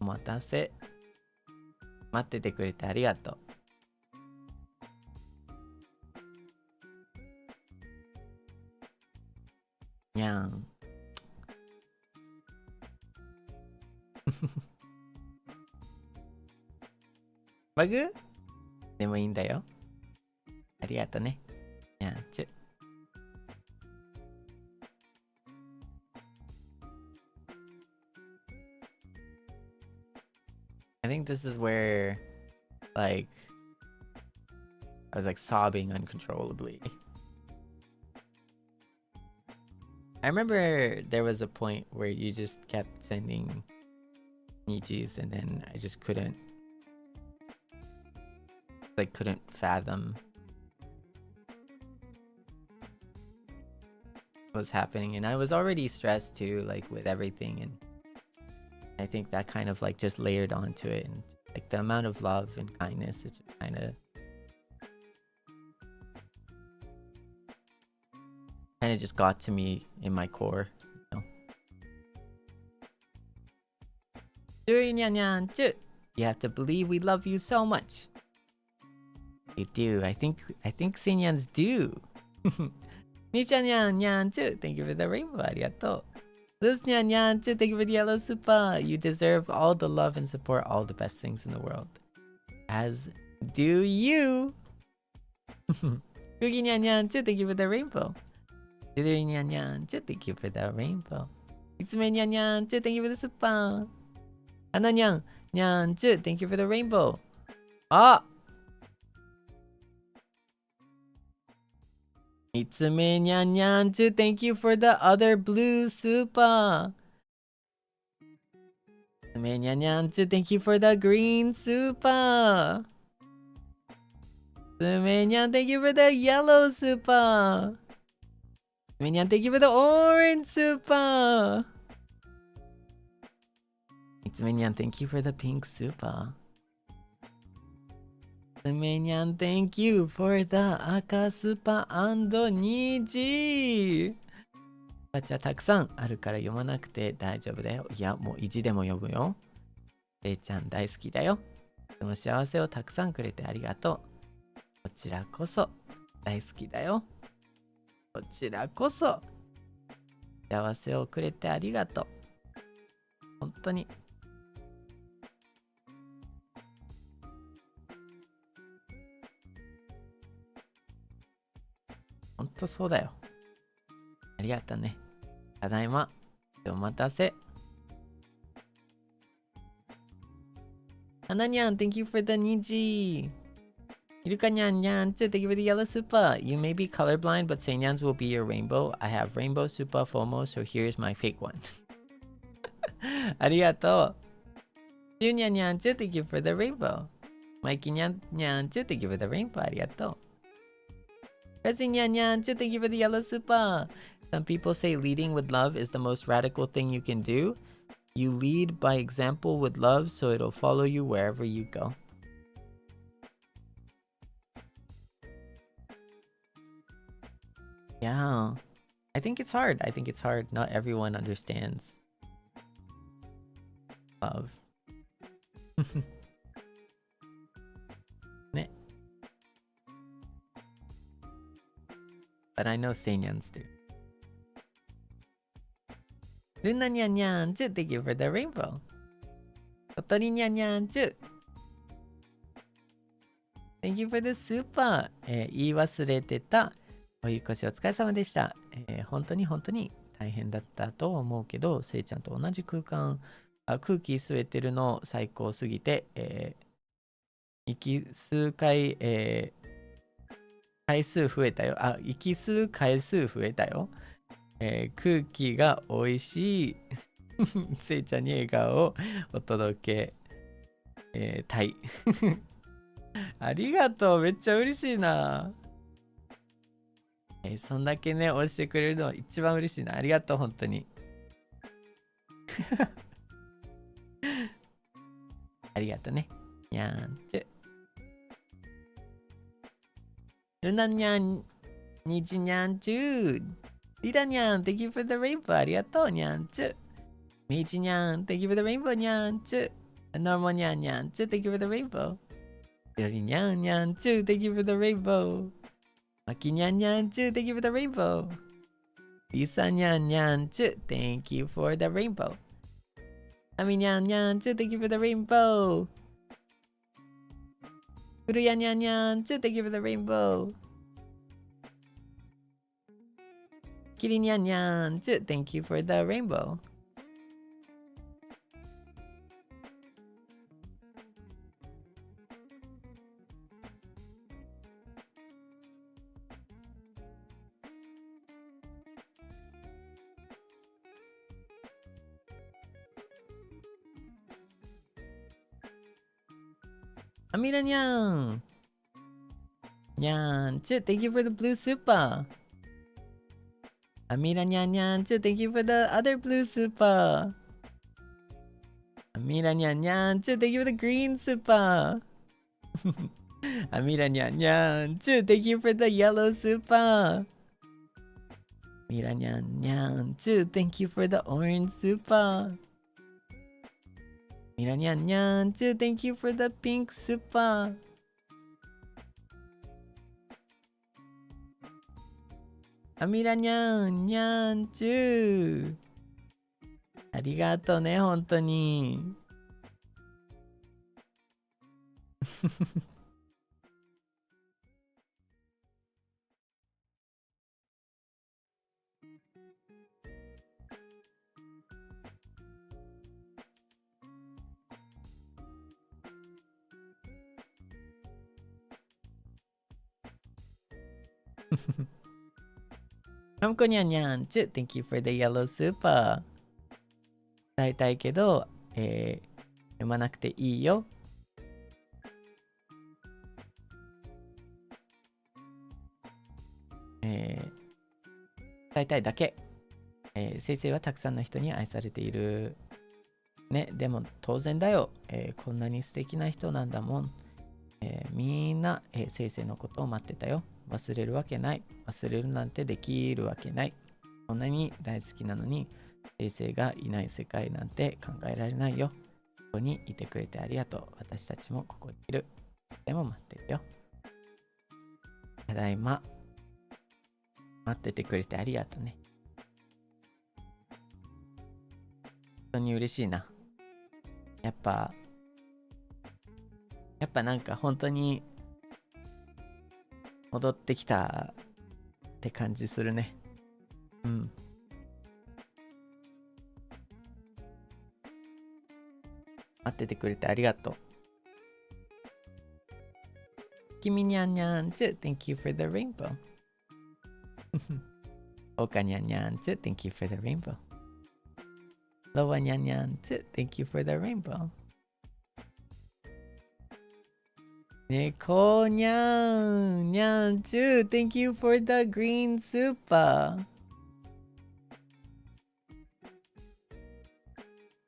お待たせ。待っててくれてありがとう。にゃん。バグでもいいんだよ。ありがとね。にゃんちゅ。I think this is where, like, I was like sobbing uncontrollably. I remember there was a point where you just kept sending Nijis and then I just couldn't fathom what was happening, and I was already stressed too, like with everything, and I think that kind of like just layered onto it, and like the amount of love and kindness, it just kind of just got to me in my core, you know. You have to believe we love you so much. You do. I think Seinyans do. Nichanyanyanchu, thank you for the rainbow. Arigato. Lusnyanyanchu, thank you for the yellow super. You deserve all the love and support, all the best things in the world. As do you. Kuginyanyanchu, thank you for the rainbow. Nyanyanchu, thank you for the rainbow. Itsumenyanyanchu, thank you for the super. Ananyanyanchu, thank you for the rainbow. Ah! Itsumenyanyanchu, thank you for the other blue super. Itsumenyanyanchu, thank you for the green super. Itsumenyan, thank you for the yellow super. Itsumenyan, thank you for the orange super. Itsumenyan, thank you for the pink super. Seinyan, thank you for the 赤スパ&虹。バチャたくさんあるから読まなくて大丈夫だよ。いや、もう意地でも読むよ。せいちゃん大好きだよ。その幸せをたくさんくれてありがとう。こちらこそ大好きだよ。こちらこそ幸せをくれてありがとう。本当に。ほんとそうだよ。ありがとうね。ただいま。お待たせ。Ananyan, thank you for the Niji. Irukanyan, thank you for the yellow super. You may be colorblind, but Seinyans will be your rainbow. I have rainbow super FOMO, so here's my fake one. ありがとう。Junyanyan, thank you for the rainbow. Mikey-nyan, thank you for the rainbow. ありがとう。Nyan, thank you for the yellow super. Some people say leading with love is the most radical thing you can do. You lead by example with love, so it'll follow you wherever you go. Yeah, I think it's hard. Not everyone understands love. ね。But I know Seinyans do. Luna Nyan Nyan Chu, thank you for the rainbow. Totori Nyan Nyan Chu, thank you for the super. 言い忘れてた。お引越しお疲れ様でした。本当に大変だったと思うけど、せいちゃんと同じ空気吸えてるの最高すぎて、息数回、回数増えたよ。息吸う回数増えたよ。空気が美味しい。せいちゃんに笑顔をお届け、たい。ありがとう。めっちゃ嬉しいな。そんだけね、押してくれるのは一番嬉しいな。ありがとう、本当に。ありがとうね。にゃんちゅ。ルナにゃん、にじにゃんちゅ。リラにゃん、Thank you for the rainbow. ありがとう、にゃんちゅ。みちにゃん、Thank you for the rainbow. にゃんちゅ。ノーモにゃんにゃんちゅ。Thank you for the rainbow. よりにゃんにゃんちゅ。Thank you for the rainbow. まきにゃんにゃんちゅ。Thank you for the rainbow. りさにゃんにゃんちゅ。Thank you for the rainbow. あみにゃんにゃんちゅ。Thank you for the rainbow. ふるやにゃんにゃんちゅ。Thank you for the rainbow. きりにゃんにゃんちゅ。Thank you for the rainbow. あみらにゃんにゃんちゅ。Thank you for the blue super. あみらにゃんにゃんちゅ。Thank you for the other blue super. あみらにゃんにゃんちゅ。Thank you for the green super. あみらにゃんにゃんちゅ。Thank you for the yellow super. あみらにゃんにゃんちゅ。Thank you for the orange super. みらにゃんにゃんちゅ。Thank you for the pink super. あみらにゃんにゃんちゅ。ありがとうね、本当に。はんこにゃんにゃんちゅ。Thank you for the yellow super. 伝えたいけど、読まなくていいよ。伝えたいだけ。先生はたくさんの人に愛されている。ね、でも当然だよ。こんなに素敵な人なんだもん。みんな、先生のことを待ってたよ。忘れるわけない。忘れるなんてできるわけない。こんなに大好きなのに、先生がいない世界なんて考えられないよ。ここにいてくれてありがとう。私たちもここにいる。でも待ってるよ。ただいま。待っててくれてありがとうね。本当に嬉しいな。やっぱなんか本当に戻ってきたって感じするね。うん。待っててくれてありがとう。君にゃんにゃんちゅ。Thank you for the rainbow. おかにゃんにゃんちゅ。Thank you for the rainbow. ロワにゃんにゃんちゅ。Thank you for the rainbow. 猫にゃんにゃんちゅ。Thank you for the green super.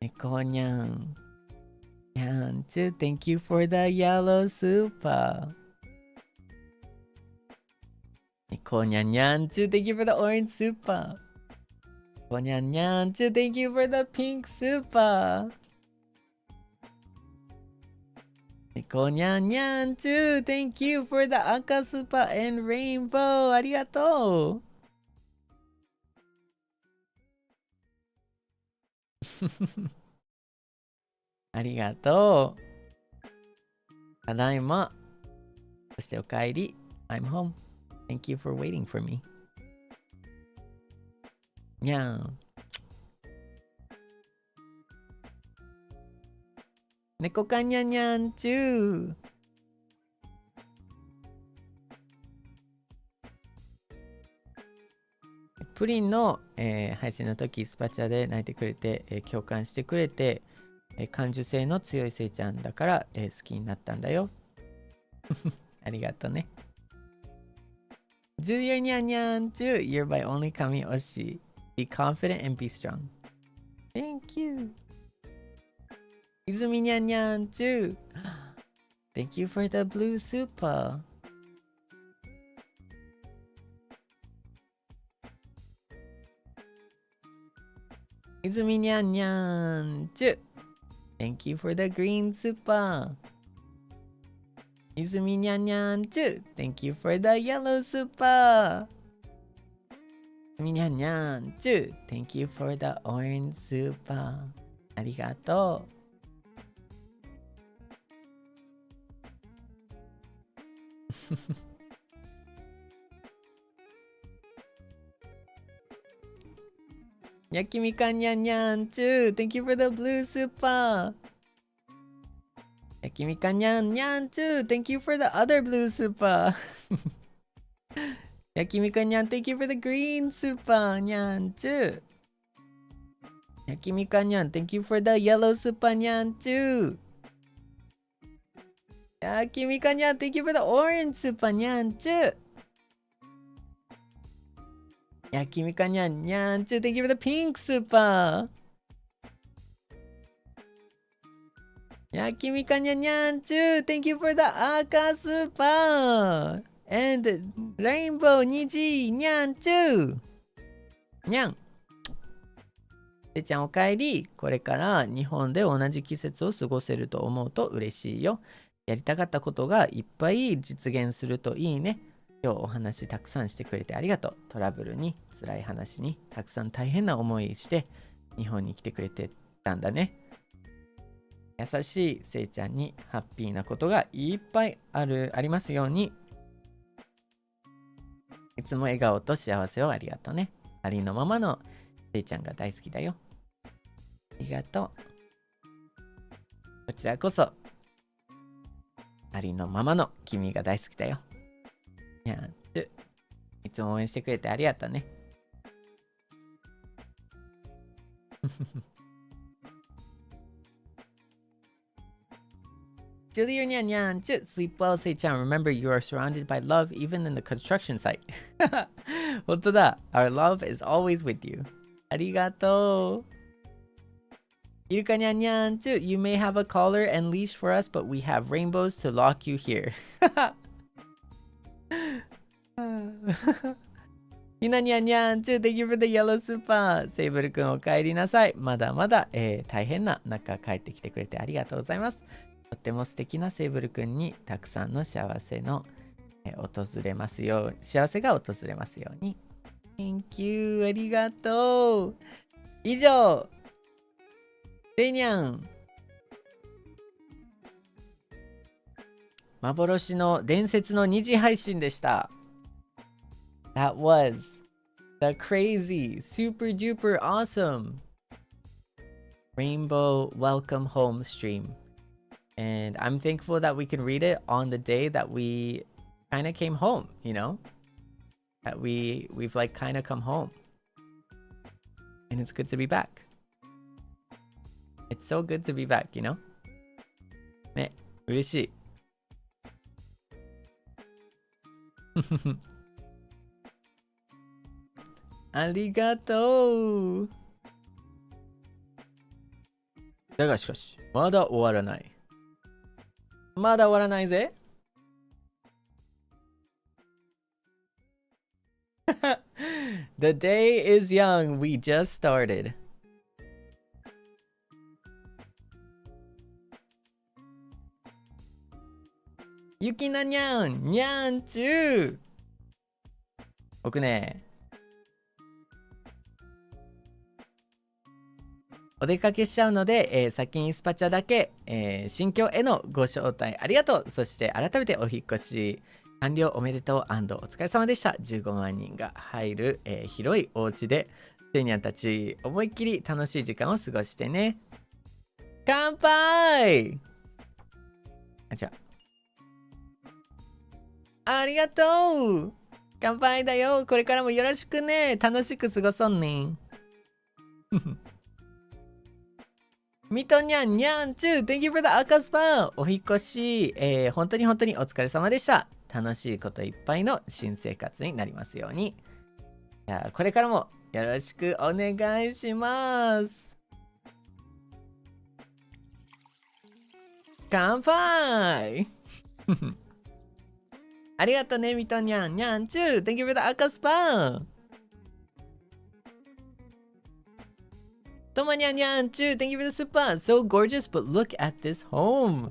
猫にゃんにゃんちゅ。Thank you for the yellow super. 猫にゃんにゃんちゅ。Thank you for the orange super. 猫にゃんにゃんちゅ。Thank you for the pink super. 猫にゃんにゃん too. Thank you for the 赤スパ and rainbow. ありがとう。ありがとう。ただいま。そしておかえり。I'm home. Thank you for waiting for me. にゃん。猫かにゃんにゃんちゅう。プリンの、配信の時スパチャで泣いてくれて、共感してくれて、感受性の強いせいちゃんだから、好きになったんだよ。ありがとね。Junior にゃんにゃんちゅう。You're by only coming Oshi. Be confident and be strong. Thank you. 泉にゃんにゃんちゅう。Thank you for the blue super. 泉にゃんにゃんちゅう。Thank you for the green super. 泉にゃんにゃんちゅう。Thank you for the yellow super. 泉にゃんにゃんちゅう。Thank you for the orange super. ありがとう。焼きみかんにゃんにゃんちゅう。Thank you for the blue super. 焼きみかんにゃんにゃんちゅう。Thank you for the other blue super. 焼きみかんにゃん Thank you for the green super にゃんちゅう。焼きみかんにゃん Thank you for the yellow super にゃんちゅう。焼きみかんにゃん Thank you for the orange super にゃんちゅう。焼きみかんにゃんにゃんちゅう Thank you for the pink super. 焼きみかんにゃんにゃんちゅう Thank you for the 赤super. And rainbow 虹にゃんちゅう。にゃん。せいちゃんおかえり。これから日本で同じ季節を過ごせると思うと嬉しいよ。やりたかったことがいっぱい実現するといいね。今日お話たくさんしてくれてありがとう。トラブルに辛い話にたくさん大変な思いして日本に来てくれてたんだね。優しいせいちゃんにハッピーなことがいっぱいありますように。いつも笑顔と幸せをありがとうね。ありのままのせいちゃんが大好きだよ。ありがとう。こちらこそありのままの君が大好きだよ。いつも応援してくれてありがとうね。Julia Nyan Nyan, sleep well, Sei-chan. Remember, you are surrounded by love even in the construction site. 本当だ。Our love is always with you. ありがとう。ゆかにゃんにゃんちゅ、You may have a collar and leash for us, but we have rainbows to lock you here. ひなにゃんにゃんちゅ、Thank you for the yellow super. セイブルくんお帰りなさい。まだまだ、大変な中帰ってきてくれてありがとうございます。とっても素敵なセイブルくんにたくさんの幸せの、訪れますよう、幸せが訪れますように。Thank you. ありがとう。以上、セイニャン。幻の伝説の2次配信でした。That was the crazy, super duper awesome Rainbow Welcome Home stream. And I'm thankful that we can read it on the day that we kind of came home, you know? That we've like kind of come home. And it's good to be back. It's so good to be back, you know? ね、嬉しい。ありがとう。だがしかし、まだ終わらない。まだ終わらないぜ。The day is young. We just started. ゆきなにゃん、にゃんちゅう。僕ね、お出かけしちゃうので、先にスパチャだけ、新居へのご招待ありがとう。そして改めてお引越し完了おめでとう&お疲れ様でした。15万人が入る、広いお家でセイニャンたち思いっきり楽しい時間を過ごしてね。乾杯。あ、じゃあ。ありがとう。乾杯だよ。これからもよろしくね。楽しく過ごそうね。みとにゃんにゃんちゅう Thank you for the 赤スパン。お引越し、本当にお疲れ様でした。楽しいこといっぱいの新生活になりますように。じゃあこれからもよろしくお願いします。乾杯。ありがとね、みとにゃんにゃんちゅう Thank you for the 赤スパン。ともにゃんにゃんちゅう Thank you for the super. So gorgeous, but look at this home.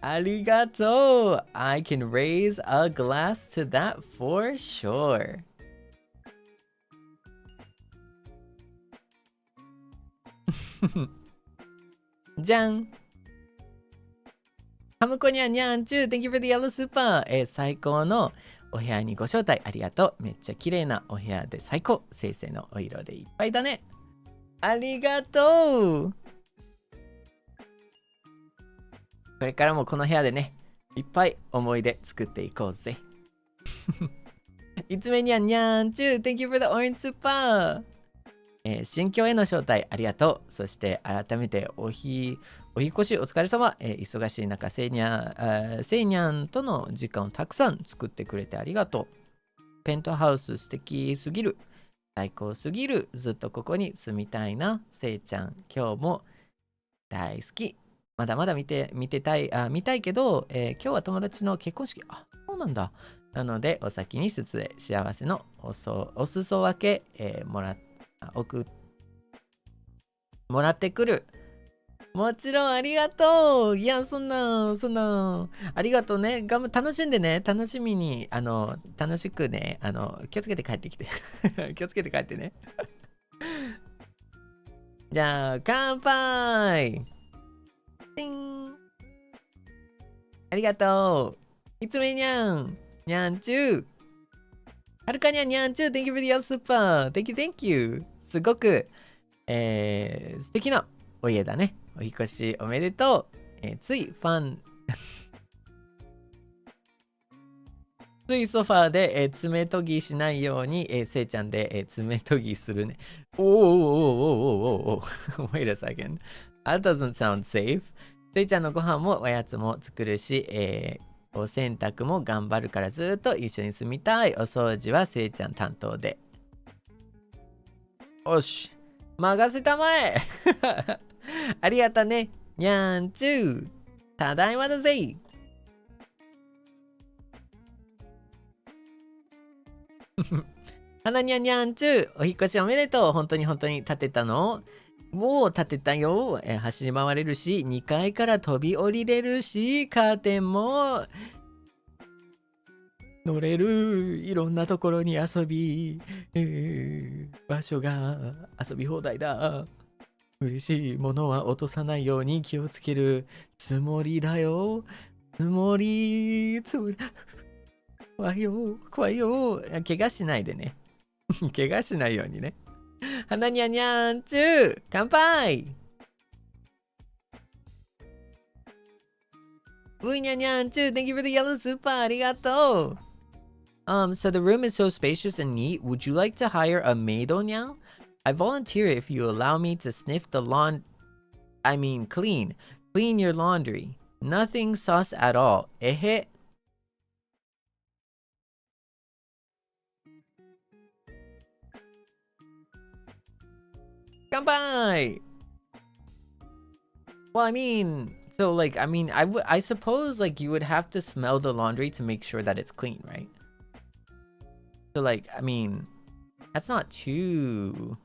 ありがとう。I can raise a glass to that for sure. じゃん。ハムコにゃんにゃんちゅう Thank you for the yellow super. 最高のお部屋にご招待ありがとう。めっちゃ綺麗なお部屋で最高。生成のお色でいっぱいだね。ありがとう。これからもこの部屋でね、いっぱい思い出作っていこうぜ。いつめにゃんにゃんちゅう Thank you for the orange super。新居への招待ありがとう。そして改めてお引越しお疲れ様。忙しい中、セイニャンとの時間をたくさん作ってくれてありがとう。ペントハウス素敵すぎる。最高すぎる。ずっとここに住みたいな。せいちゃん、今日も大好き。まだまだ見たいけど、今日は友達の結婚式。あ、そうなんだ。なので、お先に失礼。幸せのお裾分け、もらってくる。もちろんありがとう。いや、そんな、ありがとうね。楽しんでね。楽しみに、楽しくね、気をつけて帰ってきて。気をつけて帰ってね。じゃあ、乾杯。ティン。ありがとう。いつめにゃん。にゃんちゅう。はるかにゃんにゃんちゅう。Thank you for the super. Thank you. すごく、素敵なお家だね。お引越しおめでとう。ついソファーで、爪研ぎしないように、せいちゃんで、爪研ぎするね。おー。Wait a second. That doesn't sound safe. せいちゃんのご飯もおやつも作るし、お洗濯も頑張るからずっと一緒に住みたい。お掃除はせいちゃん担当で。おし、任せたまえ。ありがとね。にゃんちゅう。ただいまだぜ。花にゃんにゃんちゅう。お引越しおめでとう。本当に建てたの？もう建てたよ。走り回れるし、2階から飛び降りれるし、カーテンも乗れる。いろんなところに遊び、場所が遊び放題だ。嬉しいものは落とさないように気をつけるつもりだよ。怖いよ。怪我しないでね。怪我しないようにね。花にゃにゃんちゅう。乾杯。ういにゃにゃんちゅう。Thank you for the yellow super. ありがとう。So the room is so spacious and neat. Would you like to hire a maid now? I volunteer if you allow me to sniff the clean your laundry. Nothing sauce at all. Ehe. Kanpai! Well, I suppose, like, you would have to smell the laundry to make sure that it's clean, right? So, like, that's not too...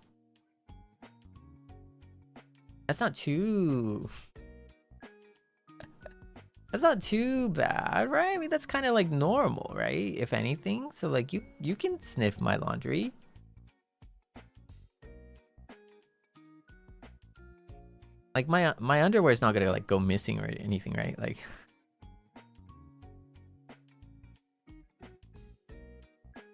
That's not too bad, right? I mean, that's kind of like normal, right? If anything. So like you can sniff my laundry. Like my underwear is not gonna like go missing or anything, right? Like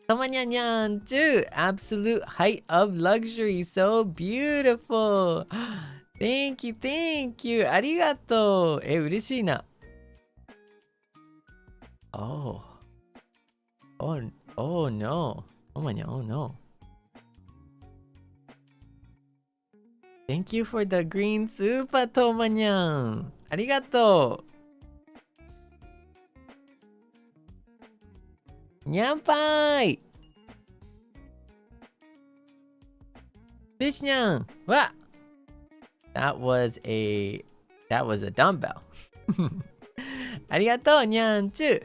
Tomanyan too. Absolute height of luxury. So beautiful. Thank you, thank you. Arigato. 嬉しいな。Oh. Oh no. Tomanyan, oh no. Thank you for the green super, Tomanyan. Arigato. にゃんぱーい。フィッシュニャン。わっ That was a dumbbell. ありがとう、にゃんちゅう。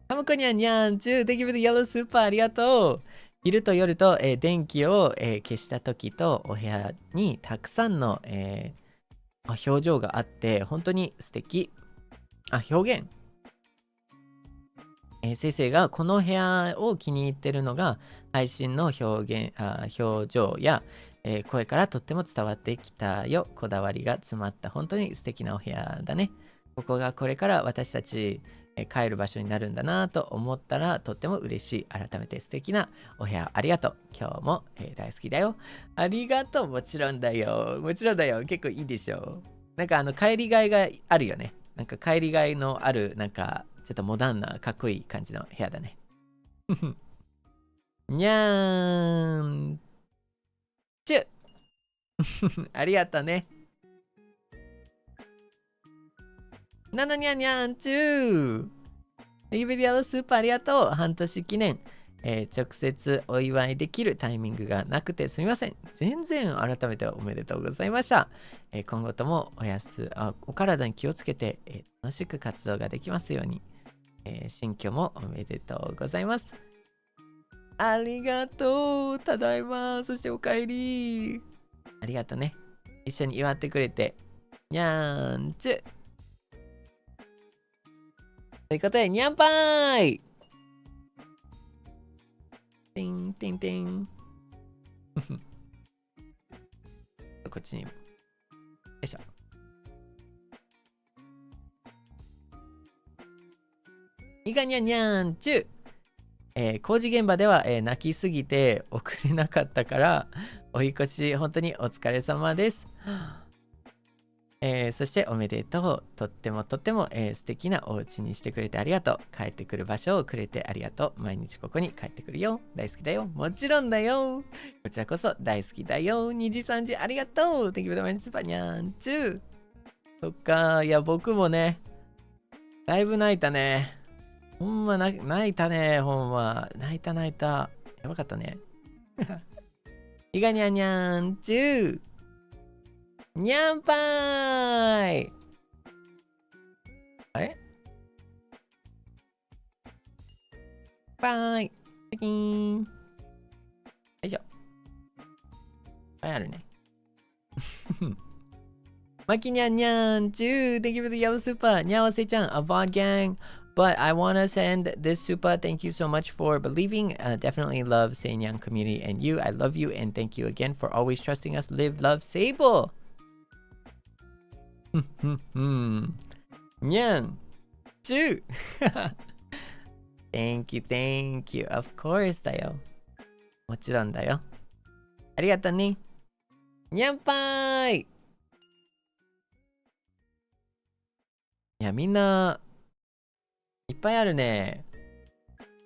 ハムコにゃんにゃんちゅう。Thank you for the yellow super. ありがとう。昼と夜と、電気を、消した時とお部屋にたくさんの、表情があって本当に素敵。表現。先生がこの部屋を気に入ってるのが配信の表情や、声からとっても伝わってきたよ。こだわりが詰まった本当に素敵なお部屋だね。ここがこれから私たち、帰る場所になるんだなと思ったらとっても嬉しい。改めて素敵なお部屋ありがとう。今日も、大好きだよ。ありがとう。もちろんだよ。もちろんだよ。結構いいでしょ。なんか帰りがいがあるよね。なんか帰りがいのあるなんかちょっとモダンなかっこいい感じの部屋だね。にゃーんちゅありがとうね。なのにゃんにゃんちゅー。リビディアのスーパーありがとう。半年記念、直接お祝いできるタイミングがなくてすみません。全然改めておめでとうございました。今後ともお体に気をつけて、楽しく活動ができますように。新居もおめでとうございます。ありがとう。ただいま。そしておかえり。ありがとうね。一緒に祝ってくれて。にゃーんちゅ。ということで、にゃんぱーい。てんてんてん。こっちに。よいしょ。いがにゃんにゃんちゅ。工事現場では、泣きすぎて送れなかったからお引越し本当にお疲れ様です。そしておめでとう。とってもとっても、素敵なお家にしてくれてありがとう。帰ってくる場所をくれてありがとう。毎日ここに帰ってくるよ。大好きだよ。もちろんだよ。こちらこそ大好きだよ。2時3時ありがとう。Thank you very much, スパニャンチュー。そっか。いや、僕もね、だいぶ泣いたね。ほんま泣いたね。ほんま。泣いた。やばかったね。いがにゃんにゃんチュー。にゃんぱーい。あれぱーい。ピキーン。よいしょ。いっぱいあるね。まきにゃんにゃんちゅー。Thank you for the yellow super. にゃおせちゃん、a VOD gang. But I want to send this super. Thank you so much for believing. Definitely love Seinyan community and you. I love you and thank you again for always trusting us. Live, love, Seible. にゃんちゅう。Thank you. Of course だよ。もちろんだよ。ありがとうね。にゃんぱーい。いや、みんないっぱいあるね。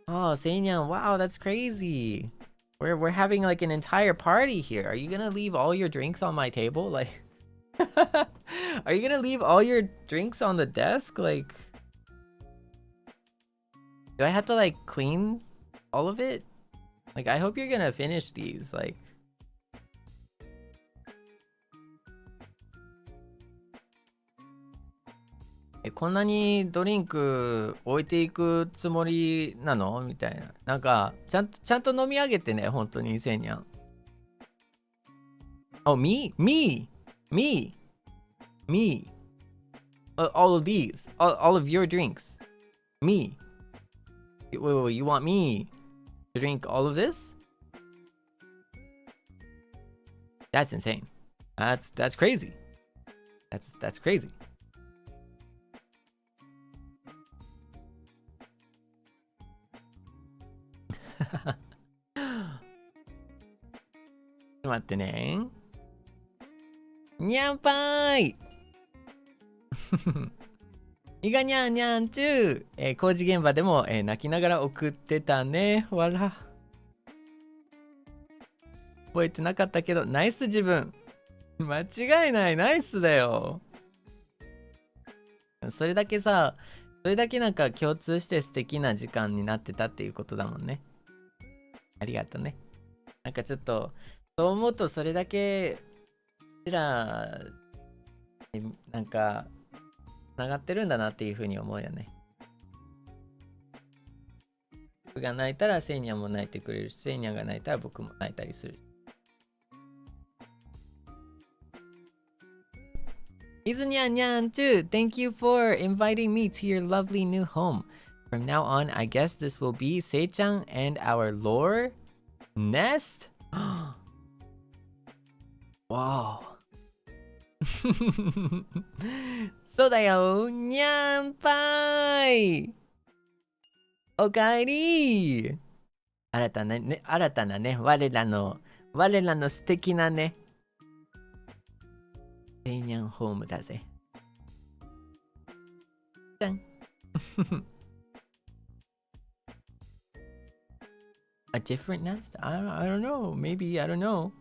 Oh, Seinyan, wow, that's crazy. We're having like an entire party here. Are you gonna leave all your drinks on my table? Like, are you gonna leave all your drinks on the desk? Like, do I have to like clean all of it? Like, I hope you're gonna finish these. Like,こんなにドリンク置いていくつもりなのみたいな。なんか、ちゃんと飲み上げてね、本当に、せいにゃん。Oh, me? All of these. All of your drinks. Me. Wait, you want me to drink all of this? That's insane. That's crazy. That's crazy. 待ってね。にゃんぱーいいがにゃんにゃんちゅう、工事現場でも、泣きながら送ってたね。わら。覚えてなかったけど、ナイス自分。間違いない、ナイスだよ。それだけさ、それだけなんか共通して素敵な時間になってたっていうことだもんね。ありがとね。なんかちょっと、そう思うとそれだけ、うちら、なんか、つながってるんだなっていうふうに思うよね。僕が泣いたらセイニャンも泣いてくれるし、セイニャンが泣いたら僕も泣いたりする。Izu-nyan-nyan-chu, thank you for inviting me to your lovely new home. From now on, I guess this will be Sei-chan and our lore nest? Wow. そうだよ、にゃんぱーい。おかえり。新たなね、我らの素敵なね、セイニャンホームだぜ。じゃん。A different nest? I don't know. Maybe, I don't know.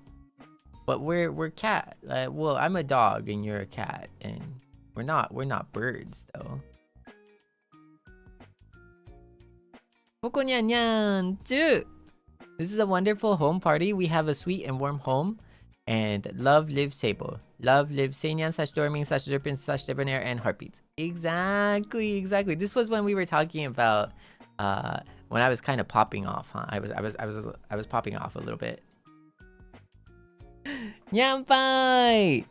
But we're cat. Well, I'm a dog and you're a cat, and we're not birds though. This is a wonderful home party. We have a sweet and warm home. And love, live, Seible. Love, live, Seinyan, /dorming, /dripping, /debonair, and heartbeats. Exactly. This was when we were talking about, when I was kind of popping off, huh? I was popping off a little bit. Nyampai!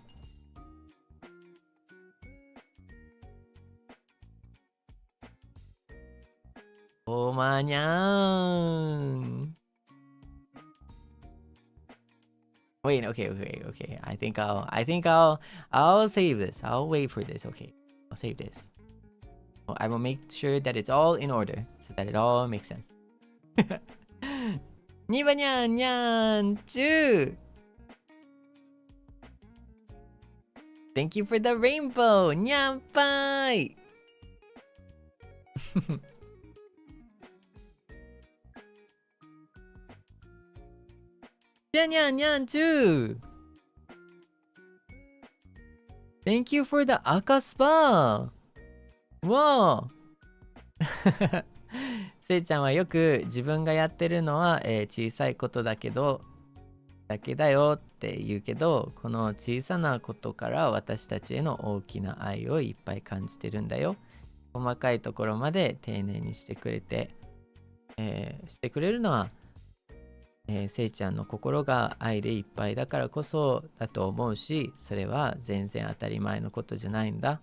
Oh, manyang. Wait, okay. I think I'll save this. I'll wait for this. Okay, I'll save this. Well, I will make sure that it's all in order so that it all makes sense. Nibanyan nyan chu. Thank you for the rainbow. Nyampai. Nyan-nyan-chu! Thank you for the Aka Spa! Wow! せいちゃんはよく自分がやってるのは、小さいことだけど、だけだよって言うけど、この小さなことから私たちへの大きな愛をいっぱい感じてるんだよ。細かいところまで丁寧にしてくれて、してくれるのは、せいちゃんの心が愛でいっぱいだからこそだと思うし、それは全然当たり前のことじゃないんだ。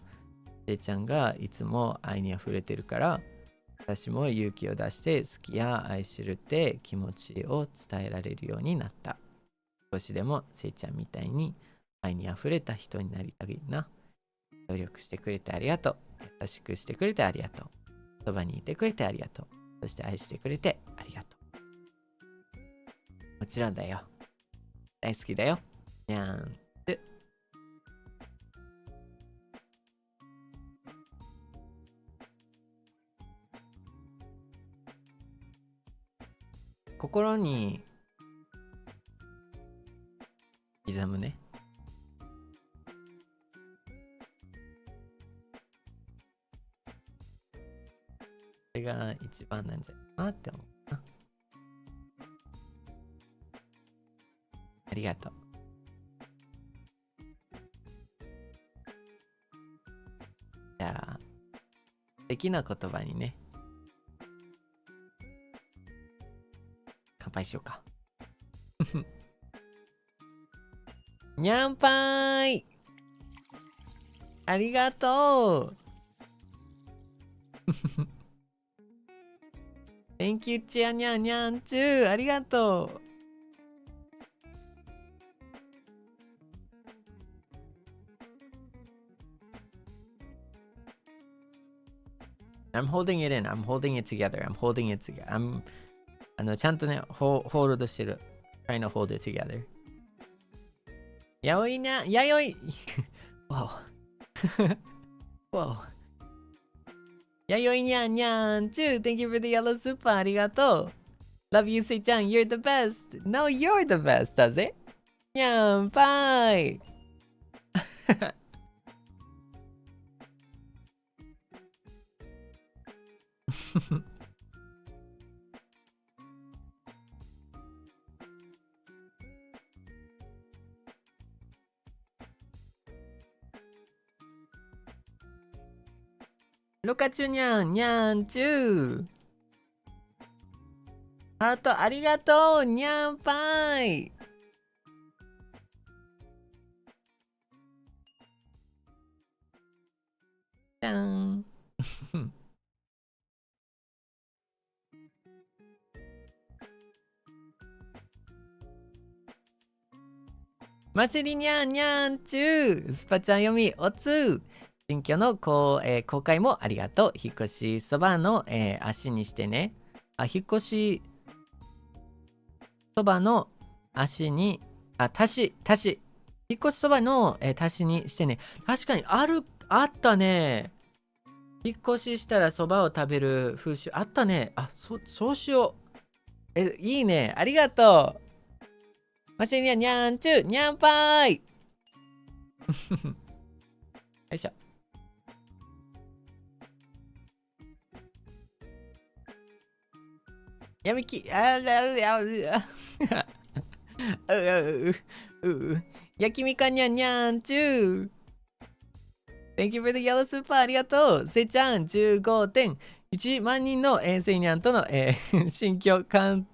せいちゃんがいつも愛にあふれてるから、私も勇気を出して好きや愛してるって気持ちを伝えられるようになった。少しでもせいちゃんみたいに愛にあふれた人になりたいな。努力してくれてありがとう。優しくしてくれてありがとう。そばにいてくれてありがとう。そして愛してくれてありがとう。もちろんだよ。大好きだよ。にゃんつ。心に刻むね。それが一番なんじゃないかなって思う。ありがとう。じゃあ、素敵な言葉にね、乾杯しようか。にゃんぱーい。ありがとう。Thank you, ちゃにゃんにゃんちゅう。ありがとう。I'm holding it in. I'm holding it together. I'm holding it together. I'm ちゃんとね、ホールドしてる。Trying to hold it together. やおいな、やよい。Wow. Wow. やよいにゃんにゃんちゅう。Thank you for the yellow super. ありがとう。Love you, せいちゃん。You're the best. No, you're the best. だぜ。にゃんぱーい。ロカチュにゃんにゃんちゅう。ハートありがとうにゃんぱーい。じゃん。マシリにゃんにゃんちゅう。スパちゃん読みおつ。新居の公開もありがとう。引っ越しそばの、足にしてね。引っ越しそばの足に、足し。引っ越しそばの、足しにしてね。確かにあったね。引っ越ししたらそばを食べる風習あったね。そうしよう。いいね。ありがとう。マシにゃんにゃんちゅう。にゃんぱーい。よいしょ。やみき、焼きみかんにゃんにゃんちゅう。Thank you for the yellow super. ありがとう。せいちゃん、15.1 万人の、セイニャンとの、新居完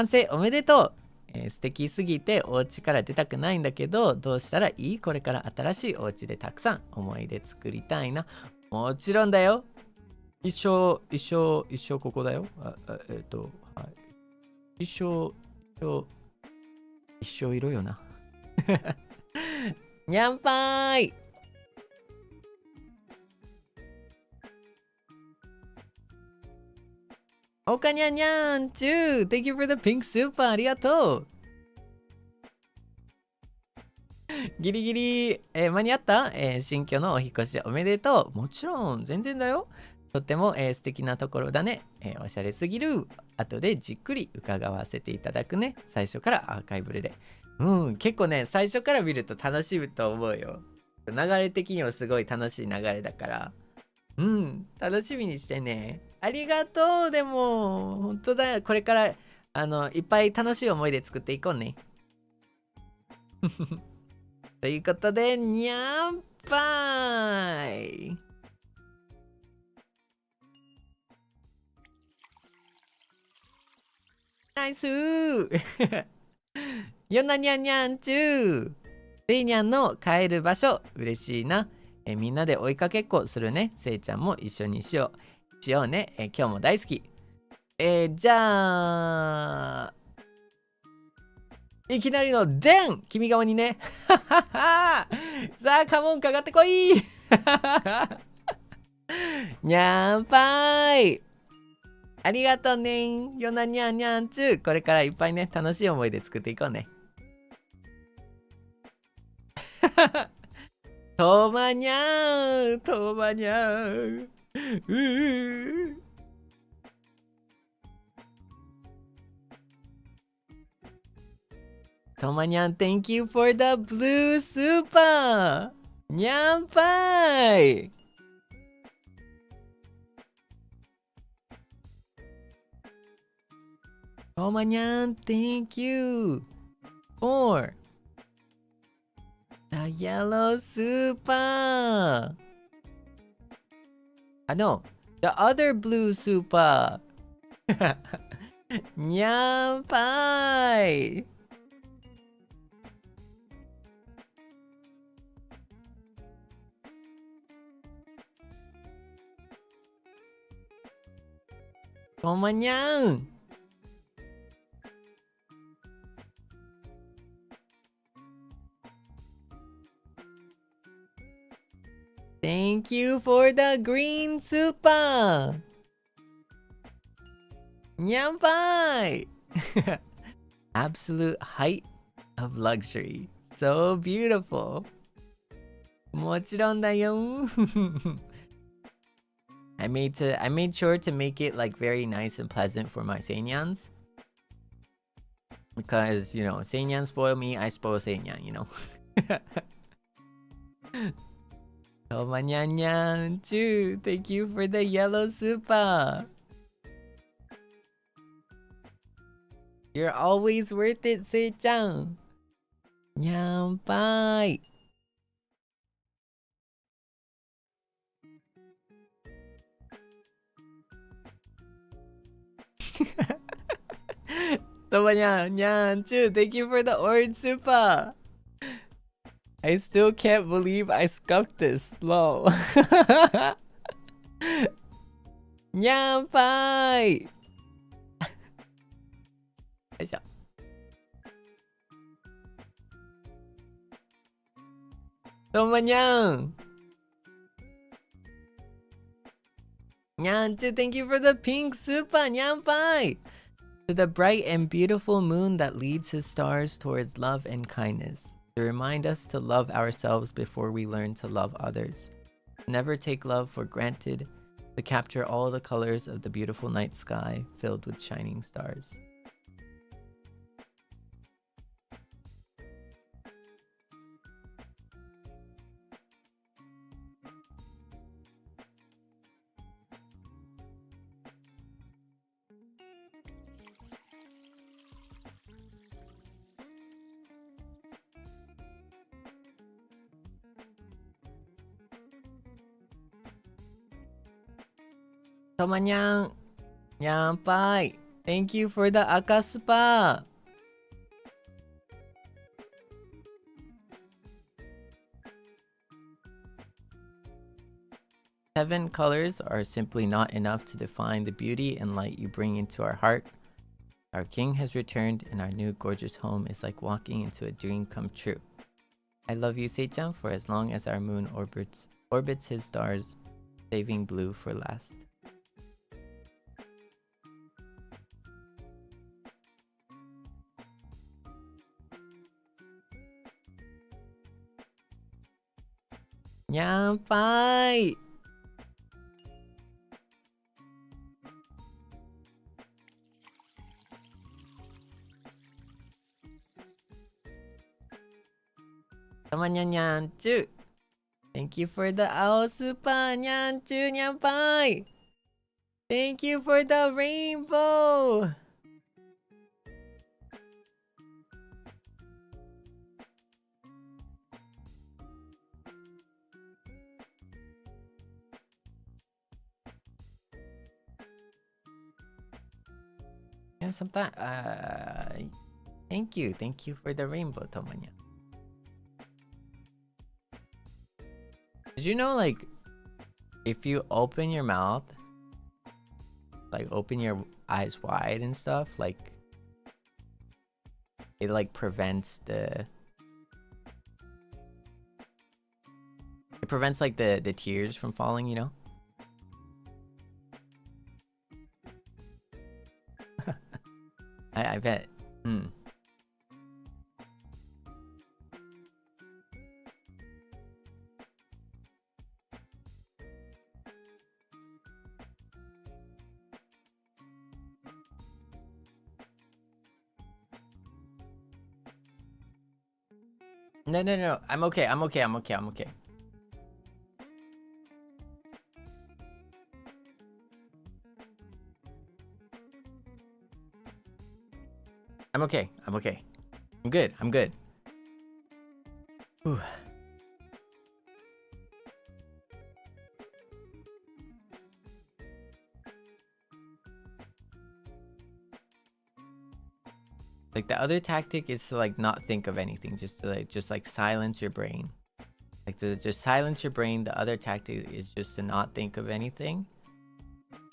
成おめでとう。素敵すぎてお家から出たくないんだけど、どうしたらいい？これから新しいお家でたくさん思い出作りたいな。もちろんだよ。一生ここだよ。はい。一生いろよな。にゃんぱーい。おかにゃんにゃんちゅう。Thank you for the pink super. ありがとう。ギリギリ、間に合った、新居のお引越しおめでとう。もちろん、全然だよ。とっても、素敵なところだね。おしゃれすぎる。後でじっくり伺わせていただくね。最初からアーカイブルで。結構ね、最初から見ると楽しむと思うよ。流れ的にはすごい楽しい流れだから。楽しみにしてね。ありがとう。でも、本当だよ。これから、いっぱい楽しい思い出作っていこうね。ということで、にゃんぱーい。ナイスー。よなにゃんにゃんちゅう。せいにゃんの帰る場所、嬉しいな。みんなで追いかけっこするね。せいちゃんも一緒にしようね。今日も大好き。じゃあ、いきなりのデン君側にね。さあ、カモンかかってこい。にゃんぱーい。ありがとうねん。よなにゃんにゃんちゅう。これからいっぱいね、楽しい思い出作っていこうね。とまにゃーん。とまにゃーん。とまにゃん、Thank you for the blue super! にゃんぱーい。とまにゃん、Thank you for the yellow super! No, the other blue super! にゃんぱーい。とまにゃん。Thank you for the green super! Nyampai! Absolute height of luxury. So beautiful. もちろんだよ。I made sure to make it like very nice and pleasant for my Seinyans. Because, you know, Seinyan spoil me, I spoil Seinyan, you know. Oh, manyanyan, too. Thank you for the yellow super. You're always worth it, Sei-chan. Nyampai. Nyan, too. Thank you for the orange super. I still can't believe I scuffed this. Lol. Nyampai. Tomanyang. Nyanchu, thank you for the pink super, Nyampai. To the bright and beautiful moon that leads his stars towards love and kindness, to remind us to love ourselves before we learn to love others. Never take love for granted, to capture all the colors of the beautiful night sky filled with shining stars. Tomanyang, Nyampai, thank you for the akaspa. Seven colors are simply not enough to define the beauty and light you bring into our heart. Our king has returned and our new gorgeous home is like walking into a dream come true. I love you, Seitan, for as long as our moon orbits his stars, saving blue for last. Nyampai! Nyanchu! Thank you for the owl super, Nyanchu, Nyampai! Thank you for the rainbow! Yeah, sometimes, thank you for the rainbow, Tomanya. Did you know, like, if you open your mouth, like, open your eyes wide and stuff, like, it, like, prevents the... It prevents, like, the tears from falling, you know? I bet. No. I'm okay. I'm okay. I'm good. Whew. Like, the other tactic is to, like, not think of anything, just to silence your brain. Like, to just silence your brain. The other tactic is just to not think of anything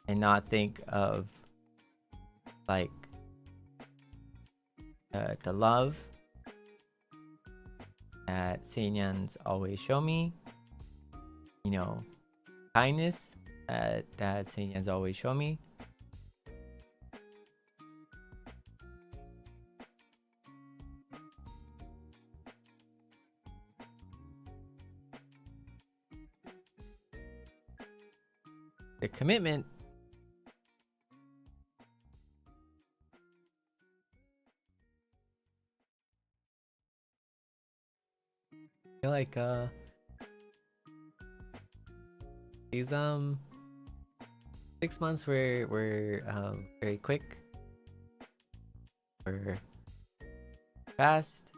and not think of like the love that Seinyan's always show me, you know, kindness that Seinyan's always show me. The commitment. I feel like these 6 months were very quick, were fast.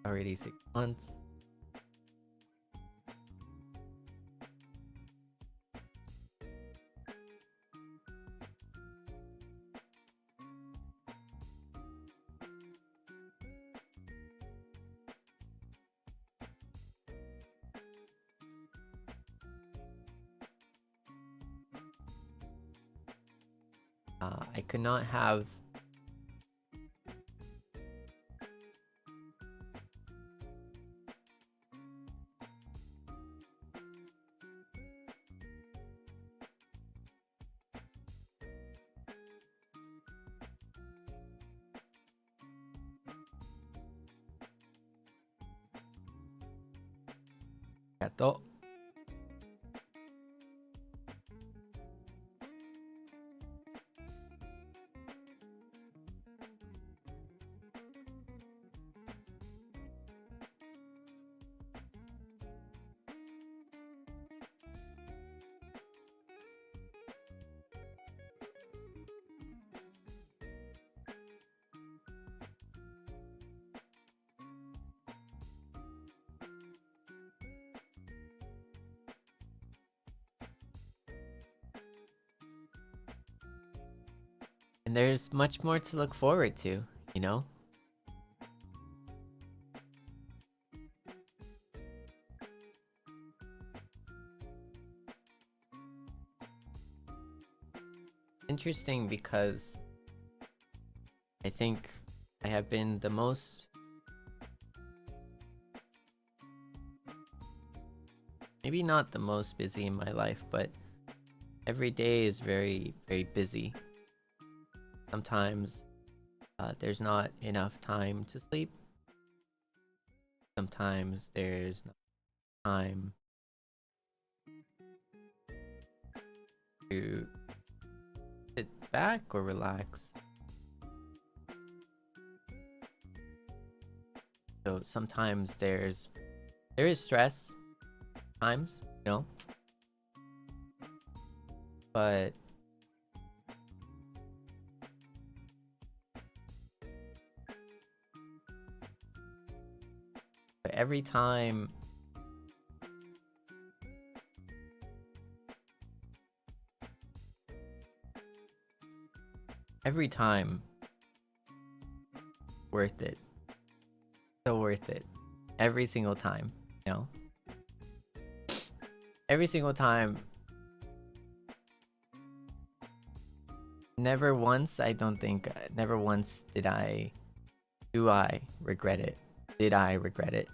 Already 6 months. I could not have Gato. And there's much more to look forward to, you know? Interesting because I think I have been the most, maybe not the most busy in my life, but every day is very, very busy. Sometimes there's not enough time to sleep. Sometimes there's not time to sit back or relax. So sometimes there is stress times, you know, but every time worth it. So worth it. Every single time, you know? Every single time. Never once, I don't think, never once do I regret it. Did I regret it?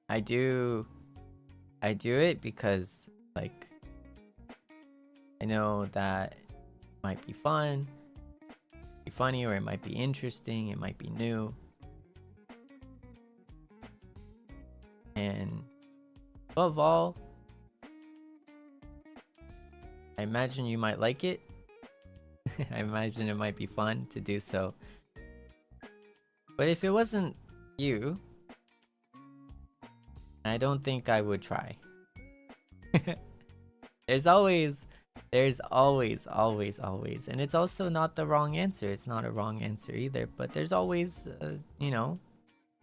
I do it because, like, I know that it might be fun, be funny, or it might be interesting, it might be new. And above all, I imagine you might like it. I imagine it might be fun to do so. But if it wasn't you, I don't think I would try. There's always, and it's also not the wrong answer. It's not a wrong answer either, but there's always, you know,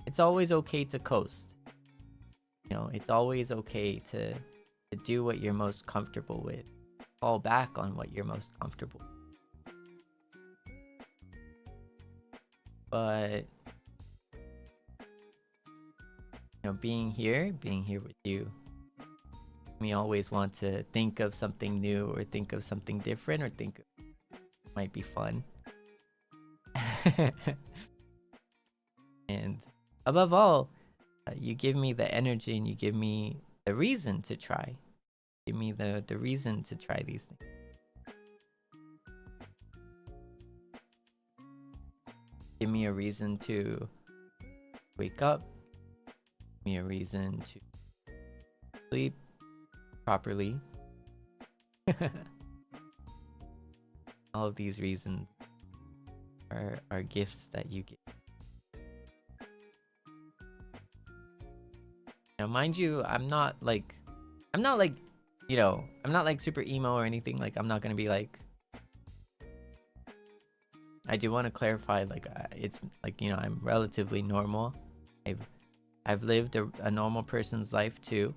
it's always okay to coast. You know, it's always okay to do what you're most comfortable with. Fall back on what you're most comfortable with. But, you know, being here with you, me always want to think of something new or think of something different or think it might be fun. And above all, you give me the energy and you give me the reason to try. Give me the reason to try these things. Give me a reason to wake up. Give me a reason to sleep properly. All of these reasons are gifts that you give. Now, mind you, I'm not like, you know, I'm not like super emo or anything. Like, I'm not gonna be like. I do want to clarify, like, it's like, you know, I'm relatively normal. I've lived a normal person's life too.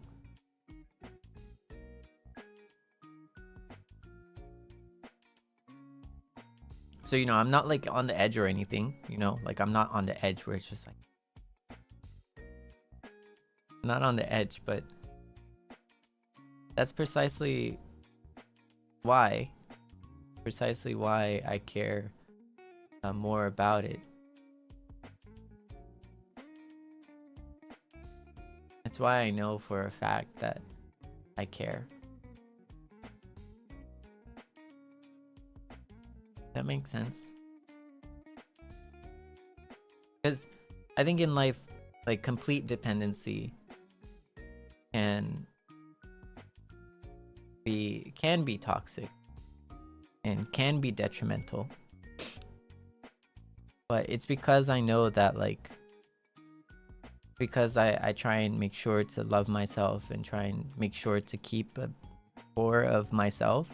So, you know, I'm not like on the edge or anything, you know, like I'm not on the edge where it's just like, not on the edge, but that's precisely why I care more about it. That's why I know for a fact that I care. That makes sense. Because I think in life, like, complete dependency can be toxic and can be detrimental. But it's because I know that, like, because I try and make sure to love myself and try and make sure to keep a core of myself,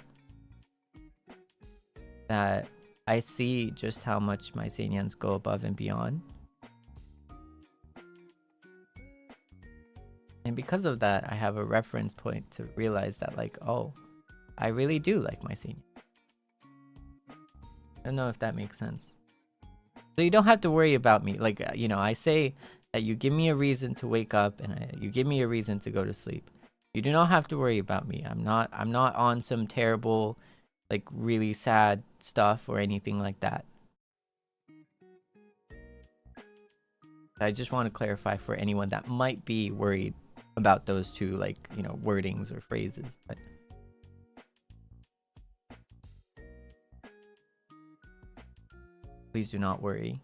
that I see just how much my Seinyans go above and beyond. And because of that, I have a reference point to realize that, like, oh, I really do like my Seinyan. I don't know if that makes sense. So you don't have to worry about me. Like, you know, I say that you give me a reason to wake up and you give me a reason to go to sleep. You do not have to worry about me. I'm not on some terrible, like, really sad stuff or anything like that. I just want to clarify for anyone that might be worried about those two, like, you know, wordings or phrases, but please do not worry.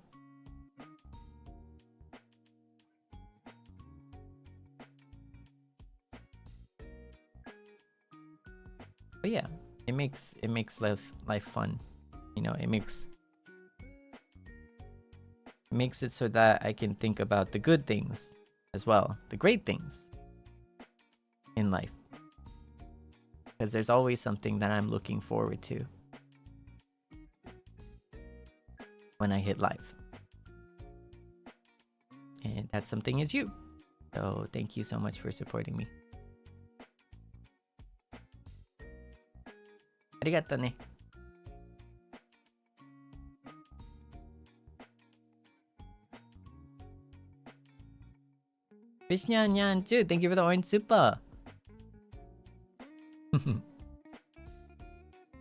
But yeah, it makes life fun. You know, it makes it so that I can think about the good things as well, the great things in life. Because there's always something that I'm looking forward to when I hit life. And that something is you. So thank you so much for supporting me. Arigato ne. Vishnyan too, thank you for the orange super.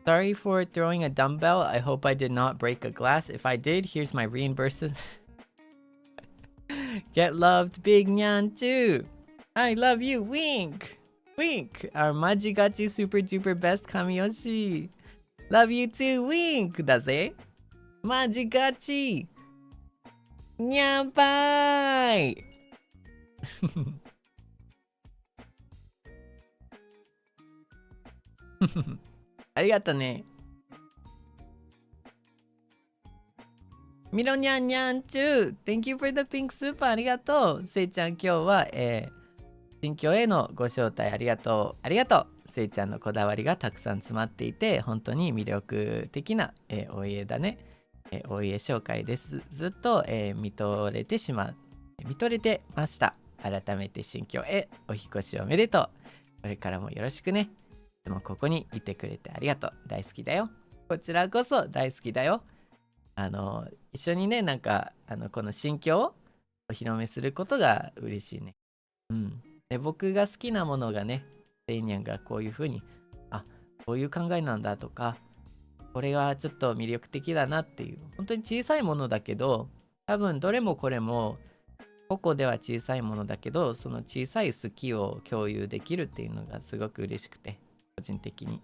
Sorry for throwing a dumbbell. I hope I did not break a glass. If I did, here's my reimbursement. Get loved, Big Nyan too. I love you, wink. Wink. Our Majigachi super duper best Kamiyoshi. Love you too, wink. Daze. Majigachi. Nyanpai. ありがとね。ミロニャンニャンチュー Thank you for the pink super ありがとう。せいちゃん今日は、新居へのご招待ありがとう。ありがとう。せいちゃんのこだわりがたくさん詰まっていて本当に魅力的な、お家だね。お家紹介です。ずっと、見とれてました。改めて新居へお引越しおめでとう。これからもよろしくね。でもここにいてくれてありがとう。大好きだよ。こちらこそ大好きだよ。一緒にね、なんかこの新居をお披露目することが嬉しいね。うん。で、僕が好きなものがね、セイニャンがこういう風に、あ、こういう考えなんだとか、これがちょっと魅力的だなっていう、本当に小さいものだけど、多分どれもこれも、個々では小さいものだけど、その小さい好きを共有できるっていうのがすごく嬉しくて、個人的に。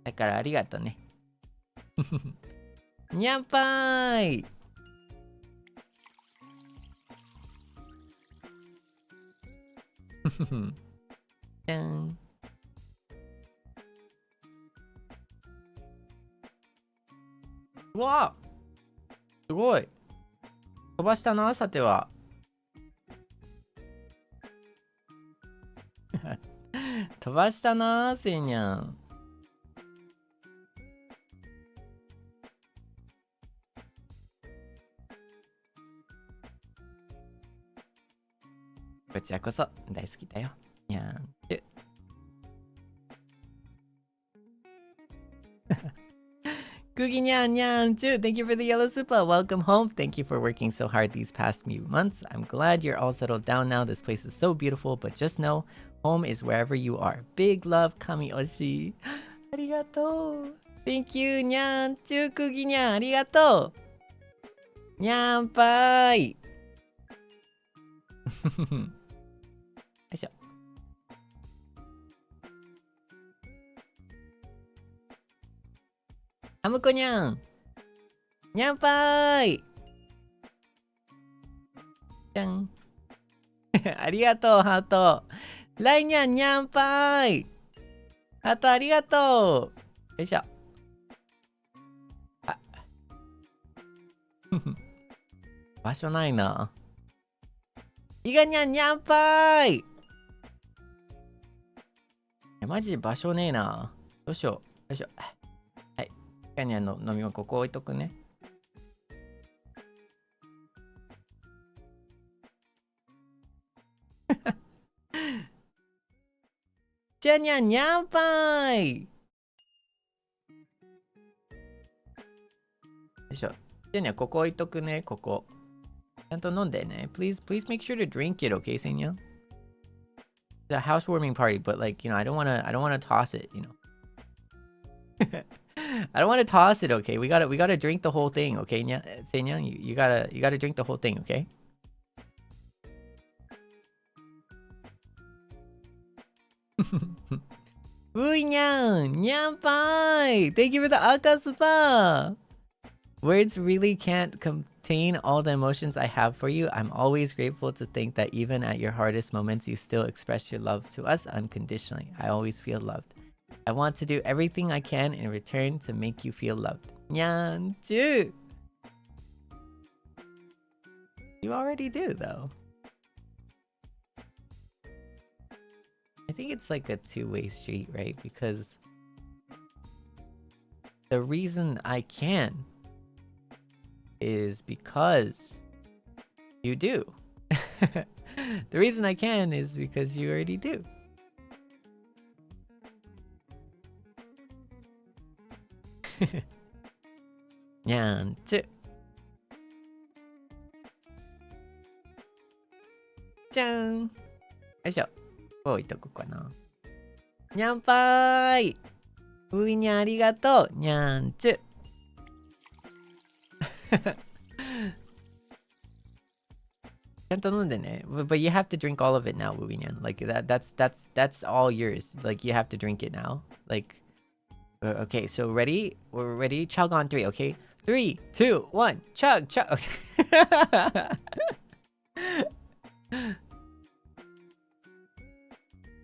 だからありがとうね。にゃんぱーい。じゃん。うわすごい。飛ばしたな、さては。飛ばしたな、せいにゃん。こちらこそ大好きだよ。にゃんちゅ。Cookie Nyan Nyan too. Thank you for the yellow super. Welcome home. Thank you for working so hard these past few months. I'm glad you're all settled down now. This place is so beautiful, but just know home is wherever you are. Big love, Kami Oshi. Arigato. Thank you, Nyan too. Cookie Nyan. Arigato. Nyan pai. よいしょ。ハムコにゃん。にゃんぱーい。じゃん。ありがとう、ハート。ライニャンにゃんぱーい。ハートありがとう。よいしょ。あ。場所ないな。いがにゃんにゃんぱーい。マジで場所ねえな。どうしよう。よいしょ。はい。いがにゃんの飲み物ここ置いとくね。じゃにゃんにゃんぱーい。よいしょ。じゃにゃんここ置いとくね、ここ。ちゃんと飲んでね。Please make sure to drink it, okay, Seinyan? It's a housewarming party, but like, you know, I don't wanna toss it, you know. I don't wanna toss it, okay? We gotta drink the whole thing, okay, Seinyan? You gotta drink the whole thing, okay? Uy nyan, nyan pai! Thank you for the aka spa! Words really can't contain all the emotions I have for you. I'm always grateful to think that even at your hardest moments, you still express your love to us unconditionally. I always feel loved. I want to do everything I can in return to make you feel loved. Nyan-chu! You already do, though. I think it's like a two-way street, right? Because the reason I can is because you do. The reason I can is because you already do. Nyan-chu. じゃーん。よいしょ。置いとこうかな。にゃんぱーい。ういにゃんありがとう。にゃんちゅ。ちゃんと飲んでね。But you have to drink all of it now, Wuinyan. Like that's all yours. Like you have to drink it now. Like okay, so ready? We're ready. Chug on 3, okay? 3, 2, 1. Chug, chug.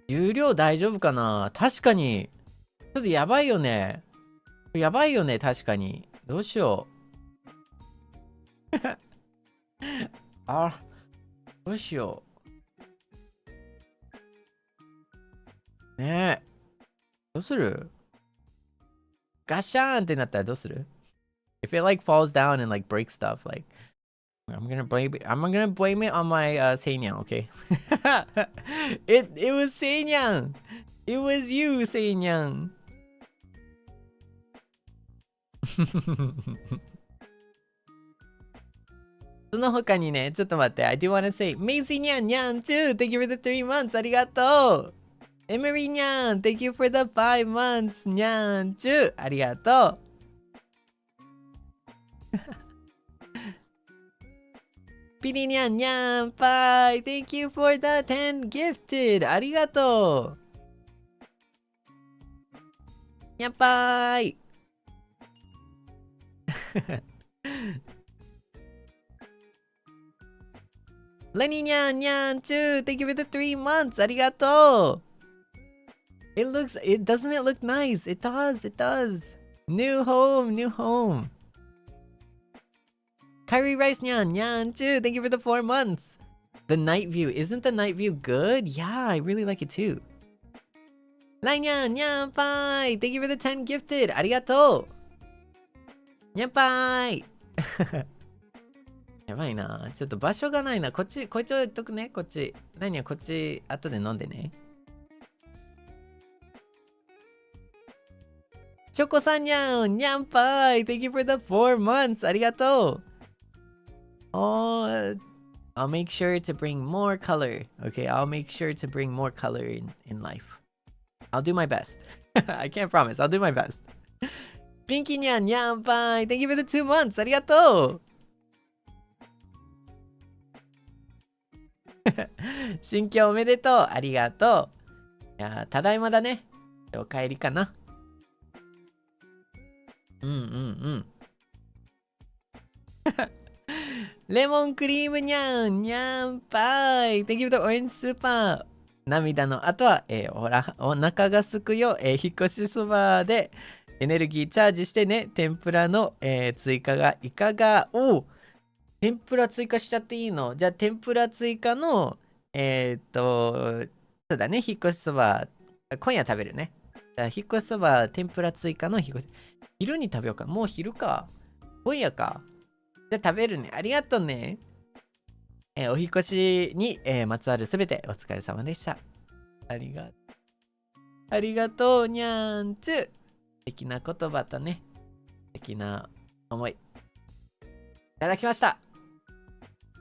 重量大丈夫かな？確かに。ちょっとやばいよね。やばいよね、確かに。どうしよう。あ、どうしよう。ねえ。どうする？ガシャーンってなったらどうする？ If it like falls down and like breaks stuff, like I'm gonna blame it on my Seinyan, okay? It was Seinyan. It was you, Seinyan. その他にね、ちょっと待って。I do wanna say, Maid Seinyan Nyan too. Thank you for the 3 months. ありがとう。エミリーにゃん Thank you for the 5 months にゃんちゅありがとうピリニャンにゃんぱい Thank you for the 10 gifted ありがとうにゃんぱーいレニニャンニャンチュー Thank you for the 3 months ありがとう doesn't it look nice? It does. New home. Kyrie Rice Nyan Nyan too. Thank you for the 4 months. The night view. Isn't the night view good? Yeah, I really like it too. Lai Nyan Nyan Pai. Thank you for the 10 gifted. Arigato. Nyan Pai. やばいな。ちょっと場所がないな。こっち置いとくね。こっち。何や、こっち、後で飲んでね。チョコさんにゃん、にゃんぱい Thank you for the 4 months ありがとう Oh, I'll make sure to bring more color. Okay, I'll make sure to bring more color in life. I'll do my best. I can't promise. I'll do my best. ピンキーにゃん、にゃんぱい Thank you for the 2 months ありがとう新居おめでとうありがとういやただいまだねお帰りかなレモンクリームにゃんにゃんぱい Thank you for the orange super 涙の後は、お腹がすくよ、引っ越しそばでエネルギーチャージしてね天ぷらの、追加がいかが天ぷら追加しちゃっていいのじゃあ天ぷら追加のそうだね引っ越しそば今夜食べるねじゃあ引っ越しそば天ぷら追加の引っ越し昼に食べようかもう昼か今夜かじゃあ食べるねありがとうねお引越しに、まつわるすべてお疲れ様でしたありがとうにゃーんちゅ素敵な言葉とね素敵な思いいただきました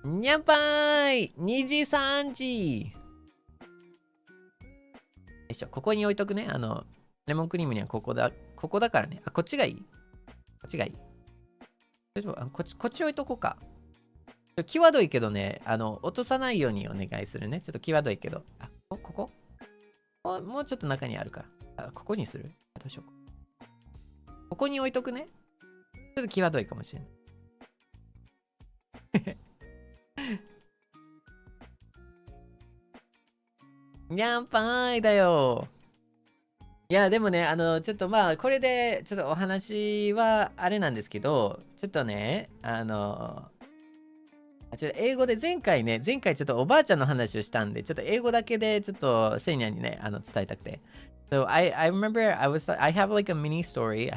にゃんぱーい2時3時よいしょここに置いとくねレモンクリームにはここだからねこっちがいいこっち置いとこうか際どいけどね落とさないようにお願いするねちょっと際どいけどここもうちょっと中にあるからここにするどうしようここに置いとくねちょっと際どいかもしれないにゃんぱーいだよいやでもねちょっとまあこれでちょっとお話はあれなんですけどちょっとねちょっと英語で前回ちょっとおばあちゃんの話をしたんでちょっと英語だけでちょっとセイニャンにね伝えたくて So I remember I have like a mini story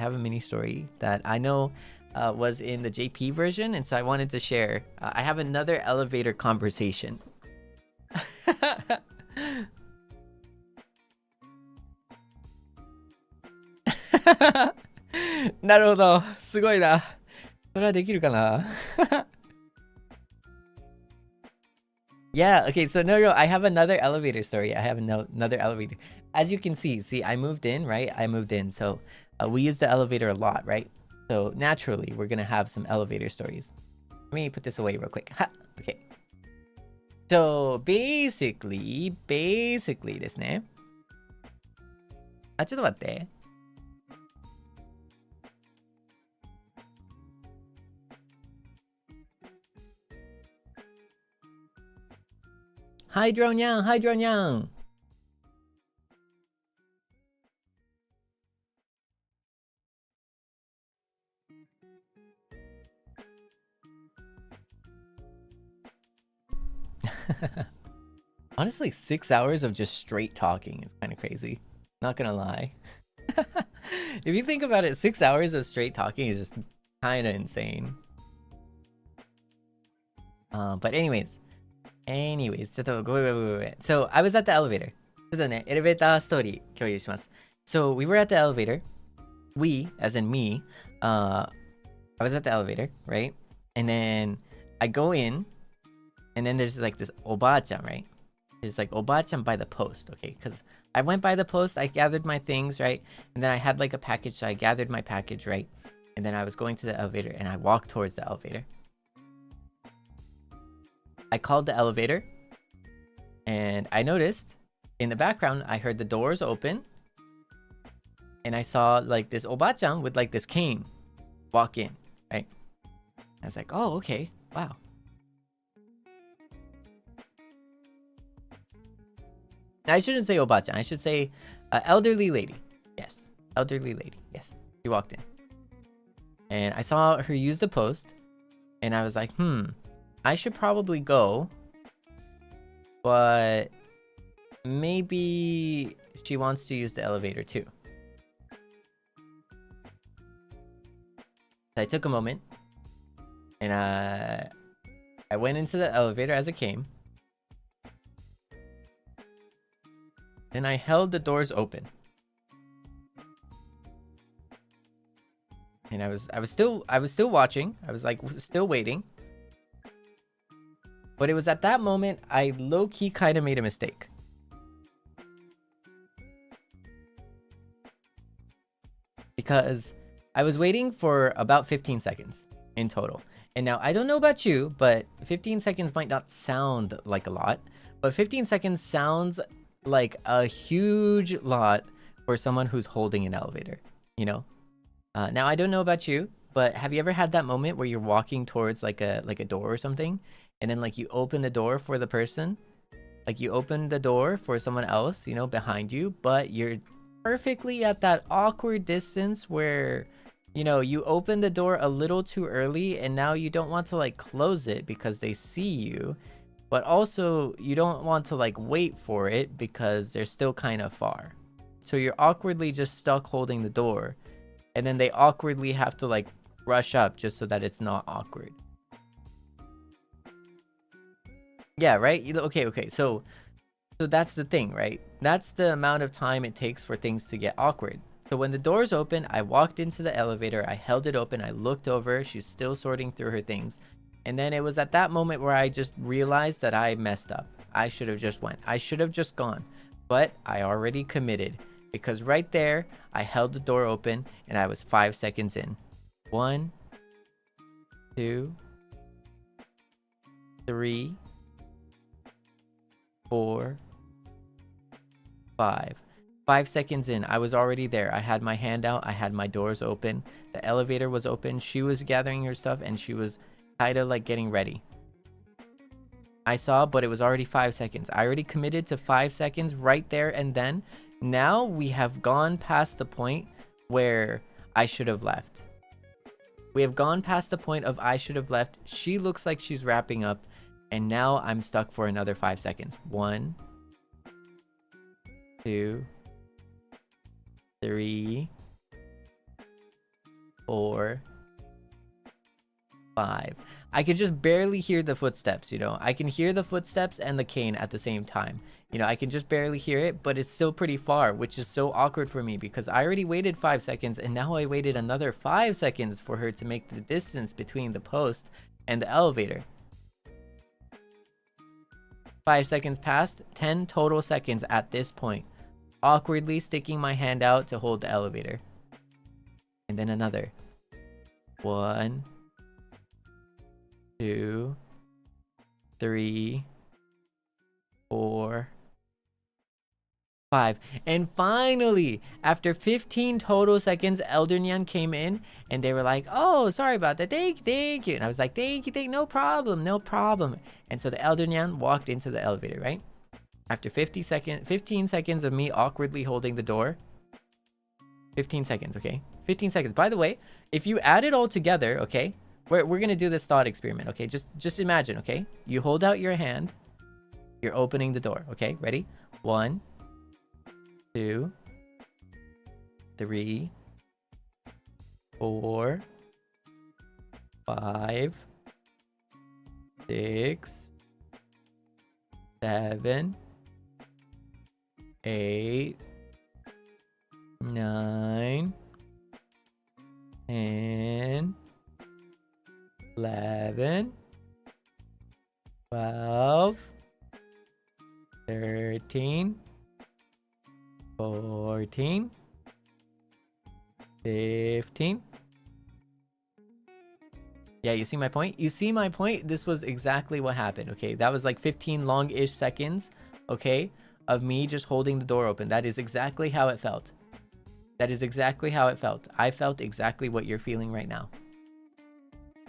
that I know was in the JP version and so I wanted to share I have another elevator conversationなるほどすごいなそれはできるかなYeah, okay, so no, I have another elevator story. I have another elevator. As you can see, I moved in, right? So we use the elevator a lot, right? So naturally, we're gonna have some elevator stories. Let me put this away real quick. Ha! Okay. So basically ですね。ちょっと待って。Hydro Nyan. Honestly, 6 hours of just straight talking is kind of crazy. Not gonna lie. If you think about it, 6 hours of straight talking is just kind of insane. But anyways, ちょっとごめん。So, I was at the elevator. ちょっとね、エレベーターストーリー共有します。So, we were at the elevator. We, as in me, I was at the elevator, right? And then I go in, and then there's like this おばあちゃん, right? It's like Obachan by the post, okay? Because I went by the post, I gathered my things, right? And then I had like a package, so I gathered my package, right? And then I was going to the elevator and I walked towards the elevator. I called the elevator and I noticed in the background, I heard the doors open and I saw like this Obachan with like this cane walk in, right? I was like, oh, okay, wow. I shouldn't say Obachan. I should say elderly lady. Yes, elderly lady. Yes, she walked in. And I saw her use the post. And I was like, I should probably go. But maybe she wants to use the elevator too. So I took a moment. And I went into the elevator as it came. And I held the doors open. And I was still watching. I was like still waiting. But it was at that moment I low-key kind of made a mistake. Because I was waiting for about 15 seconds in total. And now I don't know about you, but 15 seconds might not sound like a lot, but 15 seconds sounds like a huge lot for someone who's holding an elevator, you know? Now I don't know about you, but have you ever had that moment where you're walking towards like a door or something, and then like you open the door for the person, like you open the door for someone else, you know, behind you, but you're perfectly at that awkward distance where, you know, you open the door a little too early and now you don't want to like close it because they see you, but also you don't want to like wait for it because they're still kind of far. So you're awkwardly just stuck holding the door, and then they awkwardly have to like rush up just so that it's not awkward. Yeah, right? Okay. So that's the thing, right? That's the amount of time it takes for things to get awkward. So when the doors open, I walked into the elevator, I held it open, I looked over, she's still sorting through her things. And then it was at that moment where I just realized that I messed up. I should have just went. I should have just gone. But I already committed. Because right there, I held the door open and I was 5 seconds in. 1, 2, 3, 4, 5. 5 seconds in, I was already there. I had my hand out. I had my doors open. The elevator was open. She was gathering her stuff and she was kind of like getting ready. I saw, but it was already 5 seconds. I already committed to 5 seconds right there and then. Now we have gone past the point where I should have left. We have gone past the point of I should have left. She looks like she's wrapping up. And now I'm stuck for another 5 seconds. 1, 2, 3, 4, 5. I could just barely hear the footsteps, you know. I can hear the footsteps and the cane at the same time. You know, I can just barely hear it, but it's still pretty far, which is so awkward for me because I already waited 5 seconds and now I waited another 5 seconds for her to make the distance between the post and the elevator. 5 seconds passed, 10 total seconds at this point. Awkwardly sticking my hand out to hold the elevator. And then another. 1, 2, 3, 4, 5. And finally, after 15 total seconds, Elder Nyan came in and they were like, oh, sorry about that. Thank you. And I was like, thank you. No problem. And so the Elder Nyan walked into the elevator, right? After 15 seconds of me awkwardly holding the door. 15 seconds, okay? 15 seconds. By the way, if you add it all together, okay? We're going to do this thought experiment, okay? Just imagine, okay? You hold out your hand. You're opening the door, okay? Ready? 1, 2, 3, 4, 5, 6, 7, 8, 9, 10, 11, 12, 13, 14, 15. Yeah, you see my point? You see my point? This was exactly what happened, okay? That was like 15 long-ish seconds, okay, of me just holding the door open. That is exactly how it felt. That is exactly how it felt. I felt exactly what you're feeling right now.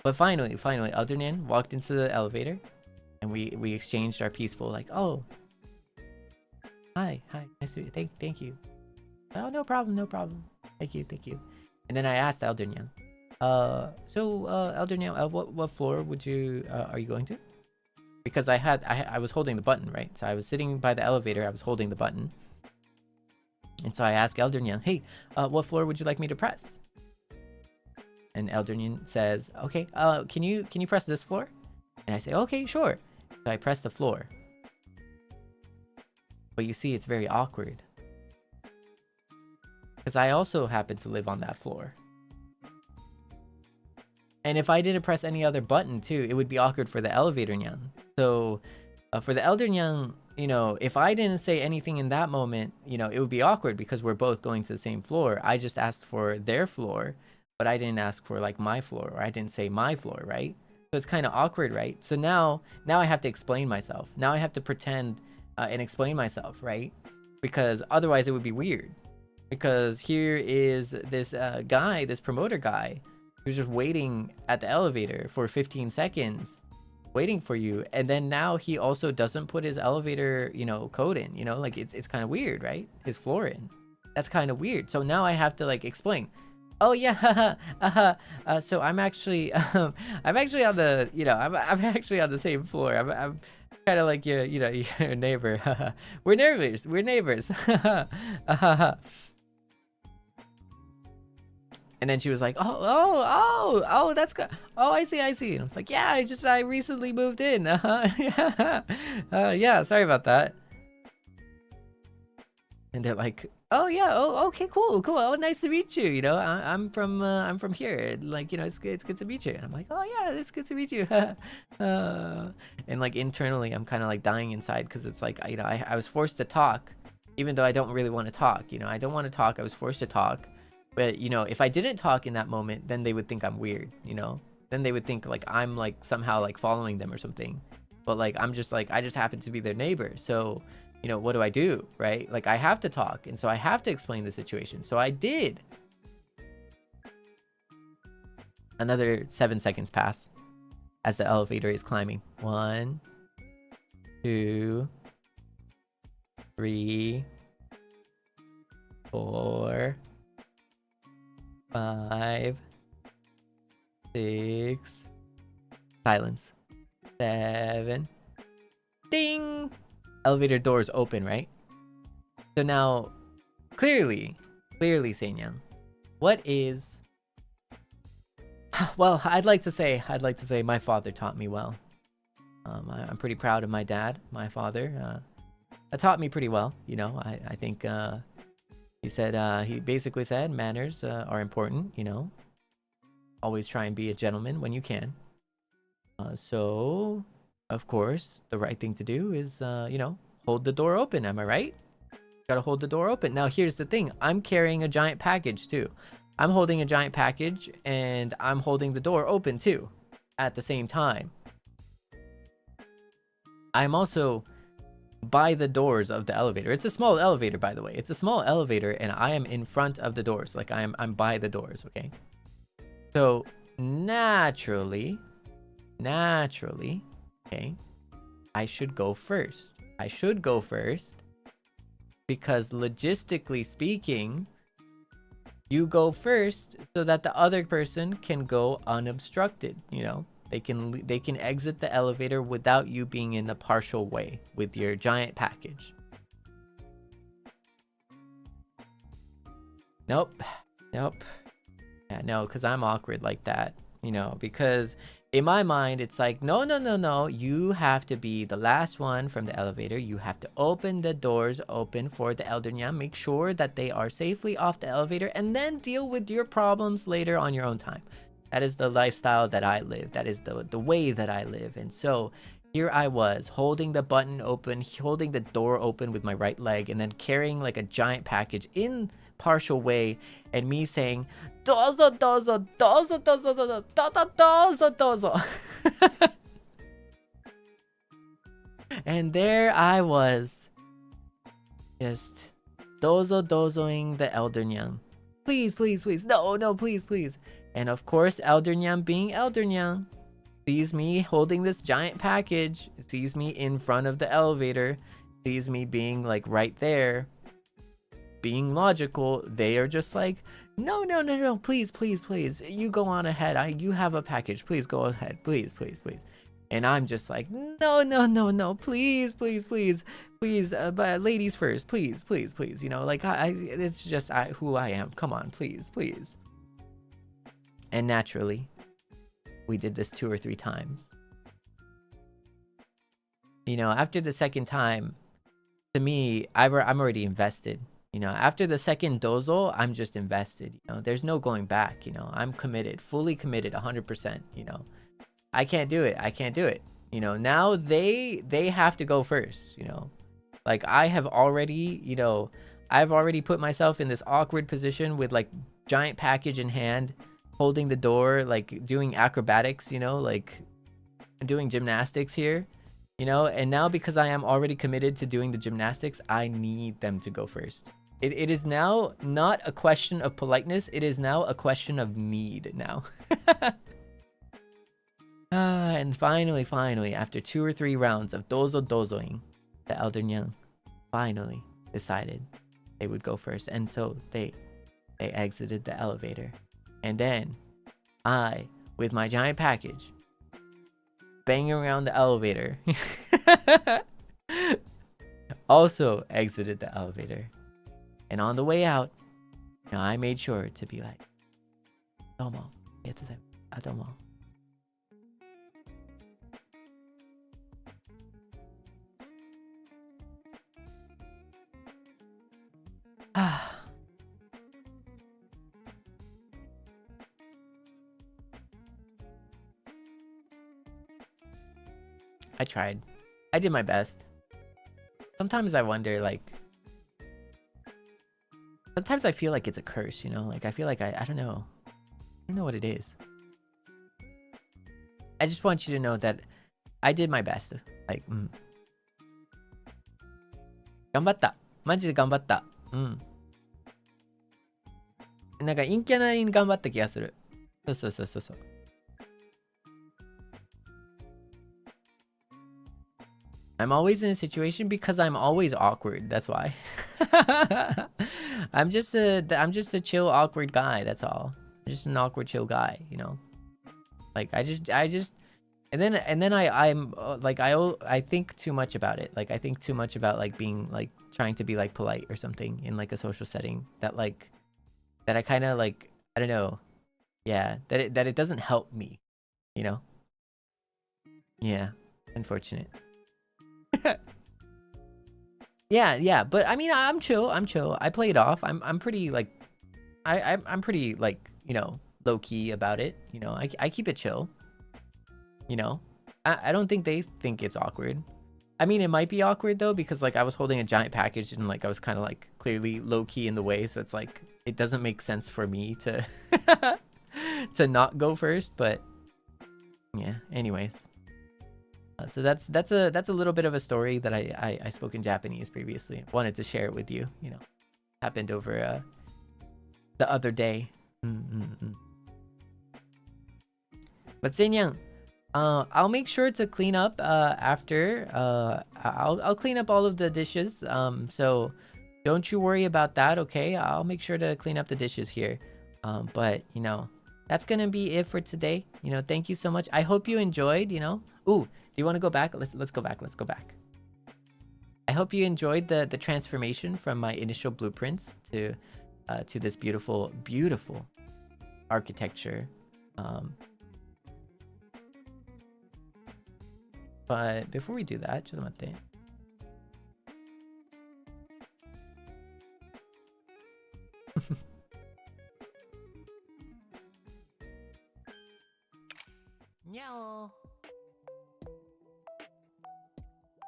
But finally, Aldernyan walked into the elevator, and we exchanged our peaceful, like, oh, hi, nice to meet you. Thank you. Oh, no problem. Thank you. And then I asked Aldernyan, Aldernyan, what floor would you are you going to? Because I was holding the button, right? So I was sitting by the elevator, I was holding the button. And so I asked Aldernyan, hey, what floor would you like me to press? And Aldernyan says, okay, can you press this floor? And I say, okay, sure. So I press the floor. But you see, it's very awkward. Because I also happen to live on that floor. And if I didn't press any other button too, it would be awkward for the elevator nyan. So for the elder nyan, you know, if I didn't say anything in that moment, you know, it would be awkward because we're both going to the same floor. I just asked for their floor, but I didn't ask for like my floor, or I didn't say my floor, right? So it's kind of awkward, right? So now I have to explain myself. Now I have to pretend and explain myself, right? Because otherwise it would be weird. Because here is this guy, this promoter guy, who's just waiting at the elevator for 15 seconds, waiting for you. And then now he also doesn't put his elevator, you know, code in, you know, like it's kind of weird, right? His floor in. That's kind of weird. So now I have to like explain. Oh yeah, so I'm actually on the, you know, I'm actually on the same floor. I'm kind of like your, you know, your neighbor. We're neighbors. And then she was like, oh, that's good. Oh, I see. And I was like, yeah, I recently moved in. Yeah, sorry about that. And they're like, oh yeah, oh okay, cool. Oh, nice to meet you. You know, I'm from here. Like, you know, it's good to meet you. And I'm like, oh yeah, it's good to meet you. And like internally, I'm kind of like dying inside because it's like, you know, I was forced to talk, even though I don't really want to talk. You know, I don't want to talk. I was forced to talk. But, you know, if I didn't talk in that moment, then they would think I'm weird, you know? Then they would think, like, I'm, like, somehow, like, following them or something. But, like, I'm just, like, I just happen to be their neighbor. So, you know, what do I do, right? Like, I have to talk. And so I have to explain the situation. So I did. Another 7 seconds pass as the elevator is climbing. 1, 2, 3, 4... 5, 6, silence, 7, ding! Elevator doors open, right? So now, clearly, Seinyan, what is... Well, I'd like to say my father taught me well. I'm pretty proud of my dad, my father. Taught me pretty well, you know. I think... He said, he basically said manners are important, you know. Always try and be a gentleman when you can. So, of course, the right thing to do is, you know, hold the door open. Am I right? Gotta hold the door open. Now, here's the thing. I'm carrying a giant package, too. I'm holding a giant package, and I'm holding the door open, too, at the same time. I'm also... by the doors of the elevator. It's a small elevator, by the way. It's a small elevator, and I am in front of the doors. Like I'm by the doors, okay? So naturally, okay, I should go first. Because logistically speaking, you go first so that the other person can go unobstructed, you know? They can exit the elevator without you being in the partial way with your giant package. Nope. Yeah, no, because I'm awkward like that, you know, because in my mind, it's like, no. You have to be the last one from the elevator. You have to open the doors open for the elder nyan. Make sure that they are safely off the elevator and then deal with your problems later on your own time. That is the lifestyle that I live. That is the way that I live. And so here I was holding the button open, holding the door open with my right leg, and then carrying like a giant package in partial way, and me saying, "Dozo, dozo, dozo, dozo, dozo, dozo, dozo, dozo." And there I was, just dozo dozoing the elder nyang. Please, please, please, no, no, please, please. And of course, elder nyang being elder nyang, sees me holding this giant package, sees me in front of the elevator, sees me being like right there, being logical. They are just like, no, no, no, no, please, please, please, you go on ahead. You have a package, please go ahead, please, please, please. And I'm just like, no, no, no, no, please, please, please, please, but ladies first, please, please, please, you know, like it's just who I am. Come on, please, please. And naturally, we did this 2 or 3 times. You know, after the second time, to me, I'm already invested. You know, after the second dozo, I'm just invested. You know, there's no going back. You know, I'm committed, fully committed, 100%. You know, I can't do it. I can't do it. You know, now they have to go first. You know, like I have already, you know, I've already put myself in this awkward position with like giant package in hand, holding the door, like doing acrobatics, you know, like doing gymnastics here, you know, and now because I am already committed to doing the gymnastics, I need them to go first. It is now not a question of politeness, it is now a question of need now. And finally, after 2 or 3 rounds of dozo dozoing, the elder nyang finally decided they would go first, and so they exited the elevator. And then I, with my giant package, banging around the elevator, also exited the elevator. And on the way out, you know, I made sure to be like, "Domo, domo." I tried. I did my best. Sometimes I wonder, like, sometimes I feel like it's a curse, you know? Like, I feel like I don't know. I don't know what it is. I just want you to know that I did my best. Like, 頑張った。マジで頑張った。なんか陰キャなりに頑張った気がする。そう。I'm always in a situation because I'm always awkward. That's why. I'm just a chill awkward guy. That's all. I'm just an awkward chill guy, you know. Like I just and then I'm like I think too much about it. Like I think too much about like being like trying to be like polite or something in like a social setting that I kind of like, I don't know. Yeah, that it doesn't help me, you know. Yeah, unfortunate. Yeah, but I mean, I'm chill. I play it off. I'm pretty like, I'm pretty like, you know, low key about it. You know, I keep it chill. You know, I don't think they think it's awkward. I mean, it might be awkward though, because like I was holding a giant package and like I was kind of like clearly low key in the way, so it's like it doesn't make sense for me to to not go first. But yeah, anyways. So that's a little bit of a story that I spoke in Japanese previously. Wanted to share it with you. You know, happened over the other day. But Seinyan, I'll make sure to clean up after. I'll clean up all of the dishes. So don't you worry about that. Okay, I'll make sure to clean up the dishes here. But you know, that's gonna be it for today. You know, thank you so much. I hope you enjoyed. You know, ooh. Do you want to go back? Let's go back. Let's go back. I hope you enjoyed the transformation from my initial blueprints to this beautiful architecture. But before we do that, ちょっと待って。にゃお。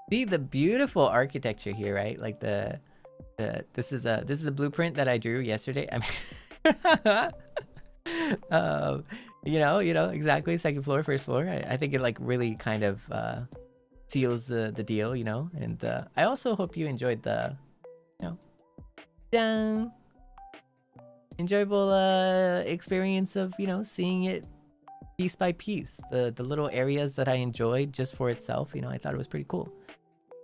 See the beautiful architecture here, right? Like this is a blueprint that I drew yesterday. I mean, you know exactly. Second floor, first floor. I think it like really kind of seals the deal, you know. And I also hope you enjoyed the, you know, dang, enjoyable experience of, you know, seeing it piece by piece. The little areas that I enjoyed just for itself, you know, I thought it was pretty cool.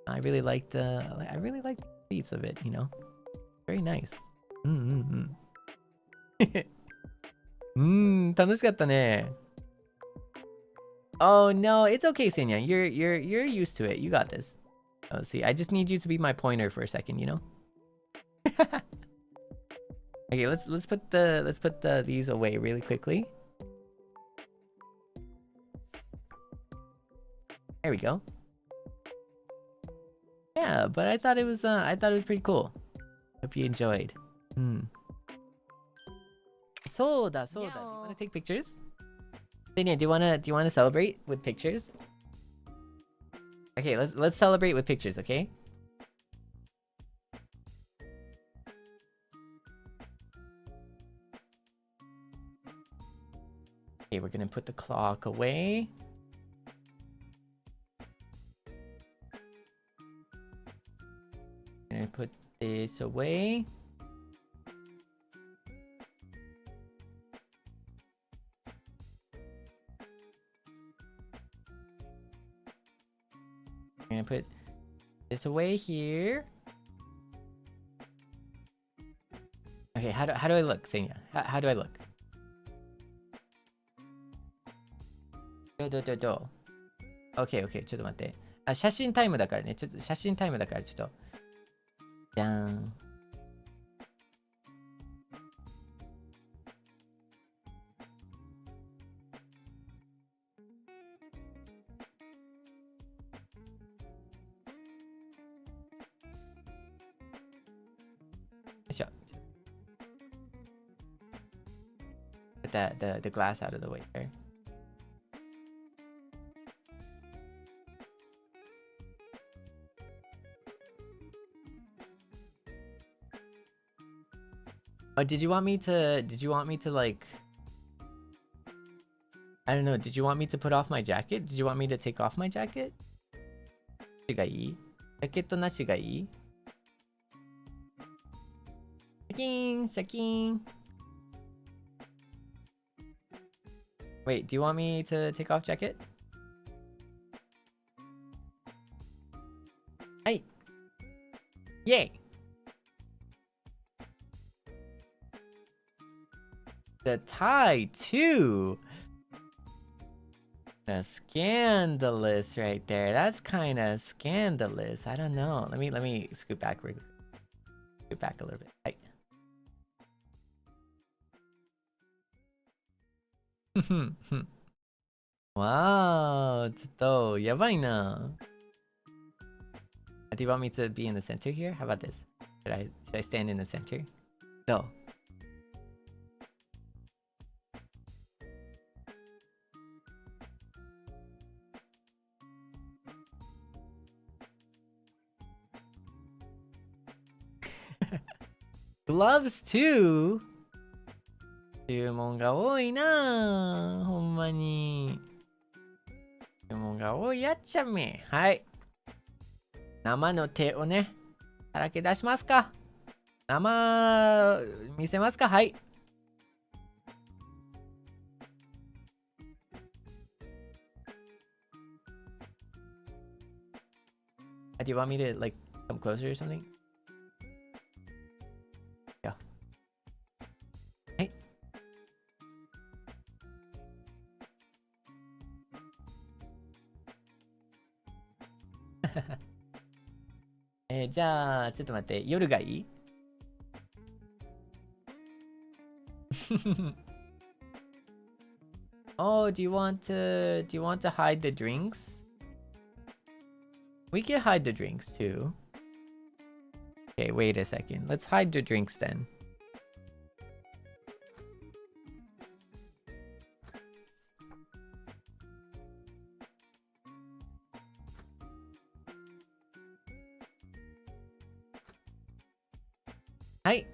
I really liked the beats of it, you know. Very nice. 楽しかったね。Oh no, it's okay, Seinyan. You're used to it. You got this. Oh, see, I just need you to be my pointer for a second, you know? Okay, let's put these away really quickly. There we go. Yeah, but I thought it was pretty cool. Hope you enjoyed. Soda. Do you want to take pictures? Seinyan, do you wanna celebrate with pictures? Okay, let's celebrate with pictures, okay? Okay, we're gonna put the clock away. Gonna put this away. I'm gonna put this away here. Okay, how do I look, Seinya? How do I look? Do. Okay, ちょっと待って。あ、写真タイムだからね。ちょっと写真タイムだからちょっと。じゃーん。Put the glass out of the way there. Oh, did you want me to like, I don't know, did you want me to put off my jacket? Did you want me to take off my jacket? がいい？ジャケットなしがいい？シャキーン、シャキーン。Wait, do you want me to take off jacket? はい。イェイ！ The tie too. Scandalous right there. That's kind of scandalous. I don't know. Let me scoot back. Scoot back a little bit. Right. Wow, ちょっとやばいな。Do you want me to be in the center here? How about this? Should I stand in the center? No. Gloves too? 注文が多いなぁ。ほんまに。注文が多いやっちゃめ。はい。生の手をね、さらけ出しますか。生、見せますか。はい。Do you want me to like come closer or something? Yeah. はい。じゃあちょっと待って、夜がいい？Oh, do you want to hide the drinks? We can hide the drinks too. Okay, wait a second. Let's hide the drinks then. はい。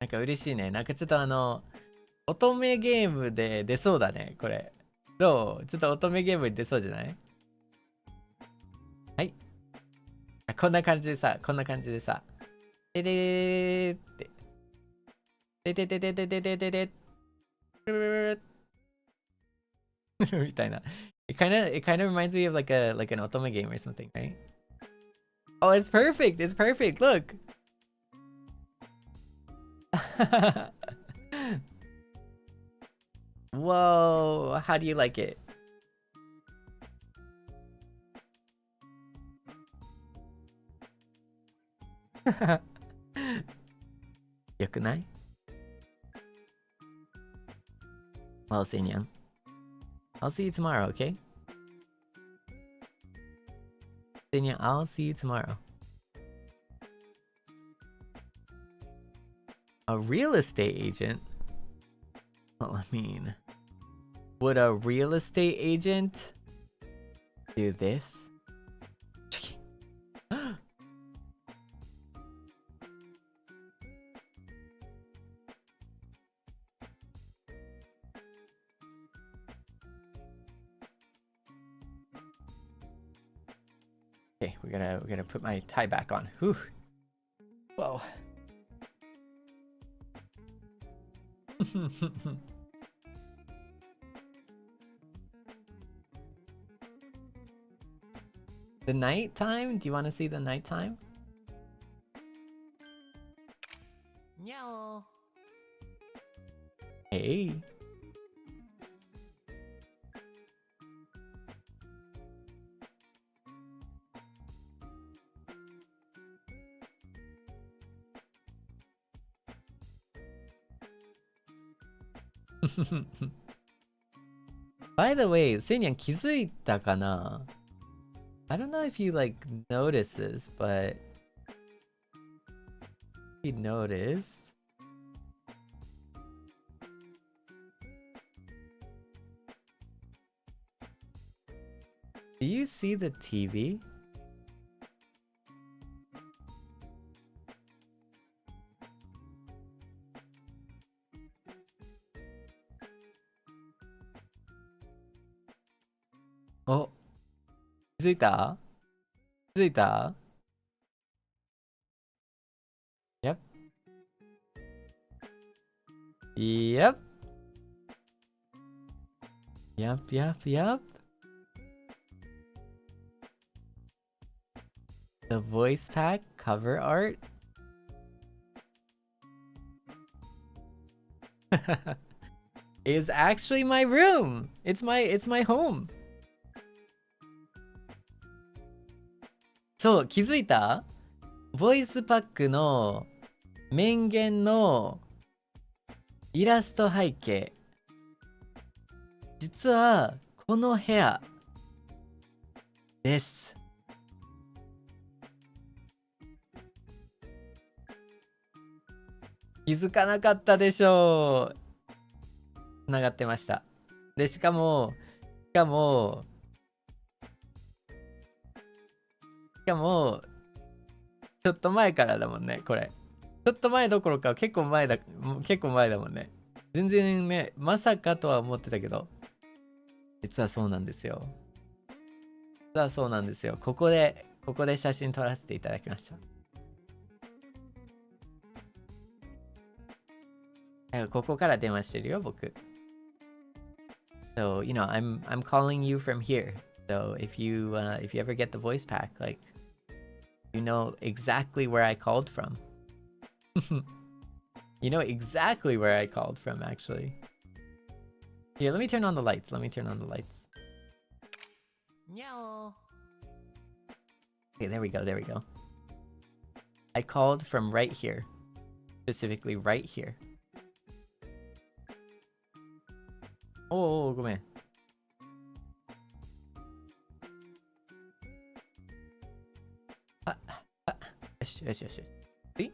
なんか嬉しいね。なんかちょっと乙女ゲームで出そうだね、これ。どう？ちょっと乙女ゲームに出そうじゃない？はい。こんな感じでさ、こんな感じでさ。ででーって。ででででででででで。みたいな。It kind of reminds me of like an otome game or something, right? Oh, it's perfect. It's perfect. Look. Whoa, how do you like it? よくない？ Well, Seinyan, I'll see you tomorrow, okay? Seinyan, I'll see you tomorrow. A real estate agent? Well, I mean, would a real estate agent do this? Okay, we're gonna put my tie back on. Whew. Whoa. The nighttime? Do you want to see the nighttime? Meow. Hey. By the way, Seinyan 気づいたかな? I don't know if you like notice this, but you noticed. Do you see the TV? Oh, 気づいた？気づいた？ Yep. Yep. Yep. The voice pack cover art? Is actually my room. It's my home. そう、気づいた？ボイスパックの面言のイラスト背景。実はこの部屋です。気づかなかったでしょう。つながってました。で、しかも、ちょっと前からだもんね、これ。ちょっと前どころか結構前だもんね。全然ね、まさかとは思ってたけど、実はそうなんですよ。ここで写真撮らせていただきました。ここから電話してるよ、僕。So, I'm calling you from here. So, if you ever get the voice pack, like, you know exactly where I called from. You know exactly where I called from, actually. Here, let me turn on the lights. Meow. Okay, there we go. I called from right here. Specifically right here. Oh, ごめん。しよしよしよし。See?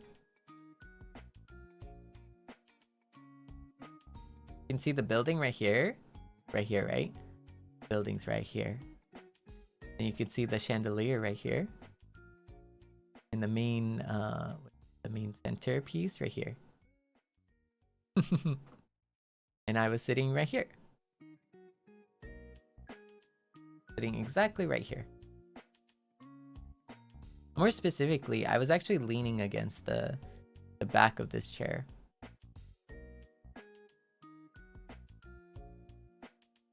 You can see the building right here. Right here, right? Building's right here. And you can see the chandelier right here. And the main centerpiece right here. And I was sitting right here. Sitting exactly right here. More specifically, I was actually leaning against the back of this chair.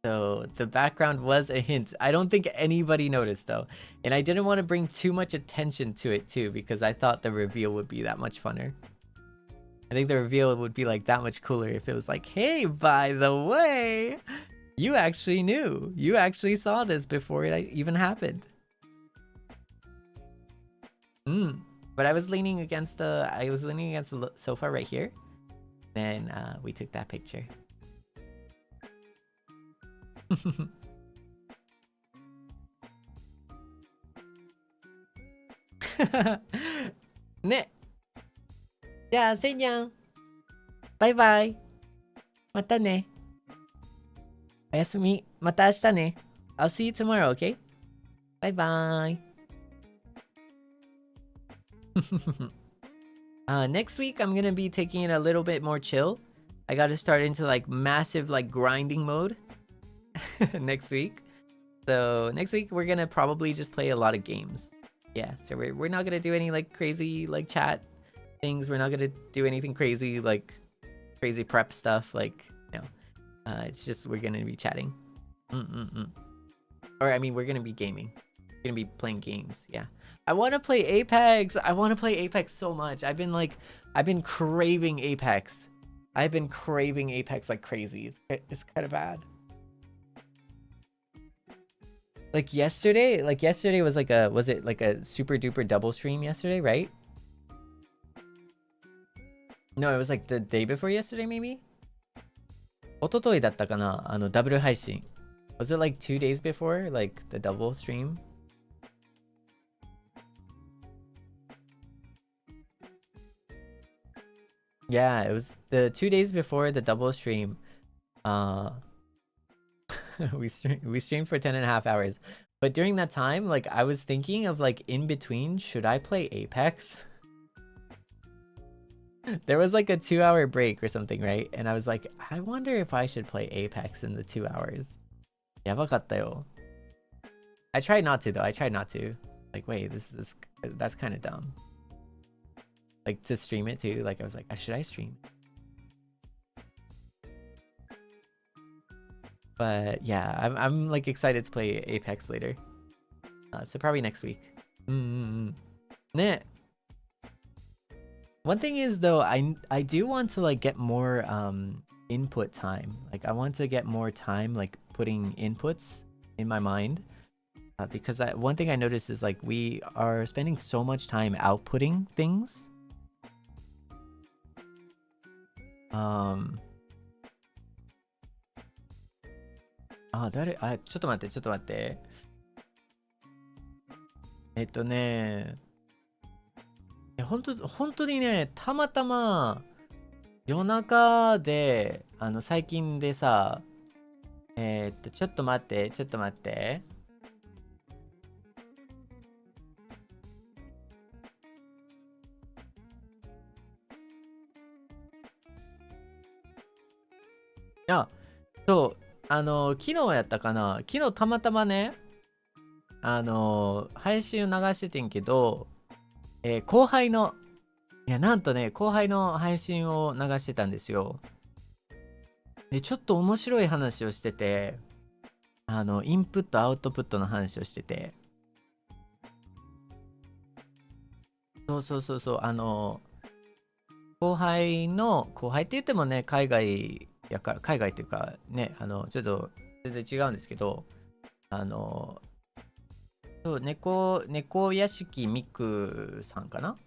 So the background was a hint. I don't think anybody noticed though. And I didn't want to bring too much attention to it too, because I thought the reveal would be that much funner. I think the reveal would be like that much cooler if it was like, hey, by the way, you actually knew. You actually saw this before it even happened. But I was leaning against the sofa right here. Then we took that picture. Ne. じゃあ、せんにゃん。バイバイ。またね。おやすみ。また明日ね。I'll see you tomorrow, okay? Bye bye. Next week, I'm gonna be taking it a little bit more chill. I gotta start into like massive like grinding mode next week. So next week, we're gonna probably just play a lot of games. Yeah, so we're not gonna do any like crazy like chat things. We're not gonna do anything crazy like crazy prep stuff. Like, you know, it's just we're gonna be chatting. Or I mean, we're gonna be gaming. We're gonna be playing games. Yeah, I want to play Apex. I want to play Apex so much. I've been craving Apex. I've been craving Apex like crazy. It's kind of bad. Like yesterday was like was it like a super duper double stream yesterday, right? No, it was like the day before yesterday, maybe? 一昨日だったかな、ダブル配信。Was it like 2 days before, like the double stream? Yeah, it was the 2 days before the double stream. we streamed for 10.5 hours. But during that time, like I was thinking of like in between, should I play Apex? There was like a 2-hour break or something, right? And I was like, I wonder if I should play Apex in the 2 hours. やばかったよ. I tried not to though. I tried not to. Like, wait, that's kind of dumb. Like to stream it too. Like I was like, should I stream? But yeah, I'm like excited to play Apex later. So probably next week. Ne. One thing is though, I do want to like get more input time. Like I want to get more time like putting inputs in my mind. Because one thing I noticed is like we are spending so much time outputting things. ちょっと待って。本当にね、たまたま夜中で最近でさ、ちょっと待って。そう、昨日やったかな、昨日たまたまね、配信を流しててんけど、後輩の配信を流してたんですよ。で、ちょっと面白い話をしてて、インプット、アウトプットの話をしてて。そう、後輩って言ってもね、海外っていうかね、ちょっと全然違うんですけど、そう、猫屋敷みくさんかな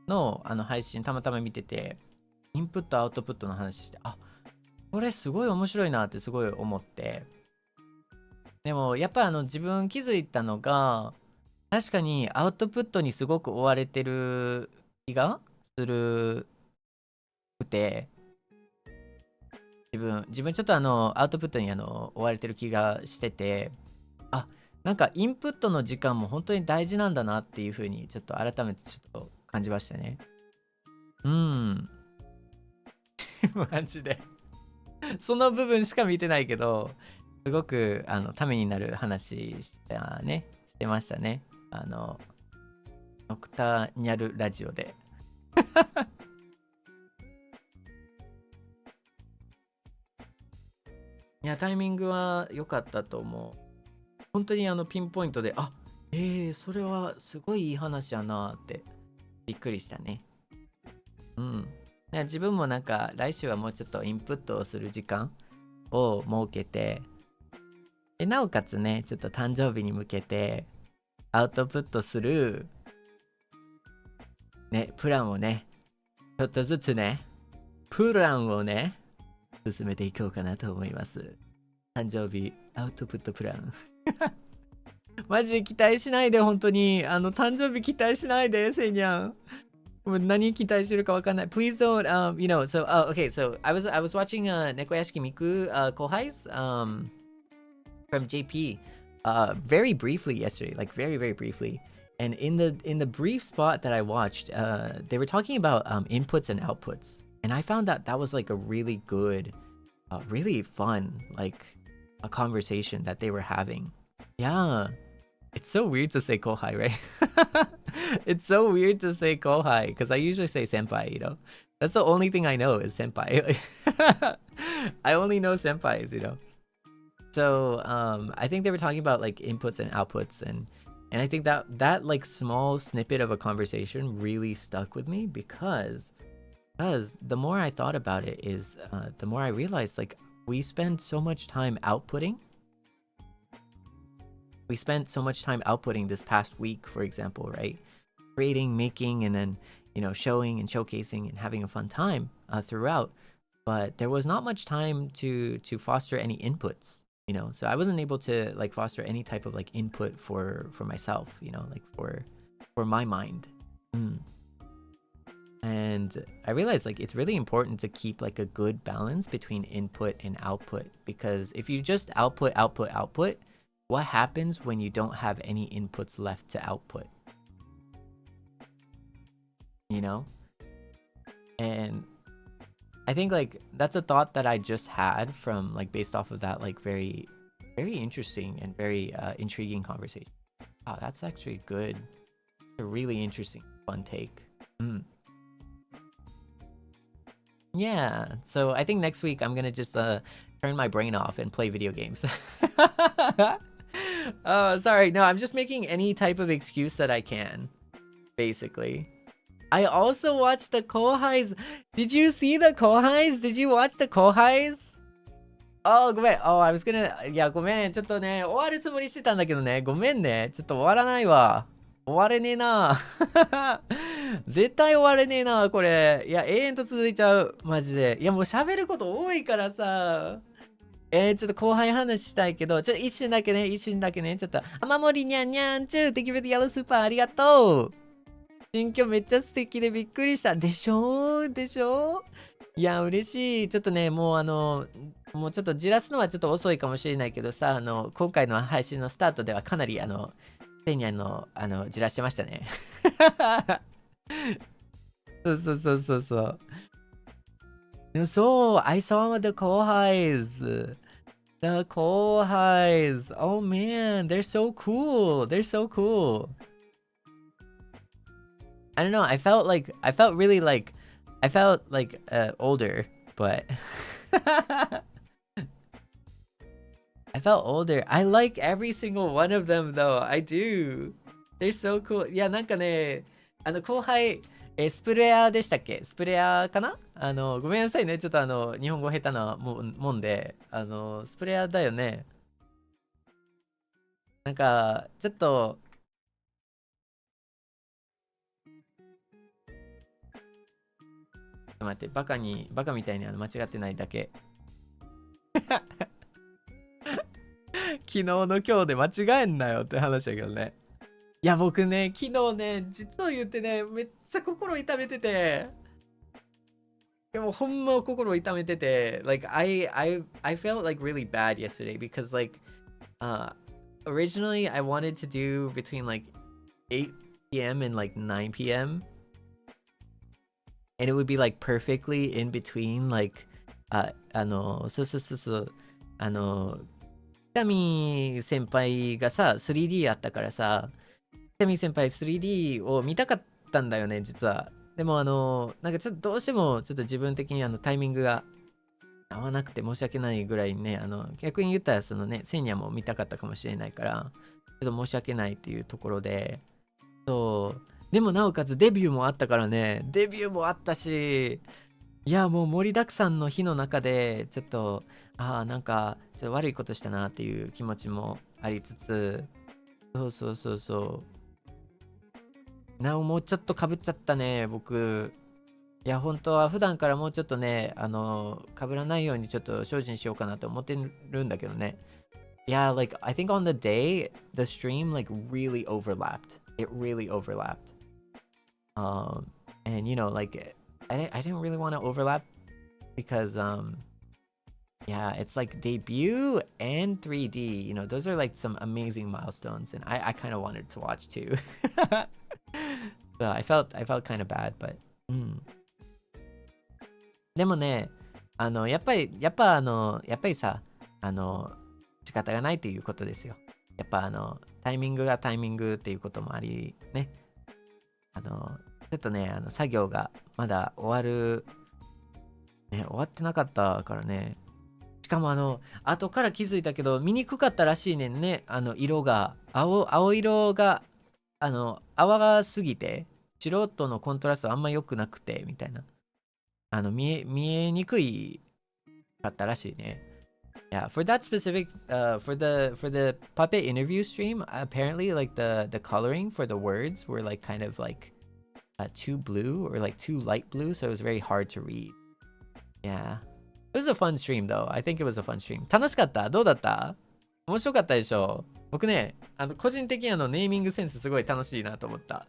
の配信たまたま見てて、インプットアウトプットの話して、これすごい面白いなってすごい思って。でもやっぱ自分気づいたのが、確かにアウトプットにすごく追われてる気がするくて、自分ちょっとアウトプットに追われてる気がしてて、あ、なんかインプットの時間も本当に大事なんだなっていう風にちょっと改めてちょっと感じましたね。うん。マジで。その部分しか見てないけど、すごくためになる話してましたね。ノクタニャルラジオで。いや、タイミングは良かったと思う。本当にピンポイントで、あ、それはすごいいい話やなってびっくりしたね。うん。自分もなんか来週はもうちょっとインプットをする時間を設けて、でなおかつね、ちょっと誕生日に向けてアウトプットするね、プランをね、ちょっとずつね、プランをね、進めていこうかなと思います。誕生日アウトプットプラン。マジで期待しないで、本当に。誕生日期待しないで、セイニャン。何期待してるかわかんない。Please don't, so, okay, so I was watching Nekoyashiki Miku Kohai's from JP very briefly yesterday, like very, very briefly. And in the brief spot that I watched, they were talking about inputs and outputs. And I found that was like a really good, really fun, like a conversation that they were having. Yeah. It's so weird to say kohai, right? It's so weird to say kohai because I usually say senpai, you know? That's the only thing I know is senpai. I only know senpais, you know? So I think they were talking about like inputs and outputs, and I think that like small snippet of a conversation really stuck with me because the more I thought about it is the more I realized like we spend so much time outputting. We spent so much time outputting this past week, for example, right? Creating, making, and then, you know, showing and showcasing and having a fun time throughout. But there was not much time to foster any inputs, you know? So I wasn't able to like foster any type of like input for myself, you know, like for my mind. And I realized like it's really important to keep like a good balance between input and output, because if you just output, what happens when you don't have any inputs left to output? You know? And I think like that's a thought that I just had from like based off of that like very, very interesting and very intriguing conversation. Oh, that's actually good. A really interesting, fun take. Yeah, so I think next week I'm gonna just turn my brain off and play video games. Oh, sorry. No, I'm just making any type of excuse that I can, basically. I also watched the Kohais. Did you see the Kohais? Did you watch the Kohais? Oh, ごめん。Oh, I was gonna... いや、ごめん。ちょっとね、終わるつもりしてたんだけどね。ごめんね。ちょっと終わらないわ。終われねえな。絶対終われねえな、これ。いや、永遠と続いちゃう。マジで。いや、もう喋ること多いからさ。ちょっと後輩話したいけど、ちょっと一瞬だけね、ちょっと、雨漏りにゃんにゃんちゅー、Thank you for the yellow super ありがとう。新居めっちゃ素敵でびっくりした。でしょいや、嬉しい。ちょっとね、もうもうちょっとじらすのはちょっと遅いかもしれないけどさ、今回の配信のスタートではかなりセイニャンの、じらしてましたね。そう。So, I saw the kohais. The kohais. Oh man, they're so cool. I don't know. I felt older, but I felt older. I like every single one of them though. I do. They're so cool. いや、なんかね、後輩、スプレアでしたっけ？スプレアかな？ごめんなさいね。ちょっと日本語下手なもんで、スプレアだよね。なんか、ちょっと、待って、バカみたいに間違ってないだけ。昨日の今日で間違えんなよって話だけどね。いや、僕ね、昨日ね、実を言ってね、めっちゃ心痛めてて。でも、ほんま心痛めてて。Like, I felt like really bad yesterday because, like, originally I wanted to do between like 8 p.m. and like 9 p.m. And it would be like perfectly in between, like, そうそうそうそう、北見先輩がさ、3D やったからさ、北見先輩 3D を見たかったんだよね、実は。でもなんかちょっとどうしてもちょっと自分的にタイミングが合わなくて申し訳ないぐらいね、逆に言ったらそのね、セイニャも見たかったかもしれないから、ちょっと申し訳ないっていうところで、そう。でもなおかつデビューもあったからね、デビューもあったし、いや、もう盛りだくさんの日の中で、ちょっと、なんか、ちょっと悪いことしたなっていう気持ちもありつつ、そうそうそうそう。なお、もうちょっとかぶっちゃったね、僕。いや、本当は普段からもうちょっとね、かぶらないようにちょっと精進しようかなと思ってるんだけどね。Yeah, like, I think on the day, the stream, like, really overlapped. It really overlapped. And, you know, like, I didn't really want to overlap because, yeah, it's like debut and 3D. You know, those are like some amazing milestones, and I kind of wanted to watch too. So I felt kind of bad, but でもね、やっぱりさ、仕方がないということですよ。やっぱタイミングがタイミングっていうこともあり、ね。ちょっとね、作業がまだ終わってなかったからね。しかも後から気づいたけど、見にくかったらしいねんね。色が、青色が、淡がすぎて、白とのコントラストあんま良くなくて、みたいな。見えにくいかったらしいね。Yeah, for that specific, for the puppet interview stream, apparently like the coloring for the words were like kind of like too blue or like too light blue, so it was very hard to read. Yeah, it was a fun stream though. I think it was a fun stream. 楽しかった？どうだった？面白かったでしょ？僕ね、個人的にネーミングセンスすごい楽しいなと思った。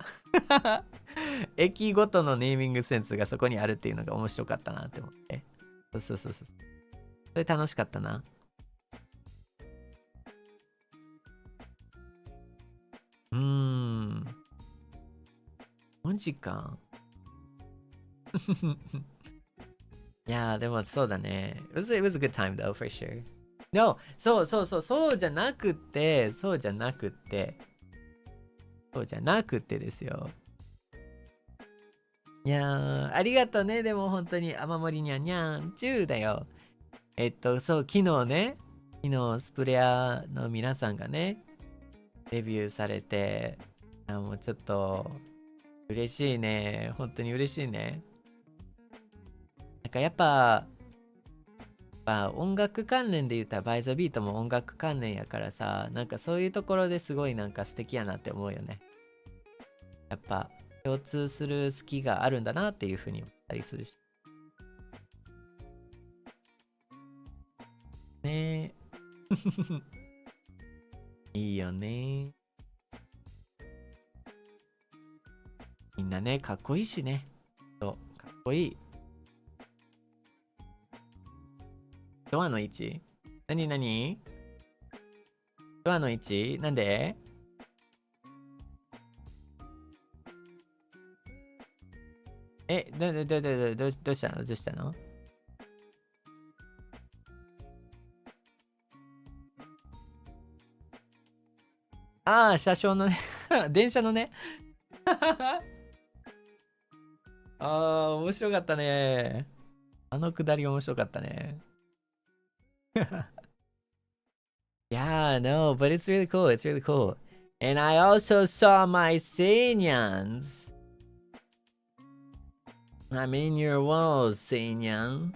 駅ごとのネーミングセンスがそこにあるっていうのが面白かったなって思って。そう。それ楽しかったな。4時間。いやー、でもそうだね。It was a good time though, for sure. No, そうじゃなくって、ですよ。いやー、ありがとうね。でも本当に、雨漏りにゃんにゃん、チューだよ。そう、昨日スプレアの皆さんがね、デビューされて、もうちょっと、嬉しいね。本当に嬉しいね。なんかやっぱ音楽関連で言ったらバイザビートも音楽関連やからさ、なんかそういうところですごいなんか素敵やなって思うよね。やっぱ共通する好きがあるんだなっていうふうに思ったりするし。ねえ。いいよね。みんなね、かっこいいしね。そう、かっこいい。ドアの位置？何？ドアの位置？なんで？どうしたの？車掌のね電車のね面白かったね。くだり面白かったね。Yeah, no, but it's really cool. It's really cool. And I also saw my Seinyans. I'm in your walls, Seinyan.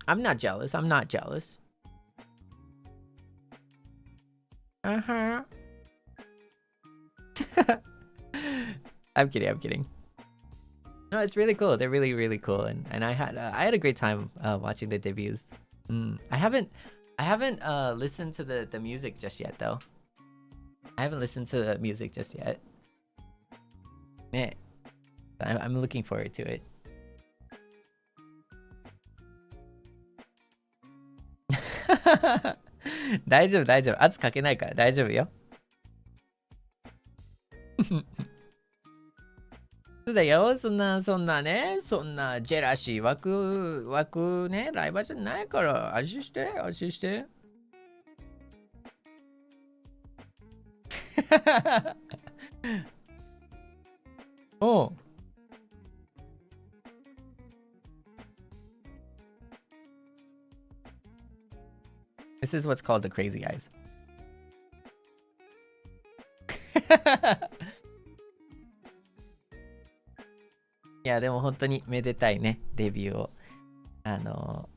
I'm not jealous. Uh-huh. I'm kidding. No, it's really cool. They're really, really cool, and I had a great time watching the debuts. I haven't listened to the music just yet though. I haven't listened to the music just yet. Man, I'm looking forward to it. 大丈夫大丈夫。圧かけないから大丈夫よ。そうだよ。そんなね、そんなジェラシー湧くね、ライバーじゃないから安心して。おう。This is what's called the crazy eyes. いや、でも本当にめでたいね、デビューを。果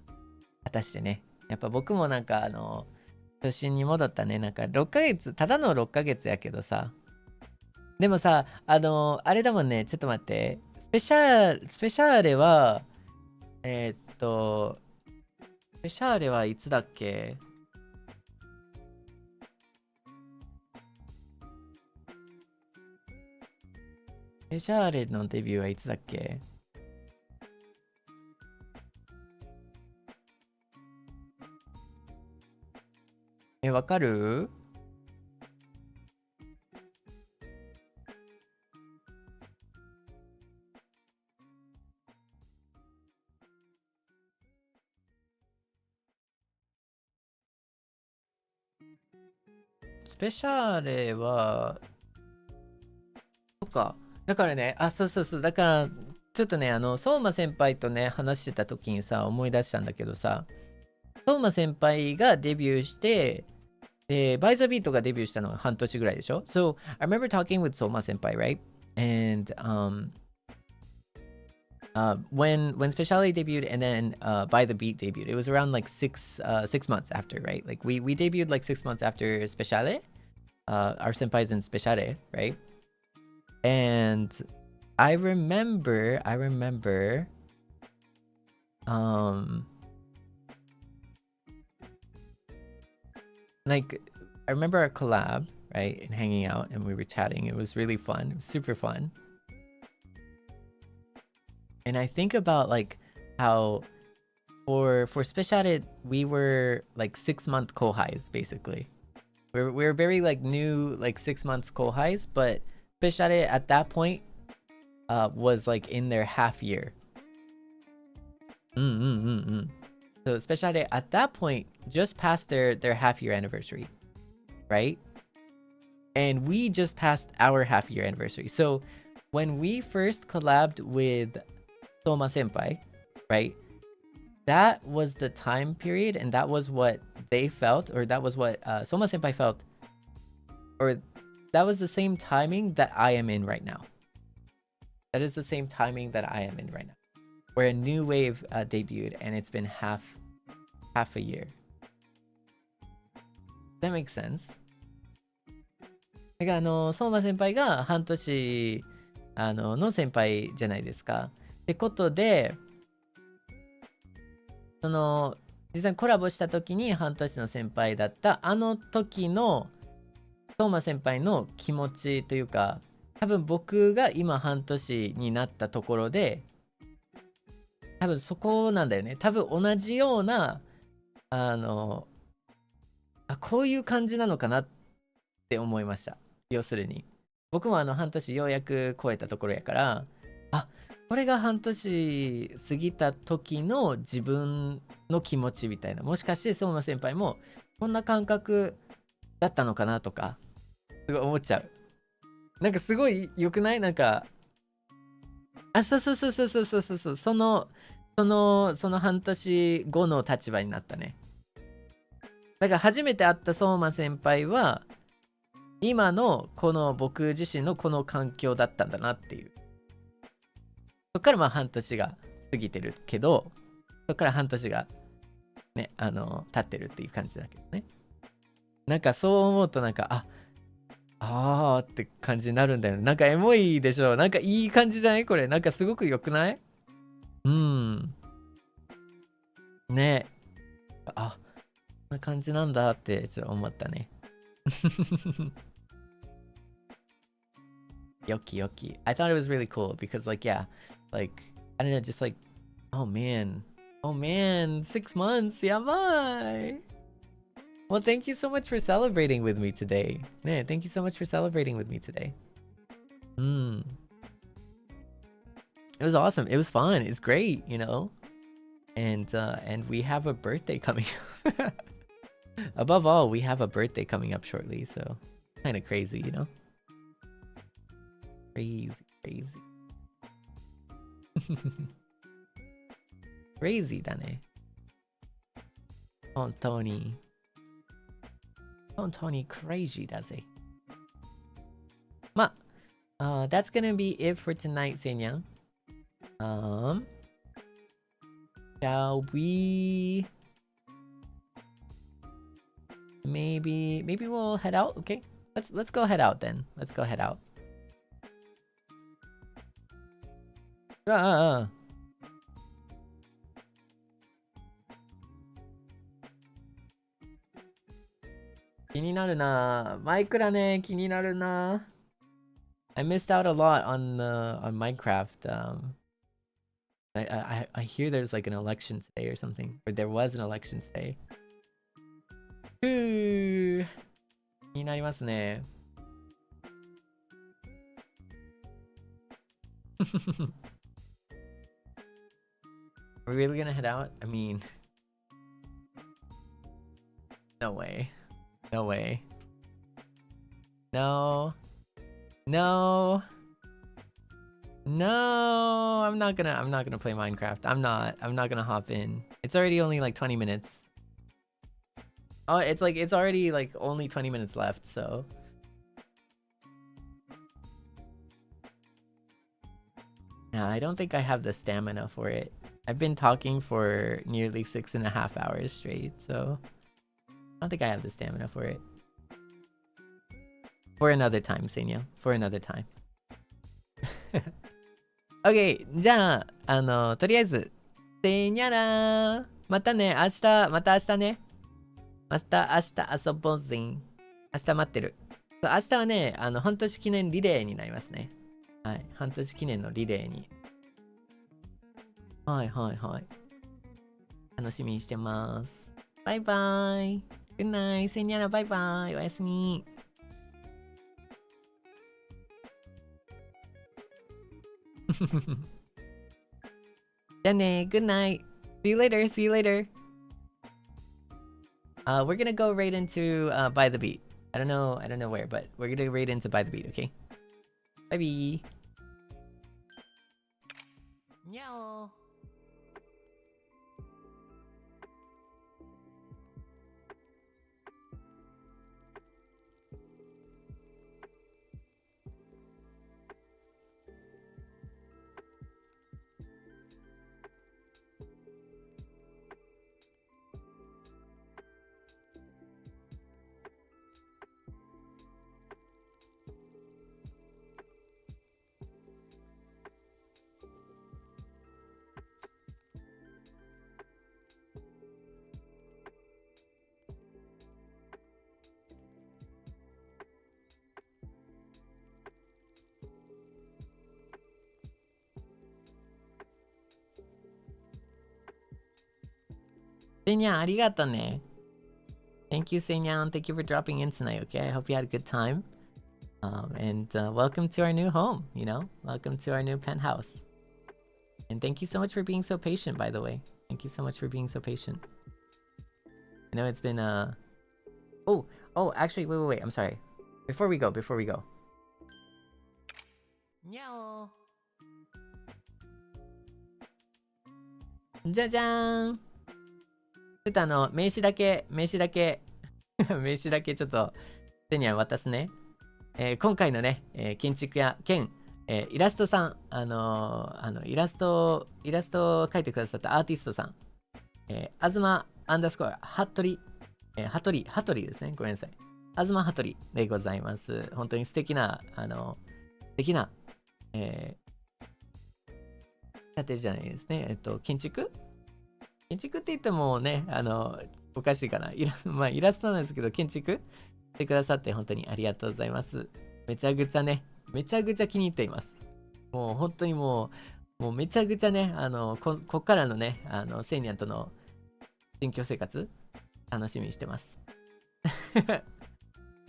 たしてね。やっぱ僕もなんか初心に戻ったね。なんか6ヶ月、ただの6ヶ月やけどさ。でもさ、あれだもんね、ちょっと待って。スペシャーレは、スペシャーレはいつだっけ？スペシャーレのデビューはいつだっけ？わかる？スペシャーレは、そっか。だからね、そう。だから、ちょっとね、相馬先輩とね、話してた時にさ、思い出したんだけどさ、相馬先輩がデビューして、バイザビートがデビューしたのは半年ぐらいでしょ？ So, I remember talking with Soma senpai, right? And, when Speciale debuted and then By the Beat debuted, it was around like 6 months after, right? Like we debuted like 6 months after Speciale, our senpais in Speciale, right? And I remember like I remember our collab, right? And hanging out and we were chatting. It was really fun. It was super fun. And I think about like how for Speciale we were like 6-month kohais basically. We're very like new like 6 months kohais, but Speciale at that point was like in their half year. So Speciale at that point just passed their half year anniversary, right? And we just passed our half year anniversary. So when we first collabed with Soma senpai, right? That was the time period, and that was what they felt, or that was what Soma senpai felt, or that was the same timing that I am in right now. That is the same timing that I am in right now, where a new wave debuted, and it's been half a year. That makes sense. だから相馬先輩が半年の先輩じゃないですか。ってことで、実際にコラボした時に半年の先輩だったあの時の相馬先輩の気持ちというか、多分僕が今半年になったところで、多分そこなんだよね。多分同じようなこういう感じなのかなって思いました。要するに僕も半年ようやく超えたところやから、これが半年過ぎた時の自分の気持ちみたいな、もしかして相馬先輩もこんな感覚だったのかなとかすごい思っちゃう。なんかすごい良くない？なんかそうその半年後の立場になったね。だから初めて会った相馬先輩は今のこの僕自身のこの環境だったんだなっていう。そっからまあ半年が過ぎてるけど、そっから半年がね経ってるっていう感じだけどね。なんかそう思うとなんかあーって感じになるんだよね。なんかエモいでしょ。なんかいい感じじゃないこれ。なんかすごく良くない？うん。ね。あ、こんな感じなんだってちょっと思ったね。Yoki Yoki. I thought it was really cool because like yeah, like I don't know, just like oh man. Oh man, 6 months. Yabai. Well, thank you so much for celebrating with me today. Yeah, thank you so much for celebrating with me today. It was awesome. It was fun. It's great, you know. And we have a birthday coming up. Above all, we have a birthday coming up shortly, so kind of crazy, you know. Crazy. Crazy だね。本当に crazy だぜ。まあ、that's gonna be it for tonight, Seinyan. Shall we? Maybe we'll head out. Okay, let's go head out then. Let's go head out. I missed out a lot on Minecraft. I hear there's like an election today or something, or there was an election today. 気になりますね。Are we really gonna head out? I mean, no way. No way. No. I'm not gonna play Minecraft. I'm not gonna hop in. It's already only like 20 minutes. Oh, it's already like only 20 minutes left, so. Yeah, I don't think I have the stamina for it. I've been talking for nearly 6.5 hours straight, so I don't think I have the stamina for it. For another time, Seinya. For another time. OK, じゃあ、とりあえず、せにゃらー。またね、また明日ね。また明日遊ぼうぜ。明日待ってる。明日はね、半年記念リレーになりますね。はい、半年記念のリレーに。はい。楽しみにしてます。バイバイ。Good night. せにゃらバイバイ。おやすみ。じゃあね。Good night. See you later. We're gonna go right into By the Beat. I don't know where, but we're gonna go right into By the Beat, okay? Bye bye. Meow. Seinyan, arigato ne. Thank you, Seinyan. Thank you for dropping in tonight, okay? I hope you had a good time. And welcome to our new home, you know? Welcome to our new penthouse. And thank you so much for being so patient, by the way. Thank you so much for being so patient. I know it's been, Oh, actually, wait. I'm sorry. Before we go. Meow. じゃじゃーん。ちょっと名刺だけ名刺だけちょっと手には渡すね。今回のね、建築屋兼、イラストさん、イラストを描いてくださったアーティストさん、東_服部、羽鳥ですね。ごめんなさい。東羽鳥でございます。本当に素敵な、素敵な、建てじゃないですね。建築って言ってもね、おかしいかな。まあ、イラストなんですけど、建築してくださって本当にありがとうございます。めちゃくちゃね、めちゃくちゃ気に入っています。もう本当にもうめちゃくちゃね、こっからのね、セイニャンとの新居生活、楽しみにしてます。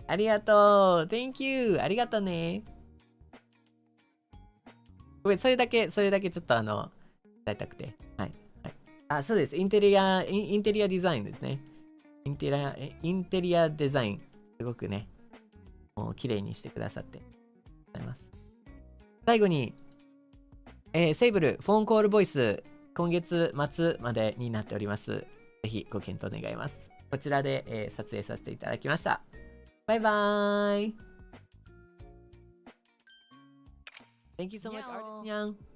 ありがとう !Thank you! ありがとうね。ごめん、それだけちょっと伝えたくて。はい。はい、あ、そうです。インテリアデザインですね。インテリアデザイン。すごくね、もう綺麗にしてくださってありがとうございます。最後に、セイブル、フォンコールボイス、今月末までになっております。ぜひご検討願います。こちらで、撮影させていただきました。バイバーイ !Thank you so much, Artist Yang!